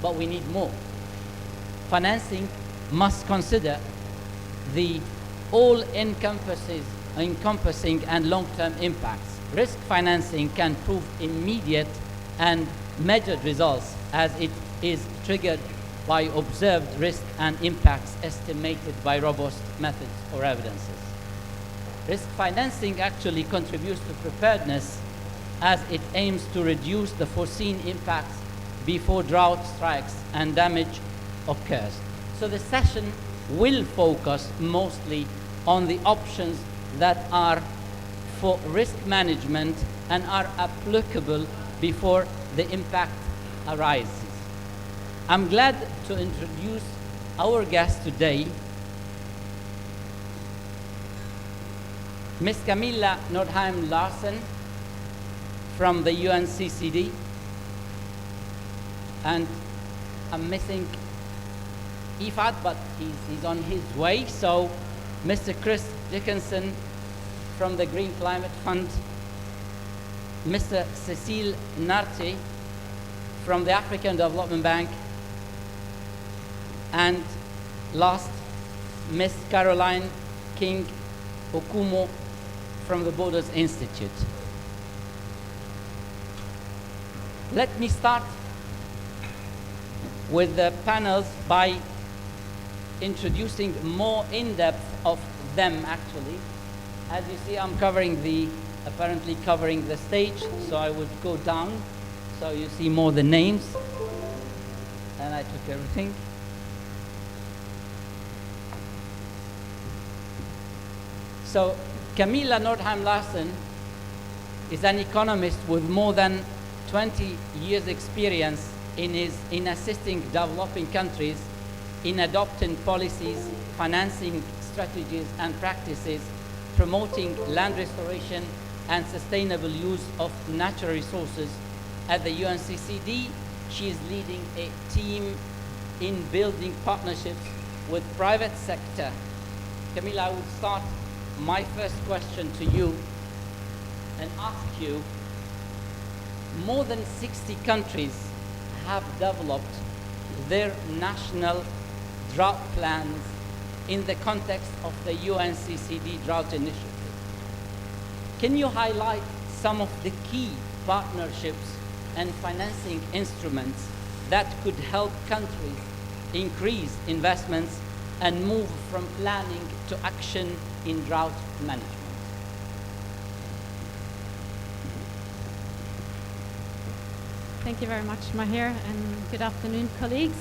But we need more. Financing must consider the all-encompassing and long-term impacts. Risk financing can prove immediate and measured results as it is triggered by observed risk and impacts estimated by robust methods or evidences. Risk financing actually contributes to preparedness as it aims to reduce the foreseen impacts before drought strikes and damage occurs. So the session will focus mostly on the options that are for risk management and are applicable before the impact arises. I'm glad to introduce our guest today, Ms. Camilla Nordheim Larsen from the UNCCD, and I'm missing Ifat, but he's on his way. So Mr. Chris Dickinson from the Green Climate Fund, Mr. Cecile Narte from the African Development Bank, and last, Ms. Caroline King Okumo from the Borders Institute. Let me start with the panels by introducing more in depth of them actually. As you see, I'm apparently covering the stage, so I would go down so you see more the names, and I took everything. So Camilla Nordheim Larsen is an economist with more than 20 years experience in assisting developing countries in adopting policies, financing strategies and practices, promoting land restoration and sustainable use of natural resources. At the UNCCD, she is leading a team in building partnerships with private sector. Camilla, I would start my first question to you and ask you, more than 60 countries have developed their national drought plans in the context of the UNCCD Drought Initiative. Can you highlight some of the key partnerships and financing instruments that could help countries increase investments and move from planning to action in drought management? Thank you very much, Mahir, and good afternoon, colleagues.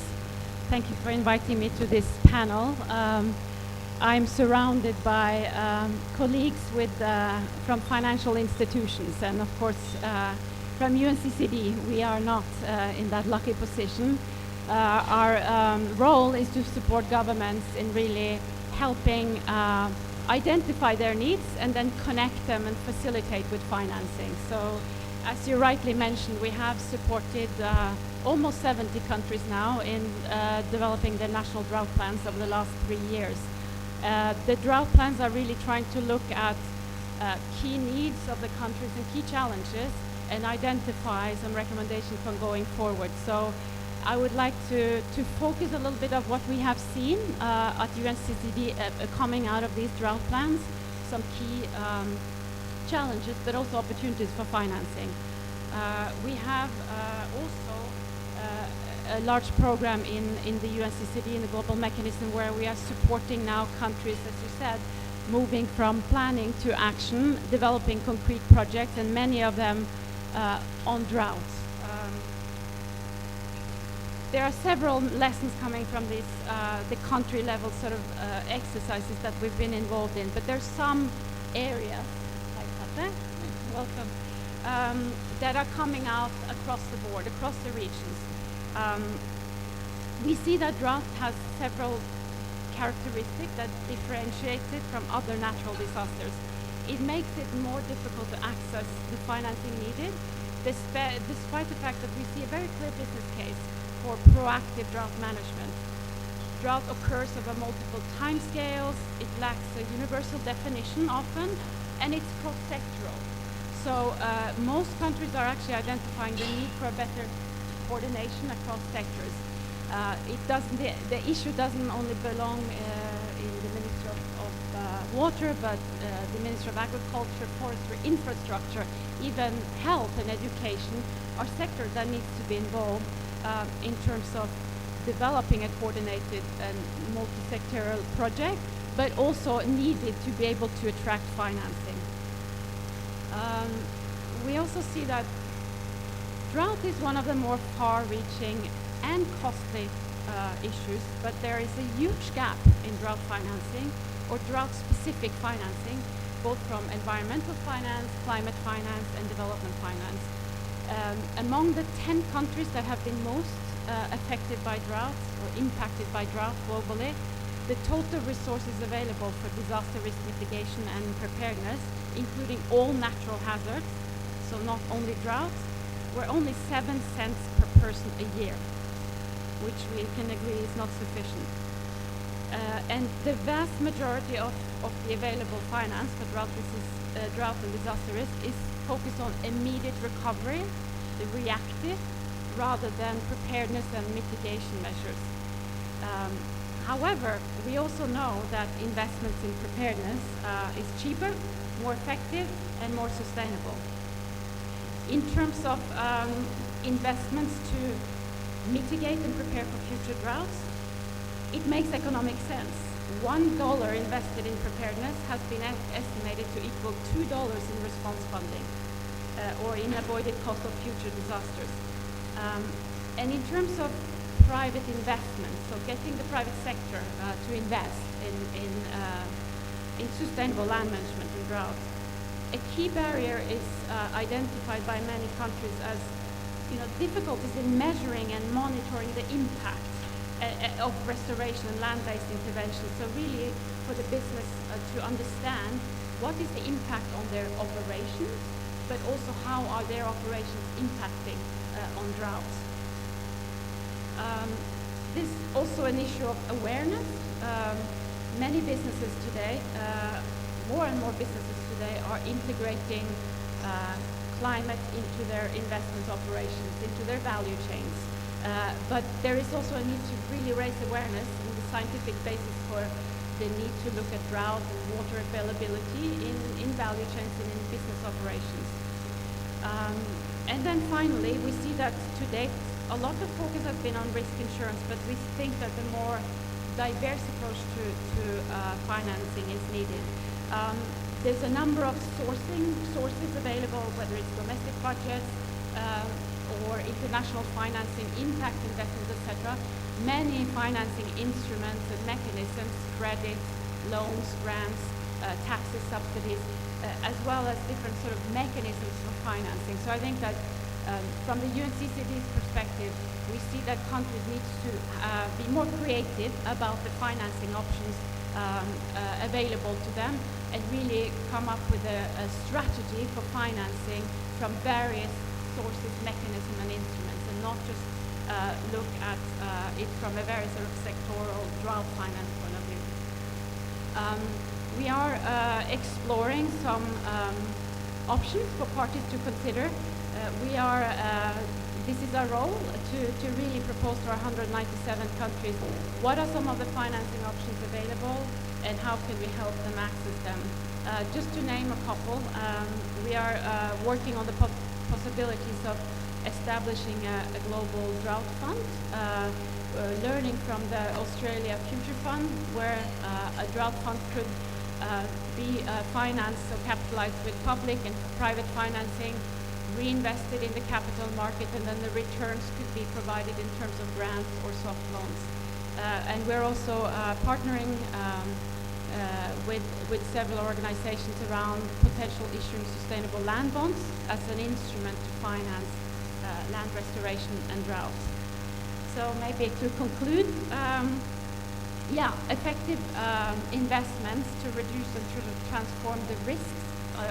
Thank you for inviting me to this panel. I'm surrounded by colleagues from financial institutions, and of course, from UNCCD, we are not in that lucky position. Our role is to support governments in really helping identify their needs and then connect them and facilitate with financing. So, as you rightly mentioned, we have supported almost 70 countries now in developing their national drought plans over the last 3 years. The drought plans are really trying to look at key needs of the countries and key challenges and identify some recommendations for going forward. So I would like to focus a little bit of what we have seen at UNCCD coming out of these drought plans, some key challenges, but also opportunities for financing. We have also a large program in the UNCCD, in the global mechanism, where we are supporting now countries, as you said, moving from planning to action, developing concrete projects, and many of them on drought. There are several lessons coming from this, the country level sort of exercises that we've been involved in, but there's some areas, like that, welcome, that are coming out across the board, across the regions. We see that drought has several characteristics that differentiate it from other natural disasters. It makes it more difficult to access the financing needed, despite the fact that we see a very clear business case for proactive drought management. Drought occurs over multiple timescales, it lacks a universal definition often, and it's cross-sectoral. So most countries are actually identifying the need for a better coordination across sectors. The issue doesn't only belong in the Ministry of Water, but the Ministry of Agriculture, Forestry, Infrastructure, even health and education are sectors that needs to be involved in terms of developing a coordinated and multi-sectoral project, but also needed to be able to attract financing. we also see that drought is one of the more far-reaching and costly issues, but there is a huge gap in drought financing or drought-specific financing, both from environmental finance, climate finance, and development finance. Among the 10 countries that have been most affected by drought or impacted by drought globally, the total resources available for disaster risk mitigation and preparedness, including all natural hazards, so not only droughts, were only 7 cents per person a year, which we can agree is not sufficient. And the vast majority of the available finance for drought and disaster risk is focused on immediate recovery, the reactive, rather than preparedness and mitigation measures. However, we also know that investments in preparedness is cheaper, more effective, and more sustainable. In terms of investments to mitigate and prepare for future droughts, it makes economic sense. $1 invested in preparedness has been estimated to equal $2 in response funding or in avoided cost of future disasters. And in terms of private investment, so getting the private sector to invest in sustainable land management in drought, a key barrier is identified by many countries as difficulties in measuring and monitoring the impact of restoration and land-based intervention. So really for the business to understand what is the impact on their operations, but also how are their operations impacting on droughts. This is also an issue of awareness. Many businesses today, more and more businesses today are integrating climate into their investment operations, into their value chains. But there is also a need to really raise awareness and the scientific basis for the need to look at drought and water availability in value chains and in business operations. And then finally, we see that to date, a lot of focus has been on risk insurance, but we think that a more diverse approach to financing is needed. There's a number of sources available, whether it's domestic budgets or international financing, impact investments, etc. Many financing instruments and mechanisms, credit, loans, grants, taxes, subsidies, as well as different sort of mechanisms for financing. So I think that from the UNCCD's perspective, we see that countries need to be more creative about the financing options available to them and really come up with a strategy for financing from various sources, mechanisms, and instruments, and not just look at it from a very sort of sectoral drought finance point of view. We are exploring some options for parties to consider. This is our role to really propose to our 197 countries what are some of the financing options available and how can we help them access them. Just to name a couple, we are working on the possibilities of establishing a global drought fund, learning from the Australia Future Fund, where a drought fund could be financed or capitalized with public and private financing, reinvested in the capital market, and then the returns could be provided in terms of grants or soft loans. And we're also partnering with several organizations around potential issuing sustainable land bonds as an instrument to finance land restoration and drought. So maybe to conclude, effective investments to reduce and to transform the risks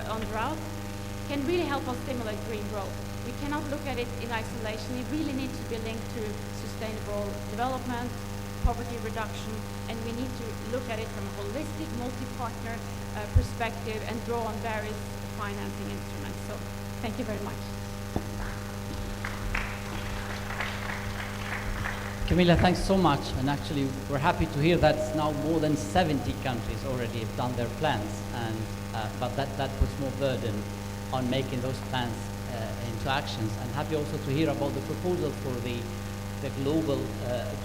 on drought can really help us stimulate green growth. We cannot look at it in isolation. It really needs to be linked to sustainable development, poverty reduction, and we need to look at it from a holistic, multi-partner perspective and draw on various financing instruments. So thank you very much. Camilla, thanks so much. And actually, we're happy to hear that now more than 70 countries already have done their plans, and but that puts more burden on making those plans into actions. And happy also to hear about the proposal for the global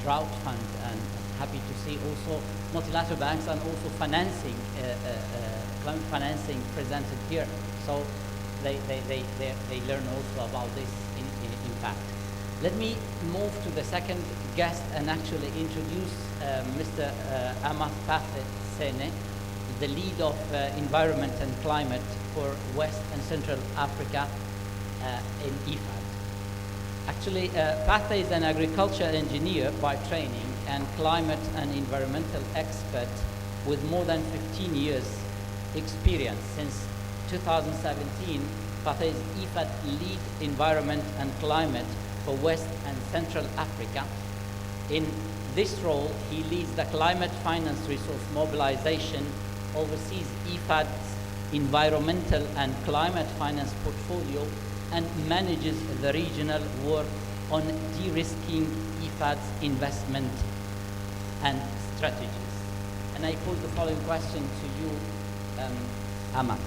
drought fund, and happy to see also multilateral banks and also financing presented here. So they learn also about this in fact. Let me move to the second guest and actually introduce Mr. Amath Pathe Sene, the lead of environment and climate for West and Central Africa in IFAD. Actually, Pathe is an agriculture engineer by training and climate and environmental expert with more than 15 years experience. Since 2017, Pathe is IFAD lead environment and climate for West and Central Africa. In this role, he leads the climate finance resource mobilization, oversees IFAD's environmental and climate finance portfolio, and manages the regional work on de-risking IFAD's investment and strategies. And I pose the following question to you, Amath.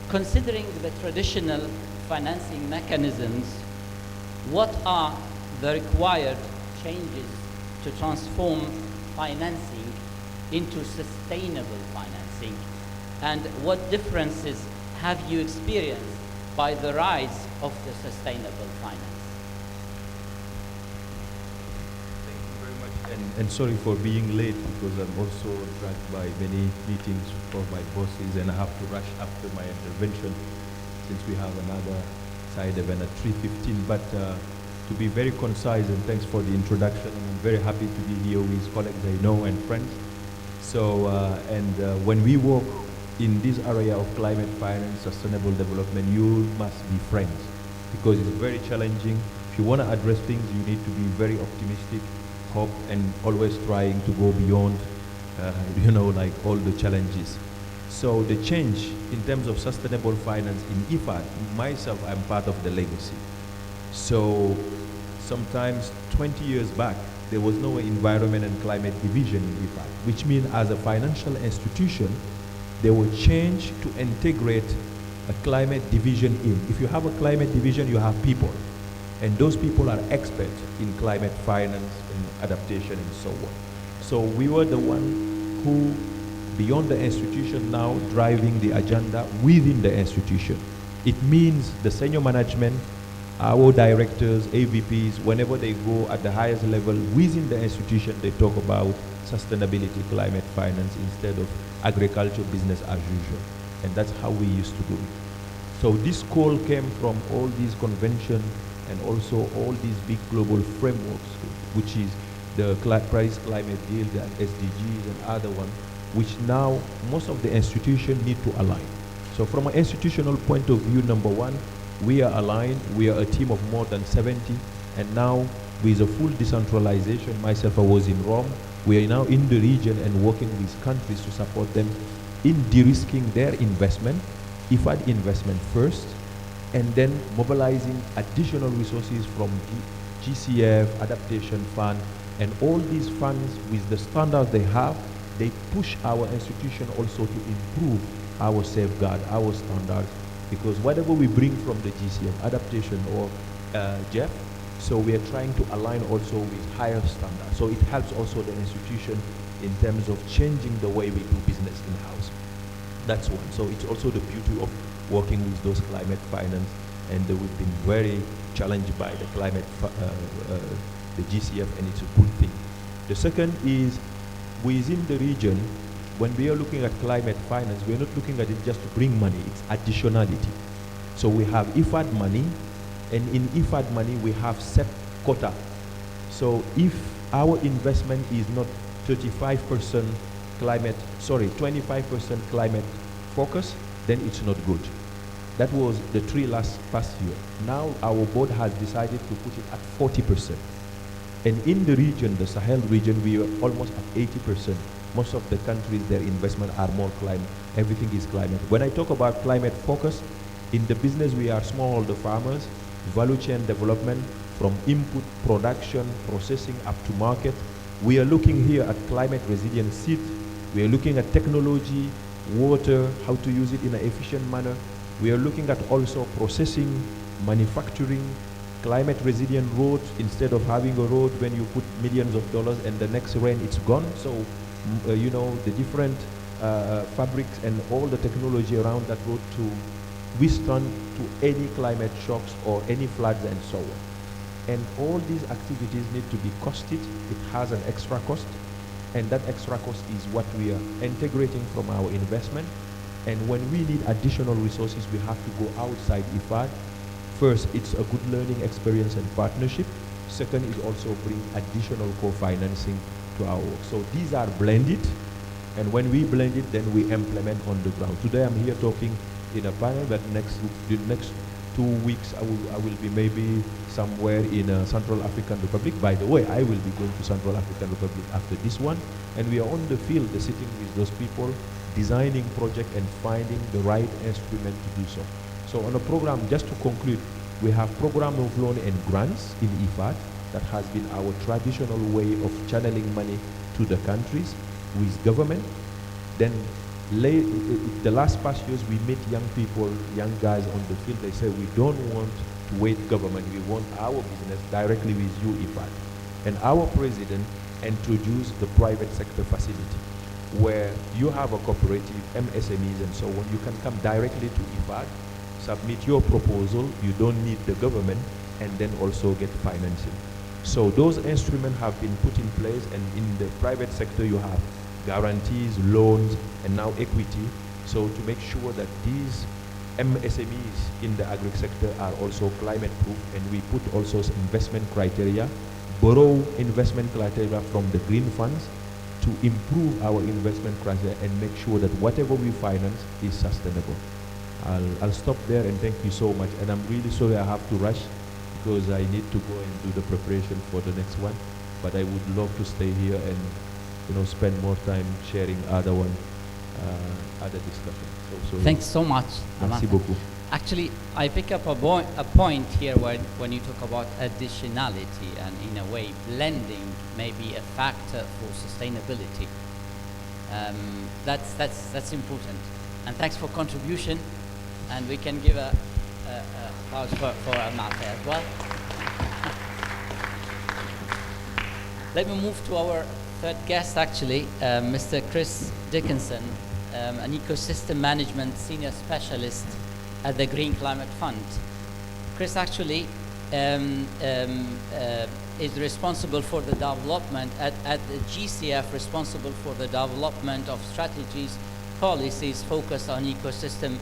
Considering the traditional financing mechanisms, what are the required changes to transform financing into sustainable financing? And what differences have you experienced by the rise of the sustainable finance? Thank you very much. And sorry for being late, because I'm also dragged by many meetings for my bosses and I have to rush after my intervention since we have another side event at 3:15. But to be very concise, and thanks for the introduction, and I'm very happy to be here with colleagues I know and friends. So, when we work in this area of climate finance, sustainable development, you must be friends, because it's very challenging. If you want to address things, you need to be very optimistic, hope, and always trying to go beyond, like all the challenges. So the change in terms of sustainable finance in IFAD, myself, I'm part of the legacy. So sometimes 20 years back, there was no environment and climate division in IFAD, which means as a financial institution, they will change to integrate a climate division in. If you have a climate division, you have people. And those people are experts in climate finance and adaptation and so on. So we were the one who, beyond the institution now, driving the agenda within the institution. It means the senior management, our directors, AVPs, whenever they go at the highest level within the institution, they talk about sustainability, climate finance, instead of agriculture business as usual. And that's how we used to do it. So this call came from all these conventions and also all these big global frameworks, which is the Paris Climate Deal, the SDGs and other ones, which now most of the institutions need to align. So from an institutional point of view, number one, we are aligned. We are a team of more than 70. And now with a full decentralization, myself, I was in Rome. We are now in the region and working with countries to support them in de-risking their investment, IFAD investment first, and then mobilizing additional resources from GCF, Adaptation Fund, and all these funds with the standards they have, they push our institution also to improve our safeguard, our standards, because whatever we bring from the GCF, Adaptation or JEF, so we are trying to align also with higher standards. So it helps also the institution in terms of changing the way we do business in-house. That's one. So it's also the beauty of working with those climate finance, and we've been very challenged by the climate, the GCF, and it's a good thing. The second is within the region, when we are looking at climate finance, we're not looking at it just to bring money, it's additionality. So we have IFAD money, and in IFAD money we have set quota. So if our investment is not 25% climate, 25% climate focus, then it's not good. That was the past year. Now our board has decided to put it at 40%. And in the region, the Sahel region, we are almost at 80%. Most of the countries, their investment are more climate. Everything is climate. When I talk about climate focus, in the business we are smallholder farmers, value chain development, from input, production, processing up to market. We are looking here at climate resilient seed. We are looking at technology, water, how to use it in an efficient manner. We are looking at also processing, manufacturing, climate resilient roads. Instead of having a road when you put millions of dollars and the next rain it's gone. So, the different fabrics and all the technology around that road to withstand to any climate shocks or any floods and so on. And all these activities need to be costed. It has an extra cost, and that extra cost is what we are integrating from our investment. And when we need additional resources, we have to go outside IFAD. First, it's a good learning experience and partnership. Second is also bring additional co-financing to our work. So these are blended, and when we blend it, then we implement on the ground. Today I'm here talking in a panel, but the next 2 weeks I will be maybe somewhere in Central African Republic. By the way, I will be going to Central African Republic after this one, and we are on the field sitting with those people, designing project and finding the right instrument to do so. So on a program, just to conclude, we have program of loan and grants in IFAD. That has been our traditional way of channeling money to the countries with government. Then the last past years, we meet young people, young guys on the field. They say, we don't want to wait government. We want our business directly with you, IFAD. And our president introduced the private sector facility, where you have a cooperative, MSMEs and so on. You can come directly to IFAD, submit your proposal. You don't need the government, and then also get financing. So those instruments have been put in place, and in the private sector you have guarantees, loans, and now equity. So to make sure that these MSMEs in the agri sector are also climate proof, and we put also investment criteria, borrow investment criteria from the green funds to improve our investment criteria and make sure that whatever we finance is sustainable. I'll stop there, and thank you so much. And I'm really sorry I have to rush, because I need to go and do the preparation for the next one. But I would love to stay here and spend more time sharing other discussions. So Thanks so much. Merci beaucoup. Actually, I pick up a point here when you talk about additionality and, in a way, blending maybe a factor for sustainability. That's important. And thanks for contribution. And we can give a applause for Amate as well. Let me move to our third guest, actually, Mr. Chris Dickinson, an ecosystem management senior specialist at the Green Climate Fund. Chris actually is responsible for the development at the GCF, responsible for the development of strategies, policies focused on ecosystem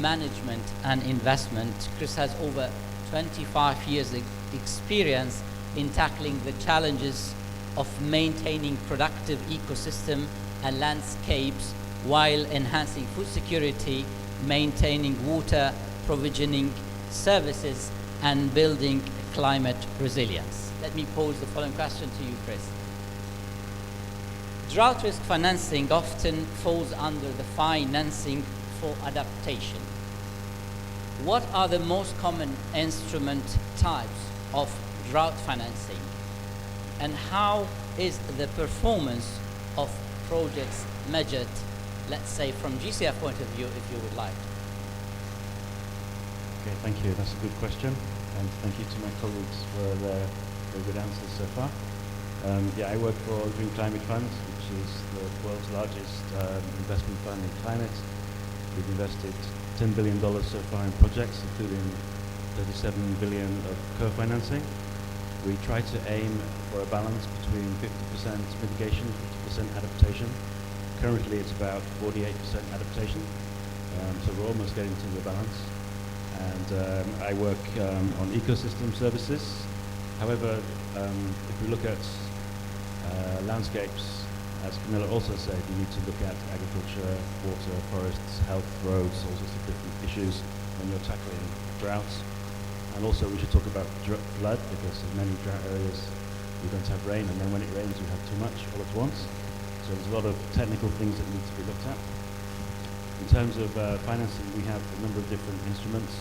management and investment. Chris has over 25 years experience in tackling the challenges of maintaining productive ecosystem and landscapes while enhancing food security, maintaining water provisioning services, and building climate resilience. Let me pose the following question to you, Chris. Drought risk financing often falls under the financing for adaptation. What are the most common instrument types of drought financing, and how is the performance of projects measured, let's say from GCF point of view, if you would like? Okay, thank you. That's a good question, and thank you to my colleagues for their very good answers so far. I work for Green Climate Fund, which is the world's largest investment fund in climate. We've invested $10 billion so far in projects, including $37 billion of co-financing. We try to aim for a balance between 50% mitigation, 50% adaptation. Currently it's about 48% adaptation, so we're almost getting to the balance. And I work on ecosystem services. However, if we look at landscapes, as Camilla also said, you need to look at agriculture, water, forests, health, roads, all sorts of different issues when you're tackling droughts. And also we should talk about flood, because in many drought areas we don't have rain, and then when it rains we have too much all at once. So there's a lot of technical things that need to be looked at. In terms of financing, we have a number of different instruments,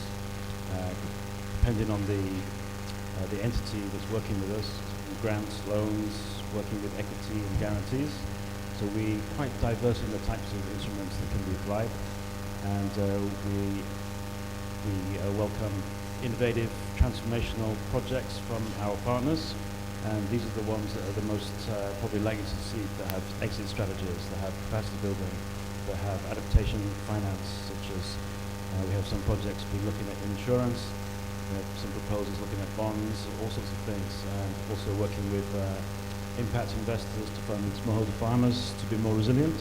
depending on the entity that's working with us, grants, loans, working with equity and guarantees. So we're quite diverse in the types of instruments that can be applied, and we welcome innovative, transformational projects from our partners, and these are the ones that are the most probably likely to succeed, that have exit strategies, that have capacity building, that have adaptation finance, such as We have some projects we're looking at insurance. We have some proposals looking at bonds, all sorts of things, and also working with impact investors to fund smallholder farmers to be more resilient.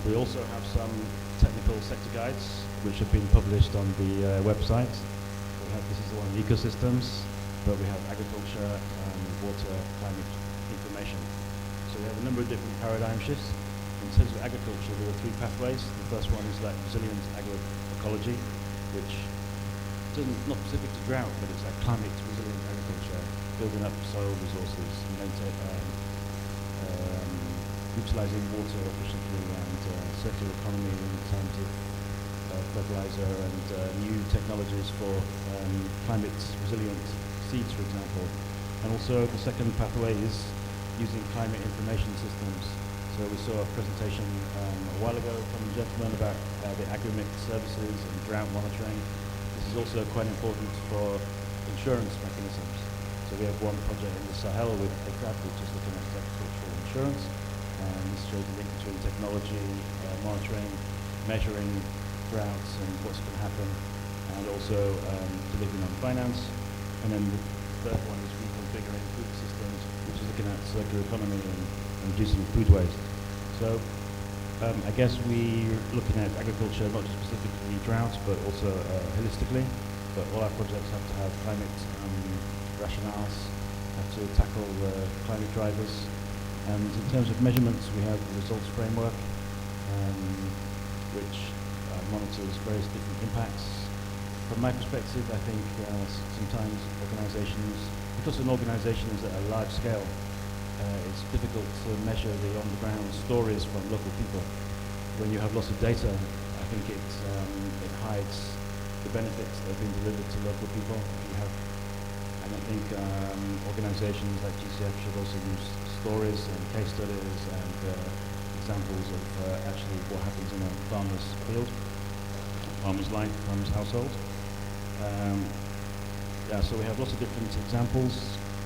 We also have some technical sector guides which have been published on the website. This is the one on ecosystems, but we have agriculture, water, climate information. So we have a number of different paradigm shifts. In terms of agriculture, there are 3 pathways. The first one is like resilient agroecology, which isn't not specific to drought, but it's like climate resilient agriculture, building up soil resources, utilizing water efficiently, and circular economy in terms of fertilizer and new technologies for climate resilient seeds, for example. And also the second pathway is using climate information systems. So we saw a presentation a while ago from a gentleman about the agri-mix services and drought monitoring. This is also quite important for insurance mechanisms. So we have one project in the Sahel with ACAP, which is looking at agricultural insurance. And this shows the link between technology, monitoring, measuring droughts and what's going to happen, and also delivering on finance. And then the third one is reconfiguring food systems, which is looking at circular economy and reducing food waste. So I guess we're looking at agriculture not just specifically drought, but also holistically. But all our projects have to have climate rationales, have to tackle climate drivers. And in terms of measurements, we have the results framework, which monitors various different impacts. From my perspective, I think sometimes organizations, because an organization is at a large scale, it's difficult to measure the on-the-ground stories from local people. When you have lots of data, I think it hides the benefits that have been delivered to local people. And I think organizations like GCF should also use stories and case studies and examples of actually what happens in a farmer's field, farmer's life, farmer's household. So we have lots of different examples.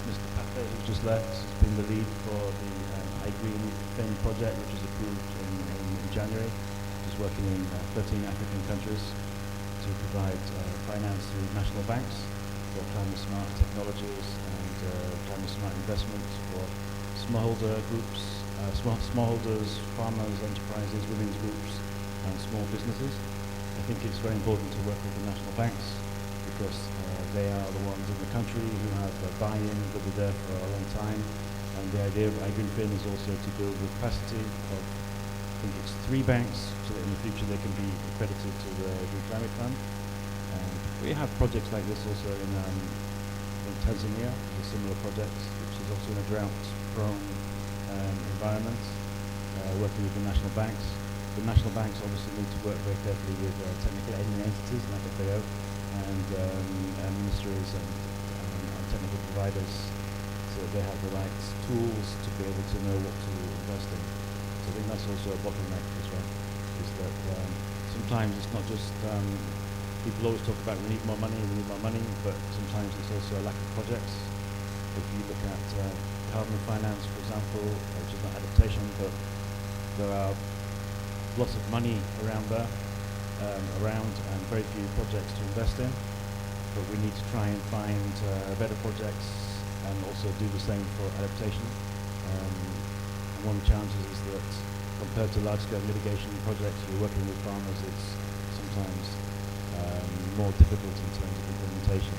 Mr. Pape, who's just left, has been the lead for the iGreen Fin project, which was approved in January, which is working in 13 African countries to provide finance through national banks for climate smart technologies and climate smart investments for smallholder groups, smallholders, farmers, enterprises, women's groups, and small businesses. I think it's very important to work with the national banks because they are the ones in the country who have buy-in, that be there for a long time. And the idea of iGreenFin is also to build the capacity of, I think it's 3 banks, so that in the future they can be accredited to the Green Climate Fund. We have projects like this also in Tanzania, a similar project, which is also in a drought-prone environment, working with the national banks. The national banks obviously need to work very carefully with technical aiding entities like FAO and ministries and technical providers, so that they have the right tools to be able to know what to invest in. So I think that's also a bottleneck as well, is that sometimes it's not just, people always talk about we need more money, but sometimes it's also a lack of projects. If you look at carbon finance, for example, which is not adaptation, but there are lots of money around there, and very few projects to invest in. But we need to try and find better projects and also do the same for adaptation. And one of the challenges is that compared to large-scale mitigation projects, you're working with farmers, it's sometimes more difficult in terms of implementation.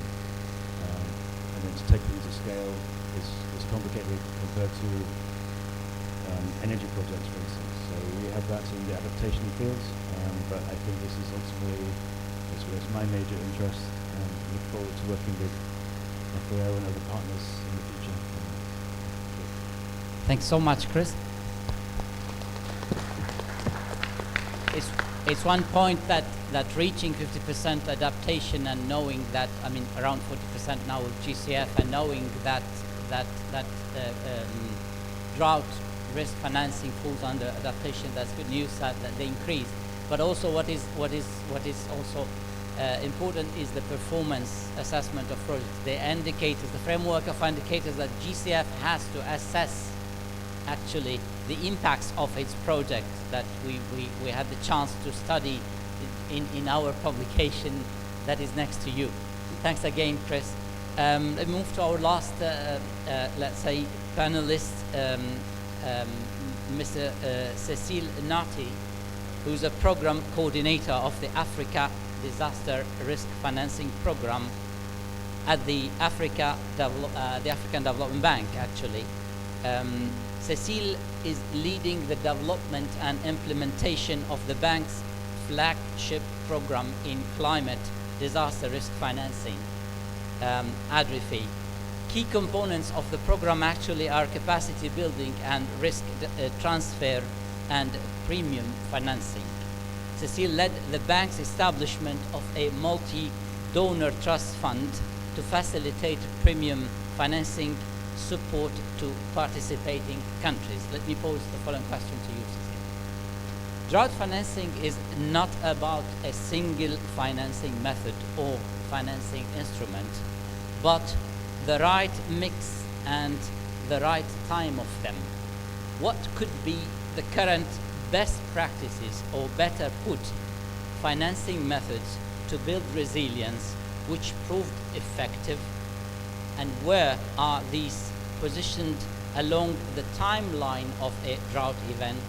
And then to take things to scale is complicated compared to energy projects, for instance. So we have that in the adaptation fields, but I think this is ultimately it's my major interest, and look forward to working with FAO and other partners in the future. Thanks so much, Chris. It's one point that reaching 50% adaptation and knowing that, I mean, around 40% now with GCF, and knowing that drought risk financing falls under adaptation. That's good news that they increase. But also, what is also important is the performance assessment of projects. The indicators, the framework of indicators that GCF has to assess actually the impacts of its project. That we had the chance to study in our publication that is next to you. Thanks again, Chris. Let's move to our last, let's say, panelist, Mr. Cecile Nati, who's a program coordinator of the Africa Disaster Risk Financing Program at the African Development Bank, actually. Cecile is leading the development and implementation of the bank's flagship program in climate disaster risk financing, ADRIFI. Key components of the program actually are capacity building and risk transfer and premium financing. Cecile led the bank's establishment of a multi-donor trust fund to facilitate premium financing support to participating countries. Let me pose the following question to you, Cecile. Drought financing is not about a single financing method or financing instrument, but the right mix and the right time of them. What could be the current best practices, or better put, financing methods to build resilience which proved effective, and where are these positioned along the timeline of a drought event,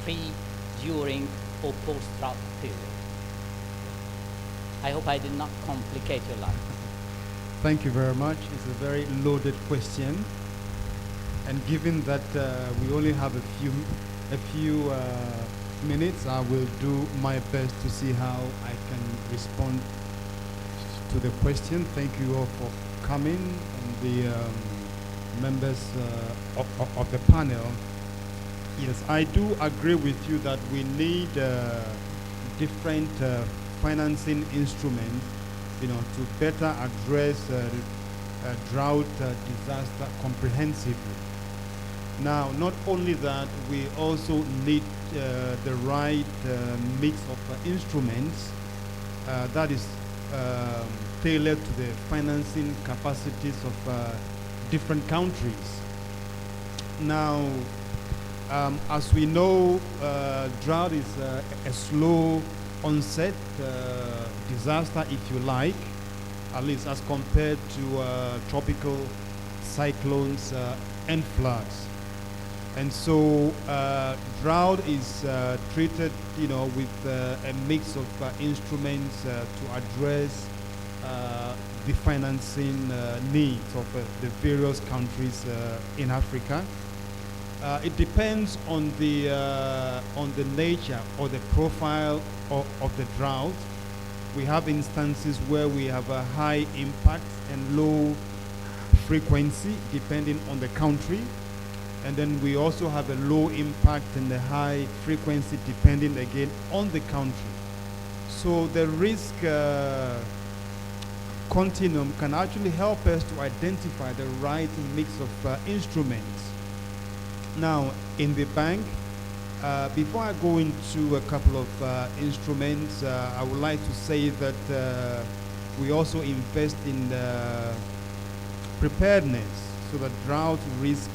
pre, during, or post-drought period? I hope I did not complicate your life. Thank you very much. It's a very loaded question, and given that we only have a few minutes, I will do my best to see how I can respond to the question. Thank you all for coming, and the members of the panel. Yes, I do agree with you that we need different financing instruments, to better address drought disaster comprehensively. Now, not only that, we also need the right mix of instruments that is tailored to the financing capacities of different countries. Now, as we know, drought is a slow onset disaster, if you like, at least as compared to tropical cyclones and floods. And so drought is treated, with a mix of instruments to address the financing needs of the various countries in Africa. It depends on the nature or the profile of the drought. We have instances where we have a high impact and low frequency depending on the country. And then we also have a low impact and a high frequency depending again on the country. So the risk continuum can actually help us to identify the right mix of instruments. Now, in the bank, before I go into a couple of instruments, I would like to say that we also invest in preparedness, so that drought risk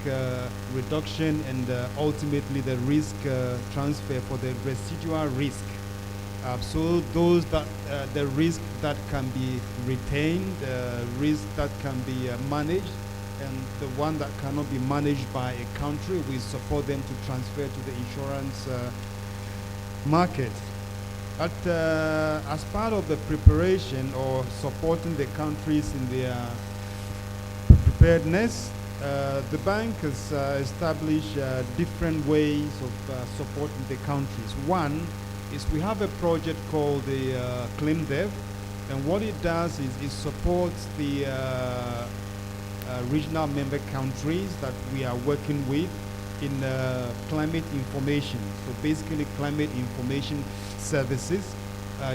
reduction and ultimately the risk transfer for the residual risk. So those that the risk that can be retained, risk that can be managed, and the one that cannot be managed by a country, we support them to transfer to the insurance market. But as part of the preparation or supporting the countries in their preparedness, the bank has established different ways of supporting the countries. One is we have a project called the ClimDev, and what it does is it supports the regional member countries that we are working with in climate information. So basically climate information services.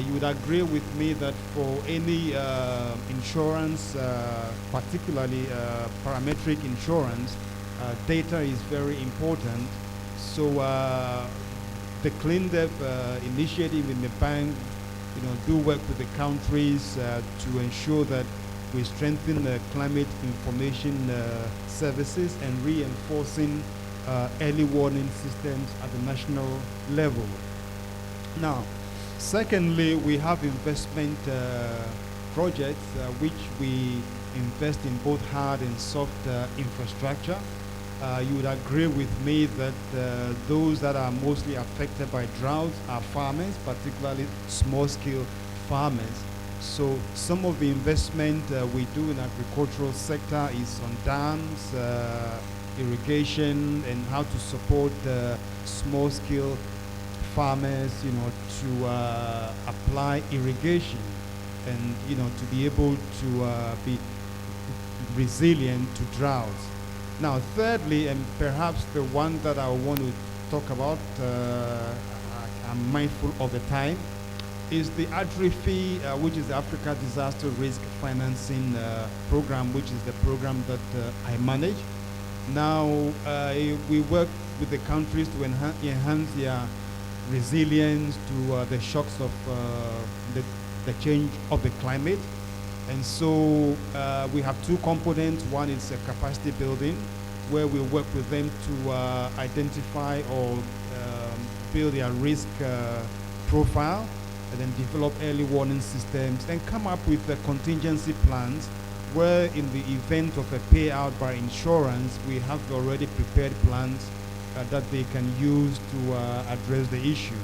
You would agree with me that for any insurance, particularly parametric insurance, data is very important. So the ClimDev initiative in the bank, do work with the countries to ensure that we strengthen the climate information services and reinforcing early warning systems at the national level. Now, Secondly, we have investment projects which we invest in both hard and soft infrastructure. You would agree with me that those that are mostly affected by drought are farmers, particularly small-scale farmers. So some of the investment we do in agricultural sector is on dams, irrigation, and how to support small-scale farmers, to apply irrigation and, to be able to be resilient to droughts. Now, thirdly, and perhaps the one that I want to talk about, I'm mindful of the time, is the ADRIFI, which is the Africa Disaster Risk Financing Program, which is the program that I manage. Now, we work with the countries to enhance their resilience to the shocks of the change of the climate. And so we have two components. One is capacity building, where we work with them to identify or build their risk profile, and then develop early warning systems, and come up with the contingency plans, where in the event of a payout by insurance, we have already prepared plans that they can use to address the issue.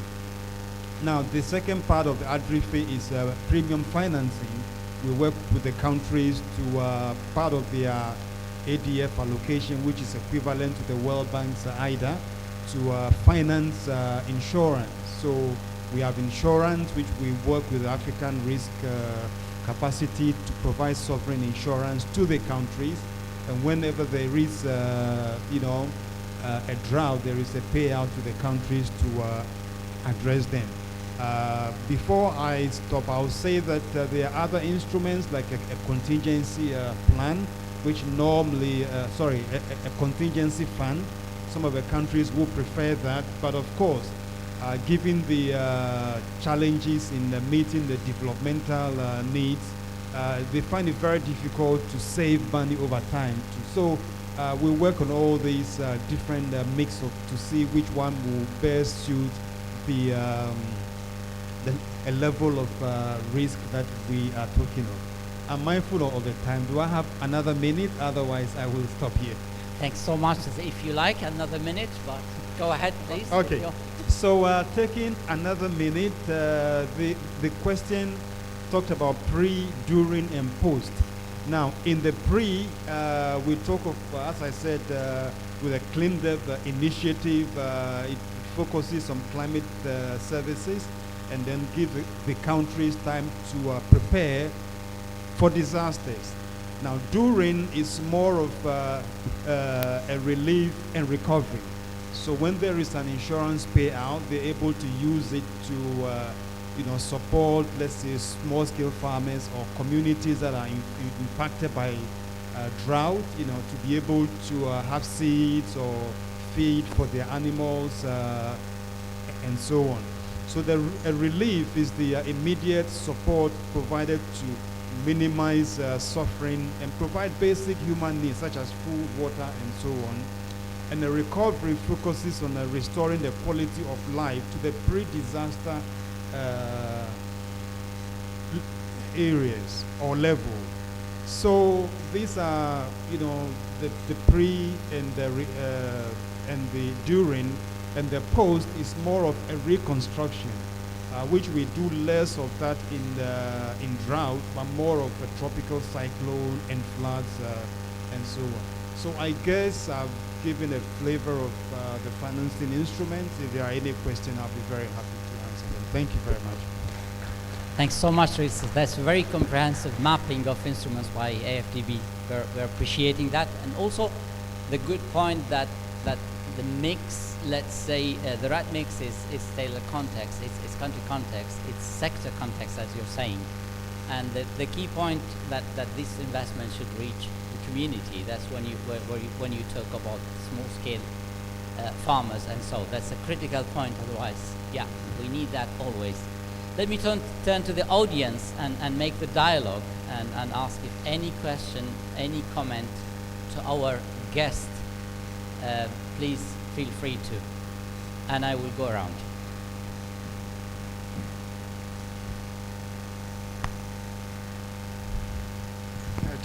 Now, the second part of the ADRIFI is premium financing. We work with the countries to part of their ADF allocation, which is equivalent to the World Bank's IDA, to finance insurance. So we have insurance, which we work with African risk capacity to provide sovereign insurance to the countries. And whenever there is, a drought, there is a payout to the countries to address them. Before I stop, I'll say that there are other instruments like a contingency plan, which normally, a contingency fund. Some of the countries will prefer that, but of course, given the challenges in meeting the developmental needs, they find it very difficult to save money over time. So we work on all these different mix to see which one will best suit the a level of risk that we are talking of. I'm mindful of the time. Do I have another minute? Otherwise, I will stop here. Thanks so much. If you like another minute, but go ahead, please. Okay. So taking another minute, the question talked about pre, during, and post. Now, in the pre, we talk of, as I said, with a Clean Dev initiative, it focuses on climate services, and then give the countries time to prepare for disasters. Now, during is more of a relief and recovery. So when there is an insurance payout, they're able to use it to, support, let's say, small-scale farmers or communities that are impacted by drought, to be able to have seeds or feed for their animals and so on. So the relief is the immediate support provided to minimize suffering and provide basic human needs such as food, water, and so on. And the recovery focuses on restoring the quality of life to the pre-disaster areas or level. So these are, the pre and the during, and the post is more of a reconstruction, which we do less of that in drought, but more of a tropical cyclone and floods and so on. So I guess I've given a flavor of the financing instruments. If there are any questions, I'll be very happy to answer them. Thank you very much. Thanks so much, Rhys. That's a very comprehensive mapping of instruments by AFDB. We're appreciating that. And also the good point that the mix, let's say, the right mix is tailored context, it's country context, it's sector context, as you're saying. And the key point that this investment should reach the community, that's when you talk about small-scale farmers, and so that's a critical point. Otherwise, yeah, we need that always. Let me turn to the audience and make the dialogue and ask if any question, any comment to our guest, please feel free to, and I will go around.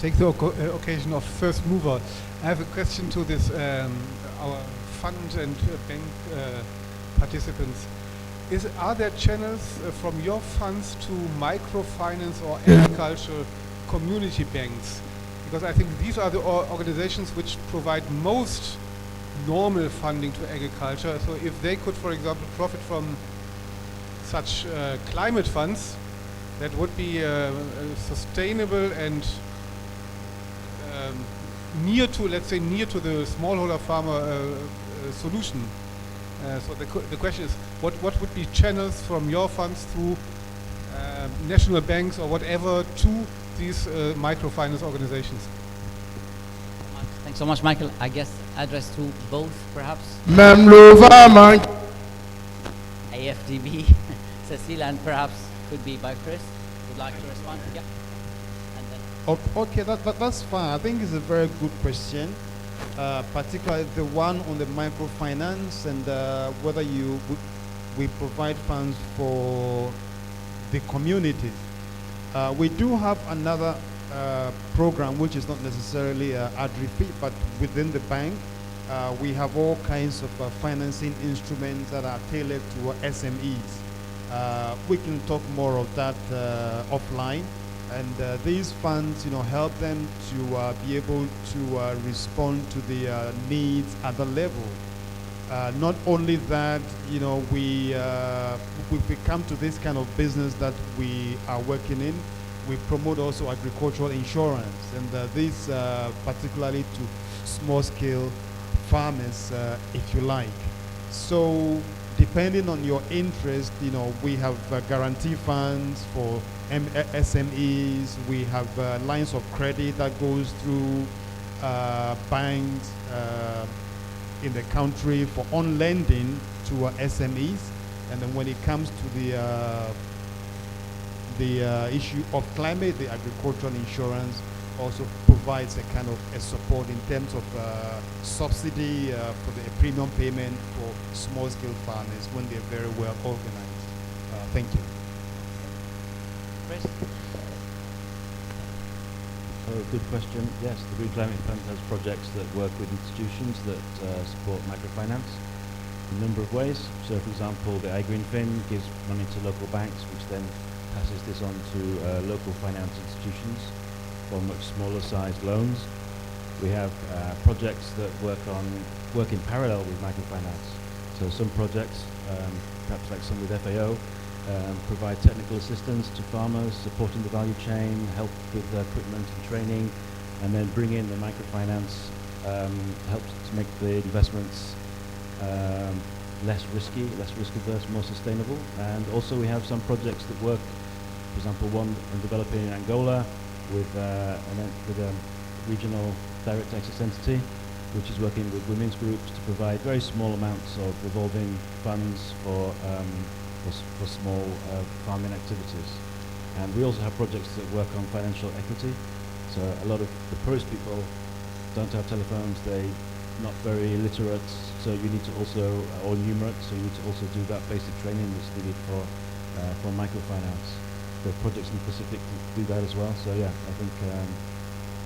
take the occasion of first mover. I have a question to this our fund and bank participants. Are there channels from your funds to microfinance or agricultural community banks? Because I think these are the organizations which provide most normal funding to agriculture. So if they could, for example, profit from such climate funds, that would be sustainable and near to, let's say, near to the smallholder farmer solution. So the question is, what would be channels from your funds through national banks or whatever to these microfinance organizations? Thanks so much, Michael. I guess addressed to both, perhaps. AFDB, Cecile, and perhaps could be by Chris. Would like to respond? Yeah. And then Okay, that's fine. I think it's a very good question, particularly the one on the microfinance and whether we provide funds for the communities. We do have another program which is not necessarily ADRIFI, but within the bank, we have all kinds of financing instruments that are tailored to SMEs. We can talk more of that offline, and these funds, help them to be able to respond to the needs at the level. Not only that, we come to this kind of business that we are working in, we promote also agricultural insurance, and this particularly to small-scale farmers, if you like. So depending on your interest, we have guarantee funds for SMEs, we have lines of credit that goes through banks in the country for on-lending to SMEs. And then when it comes to the issue of climate, the agricultural insurance also provides a kind of a support in terms of subsidy for the premium payment for small-scale farmers when they're very well organized. Thank you. Chris? Good question. Yes, the Green Climate Fund has projects that work with institutions that support microfinance in a number of ways. So, for example, the iGreenFin gives money to local banks, which then passes this on to local finance institutions for much smaller sized loans. We have projects that work in parallel with microfinance. So some projects, perhaps like some with FAO, provide technical assistance to farmers, supporting the value chain, help with equipment and training, and then bring in the microfinance, helps to make the investments less risk averse, more sustainable. And also we have some projects that work, for example, one in developing in Angola with a regional direct access entity, which is working with women's groups to provide very small amounts of revolving funds for small farming activities. And we also have projects that work on financial equity. So a lot of the poorest people don't have telephones, they're not very literate, so you need to also, or numerate, so you need to also do that basic training that's needed for microfinance. There are projects in the Pacific to do that as well. So yeah, I think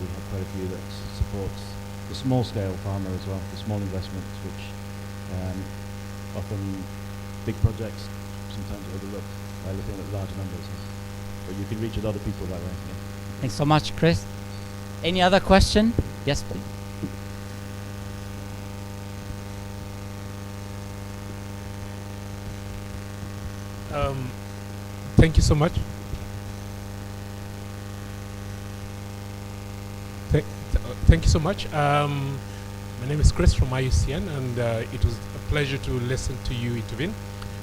we have quite a few that supports the small scale farmer as well, the small investments, which often big projects sometimes overlooked by looking at large numbers. But you can reach a lot of people that way. Yeah. Thanks so much, Chris. Any other question? Yes, please. Thank you so much. Thank you so much. My name is Chris from IUCN, and it was a pleasure to listen to you intervene.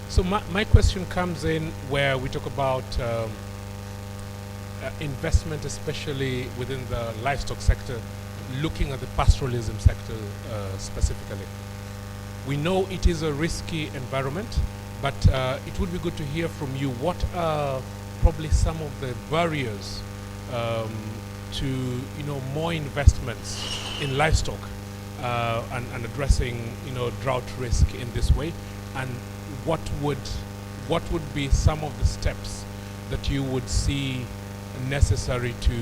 So my question comes in where we talk about investment, especially within the livestock sector, looking at the pastoralism sector specifically. We know it is a risky environment, but it would be good to hear from you what are probably some of the barriers to more investments in livestock and addressing drought risk in this way, and what would be some of the steps that you would see necessary to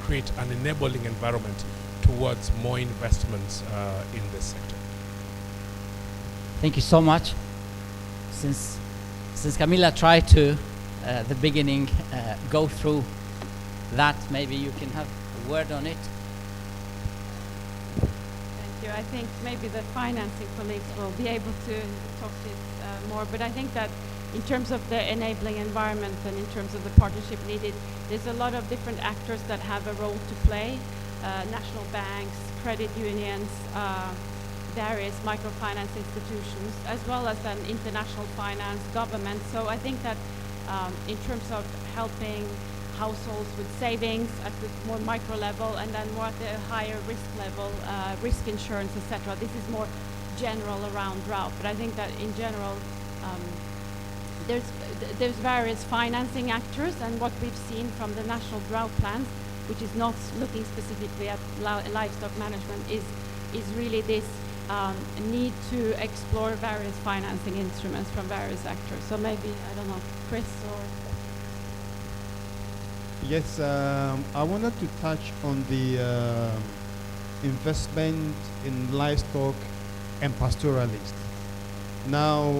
create an enabling environment towards more investments in this sector. Thank you so much. Since Camila tried to, at the beginning, go through that, maybe you can have a word on it. Thank you. I think maybe the financing colleagues will be able to talk to it more, but I think that in terms of the enabling environment and in terms of the partnership needed, there's a lot of different actors that have a role to play. National banks, credit unions, various microfinance institutions, as well as an international finance, government. So I think that in terms of helping households with savings at the more micro level, and then more at the higher risk level, risk insurance, etc. This is more general around Drought, but I think that in general there's various financing actors, and what we've seen from the national drought plans, which is not looking specifically at livestock management, is really this need to explore various financing instruments from various actors. So maybe, I don't know, Chris or... Yes, I wanted to touch on the investment in livestock and pastoralists. Now,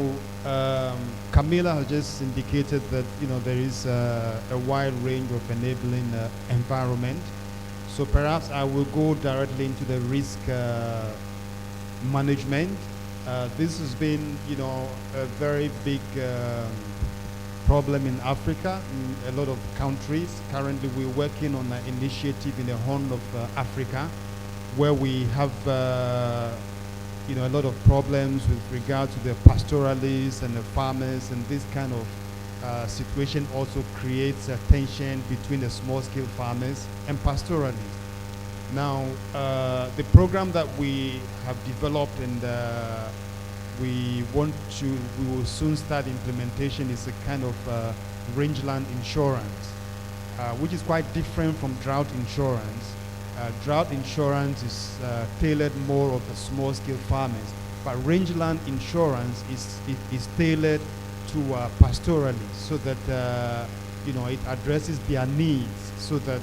Camila has just indicated that there is a wide range of enabling environment. So perhaps I will go directly into the risk management. This has been, a very big problem in Africa, in a lot of countries. Currently, we're working on an initiative in the Horn of Africa, where we have a lot of problems with regard to the pastoralists and the farmers, and this kind of situation also creates a tension between the small-scale farmers and pastoralists. Now, the program that we have developed and we will soon start implementation is a kind of rangeland insurance, which is quite different from drought insurance. Drought insurance is tailored more of the small-scale farmers, but rangeland insurance is tailored to pastoralists, so that it addresses their needs, so that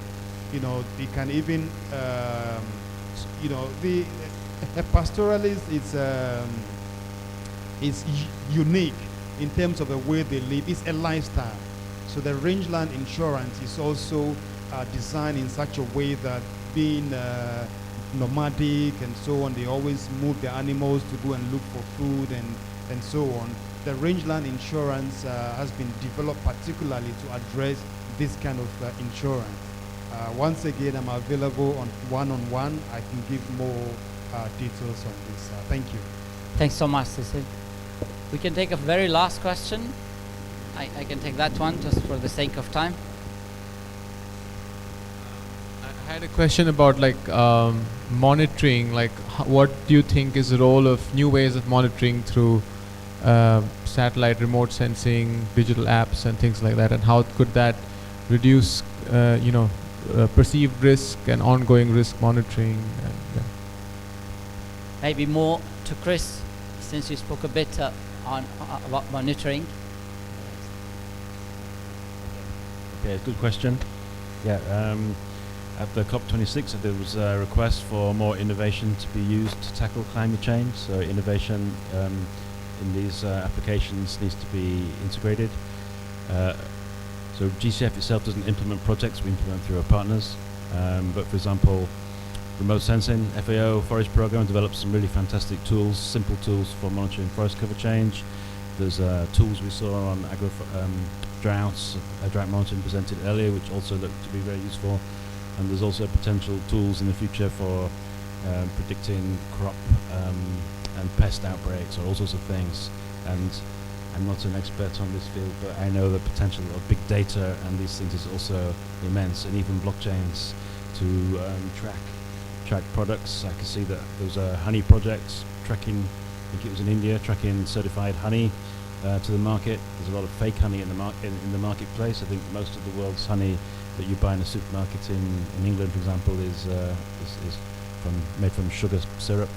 they can even a pastoralist is unique in terms of the way they live. It's a lifestyle. So the rangeland insurance is also designed in such a way that, being nomadic and so on, they always move the animals to go and look for food and so on. The rangeland insurance has been developed particularly to address this kind of insurance. Once again, I'm available on one-on-one. I can give more details on this. Thank you. Thanks so much, Cecil. We can take a very last question. I can take that one just for the sake of time. I had a question about monitoring. What do you think is the role of new ways of monitoring through satellite remote sensing, digital apps, and things like that, and how could that reduce, perceived risk and ongoing risk monitoring? Maybe more to Chris, since you spoke a bit on about monitoring. Okay, good question. Yeah. At the COP26, there was a request for more innovation to be used to tackle climate change. So innovation in these applications needs to be integrated. So GCF itself doesn't implement projects, we implement through our partners. But for example, remote sensing, FAO Forest Program develops some really fantastic tools, simple tools for monitoring forest cover change. There's tools we saw on droughts, drought monitoring presented earlier, which also look to be very useful. And there's also potential tools in the future for predicting crop and pest outbreaks or all sorts of things. And I'm not an expert on this field, but I know the potential of big data and these things is also immense, and even blockchains to track products. I can see that there's a honey project tracking, I think it was in India, tracking certified honey to the market. There's a lot of fake honey in the marketplace. I think most of the world's honey that you buy in a supermarket in England, for example, is made from sugar syrup.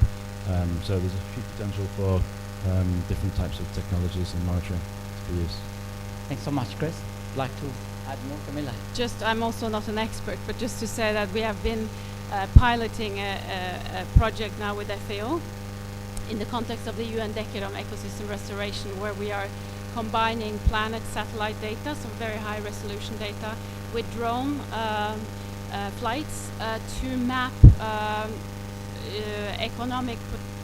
So there's a huge potential for different types of technologies and monitoring to be used. Thanks so much, Chris. Like to add more, Camilla? Just, I'm also not an expert, but just to say that we have been piloting a project now with FAO in the context of the UN Decade on Ecosystem Restoration, where we are combining planet satellite data, so very high resolution data, with drone flights to map economic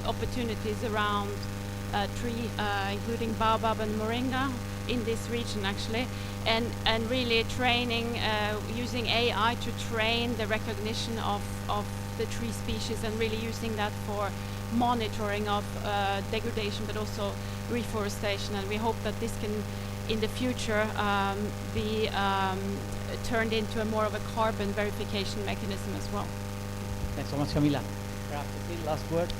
opportunities around tree, including baobab and moringa in this region actually, and really training, using AI to train the recognition of the tree species and really using that for monitoring of degradation but also reforestation. And we hope that this can in the future be turned into a more of a carbon verification mechanism as well. Thanks so much, Camilla. Perhaps Cecile, last word.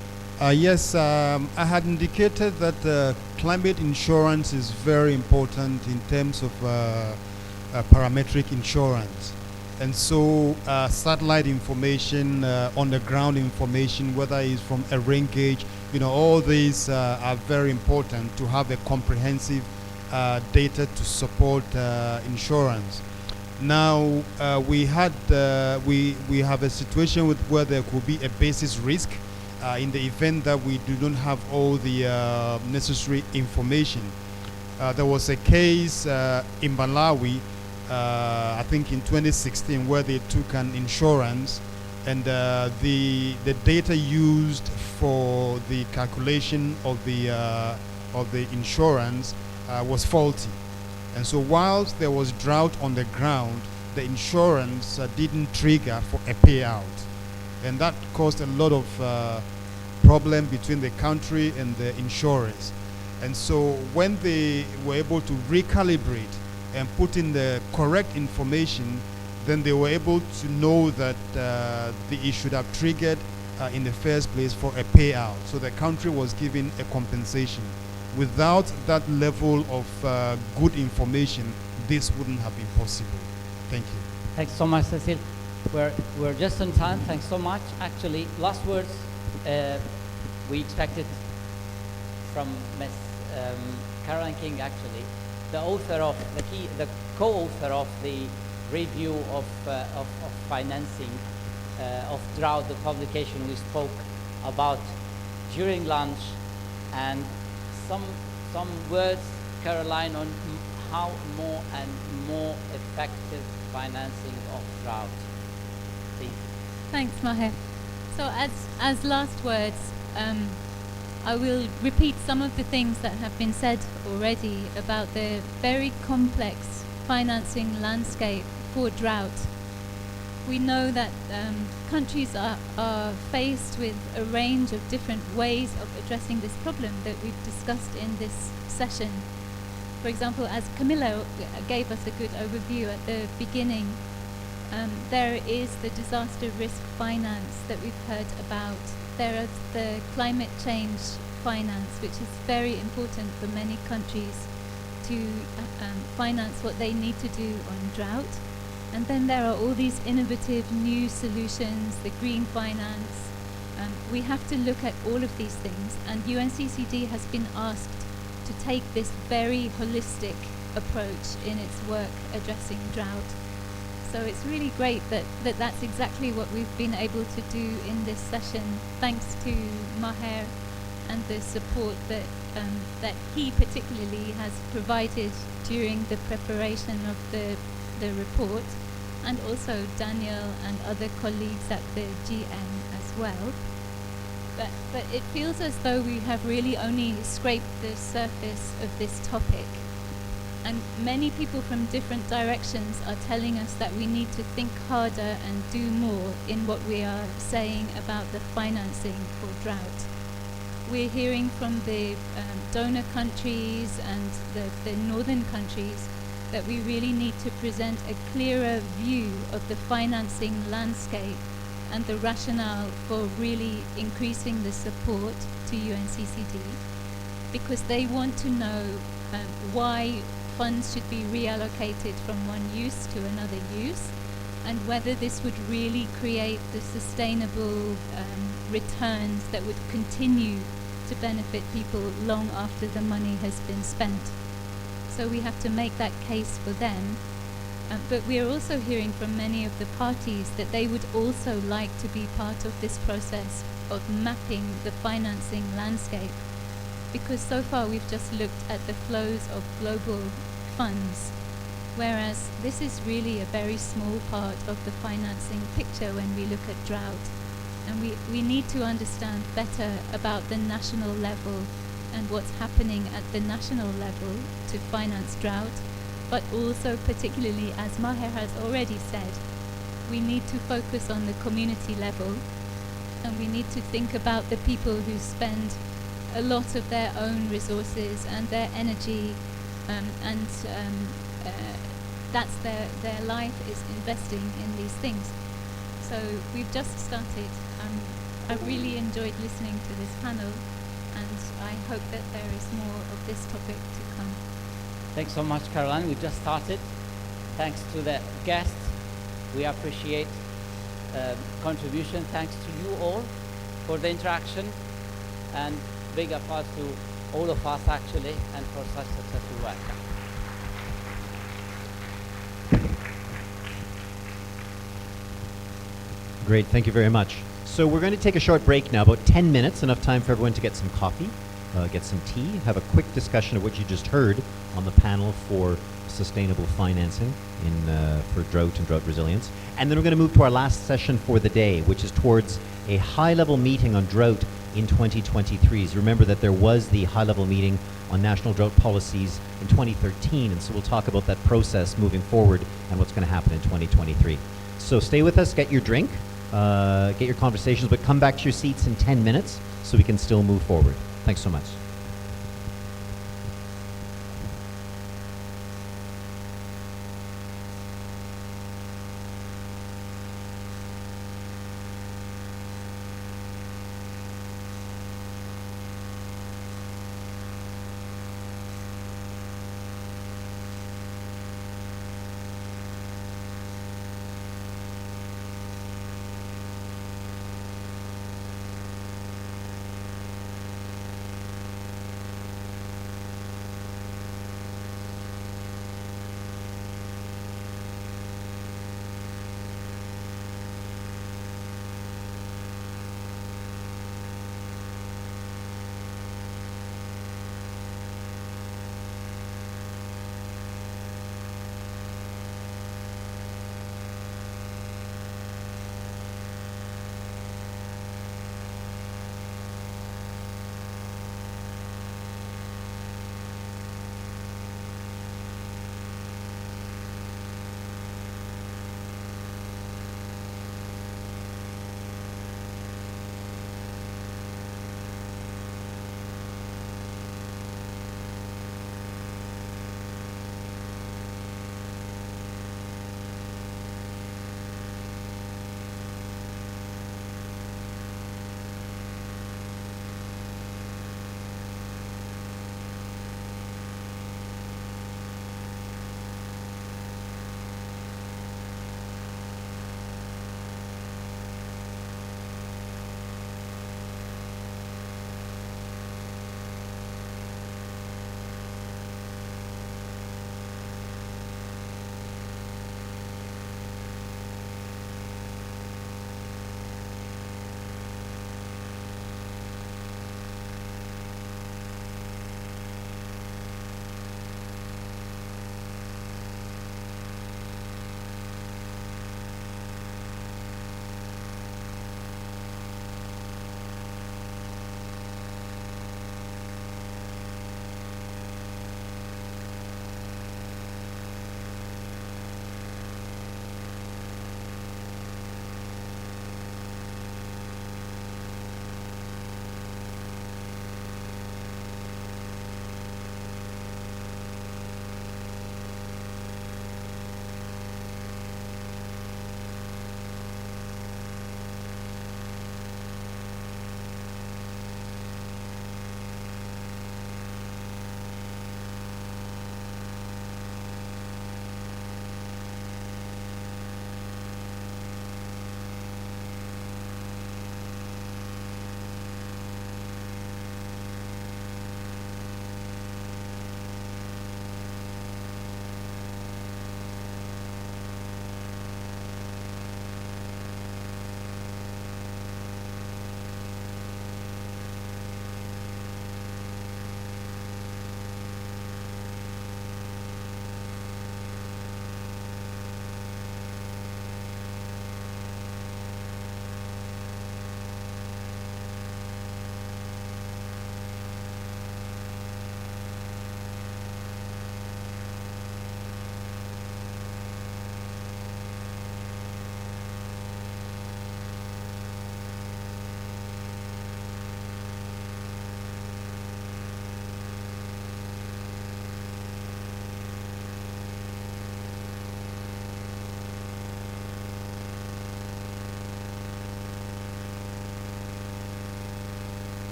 Yes, I had indicated that climate insurance is very important in terms of parametric insurance. And so satellite information, on-the-ground information, whether it's from a rain gauge, all these are very important to have a comprehensive data to support insurance. Now we have a situation where there could be a basis risk in the event that we do not have all the necessary information. There was a case in Malawi, I think in 2016, where they took an insurance, and the data used for the calculation of the insurance was faulty. And so whilst there was drought on the ground, the insurance didn't trigger for a payout. And that caused a lot of problem between the country and the insurers. And so when they were able to recalibrate and put in the correct information, then they were able to know that it should have triggered in the first place for a payout. So the country was given a compensation. Without that level of good information, this wouldn't have been possible. Thank you. Thanks so much, Cecile. We're just on time. Thanks so much. Actually, last words we expected from Ms. Caroline King, actually, the author of the co-author of the review of financing of Drought, the publication we spoke about during lunch, and some words, Caroline, on how more and more effective financing of Drought. Please. Thanks, Maher. So as last words, I will repeat some of the things that have been said already about the very complex financing landscape for drought. We know that countries are faced with a range of different ways of addressing this problem that we've discussed in this session. For example, as Camilla gave us a good overview at the beginning, there is the disaster risk finance that we've heard about. There is the climate change finance, which is very important for many countries to finance what they need to do on drought. And then there are all these innovative new solutions, the green finance. We have to look at all of these things, and UNCCD has been asked to take this very holistic approach in its work addressing drought. So it's really great that that's exactly what we've been able to do in this session, thanks to Maher and the support that he particularly has provided during the preparation of the report, and also Daniel and other colleagues at the GM as well. But it feels as though we have really only scraped the surface of this topic. And many people from different directions are telling us that we need to think harder and do more in what we are saying about the financing for drought. We're hearing from the donor countries and the northern countries that we really need to present a clearer view of the financing landscape and the rationale for really increasing the support to UNCCD, because they want to know why funds should be reallocated from one use to another use, and whether this would really create the sustainable returns that would continue to benefit people long after the money has been spent. So we have to make that case for them. But we are also hearing from many of the parties that they would also like to be part of this process of mapping the financing landscape, because so far we've just looked at the flows of global funds, whereas this is really a very small part of the financing picture when we look at drought. And we need to understand better about the national level and what's happening at the national level to finance drought, but also particularly, as Maher has already said, we need to focus on the community level, and we need to think about the people who spend a lot of their own resources and their energy, and that's their life is investing in these things. So we've just started. I really enjoyed listening to this panel, and I hope that there is more of this topic to come. Thanks so much, Caroline. We just started. Thanks to the guests. We appreciate contribution. Thanks to you all for the interaction, and big applause to all of us actually, and for such successful work. Great, thank you very much. So we're going to take a short break now, about 10 minutes, enough time for everyone to get some coffee, get some tea, have a quick discussion of what you just heard on the panel for sustainable financing for drought and drought resilience. And then we're going to move to our last session for the day, which is towards a high-level meeting on drought in 2023. So remember that there was the high-level meeting on national drought policies in 2013, and so we'll talk about that process moving forward and what's going to happen in 2023. So stay with us, get your drink, get your conversations, but come back to your seats in 10 minutes so we can still move forward. Thanks so much.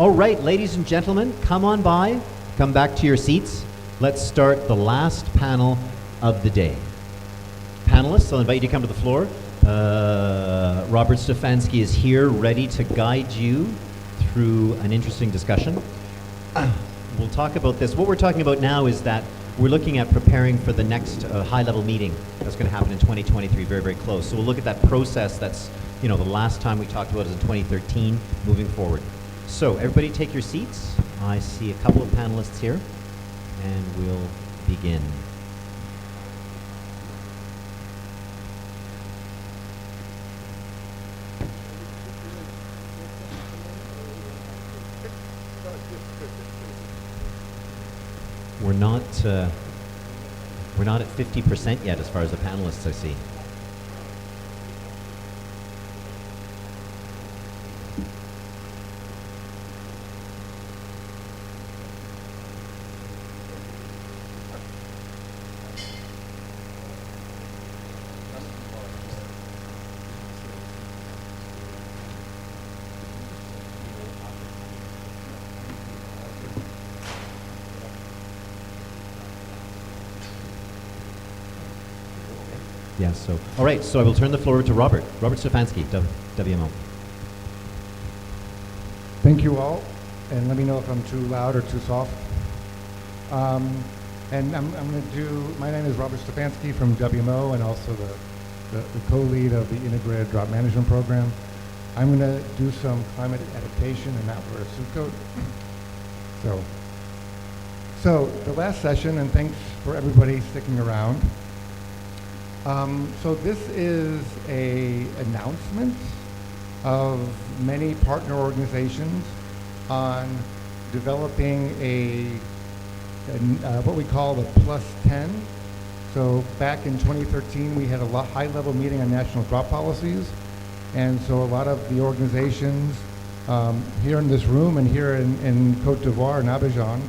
All right, ladies and gentlemen, come on by, come back to your seats. Let's start the last panel of the day. Panelists, I'll invite you to come to the floor. Robert Stefanski is here, ready to guide you through an interesting discussion. We'll talk about this. What we're talking about now is that we're looking at preparing for the next high-level meeting that's going to happen in 2023, very, very close. So we'll look at that process that's, the last time we talked about is in 2013, moving forward. So everybody take your seats. I see a couple of panelists here, and we'll begin. We're not at 50% yet as far as the panelists I see. Yes, so, all right, so I will turn the floor to Robert. Robert Stefanski, WMO. Thank you all, and let me know if I'm too loud or too soft. And I'm going to do, my name is Robert Stefanski from WMO and also the co-lead of the Integrated Drought Management Program. I'm going to do some climate adaptation and not wear a suit coat. So the last session, and thanks for everybody sticking around. So this is an announcement of many partner organizations on developing what we call the +10. So back in 2013, we had a high-level meeting on national drought policies, and so a lot of the organizations here in this room and here in Côte d'Ivoire and Abidjan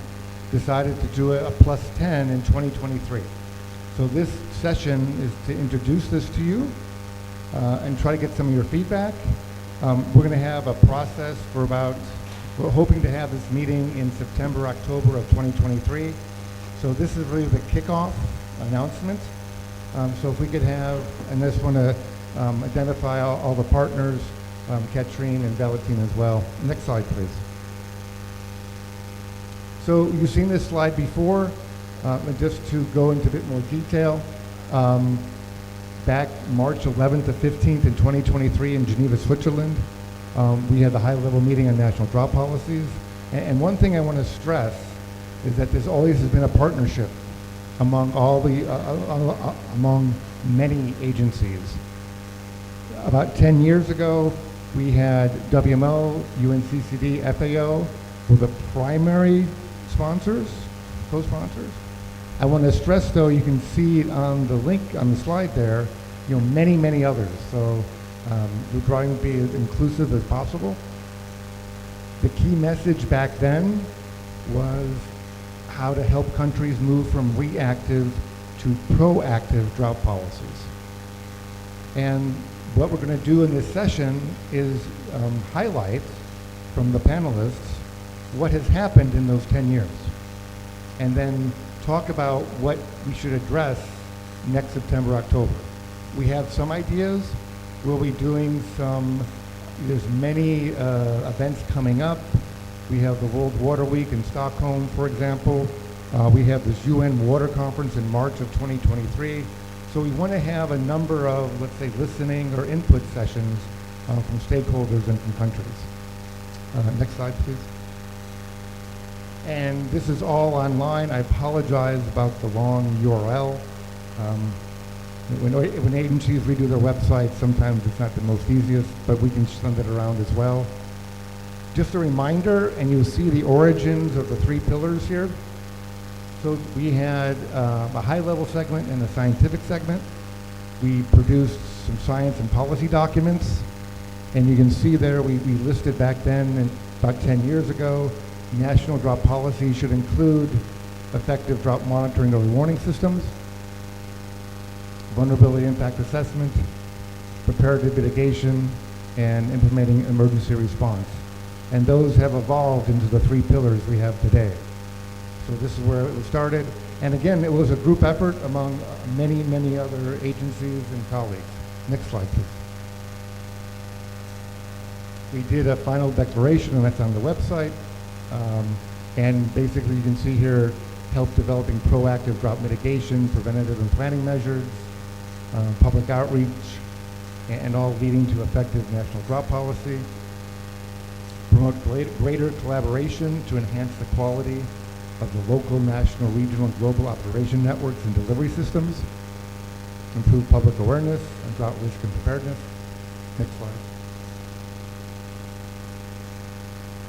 decided to do a +10 in 2023. So this session is to introduce this to you and try to get some of your feedback. We're going to have a process for we're hoping to have this meeting in September, October of 2023. So this is really the kickoff announcement. So if we could have, and I just want to identify all the partners, Katrine and Valentine as well. Next slide, please. So you've seen this slide before. Just to go into a bit more detail, back March 11th to 15th in 2023 in Geneva, Switzerland, we had the high-level meeting on national drought policies. And one thing I want to stress is that there's always has been a partnership among among many agencies. About 10 years ago, we had WMO, UNCCD, FAO were the primary sponsors, co-sponsors. I want to stress, though, you can see on the link on the slide there, many, many others. So we're trying to be as inclusive as possible. The key message back then was how to help countries move from reactive to proactive drought policies. And what we're going to do in this session is highlight from the panelists what has happened in those 10 years. And then talk about what we should address next September, October. We have some ideas. We'll be doing there's many events coming up. We have the World Water Week in Stockholm, for example. We have this UN Water Conference in March of 2023. So we want to have a number of, let's say, listening or input sessions from stakeholders and from countries. Next slide, please. And this is all online. I apologize about the long URL. When agencies redo their websites, sometimes it's not the most easiest, but we can send it around as well. Just a reminder, and you'll see the origins of the 3 pillars here. So we had a high-level segment and a scientific segment. We produced some science and policy documents, and you can see there we listed back then, about 10 years ago, national drought policy should include effective drought monitoring early warning systems, vulnerability impact assessment, preparative mitigation, and implementing emergency response. And those have evolved into the 3 pillars we have today. So this is where it started. And again, it was a group effort among many, many other agencies and colleagues. Next slide, please. We did a final declaration, and that's on the website. And basically, you can see here, help developing proactive drought mitigation, preventative and planning measures, public outreach, and all leading to effective national drought policy. Promote greater collaboration to enhance the quality of the local, national, regional, and global operation networks and delivery systems. Improve public awareness on drought risk and preparedness. Next slide.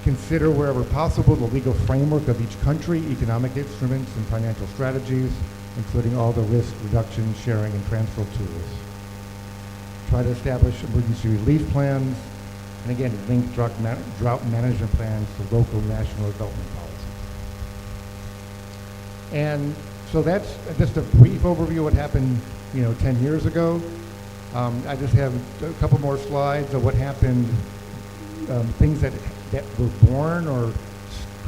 Consider wherever possible the legal framework of each country, economic instruments, and financial strategies, including all the risk reduction, sharing, and transfer tools. Try to establish emergency relief plans, and again, link drought management plans to local, national development policies. And so that's just a brief overview of what happened, 10 years ago. I just have a couple more slides of what happened, things that were born or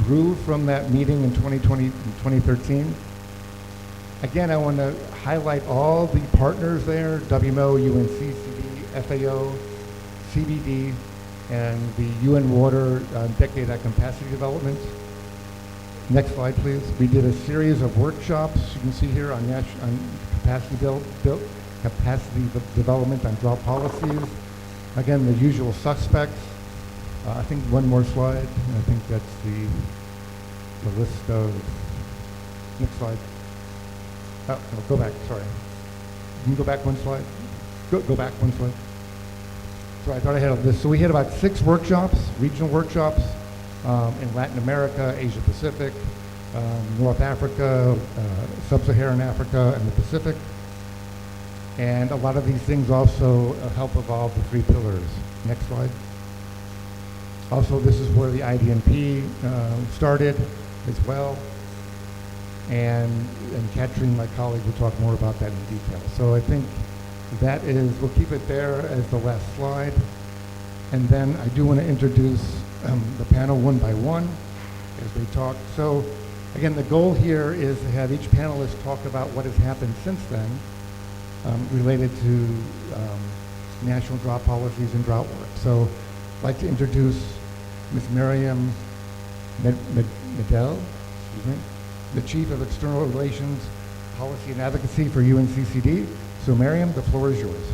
grew from that meeting in 2013. Again, I want to highlight all the partners there, WMO, UNCCD, FAO, CBD, and the UN Water Decade on Capacity Development. Next slide, please. We did a series of workshops, you can see here, on capacity development on drought policies. Again, the usual suspects. I think one more slide. I think that's the list of, next slide. Oh, no, go back, sorry. Can you go back one slide? Go back one slide. So I thought I had this. So we had about 6 workshops, regional workshops, in Latin America, Asia Pacific, North Africa, Sub-Saharan Africa, and the Pacific. And a lot of these things also help evolve the 3 pillars. Next slide. Also, this is where the IDNP started as well. And Katrine, my colleague, will talk more about that in detail. So I think that is, we'll keep it there as the last slide. And then I do want to introduce the panel one by one as we talk. So again, the goal here is to have each panelist talk about what has happened since then related to national drought policies and drought work. So I'd like to introduce Ms. Miriam Medel, the Chief of External Relations, Policy and Advocacy for UNCCD. So Miriam, the floor is yours.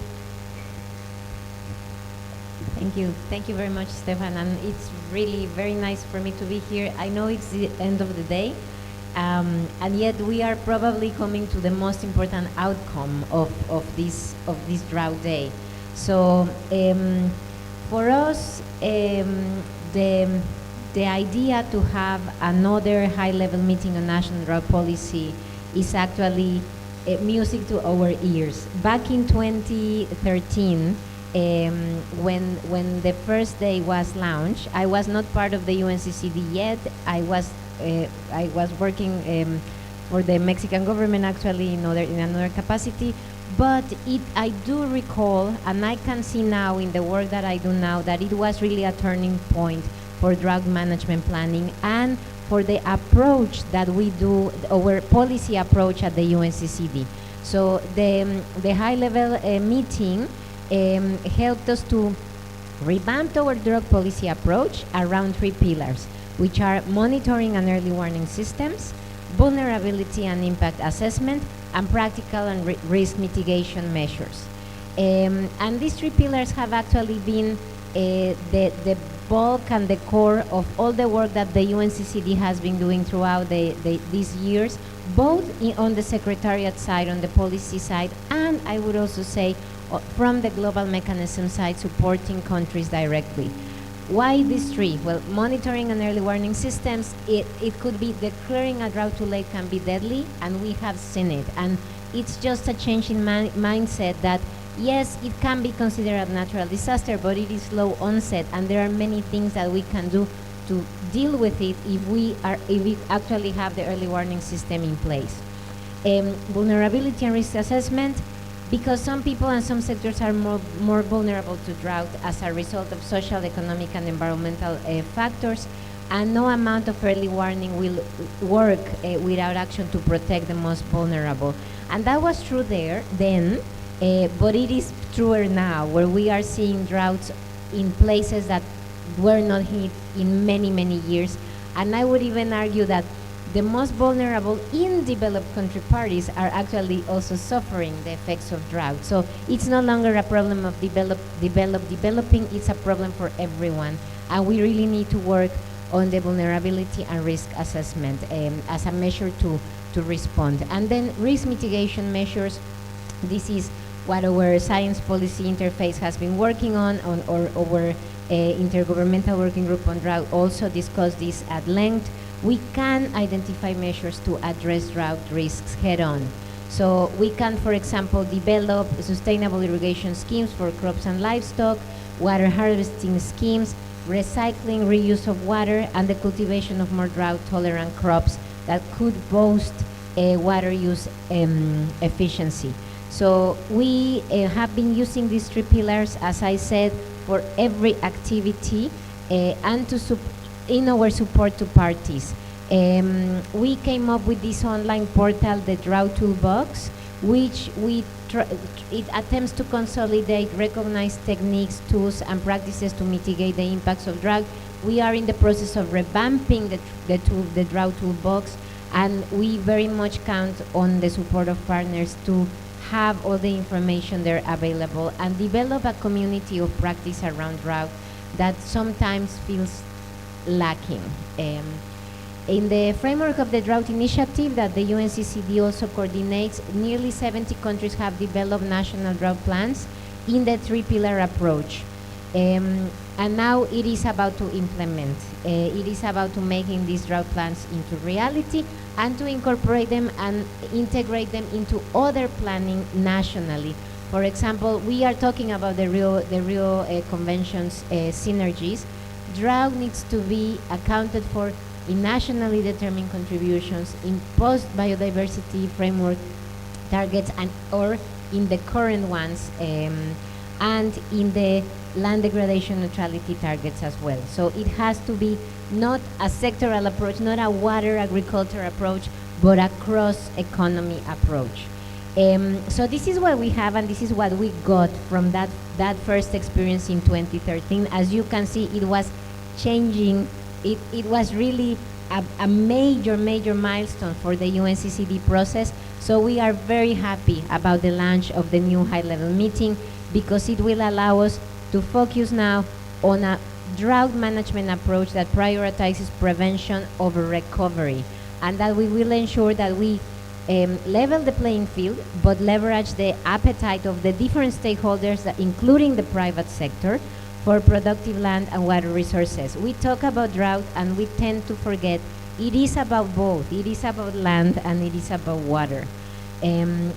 Thank you. Thank you very much, Stefan. And it's really very nice for me to be here. I know it's the end of the day, and yet we are probably coming to the most important outcome of this drought day. So for us, the idea to have another high-level meeting on national drought policy is actually music to our ears. Back in 2013, when the first day was launched, I was not part of the UNCCD yet. I was working for the Mexican government actually in another capacity. But I do recall, and I can see now in the work that I do now, that it was really a turning point for drought management planning and for the approach that we do, our policy approach at the UNCCD. So the high-level meeting helped us to revamp our drought policy approach around 3 pillars, which are monitoring and early warning systems, vulnerability and impact assessment, and practical and risk mitigation measures. And these 3 pillars have actually been the bulk and the core of all the work that the UNCCD has been doing throughout these years, both on the Secretariat side, on the policy side, and I would also say from the global mechanism side, supporting countries directly. Why these 3? Well, monitoring and early warning systems, it could be declaring a drought too late can be deadly, and we have seen it. And it's just a change in mindset that, yes, it can be considered a natural disaster, but it is low onset, and there are many things that we can do to deal with it if we actually have the early warning system in place. Vulnerability and risk assessment, because some people and some sectors are more vulnerable to drought as a result of social, economic, and environmental factors, and no amount of early warning will work without action to protect the most vulnerable. And that was true then, but it is truer now, where we are seeing droughts in places that were not hit in many, many years. And I would even argue that the most vulnerable in developed country parties are actually also suffering the effects of drought. So it's no longer a problem of developing, it's a problem for everyone. And we really need to work on the vulnerability and risk assessment as a measure to respond. And then risk mitigation measures, this is what our science policy interface has been working on or our intergovernmental working group on drought also discussed this at length. We can identify measures to address drought risks head on. So we can, for example, develop sustainable irrigation schemes for crops and livestock, water harvesting schemes, recycling, reuse of water, and the cultivation of more drought-tolerant crops that could boast water use efficiency. So we have been using these three pillars, as I said, for every activity and in our support to parties. We came up with this online portal, the Drought Toolbox, which it attempts to consolidate recognized techniques, tools, and practices to mitigate the impacts of drought. We are in the process of revamping the Drought Toolbox, and we very much count on the support of partners to have all the information there available and develop a community of practice around drought that sometimes feels lacking. In the framework of the Drought Initiative that the UNCCD also coordinates, nearly 70 countries have developed national drought plans in the three-pillar approach. And now it is about to implement. It is about to making these drought plans into reality and to incorporate them and integrate them into other planning nationally. For example, we are talking about the Rio Convention's synergies. Drought needs to be accounted for in nationally determined contributions, in post-biodiversity framework targets, and or in the current ones, and in the land degradation neutrality targets as well. So it has to be not a sectoral approach, not a water agriculture approach, but a cross-economy approach. So this is what we have, and this is what we got from that first experience in 2013. As you can see, it was changing. It was really a major milestone for the UNCCD process. So we are very happy about the launch of the new high-level meeting, because it will allow us to focus now on a drought management approach that prioritizes prevention over recovery, and that we will ensure that we level the playing field, but leverage the appetite of the different stakeholders, including the private sector, for productive land and water resources. We talk about drought and we tend to forget it is about both. It is about land and it is about water.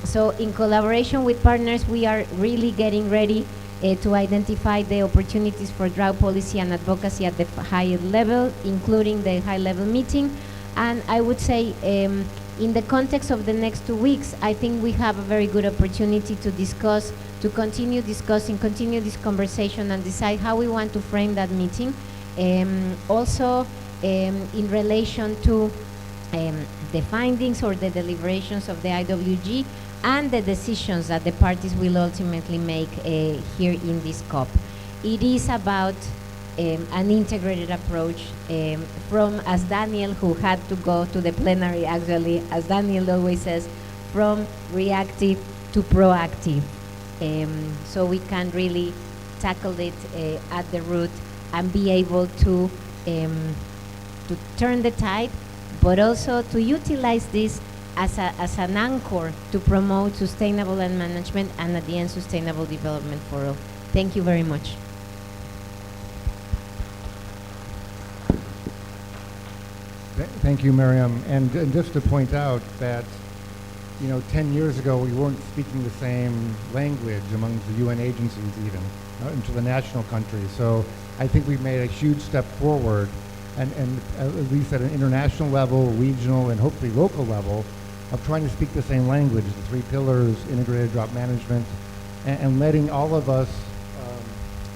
So in collaboration with partners, we are really getting ready to identify the opportunities for drought policy and advocacy at the highest level, including the high-level meeting. And I would say in the context of the next 2 weeks, I think we have a very good opportunity to discuss, to continue discussing, continue this conversation, and decide how we want to frame that meeting. Also, in relation to the findings or the deliberations of the IWG and the decisions that the parties will ultimately make here in this COP. It is about an integrated approach from, as Daniel, who had to go to the plenary actually, as Daniel always says, from reactive to proactive. So we can really tackle it at the root and be able to turn the tide, but also to utilize this as an anchor to promote sustainable land management and at the end sustainable development for all. Thank you very much. Thank you, Miriam. And just to point out that, 10 years ago we weren't speaking the same language among the UN agencies even, into the national countries. So I think we've made a huge step forward, and at least at an international level, regional, and hopefully local level, of trying to speak the same language, the three pillars, integrated drought management, and letting all of us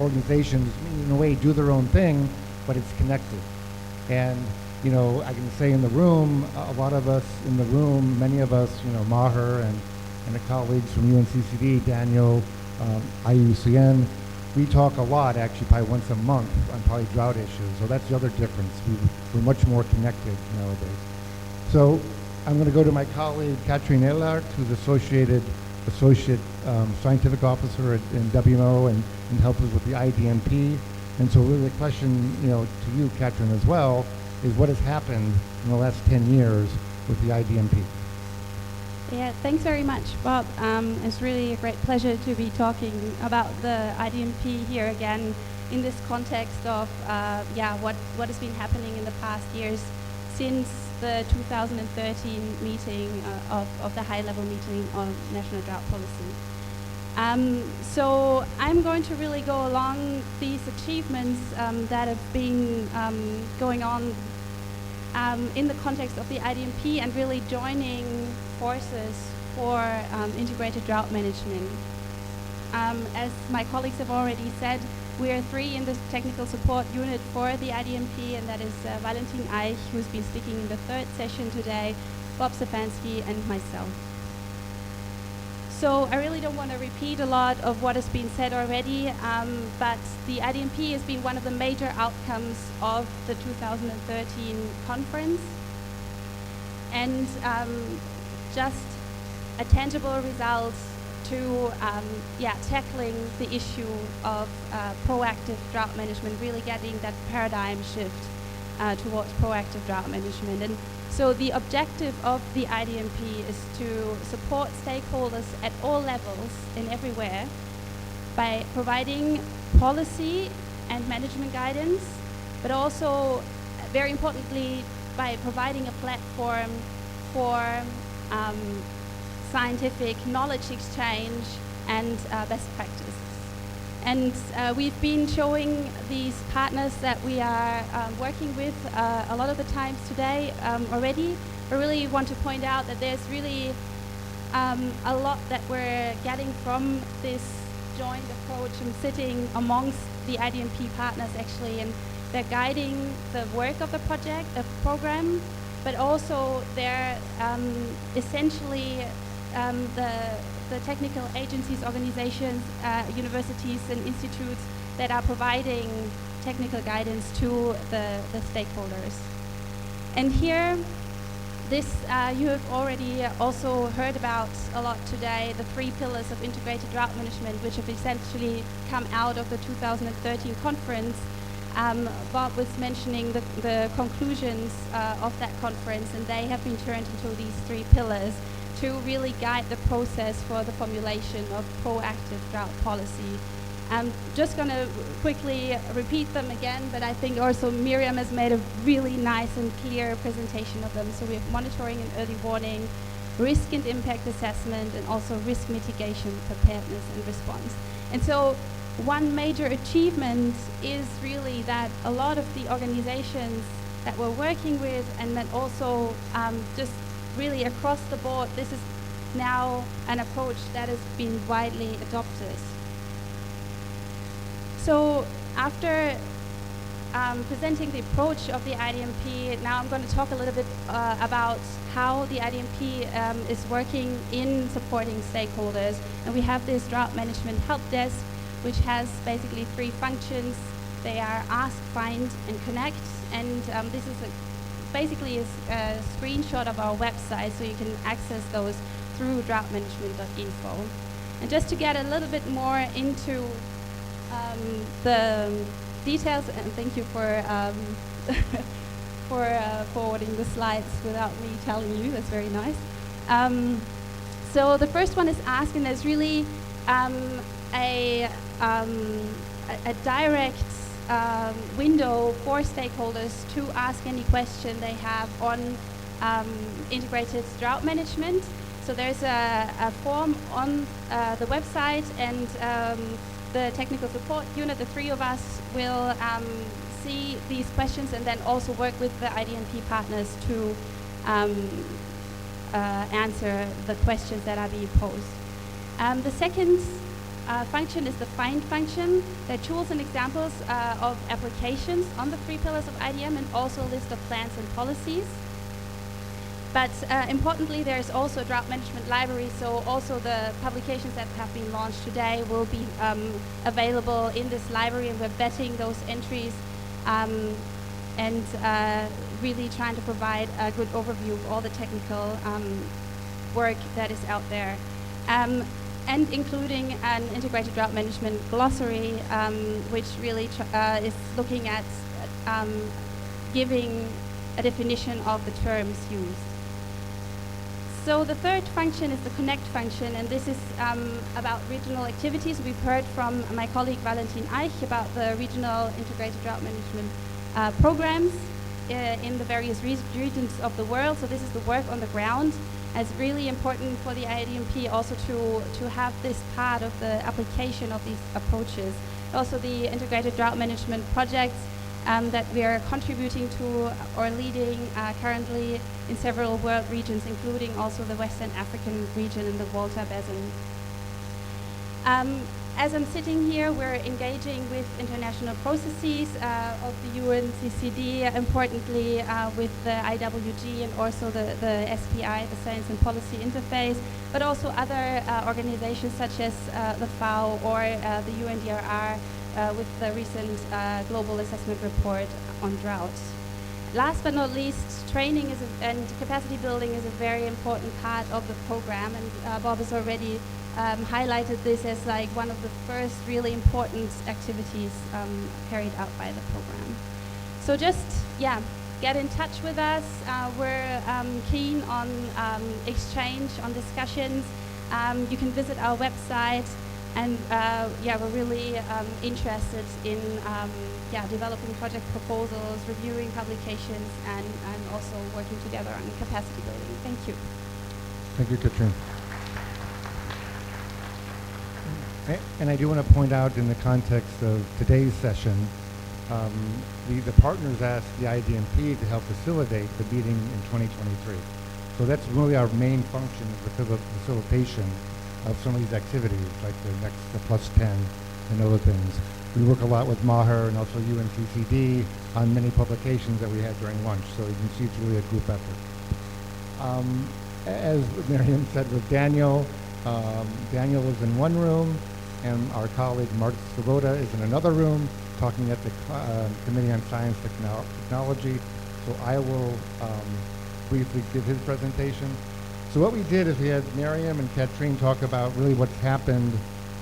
organizations, in a way, do their own thing, but it's connected. And, you know, I can say in the room, a lot of us in the room, many of us, you know, Maher and the colleagues from UNCCD, Daniel, IUCN, we talk a lot, actually, probably once a month on probably drought issues. So that's the other difference. We're much more connected nowadays. So I'm going to go to my colleague, Katrin Ehlert, who's Associate Scientific Officer in WMO and helps us with the IDMP. And so really the question, you know, to you, Katrin, as well, is what has happened in the last 10 years with the IDMP? Yeah, thanks very much, Bob. It's really a great pleasure to be talking about the IDMP here again in this context of what has been happening in the past years since the 2013 meeting of the high-level meeting on national drought policy. So I'm going to really go along these achievements that have been going on in the context of the IDMP and really joining forces for integrated drought management. As my colleagues have already said, we are three in the technical support unit for the IDMP, and that is Valentin Eich, who's been speaking in the third session today, Bob Stefanski, and myself. So I really don't want to repeat a lot of what has been said already, but the IDMP has been one of the major outcomes of the 2013 conference, and just a tangible result to tackling the issue of proactive drought management, really getting that paradigm shift towards proactive drought management. And so the objective of the IDMP is to support stakeholders at all levels and everywhere by providing policy and management guidance, but also, very importantly, by providing a platform for scientific knowledge exchange and best practices. And we've been showing these partners that we are working with a lot of the times today already. I really want to point out that there's really a lot that we're getting from this joint approach and sitting amongst the IDMP partners actually, and they're guiding the work of the project, the program, but also they're essentially the technical agencies, organizations, universities and institutes that are providing technical guidance to the stakeholders. And here, this you have already also heard about a lot today, the three pillars of integrated drought management, which have essentially come out of the 2013 conference. Bob was mentioning the conclusions of that conference, and they have been turned into these three pillars to really guide the process for the formulation of proactive drought policy. I'm just going to quickly repeat them again, but I think also Miriam has made a really nice and clear presentation of them. So we have monitoring and early warning, risk and impact assessment, and also risk mitigation, preparedness and response. And so one major achievement is really that a lot of the organizations that we're working with, and that also just really across the board, this is now an approach that has been widely adopted. So after presenting the approach of the IDMP, now I'm going to talk a little bit about how the IDMP is working in supporting stakeholders. And we have this drought management help desk, which has basically three functions. They are ask, find, and connect. And this is basically a screenshot of our website, so you can access those through droughtmanagement.info. And just to get a little bit more into the details, and thank you for forwarding the slides without me telling you, that's very nice. So the first one is ask, and there's really a direct window for stakeholders to ask any question they have on integrated drought management. So there's a form on the website, and the technical support unit, the three of us, will see these questions and then also work with the IDMP partners to answer the questions that are being posed. The second function is the find function. There are tools and examples of applications on the 3 pillars of IDM and also a list of plans and policies. But importantly, there's also a drought management library, so also the publications that have been launched today will be available in this library, and we're vetting those entries and really trying to provide a good overview of all the technical work that is out there. And including an integrated drought management glossary, which really is looking at giving a definition of the terms used. So the third function is the connect function, and this is about regional activities. We've heard from my colleague Valentin Eich about the regional integrated drought management programs in the various regions of the world. So this is the work on the ground. It's really important for the IDMP also to have this part of the application of these approaches. Also the integrated drought management projects that we are contributing to or leading currently in several world regions, including also the Western African region and the Volta Basin. As I'm sitting here, we're engaging with international processes of the UNCCD, importantly with the IWG and also the SPI, the Science and Policy Interface, but also other organizations such as the FAO or the UNDRR with the recent Global Assessment Report on drought. Last but not least, training and capacity building is a very important part of the program, and Bob has already highlighted this as like one of the first really important activities carried out by the program. So just, get in touch with us. We're keen on exchange, on discussions. You can visit our website, and we're really interested in developing project proposals, reviewing publications, and also working together on capacity building. Thank you. Thank you, Katrine. And I do want to point out in the context of today's session, the partners asked the IDMP to help facilitate the meeting in 2023. So that's really our main function, is the facilitation of some of these activities, like the Plus 10 and other things. We work a lot with Maher and also UNCCD on many publications that we had during lunch, so you can see it's really a group effort. As Miriam said with Daniel, Daniel is in one room, and our colleague Mark Svoboda is in another room talking at the Committee on Science Technology. So I will briefly give his presentation. So what we did is we had Miriam and Katrine talk about really what's happened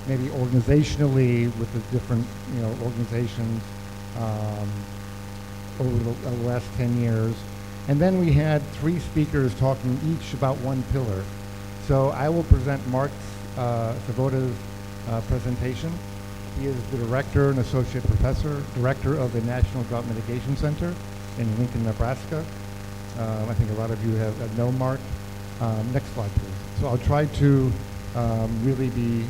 maybe organizationally with the different organizations over the last 10 years. And then we had 3 speakers talking each about one pillar. So I will present Mark Svoboda's presentation. He is the director and associate professor, director of the National Drought Mitigation Center in Lincoln, Nebraska. I think a lot of you know Mark. Next slide, please. So I'll try to really be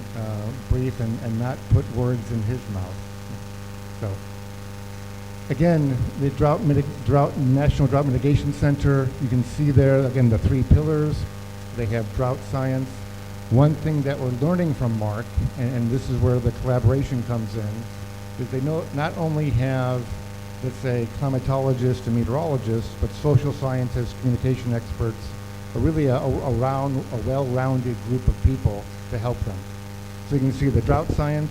brief and not put words in his mouth. So again, the National Drought Mitigation Center, you can see there, again, the 3 pillars. They have drought science. One thing that we're learning from Mark, and this is where the collaboration comes in, is they not only have, let's say, climatologists and meteorologists, but social scientists, communication experts, really a well-rounded group of people to help them. So you can see the drought science.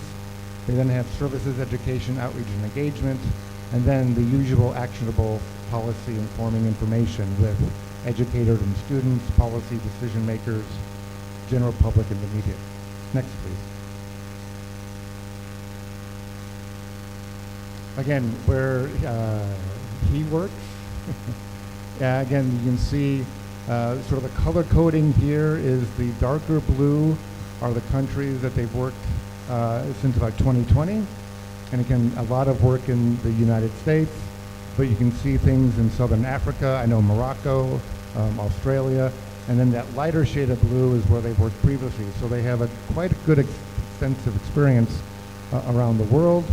They then have services, education, outreach, and engagement, and then the usual actionable policy informing information with educators and students, policy decision makers, general public, and the media. Next, please. Again, where he works. Again, you can see sort of the color coding here is the darker blue are the countries that they've worked since about 2020. And again, a lot of work in the United States, but you can see things in Southern Africa. I know Morocco, Australia, and then that lighter shade of blue is where they've worked previously. So they have a quite good extensive experience around the world.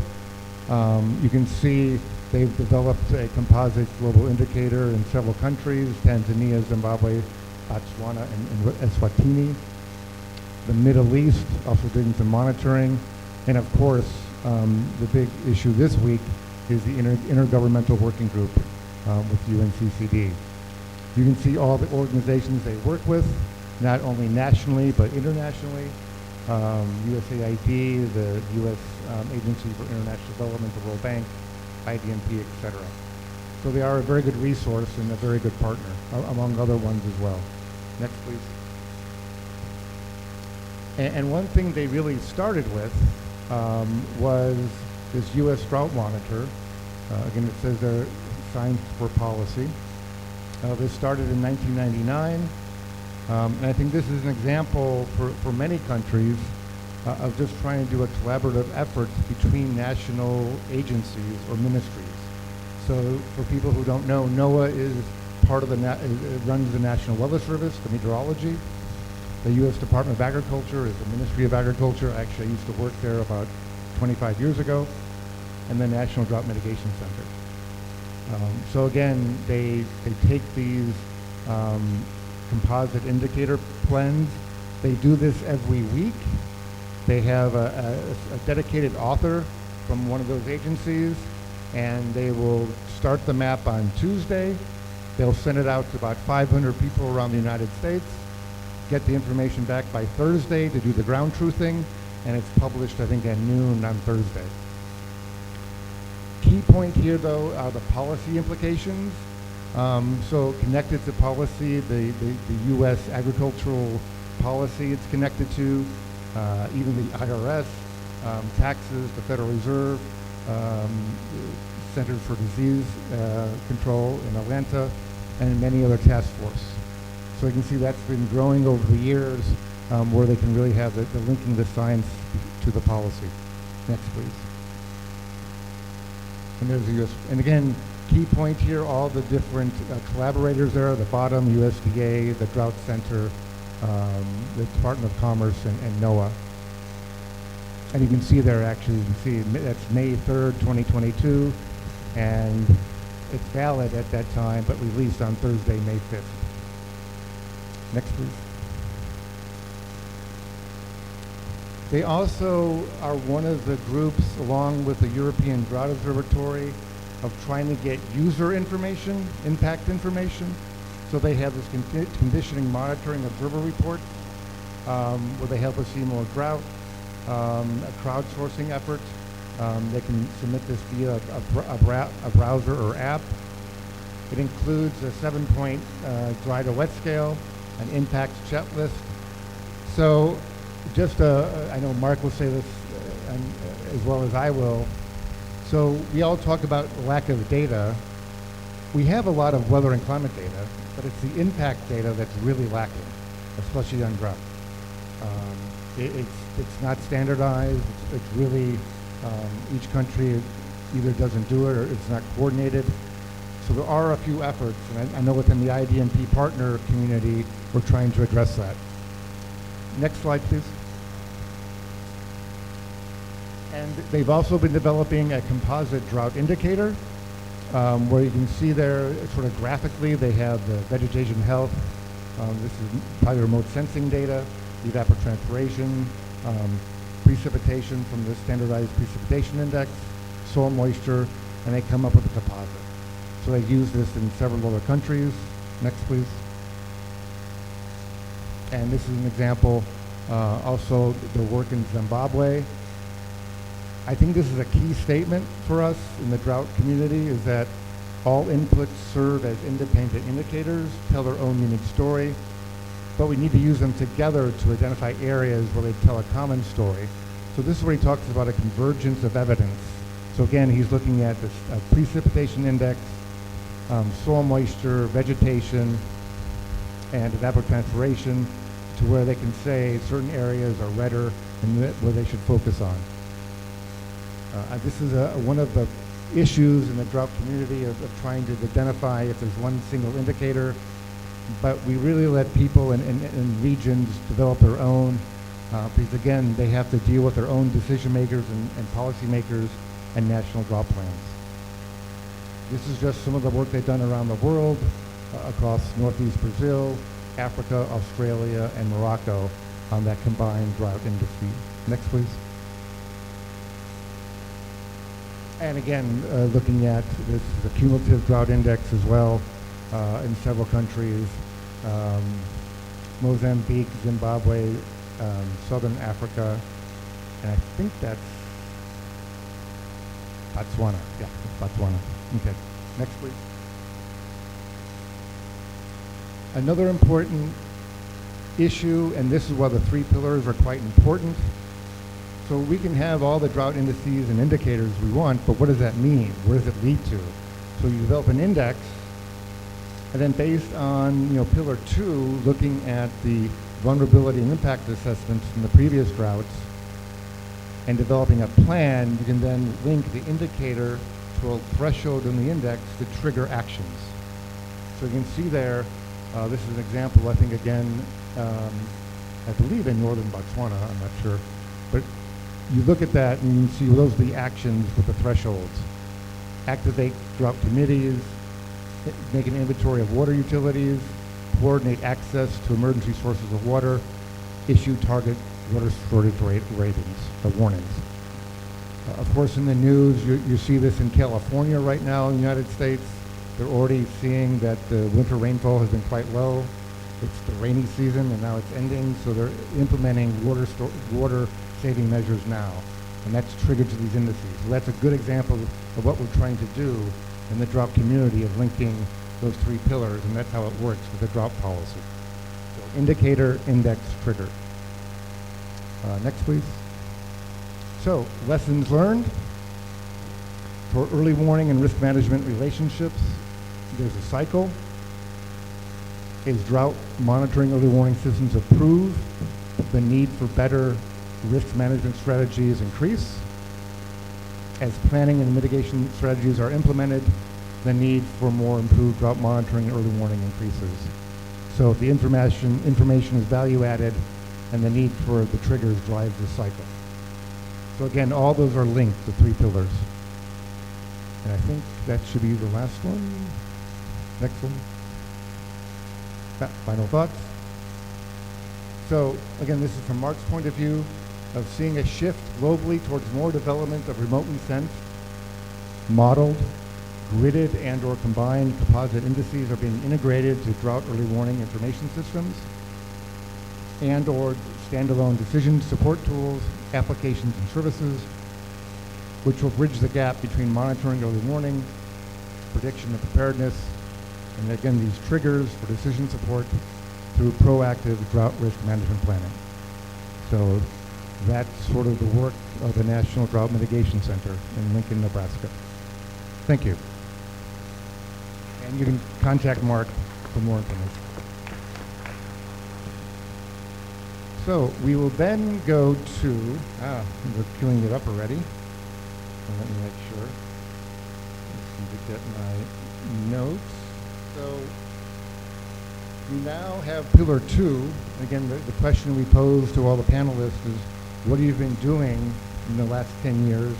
You can see they've developed a composite global indicator in several countries, Tanzania, Zimbabwe, Botswana, and Eswatini. The Middle East, also doing some monitoring. And of course, the big issue this week is the Intergovernmental Working Group with UNCCD. You can see all the organizations they work with, not only nationally, but internationally. USAID, the U.S. Agency for International Development, the World Bank, IDMP, etc. So they are a very good resource and a very good partner, among other ones as well. Next, please. And one thing they really started with was this U.S. Drought Monitor. Again, it says they're Science for Policy. This started in 1999. And I think this is an example for many countries of just trying to do a collaborative effort between national agencies or ministries. So for people who don't know, NOAA is part of runs the National Weather Service, the meteorology. The U.S. Department of Agriculture is the Ministry of Agriculture. Actually, I used to work there about 25 years ago. And the National Drought Mitigation Center. So again, they take these composite indicator plans. They do this every week. They have a dedicated author from one of those agencies, and they will start the map on Tuesday. They'll send it out to about 500 people around the United States, get the information back by Thursday to do the ground truthing, and it's published, I think, at noon on Thursday. Key point here, though, are the policy implications. So connected to policy, the U.S. agricultural policy it's connected to, even the IRS, taxes, the Federal Reserve, Centers for Disease Control in Atlanta, and many other task force. So you can see that's been growing over the years, where they can really have the linking the science to the policy. Next, please. And there's the U.S. And again, key point here, all the different collaborators there at the bottom, USDA, the Drought Center, the Department of Commerce, and NOAA. And you can see there, actually, you can see that's May 3rd, 2022, and it's valid at that time, but released on Thursday, May 5th. Next, please. They also are one of the groups, along with the European Drought Observatory, of trying to get user information, impact information. So they have this conditioning monitoring observer report, where they help us see more drought, a crowdsourcing effort. They can submit this via a browser or app. It includes a 7-point dry to wet scale, an impact checklist. So just, I know Mark will say this as well as I will. So we all talk about lack of data. We have a lot of weather and climate data, but it's the impact data that's really lacking, especially on drought. It's not standardized. It's really, each country either doesn't do it or it's not coordinated. So there are a few efforts, and I know within the IDMP partner community, we're trying to address that. Next slide, please. And they've also been developing a composite drought indicator, where you can see there, sort of graphically, they have the vegetation health. This is probably remote sensing data, evapotranspiration, precipitation from the standardized precipitation index, soil moisture, and they come up with a composite. So they use this in several other countries. Next, please. And this is an example, also the work in Zimbabwe. I think this is a key statement for us in the drought community, is that all inputs serve as independent indicators, tell their own unique story, but we need to use them together to identify areas where they tell a common story. So this is where he talks about a convergence of evidence. So again, he's looking at this precipitation index, soil moisture, vegetation, and evapotranspiration, to where they can say certain areas are redder and where they should focus on. This is one of the issues in the drought community of trying to identify if there's one single indicator, but we really let people in regions develop their own, because again, they have to deal with their own decision makers and policy makers and national drought plans. This is just some of the work they've done around the world, across Northeast Brazil, Africa, Australia, and Morocco on that combined drought indices. Next, please. And again, looking at this is a cumulative drought index as well in several countries. Mozambique, Zimbabwe, Southern Africa, and I think that's Botswana. Yeah, Botswana. Okay, next please. Another important issue, and this is why the 3 pillars are quite important. So we can have all the drought indices and indicators we want, but what does that mean? Where does it lead to? So you develop an index, and then based on pillar 2, looking at the vulnerability and impact assessments from the previous droughts, and developing a plan, you can then link the indicator to a threshold in the index to trigger actions. So you can see there, this is an example, I think, again, I believe in northern Botswana, I'm not sure, but you look at that and you can see those are the actions with the thresholds. Activate drought committees, make an inventory of water utilities, coordinate access to emergency sources of water, issue target water shortage ratings, warnings. Of course, in the news, you see this in California right now in the United States. They're already seeing that the winter rainfall has been quite low. It's the rainy season and now it's ending, so they're implementing water saving measures now, and that's triggered to these indices. So that's a good example of what we're trying to do in the drought community, of linking those 3 pillars, and that's how it works with the drought policy. So indicator, index, trigger. Next, please. So, lessons learned. For early warning and risk management relationships, there's a cycle. As drought monitoring early warning systems improve, the need for better risk management strategies increase. As planning and mitigation strategies are implemented, the need for more improved drought monitoring and early warning increases. So if the information is value added, and the need for the triggers drives the cycle. So again, all those are linked, the 3 pillars. And I think that should be the last one. Next one. Final thoughts. So again, this is from Mark's point of view of seeing a shift globally towards more development of remotely sensed, modeled, gridded and or combined composite indices are being integrated to drought early warning information systems and or standalone decision support tools, applications and services, which will bridge the gap between monitoring early warning, prediction and preparedness, and again, these triggers for decision support through proactive drought risk management planning. So that's sort of the work of the National Drought Mitigation Center in Lincoln, Nebraska. Thank you. And you can contact Mark for more information. So we will then go to, we're queuing it up already. So let me make sure. Just need to get my notes. So we now have pillar 2. Again, the question we pose to all the panelists is, what have you been doing in the last 10 years?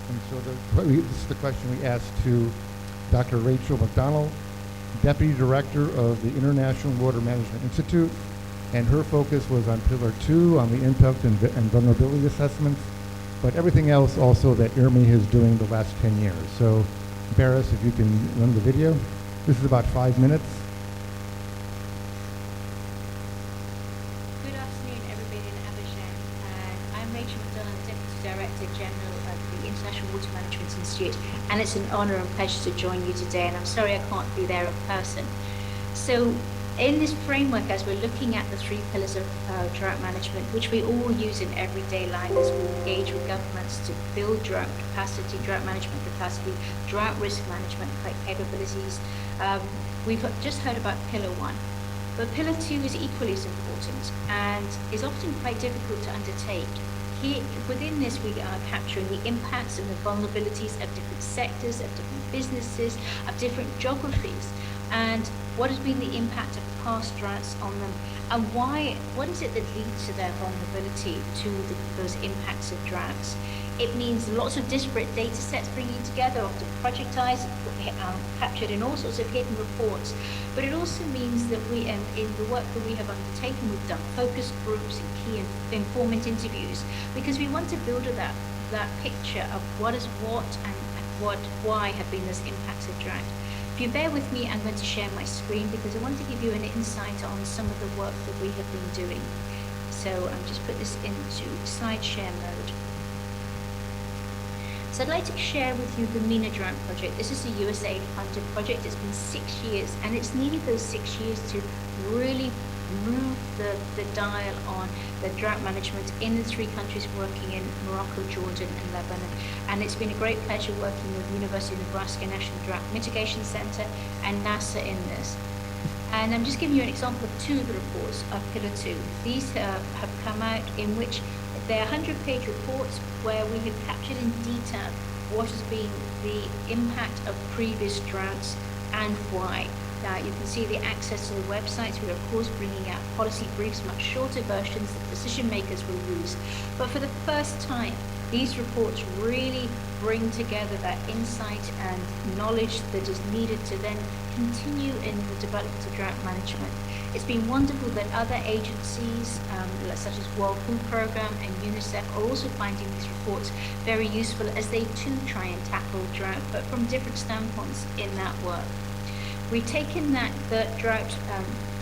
And so this is the question we asked to Dr. Rachel McDonald, Deputy Director of the International Water Management Institute, and her focus was on pillar 2, on the impact and vulnerability assessments, but everything else also that IRMI is doing the last 10 years. So Barris, if you can run the video. This is about 5 minutes. Good afternoon, everybody in Abidjan. I'm Rachel McDonald, Deputy Director General of the International Water Management Institute, and it's an honor and pleasure to join you today, and I'm sorry I can't be there in person. So in this framework, as we're looking at the 3 pillars of drought management, which we all use in everyday life as we engage with governments to build drought capacity, drought management capacity, drought risk management capabilities, we've just heard about pillar 1. But pillar 2 is equally as important and is often quite difficult to undertake. Here, within this, we are capturing the impacts and the vulnerabilities of different sectors, of different businesses, of different geographies, and what has been the impact of past droughts on them, and what is it that leads to their vulnerability to those impacts of droughts. It means lots of disparate data sets bringing together, often projectized, captured in all sorts of hidden reports. But it also means that we, in the work that we have undertaken, we've done focus groups and key informant interviews, because we want to build that picture of what is what and why have been this impacts of drought. If you bear with me, I'm going to share my screen because I want to give you an insight on some of the work that we have been doing. So I'll just put this into slide share mode. So I'd like to share with you the MENA Drought project. This is a USAID funded project. It's been 6 years, and it's needed those 6 years to really move the dial on the drought management in the 3 countries working in Morocco, Jordan and Lebanon. And it's been a great pleasure working with University of Nebraska National Drought Mitigation Center and NASA in this. And I'm just giving you an example of 2 of the reports of Pillar 2. These have come out in which they're 100-page reports where we have captured in detail what has been the impact of previous droughts and why. Now you can see the access to the websites. We're of course bringing out policy briefs, much shorter versions that decision makers will use. But for the first time, these reports really bring together that insight and knowledge that is needed to then continue in the development of drought management. It's been wonderful that other agencies, such as World Food Programme and UNICEF, are also finding these reports very useful as they too try and tackle drought, but from different standpoints in that work. We've taken the drought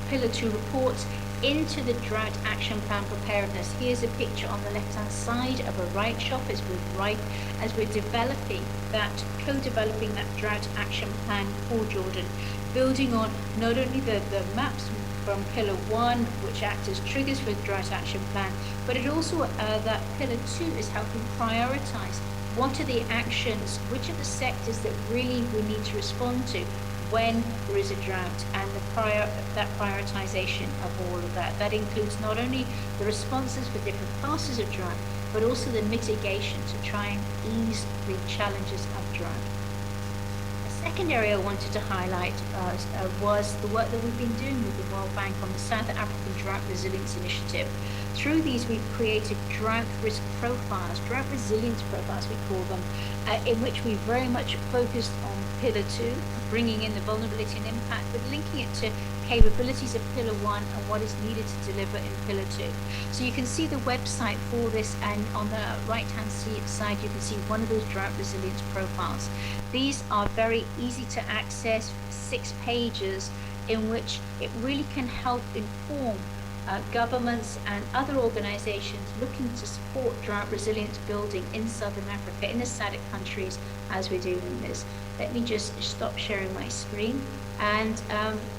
Pillar 2 reports into the Drought Action Plan preparedness. Here's a picture on the left-hand side of a write shop as we're developing that, co-developing that Drought Action Plan for Jordan, building on not only the maps from Pillar 1, which act as triggers for the Drought Action Plan, but it also, that Pillar 2 is helping prioritize what are the actions, which are the sectors that really we need to respond to when there is a drought, and that prioritization of all of that. That includes not only the responses for different classes of drought, but also the mitigation to try and ease the challenges of drought. A second area I wanted to highlight was the work that we've been doing with the World Bank on the South African Drought Resilience Initiative. Through these, we've created drought risk profiles, drought resilience profiles we call them, in which we very much focused on Pillar 2, bringing in the vulnerability and impact, but linking it to capabilities of Pillar 1 and what is needed to deliver in Pillar 2. So you can see the website for this, and on the right-hand side, you can see one of those drought resilience profiles. These are very easy to access, 6 pages, in which it really can help inform governments and other organizations looking to support drought resilience building in Southern Africa, in the SADC countries, as we're doing this. Let me just stop sharing my screen. And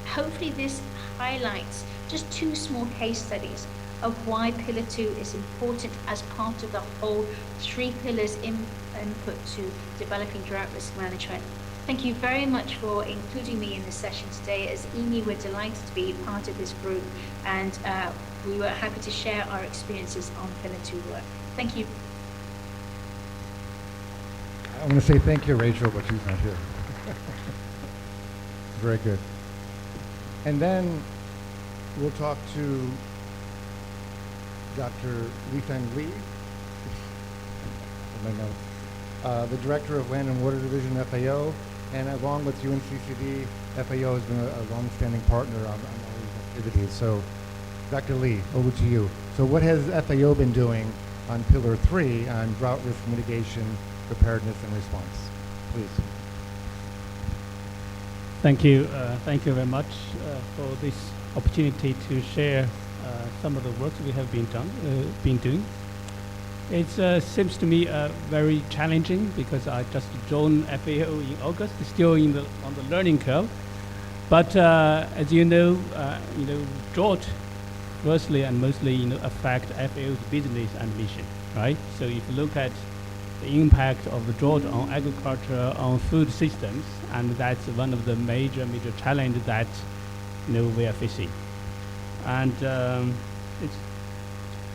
hopefully this highlights just 2 small case studies of why Pillar 2 is important as part of the whole 3 pillars input to developing drought risk management. Thank you very much for including me in this session today. As EMI, we're delighted to be part of this group, and we were happy to share our experiences on Pillar 2 work. Thank you. I want to say thank you, Rachel, but she's not here. Very good. And then we'll talk to Dr. Lifeng Li, the Director of Land and Water Division, FAO, and along with UNCCD, FAO has been a long-standing partner on all these activities. So, Dr. Li, over to you. So what has FAO been doing on Pillar 3 on drought risk mitigation, preparedness, and response? Please. Thank you very much for this opportunity to share some of the work we have been doing. It seems to me very challenging because I just joined FAO in August, still on the learning curve. But as you know, drought firstly and mostly affect FAO's business and mission, right? So if you look at the impact of the drought on agriculture, on food systems, and that's one of the major challenges that we are facing. And it's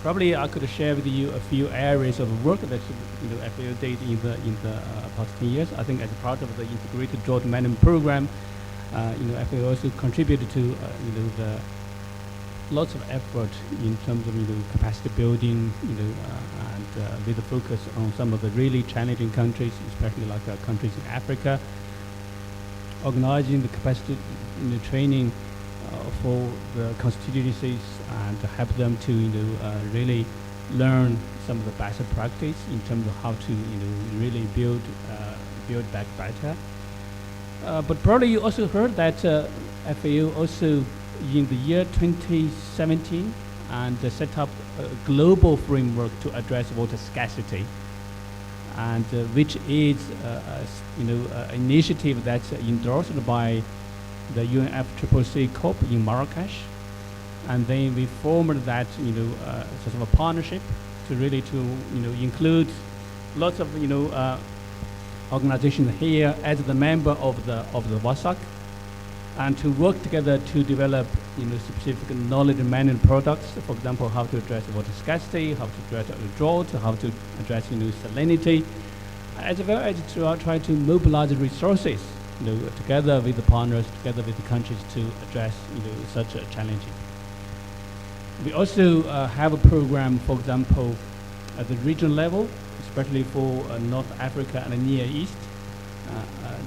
probably I could share with you a few areas of work that FAO did in the past 10 years. I think as part of the integrated drought management program, FAO also contributed to the lots of effort in terms of capacity building, with a focus on some of the really challenging countries, especially like countries in Africa, organizing the capacity training for the constituencies and to help them to really learn some of the best practice in terms of how to really build back better. But probably you also heard that FAO also in the year 2017 and set up a global framework to address water scarcity, and which is an initiative that's endorsed by the UNFCCC COP in Marrakesh, and then we formed that sort of a partnership to really include lots of organizations here as the member of the WASAC, and to work together to develop specific knowledge management products. For example, how to address water scarcity, how to address drought, how to address salinity, as well as to try to mobilize resources together with the partners, together with the countries to address such a challenging. We also have a program, for example, at the regional level, especially for North Africa and the Near East,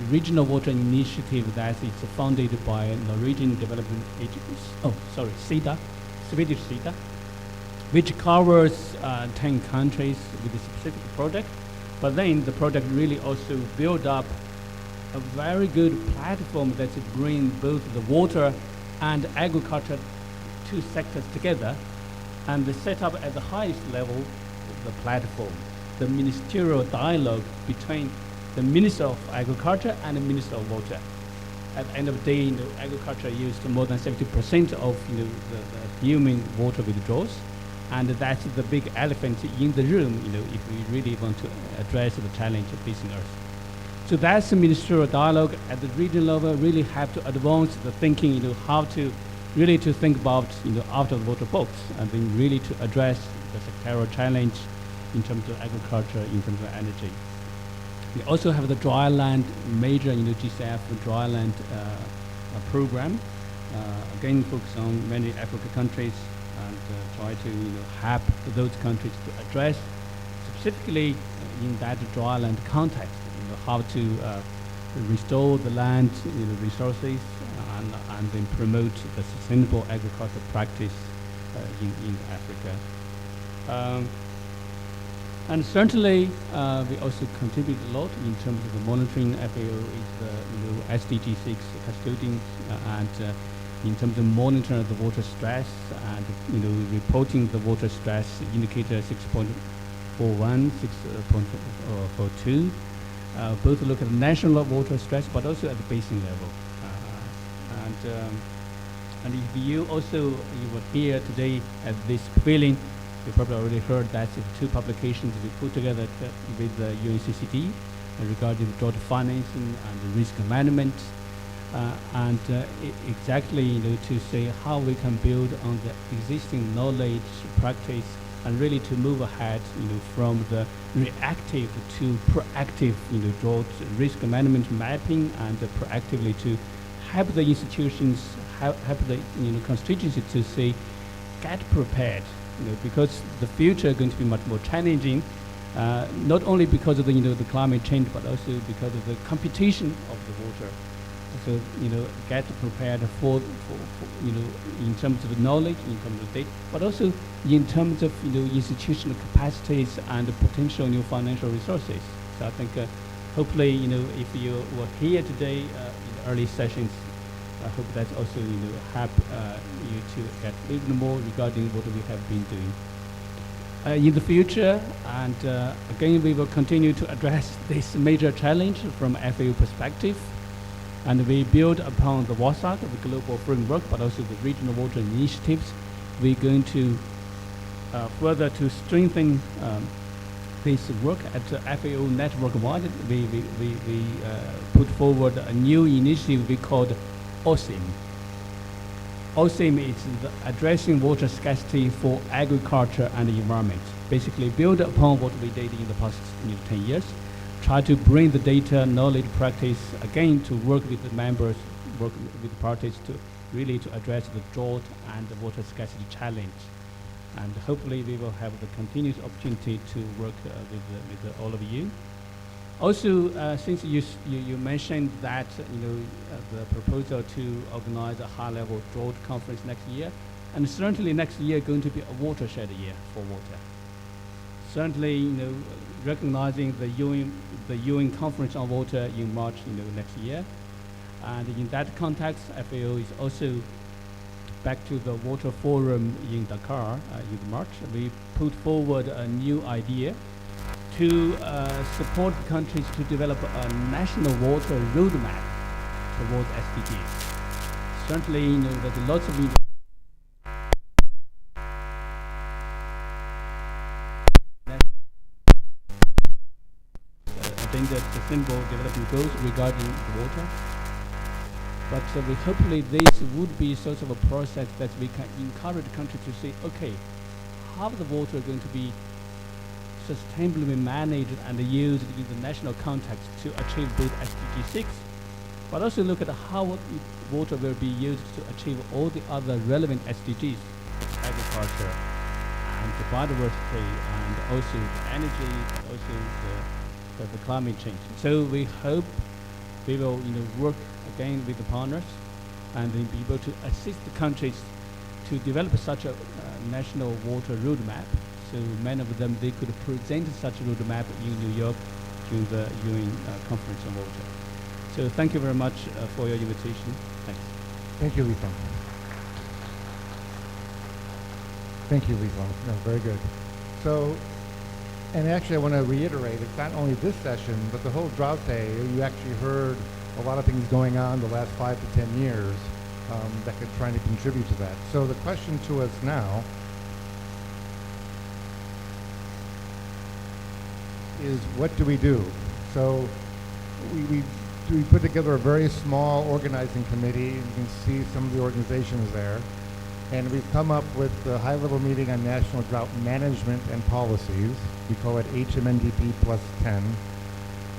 regional water initiative that is funded by Norwegian Development Agency, SIDA, Swedish SIDA, which covers 10 countries with a specific project. But then the project really also build up a very good platform that brings both the water and agriculture two sectors together, and they set up at the highest level the platform, the ministerial dialogue between the Minister of Agriculture and the Minister of Water. At the end of the day, agriculture used more than 70% of the human water withdrawals, and that's the big elephant in the room. If we really want to address the challenge of facing Earth. So that's the ministerial dialogue at the regional level. Really have to advance the thinking. How to really to think about out of the water box, and then really to address the sectoral challenge in terms of agriculture, in terms of energy. We also have the dryland major GCF dryland program, again focus on many African countries, and try to help those countries to address specifically in that dryland context, how to restore the land resources and then promote the sustainable agricultural practice in Africa. And certainly, we also contribute a lot in terms of the monitoring. FAO is the SDG 6 custodian, and in terms of monitoring the water stress and reporting the water stress indicator 6.41, 6.42. Both look at the national water stress, but also at the basin level. And if you were here today at this pavilion, you probably already heard that the two publications we put together with the UNCCD regarding the drought financing and the risk management, and exactly to say how we can build on the existing knowledge, practice, and really to move ahead, from the reactive to proactive, drought risk management mapping, and proactively to help the institutions, help the constituency to say, get prepared. Because the future is going to be much more challenging, not only because of the climate change, but also because of the competition of the water. So get prepared for in terms of knowledge, in terms of data, but also in terms of institutional capacities and potential new financial resources. So I think hopefully if you were here today in the early sessions, I hope that also help you to get even more regarding what we have been doing. In the future, and again we will continue to address this major challenge from FAO perspective, and we build upon the WASAC, the global framework, but also the regional water initiatives. We're going to further to strengthen this work at FAO network-wide. We put forward a new initiative we called OSIM. OSIM is the addressing water scarcity for agriculture and the environment. Basically build upon what we did in the past 10 years, try to bring the data, knowledge, practice, again to work with the members, work with the parties to really to address the drought and the water scarcity challenge. And hopefully we will have the continuous opportunity to work with all of you. Also, since you mentioned that the proposal to organize a high-level drought conference next year, and certainly next year going to be a watershed year for water. Certainly, recognizing the UN conference on water in March, next year, and in that context, FAO is also back to the water forum in Dakar in March. We put forward a new idea to support countries to develop a national water roadmap towards SDGs. Certainly, there's lots of Agenda Sustainable Development Goals regarding the water. But we hopefully this would be sort of a process that we can encourage countries to say, okay, how the water is going to be sustainably managed and used in the national context to achieve both SDG 6, but also look at how water will be used to achieve all the other relevant SDGs, agriculture, and the biodiversity, and also the energy, and also the climate change. So we hope we will work again with the partners and be able to assist the countries to develop such a national water roadmap. So many of them, they could present such a roadmap in New York during the UN conference on water. So thank you very much for your invitation. Thanks. Thank you, Lifang. Thank you, Lifang. No, very good. So, and actually I want to reiterate, it's not only this session, but the whole Drought Day, you actually heard a lot of things going on the last 5 to 10 years that could try to contribute to that. So the question to us now is, what do we do? So we put together a very small organizing committee. You can see some of the organizations there. And we've come up with a high-level meeting on national drought management and policies. We call it HMNDP plus 10.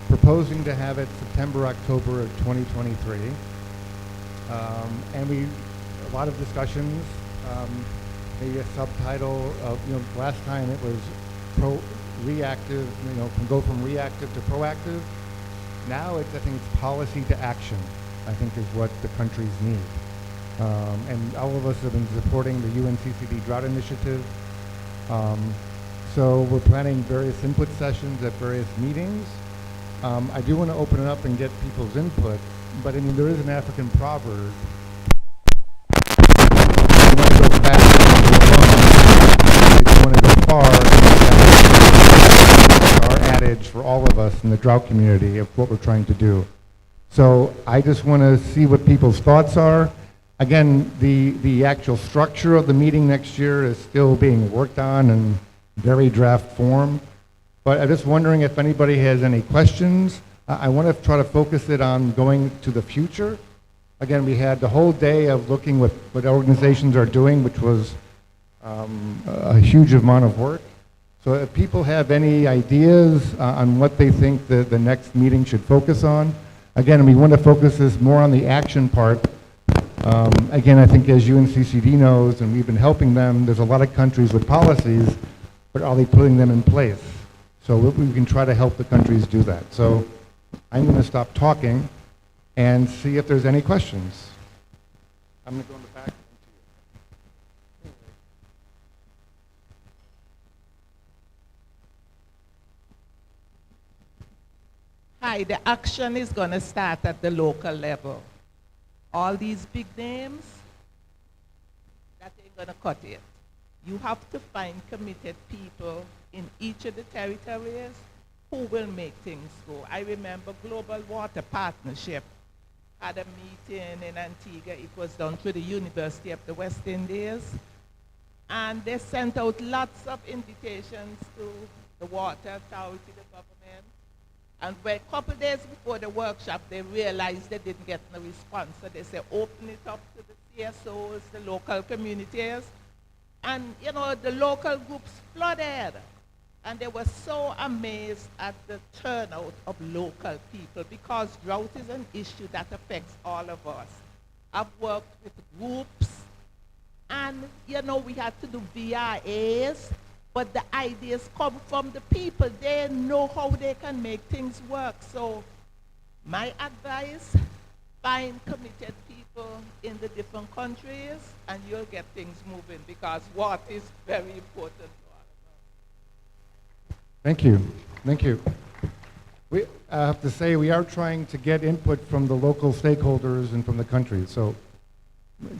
Proposing to have it September, October of 2023. And a lot of discussions, maybe a subtitle of, last time it was reactive, can go from reactive to proactive. Now I think it's policy to action, I think is what the countries need. And all of us have been supporting the UNCCD Drought Initiative. So we're planning various input sessions at various meetings. I do want to open it up and get people's input, but I mean, there is an African proverb. If you want to go fast, if you want to go far, our adage for all of us in the drought community of what we're trying to do. So I just want to see what people's thoughts are. Again, the actual structure of the meeting next year is still being worked on in very draft form. But I'm just wondering if anybody has any questions. I want to try to focus it on going to the future. Again, we had the whole day of looking what organizations are doing, which was a huge amount of work. So if people have any ideas on what they think the next meeting should focus on, again, we want to focus this more on the action part. Again, I think as UNCCD knows, and we've been helping them, there's a lot of countries with policies, but are they putting them in place? So we can try to help the countries do that. So I'm going to stop talking and see if there's any questions. I'm going to go in the back. Hi, the action is going to start at the local level. All these big names, that ain't going to cut it. You have to find committed people in each of the territories who will make things go. I remember Global Water Partnership had a meeting in Antigua. It was done through the University of the West Indies. And they sent out lots of invitations to the water authority, the government. And a couple days before the workshop, they realized they didn't get no response. So they said, open it up to the CSOs, the local communities. And, the local groups flooded. And they were so amazed at the turnout of local people, because drought is an issue that affects all of us. I've worked with groups And, you know, we had to do VRAs, but the ideas come from the people. They know how they can make things work. So my advice, find committed people in the different countries, and you'll get things moving, because water is very important. Thank you. Thank you. I have to say, we are trying to get input from the local stakeholders and from the country, so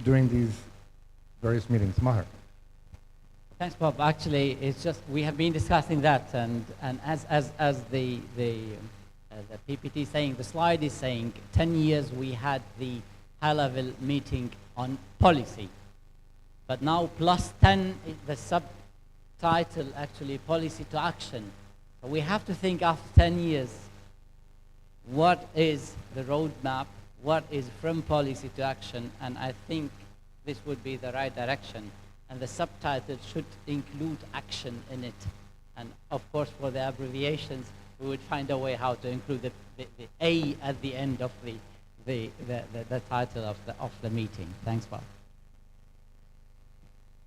during these various meetings. Maher. Thanks, Bob. Actually, it's just we have been discussing that, and as the PPT saying, the slide is saying, 10 years we had the high-level meeting on policy, but now plus 10, the subtitle actually policy to action. So we have to think after 10 years, what is the roadmap? What is from policy to action? And I think this would be the right direction. And the subtitle should include action in it. And of course, for the abbreviations, we would find a way how to include the A at the end of the title of the meeting. Thanks, Bob.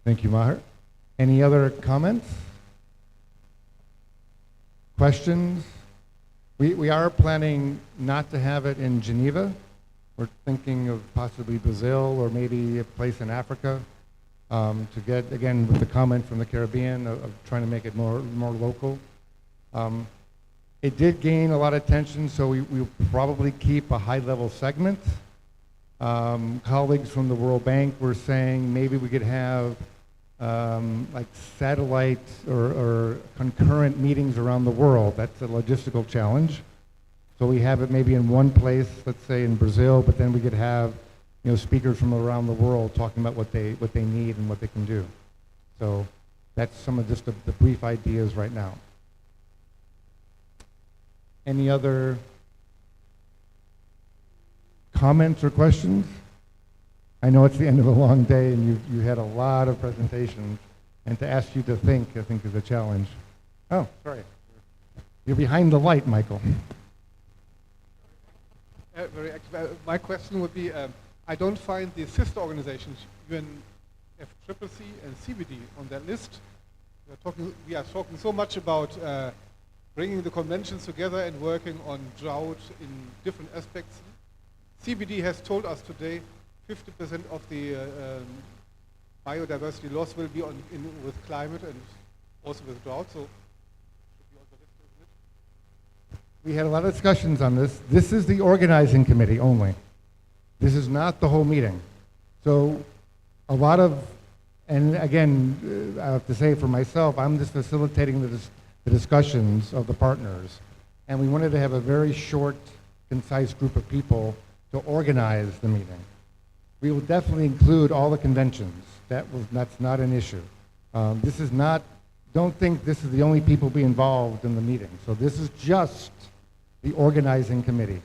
Thank you, Maher. Any other comments? Questions? We are planning not to have it in Geneva. We're thinking of possibly Brazil or maybe a place in Africa to get, again, with the comment from the Caribbean of trying to make it more local. It did gain a lot of attention, so we'll probably keep a high-level segment. Colleagues from the World Bank were saying maybe we could have like satellite or concurrent meetings around the world. That's a logistical challenge. So we have it maybe in one place, let's say in Brazil, but then we could have, you know, speakers from around the world talking about what they need and what they can do. So that's some of just the brief ideas right now. Any other comments or questions? I know it's the end of a long day and you had a lot of presentations, and to ask you to think, I think, is a challenge. Oh, sorry. You're behind the light, Michael. My question would be, I don't find the sister organizations, UNFCCC and CBD, on that list. We are talking so much about bringing the conventions together and working on drought in different aspects. CBD has told us today 50% of the biodiversity loss will be with climate and also with drought. So we had a lot of discussions on this. This is the organizing committee only. This is not the whole meeting. So a lot of, and again, I have to say for myself, I'm just facilitating the discussions of the partners. And we wanted to have a very short, concise group of people to organize the meeting. We will definitely include all the conventions. That's not an issue. This is not, don't think this is the only people be involved in the meeting. So this is just the organizing committee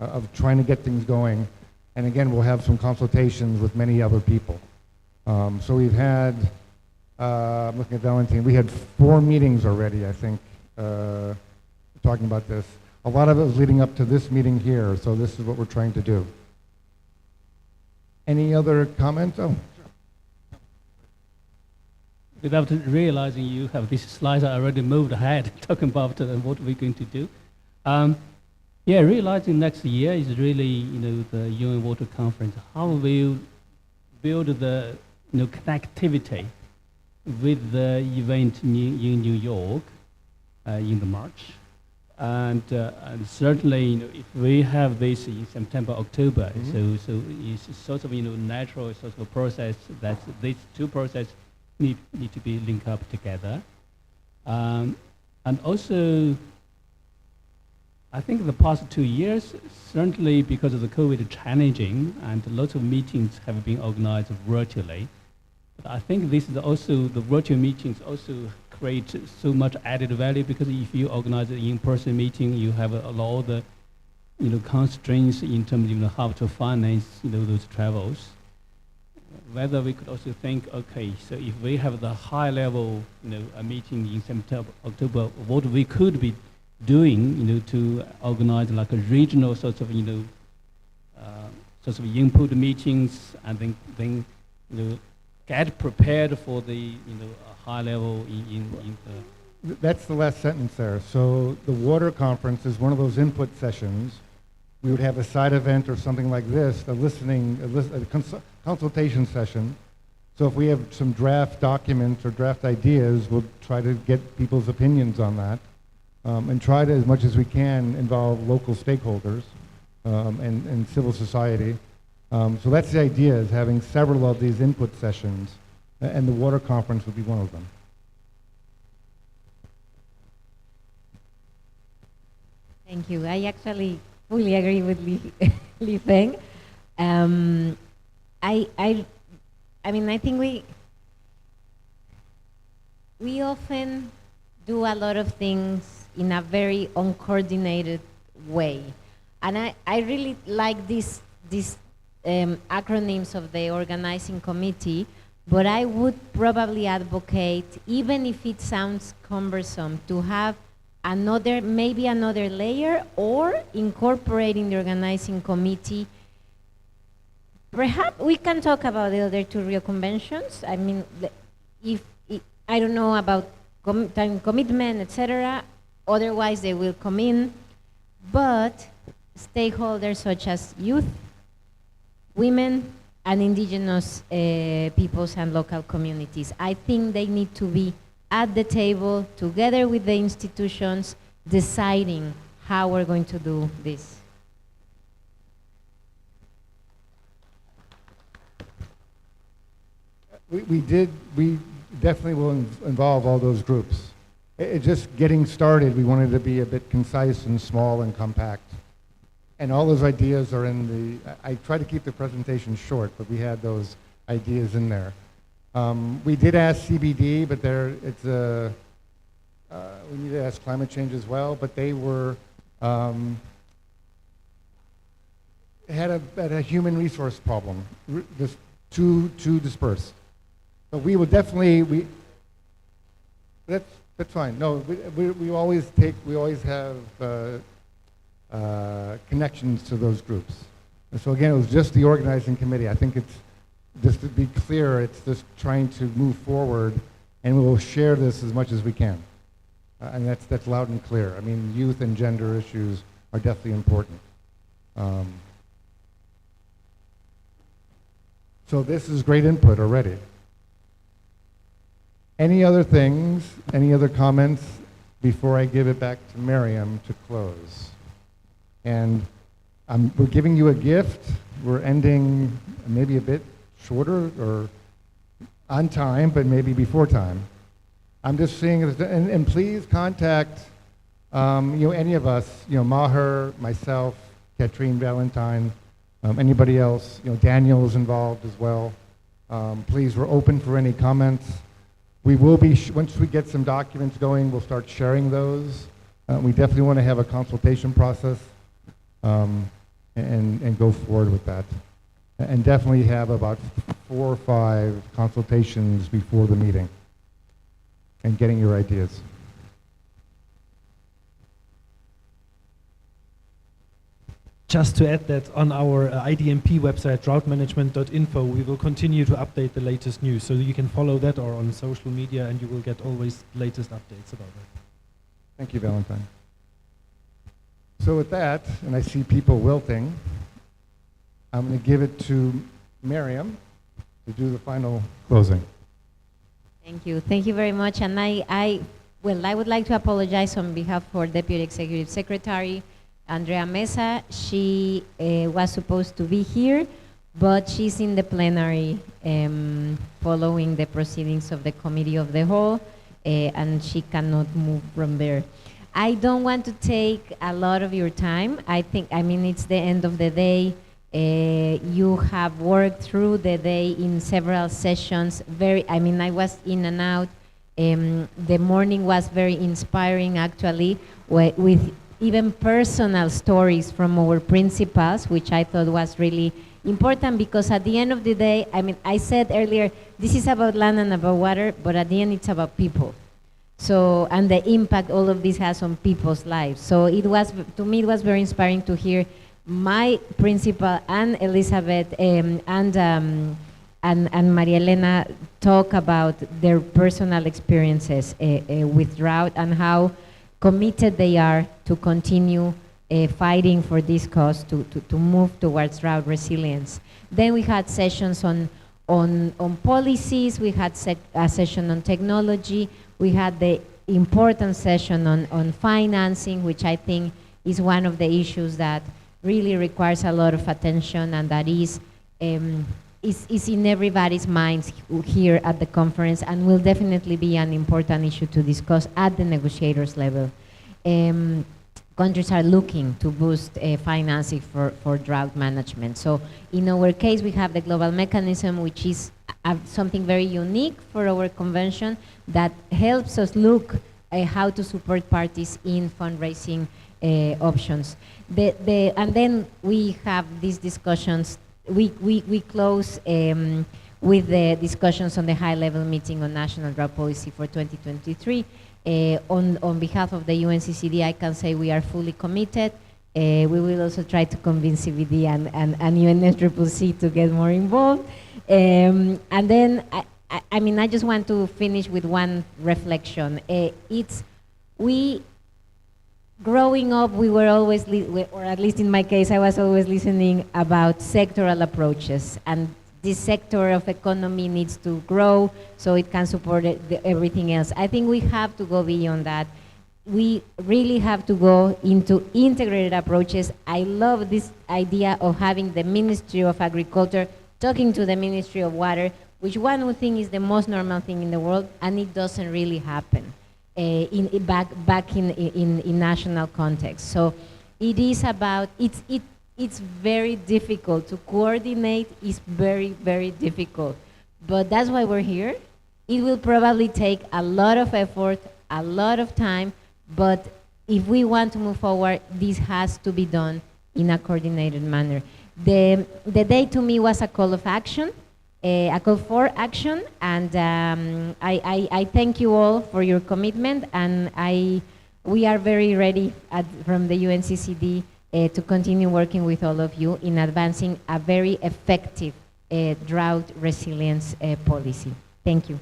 of trying to get things going. And again, we'll have some consultations with many other people. So we've had, I'm looking at Valentine, we had 4 meetings already, I think, talking about this. A lot of it was leading up to this meeting here, so this is what we're trying to do. Any other comments? Oh. Without realizing you have these slides, I already moved ahead talking about what we're going to do. Yeah, realizing next year is really, you know, the UN Water Conference. How will you build the, you know, connectivity with the event in New York in the March? And certainly, you know, if we have this in September, October, so it's sort of, you know, natural sort of a process that these two processes need to be linked up together. And also, I think the past 2 years, certainly because of the COVID challenging, and lots of meetings have been organized virtually. But I think this is also, the virtual meetings also create so much added value, because if you organize an in-person meeting, you have a lot of the, you know, constraints in terms of, you know, how to finance, you know, those travels. Whether we could also think, okay, so if we have the high level, you know, a meeting in September, October, what we could be doing, you know, to organize like a regional sort of, you know, sort of input meetings, and then you know, get prepared for the high level That's the last sentence there. So the water conference is one of those input sessions. We would have a side event or something like this, a consultation session. So if we have some draft documents or draft ideas, we'll try to get people's opinions on that, and try to, as much as we can, involve local stakeholders and civil society. So that's the idea, is having several of these input sessions, and the water conference would be one of them. Thank you. I actually fully agree with Li Feng. I mean, I think we often do a lot of things in a very uncoordinated way. And I really like these acronyms of the organizing committee, but I would probably advocate, even if it sounds cumbersome, to have maybe another layer, or incorporating the organizing committee. Perhaps we can talk about the other two Rio conventions. I mean, I don't know about time commitment, etc. Otherwise, they will come in. But stakeholders such as youth, women, and indigenous peoples and local communities, I think they need to be at the table together with the institutions, deciding how we're going to do this. We definitely will involve all those groups. Just getting started, we wanted to be a bit concise and small and compact. And all those ideas are in I try to keep the presentation short, but we had those ideas in there. We did ask CBD, but we need to ask climate change as well, but they were, had a human resource problem, just too dispersed. But we will definitely, that's fine. No, we always have connections to those groups. And so again, it was just the organizing committee. I think it's, just to be clear, it's just trying to move forward, and we will share this as much as we can. And that's loud and clear. I mean, youth and gender issues are definitely important. So this is great input already. Any other things, any other comments before I give it back to Miriam to close? And we're giving you a gift. We're ending maybe a bit shorter or on time, but maybe before time. I'm just seeing, and please contact any of us, Maher, myself, Katrine Valentine, anybody else. Daniel is involved as well. Please, we're open for any comments. We will be, once we get some documents going, we'll start sharing those. We definitely want to have a consultation process and go forward with that. And definitely have about 4 or 5 consultations before the meeting and getting your ideas. Just to add that on our IDMP website, droughtmanagement.info, we will continue to update the latest news. So you can follow that, or on social media, and you will get always latest updates about that. Thank you, Valentine. So with that, and I see people wilting, I'm going to give it to Miriam to do the final closing. Thank you. Thank you very much. And I would like to apologize on behalf of our Deputy Executive Secretary, Andrea Mesa. She was supposed to be here, but she's in the plenary following the proceedings of the Committee of the Whole, and she cannot move from there. I don't want to take a lot of your time. I mean, it's the end of the day. You have worked through the day in several sessions. I was in and out. The morning was very inspiring, actually, with even personal stories from our principals, which I thought was really important, because at the end of the day, I said earlier, this is about land and about water, but at the end it's about people. So, and the impact all of this has on people's lives. So to me, it was very inspiring to hear my principal and Elizabeth and and Maria Elena talk about their personal experiences with drought and how committed they are to continue fighting for this cause to move towards drought resilience. Then we had sessions on policies, we had a session on technology, we had the important session on financing, which I think is one of the issues that really requires a lot of attention, and that is in everybody's minds here at the conference, and will definitely be an important issue to discuss at the negotiators level. Countries are looking to boost financing for drought management. So in our case, we have the global mechanism, which is something very unique for our convention that helps us look at how to support parties in fundraising options. And then we have these discussions. We close with the discussions on the high-level meeting on national drought policy for 2023. On behalf of the UNCCD, I can say we are fully committed. We will also try to convince CBD and UNSCCC to get more involved. And then, I mean, I just want to finish with one reflection. Growing up, we were always, or at least in my case, I was always listening about sectoral approaches, and this sector of economy needs to grow so it can support everything else. I think we have to go beyond that. We really have to go into integrated approaches. I love this idea of having the Ministry of Agriculture talking to the Ministry of Water, which one would think is the most normal thing in the world, and it doesn't really happen back in national context. So it is about, it's very difficult to coordinate. It's very, very difficult. But that's why we're here. It will probably take a lot of effort, a lot of time, but if we want to move forward, this has to be done in a coordinated manner. The day to me was a call of action, a call for action, and I thank you all for your commitment, and we are very ready from the UNCCD to continue working with all of you in advancing a very effective drought resilience policy. Thank you.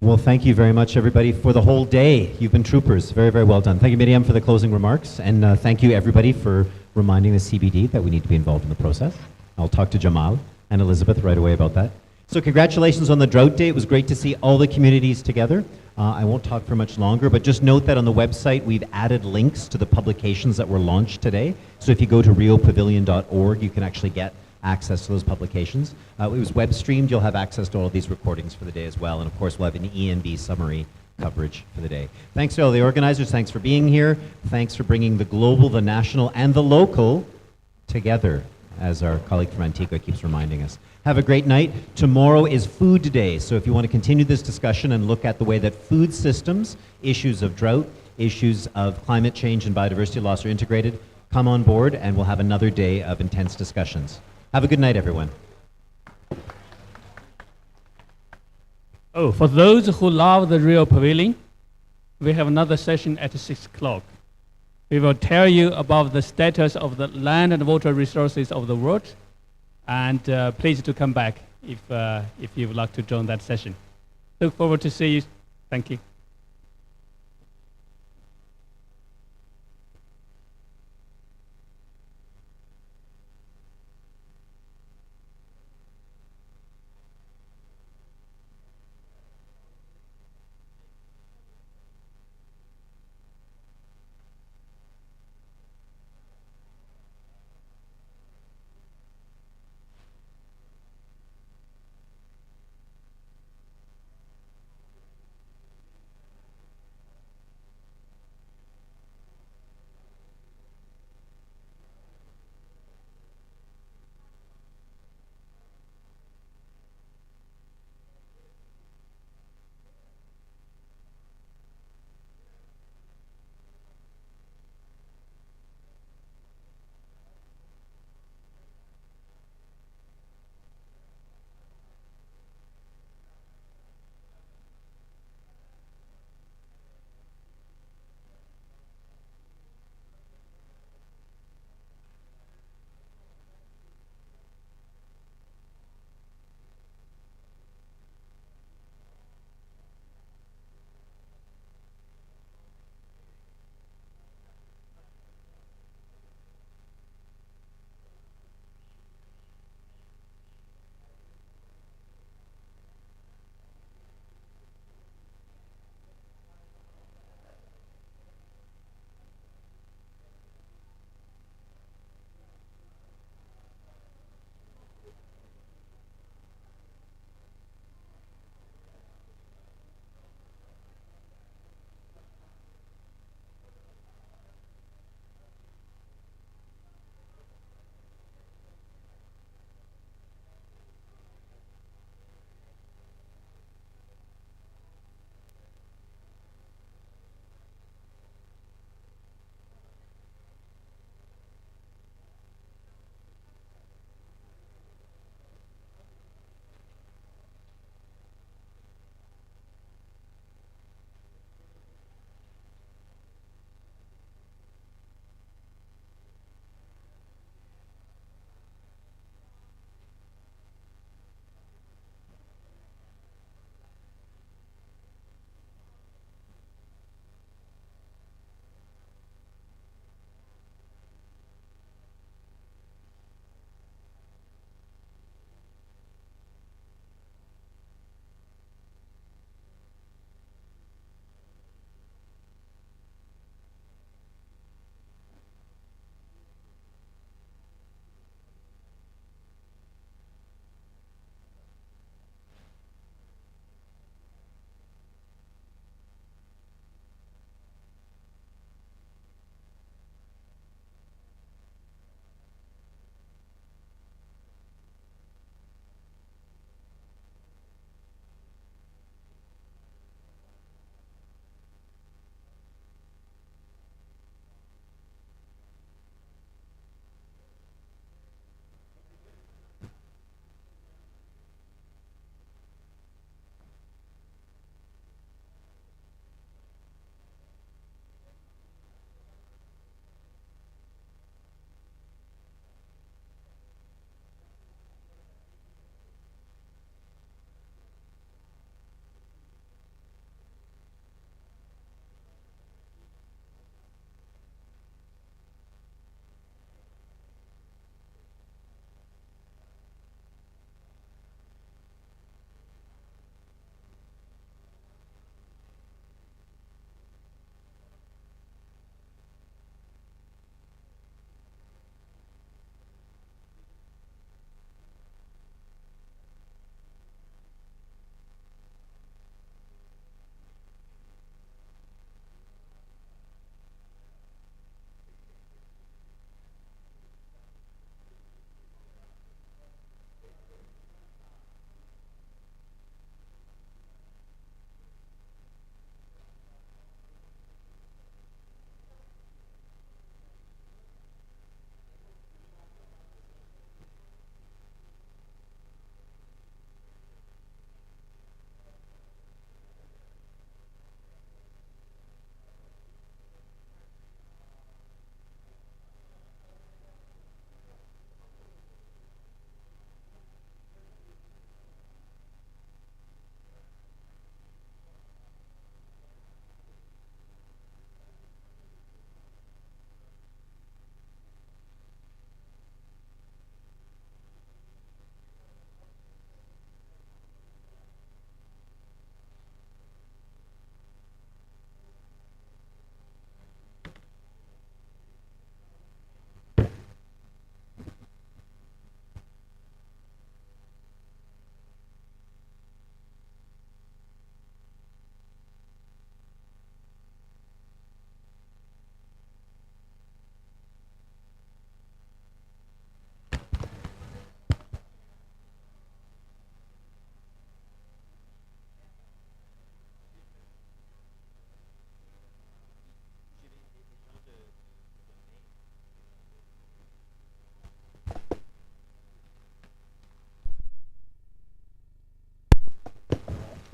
Well, thank you very much, everybody, for the whole day. You've been troopers. Very, very well done. Thank you, Miriam, for the closing remarks. And thank you, everybody, for reminding the CBD that we need to be involved in the process. I'll talk to Jamal and Elizabeth right away about that. So congratulations on the Drought Day. It was great to see all the communities together. I won't talk for much longer, but just note that on the website, we've added links to the publications that were launched today. So if you go to riopavilion.org, you can actually get access to those publications. It was web streamed. You'll have access to all of these recordings for the day as well. And of course, we'll have an ENB summary coverage for the day. Thanks to all the organizers. Thanks for being here. Thanks for bringing the global, the national, and the local together, as our colleague from Antigua keeps reminding us. Have a great night. Tomorrow is Food Day. So if you want to continue this discussion and look at the way that food systems, issues of drought, issues of climate change and biodiversity loss are integrated, come on board and we'll have another day of intense discussions. Have a good night, everyone. Oh, for those who love the Rio Pavilion, we have another session at 6 o'clock. We will tell you about the status of the land and water resources of the world, and please to come back if you would like to join that session. Look forward to see you. Thank you.